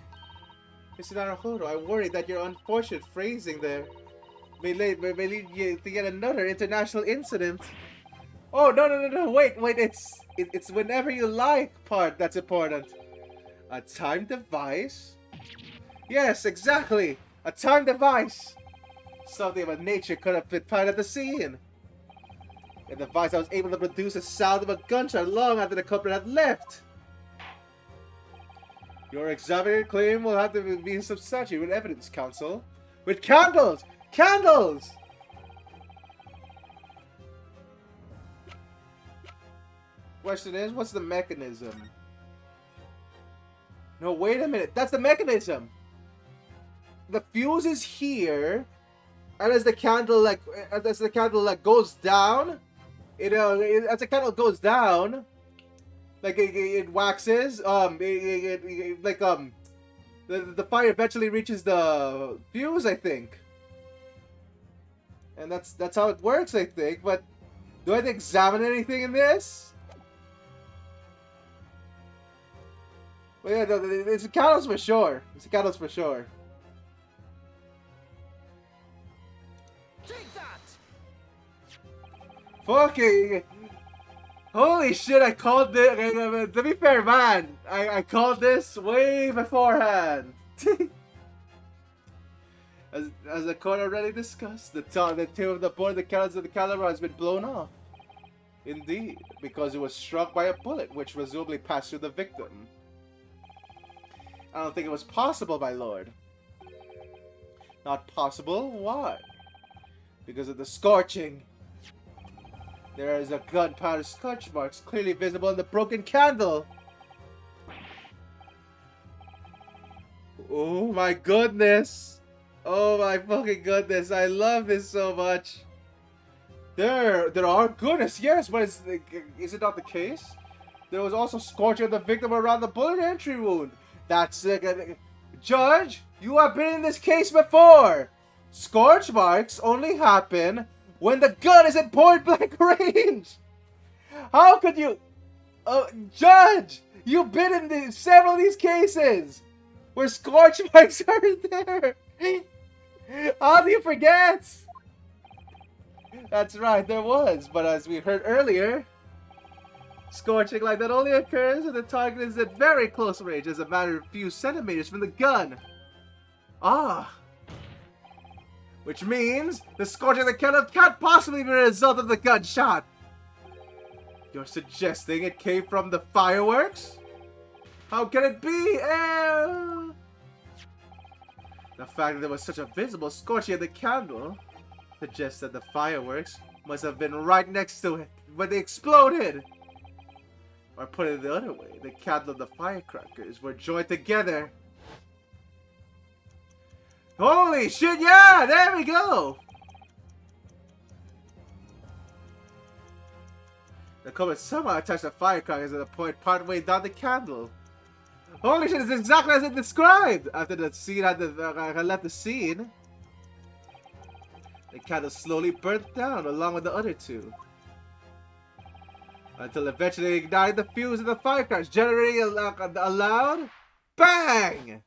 Mr. Naruhodo, I worry that your unfortunate phrasing there may lead you to yet another international incident. Oh, no, wait, it's whenever you like part that's important. A time device? Yes, exactly! A time device! Something of a nature could have been found at the scene. A device that was able to produce the sound of a gunshot long after the culprit had left. Your examining claim will have to be substantiated with evidence, counsel. With candles! Candles! Question is, what's the mechanism? No, wait a minute. That's the mechanism. The fuse is here, and as the candle goes down, as the candle goes down, like it waxes. The fire eventually reaches the fuse, I think, and that's how it works, I think. But do I have to examine anything in this? Well, yeah, it's the candles for sure. Take that! Fucking... Holy shit, I called this... Okay, to be fair, man, I called this way beforehand. As the court already discussed, the tail of the board of the candles of the caliber has been blown off. Indeed, because it was struck by a bullet, which presumably passed through the victim. I don't think it was possible, my lord. Not possible? Why? Because of the scorching. There is a gunpowder scorch marks clearly visible in the broken candle. Oh my goodness. Oh my fucking goodness. I love this so much. There are goodness, yes, but is it not the case? There was also scorching of the victim around the bullet entry wound. That's Judge, you have been in this case before. Scorch marks only happen when the gun is in point blank range. How could you, Judge? You've been in several of these cases where scorch marks are there. How do you forget? That's right, there was, but as we heard earlier, scorching like that only occurs when the target is at very close range, as a matter of few centimeters from the gun. Ah. Which means the scorching of the candle can't possibly be a result of the gunshot. You're suggesting it came from the fireworks? How can it be? The fact that there was such a visible scorching of the candle suggests that the fireworks must have been right next to it when they exploded. Or put it the other way, the candle and the firecrackers were joined together. Holy shit, yeah, there we go! The comet somehow attached the firecrackers at a point partway down the candle. Holy shit, it's exactly as it described! After the scene had left the scene, the candle slowly burnt down along with the other two. Until eventually it ignited the fuse of the firecrackers, generating a loud bang!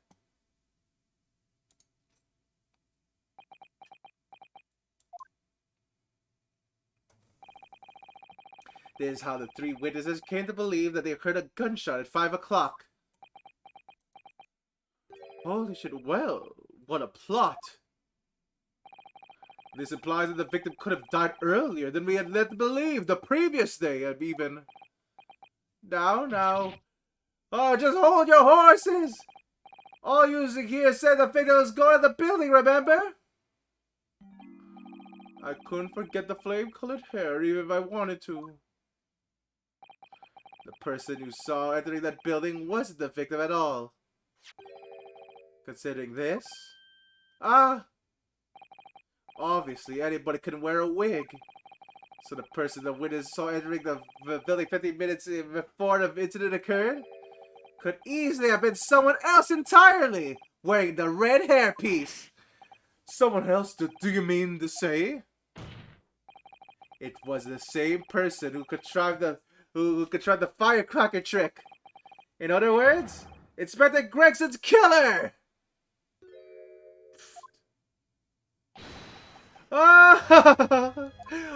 This is how the three witnesses came to believe that they heard a gunshot at 5 o'clock. Holy shit, well, what a plot. This implies that the victim could have died earlier than we had led to believe, the previous day even. Now. Oh, just hold your horses! All you here said the victim was going to the building, remember? I couldn't forget the flame-colored hair even if I wanted to. The person you saw entering that building wasn't the victim at all. Considering this? Obviously, anybody can wear a wig. So the person the witness saw entering the building 15 minutes before the incident occurred could easily have been someone else entirely, wearing the red hairpiece. Someone else, do you mean to say? It was the same person who contrived the firecracker trick. In other words, Inspector Gregson's killer! Ah!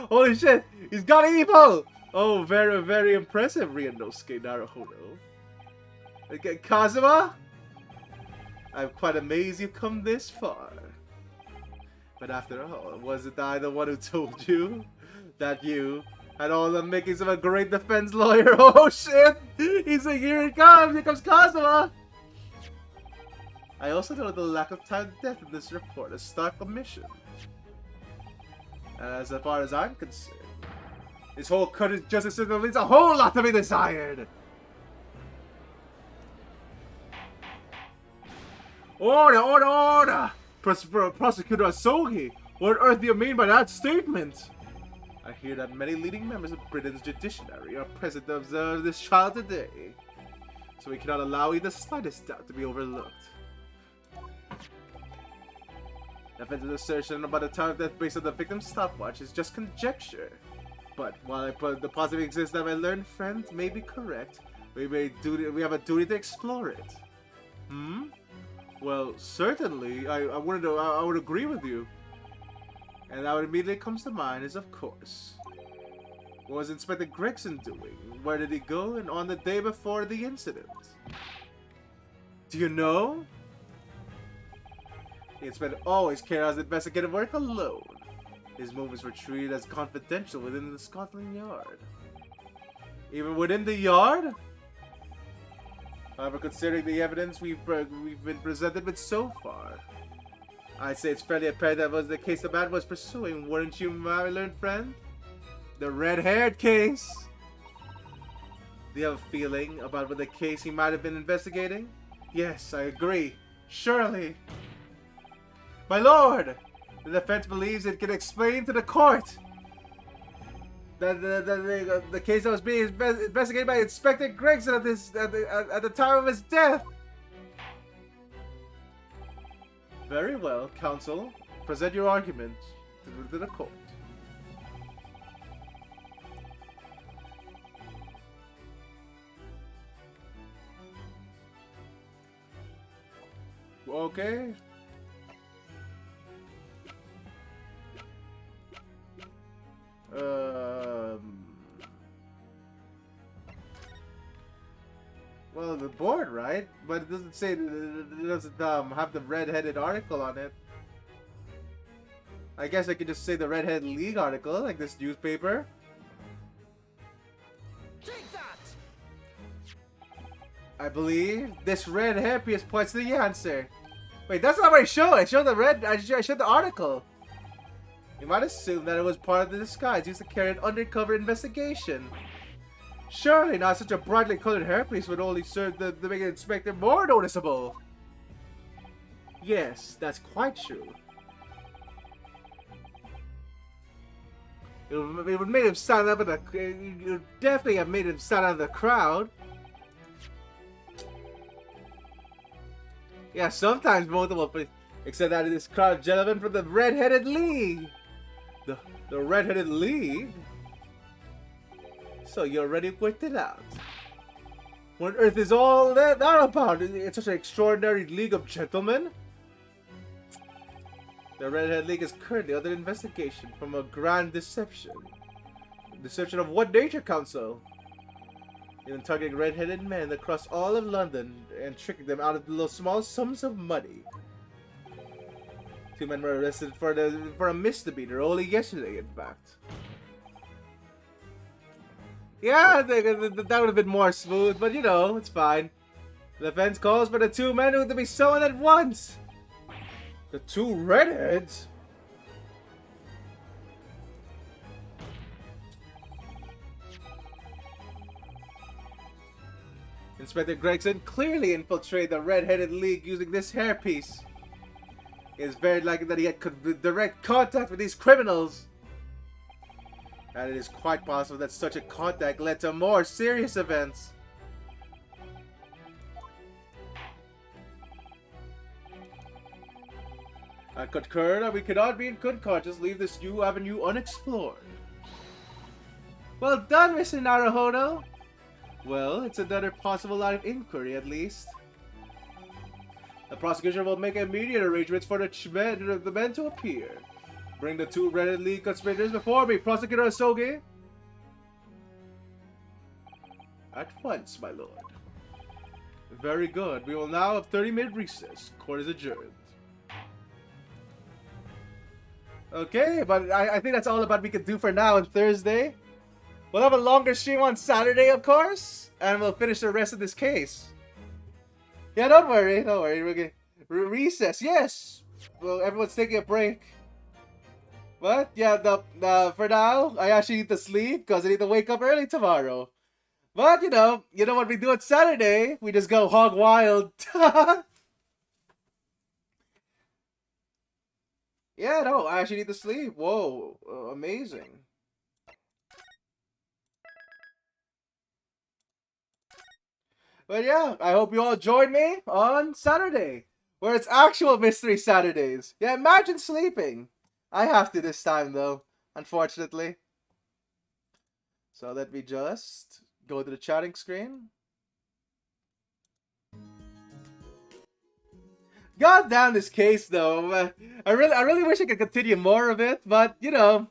Holy shit, he's got evil! Oh, very, very impressive, Ryunosuke Naruhodo. Okay, Kazuma? I'm quite amazed you've come this far. But after all, wasn't I the one who told you that you had all the makings of a great defense lawyer? Oh shit! Here it comes! Here comes Kazuma! I also know the lack of time death in this report is stark omission. As far as I'm concerned, this whole cut justice system leaves a whole lot to be desired! Order! Prosecutor Asogi, what on earth do you mean by that statement? I hear that many leading members of Britain's judiciary are present to observe this trial today, so we cannot allow even the slightest doubt to be overlooked. The offensive assertion about the time of death based on the victim's stopwatch is just conjecture. But while the possibility exists that my learned friend may be correct, we have a duty to explore it. Well, certainly, I would agree with you. And that what immediately comes to mind is, of course, what was Inspector Gregson doing? Where did he go? And on the day before the incident? Do you know? The inspector always carried out his investigative work alone. His movements were treated as confidential within the Scotland Yard. Even within the yard? However, considering the evidence we've been presented with so far, I'd say it's fairly apparent that was the case the man was pursuing, wouldn't you, my learned friend? The red-haired case. Do you have a feeling about what the case he might have been investigating? Yes, I agree. Surely. My lord! The defense believes it can explain to the court that the case that was being investigated by Inspector Gregson at the time of his death. Very well, counsel. Present your argument to the court. Okay. Well, the board, right? But it doesn't say, it doesn't have the red-headed article on it. I guess I could just say the Redhead League article, like this newspaper. Take that! I believe this red hairpiece points to the answer. Wait, that's not what I showed. I showed the red. I showed the article. You might assume that it was part of the disguise used to carry an undercover investigation. Surely not such a brightly colored hairpiece would only serve to make an inspector more noticeable. Yes, that's quite true. It would make him stand up in the. It would definitely have made him stand out of the crowd. Yeah, sometimes multiple, except that it is crowd gentlemen from the Red-Headed League. The Red-Headed League? So you already worked it out. What on earth is all that about? It's such an extraordinary league of gentlemen. The Red-Headed League is currently under investigation from a grand deception. Deception of what nature, counsel? Even targeting red-headed men across all of London and tricking them out of little small sums of money. 2 men were arrested for a misdemeanor only yesterday, in fact. Yeah, that would have been more smooth, but you know, it's fine. The defense calls for the 2 men to be summoned at once. The 2 redheads? Inspector Gregson clearly infiltrated the Red-Headed League using this hairpiece. It is very likely that he had direct contact with these criminals. And it is quite possible that such a contact led to more serious events. I concur that we cannot be in good conscience leave this new avenue unexplored. Well done, Mr. Naruhodo. Well, it's another possible line of inquiry, at least. The prosecution will make immediate arrangements for the men to appear. Bring the 2 Red League conspirators before me, Prosecutor Asogi. At once, my lord. Very good. We will now have 30-minute recess. Court is adjourned. Okay, but I think that's all about we can do for now on Thursday. We'll have a longer stream on Saturday, of course, and we'll finish the rest of this case. Yeah, don't worry, We're gonna recess, yes. Well, everyone's taking a break. But yeah, for now, I actually need to sleep because I need to wake up early tomorrow. But you know what we do on Saturday? We just go hog wild. Yeah, no, I actually need to sleep. Whoa, amazing. But yeah, I hope you all join me on Saturday, where it's actual Mystery Saturdays. Yeah, imagine sleeping. I have to this time, though, unfortunately. So let me just go to the chatting screen. God damn this case, though. I really wish I could continue more of it, but you know,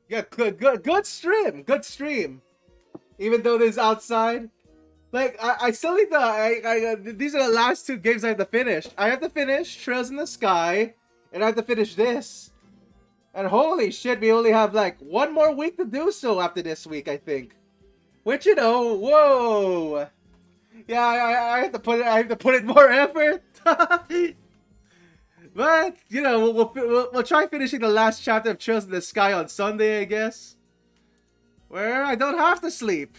yeah, good stream. Even though this outside, like I still need to. These are the last 2 games I have to finish. I have to finish Trails in the Sky, and I have to finish this. And holy shit, we only have like 1 more week to do so after this week, I think. Which you know, whoa. Yeah, I have to put it. I have to put in more effort. But, you know, we'll try finishing the last chapter of Trails in the Sky on Sunday, I guess. Where I don't have to sleep.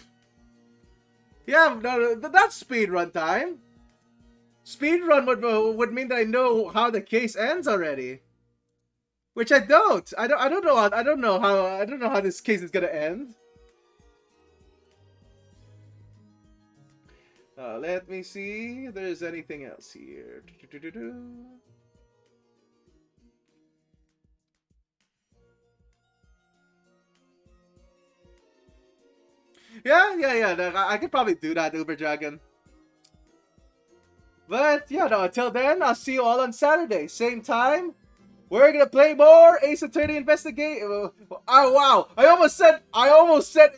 Yeah, no, that's speedrun time. Speedrun would mean that I know how the case ends already. Which I don't. I don't know how this case is gonna end. Let me see if there's anything else here. Yeah. I could probably do that, Uber Dragon. But yeah, no. Until then, I'll see you all on Saturday, same time. We're gonna play more Ace Attorney Investigation. Oh wow! I almost said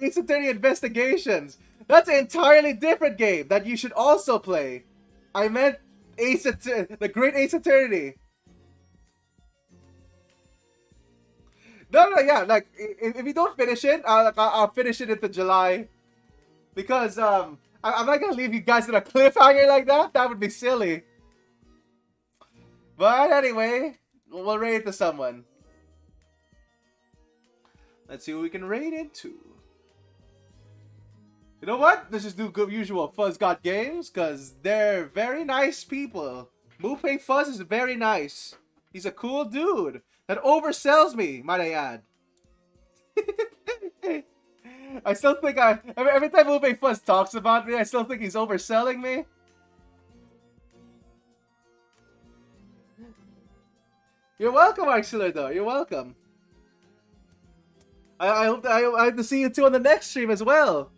Ace Attorney Investigations. That's an entirely different game that you should also play. I meant the Great Ace Attorney. No, yeah. Like if you don't finish it, I'll finish it into July. Because I'm not gonna leave you guys in a cliffhanger like that. That would be silly. But anyway. We'll raid it to someone. Let's see what we can raid into. You know what? Let's just do good usual Fuzz Got Games, because they're very nice people. Mupe Fuzz is very nice. He's a cool dude that oversells me, might I add. I still think every time Mupe Fuzz talks about me, I still think he's overselling me. You're welcome, Arxiller, though. You're welcome. I hope to see you two on the next stream as well.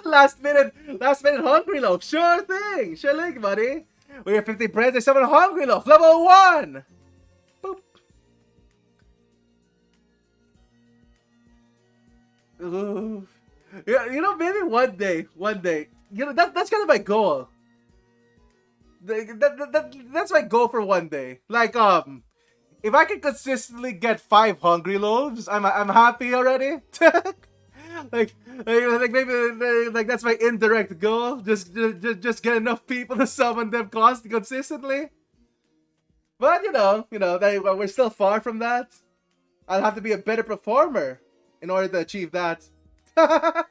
last minute Hungry Loaf. Sure thing. Sure link, buddy. We have 50 breads and 7 Hungry Loaf. Level 1. Boop. Ooh. Yeah, you know, maybe one day. You know, that's kind of my goal. That's my goal for one day. Like, if I can consistently get 5 Hungry Loaves, I'm happy already. like maybe like that's my indirect goal. Just get enough people to summon them consistently. But you know, we're still far from that. I'll have to be a better performer in order to achieve that. Don't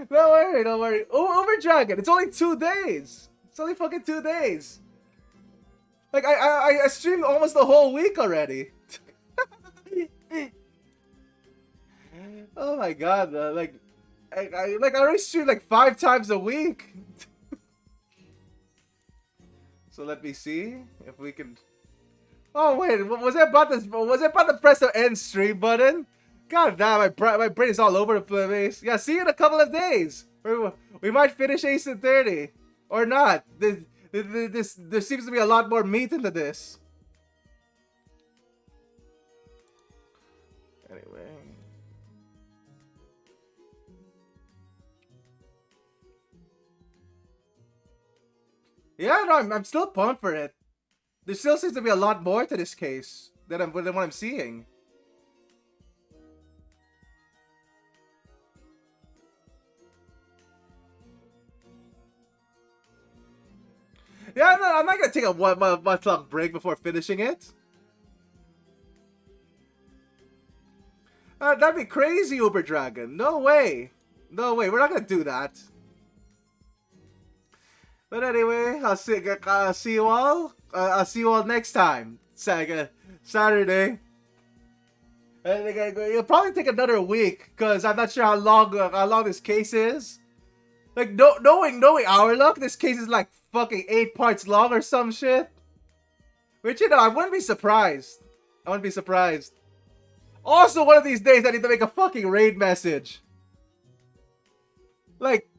worry. Oh, Uber Dragon, it's only 2 days. It's only fucking 2 days. Like, I streamed almost the whole week already. Oh my god, like, I already stream like 5 times a week. So let me see if we can... Oh wait, was I about to press the end stream button? God damn, my brain is all over the place. Yeah, see you in a couple of days. We might finish Ace Attorney. Or not. There seems to be a lot more meat into this. Anyway. Yeah, no, I'm still pumped for it. There still seems to be a lot more to this case than what I'm seeing. Yeah, I'm not gonna take a month-long break before finishing it. That'd be crazy, Uber Dragon. No way. We're not gonna do that. But anyway, I'll see you all. I'll see you all next time. Saturday. It'll probably take another week because I'm not sure how long this case is. Like knowing our luck, this case is like fucking 8 parts long or some shit. Which, you know, I wouldn't be surprised. Also, one of these days I need to make a fucking raid message. Like,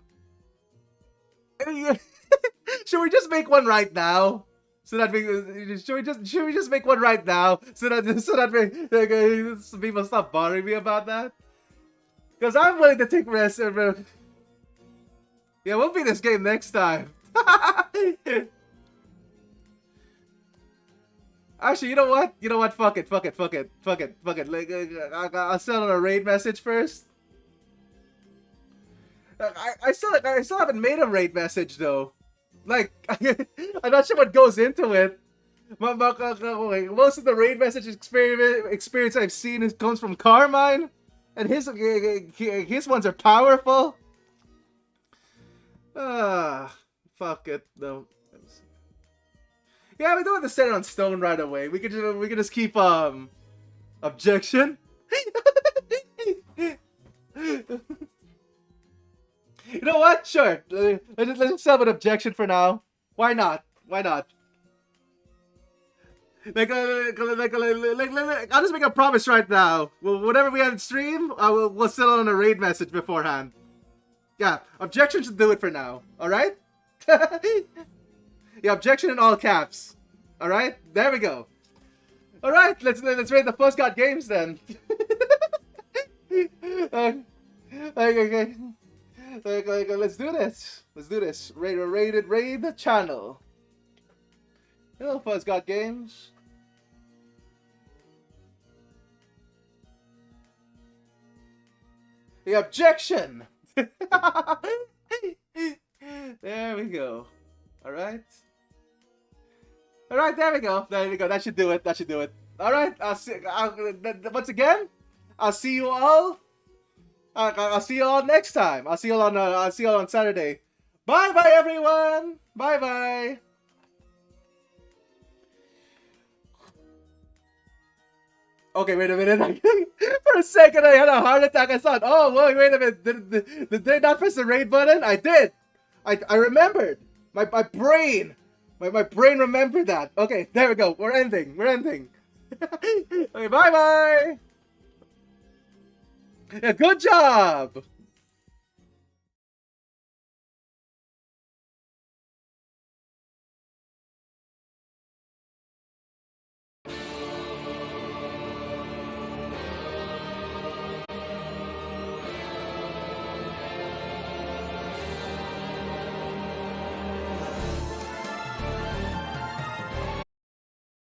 should we just make one right now? Should we just make one right now so that people stop bothering me about that? Because I'm willing to take rest. Yeah, we'll beat this game next time. Actually, you know what? Fuck it. Like, I'll send out a raid message first. I still haven't made a raid message though. Like, I'm not sure what goes into it. Okay, most of the raid message experience I've seen comes from Carmine, and his ones are powerful. Fuck it though. Yeah, we don't have to set it on stone right away. We could just keep objection. You know what? Sure. Let's just have an objection for now. Why not? Why not? I'll just make a promise right now. Whatever we have in stream, we'll settle on a raid message beforehand. Yeah, objection should do it for now. All right? Yeah, objection in all caps. All right, there we go. All right, let's raid the First God games then. Okay. Let's do this. Let's do this. Raid the channel. Hello, Fuzz God Games. The objection. There we go. All right. All right. There we go. There we go. That should do it. That should do it. All right. Once again, I'll see you all. I'll see you all next time. I'll see you all on Saturday. Bye bye everyone. Bye bye. Okay, wait a minute. For a second, I had a heart attack. I thought, oh, wait a minute. Did I not press the raid button? I did. I remembered. My brain. My brain remembered that. Okay, there we go. We're ending. Okay, bye bye. Yeah, good job.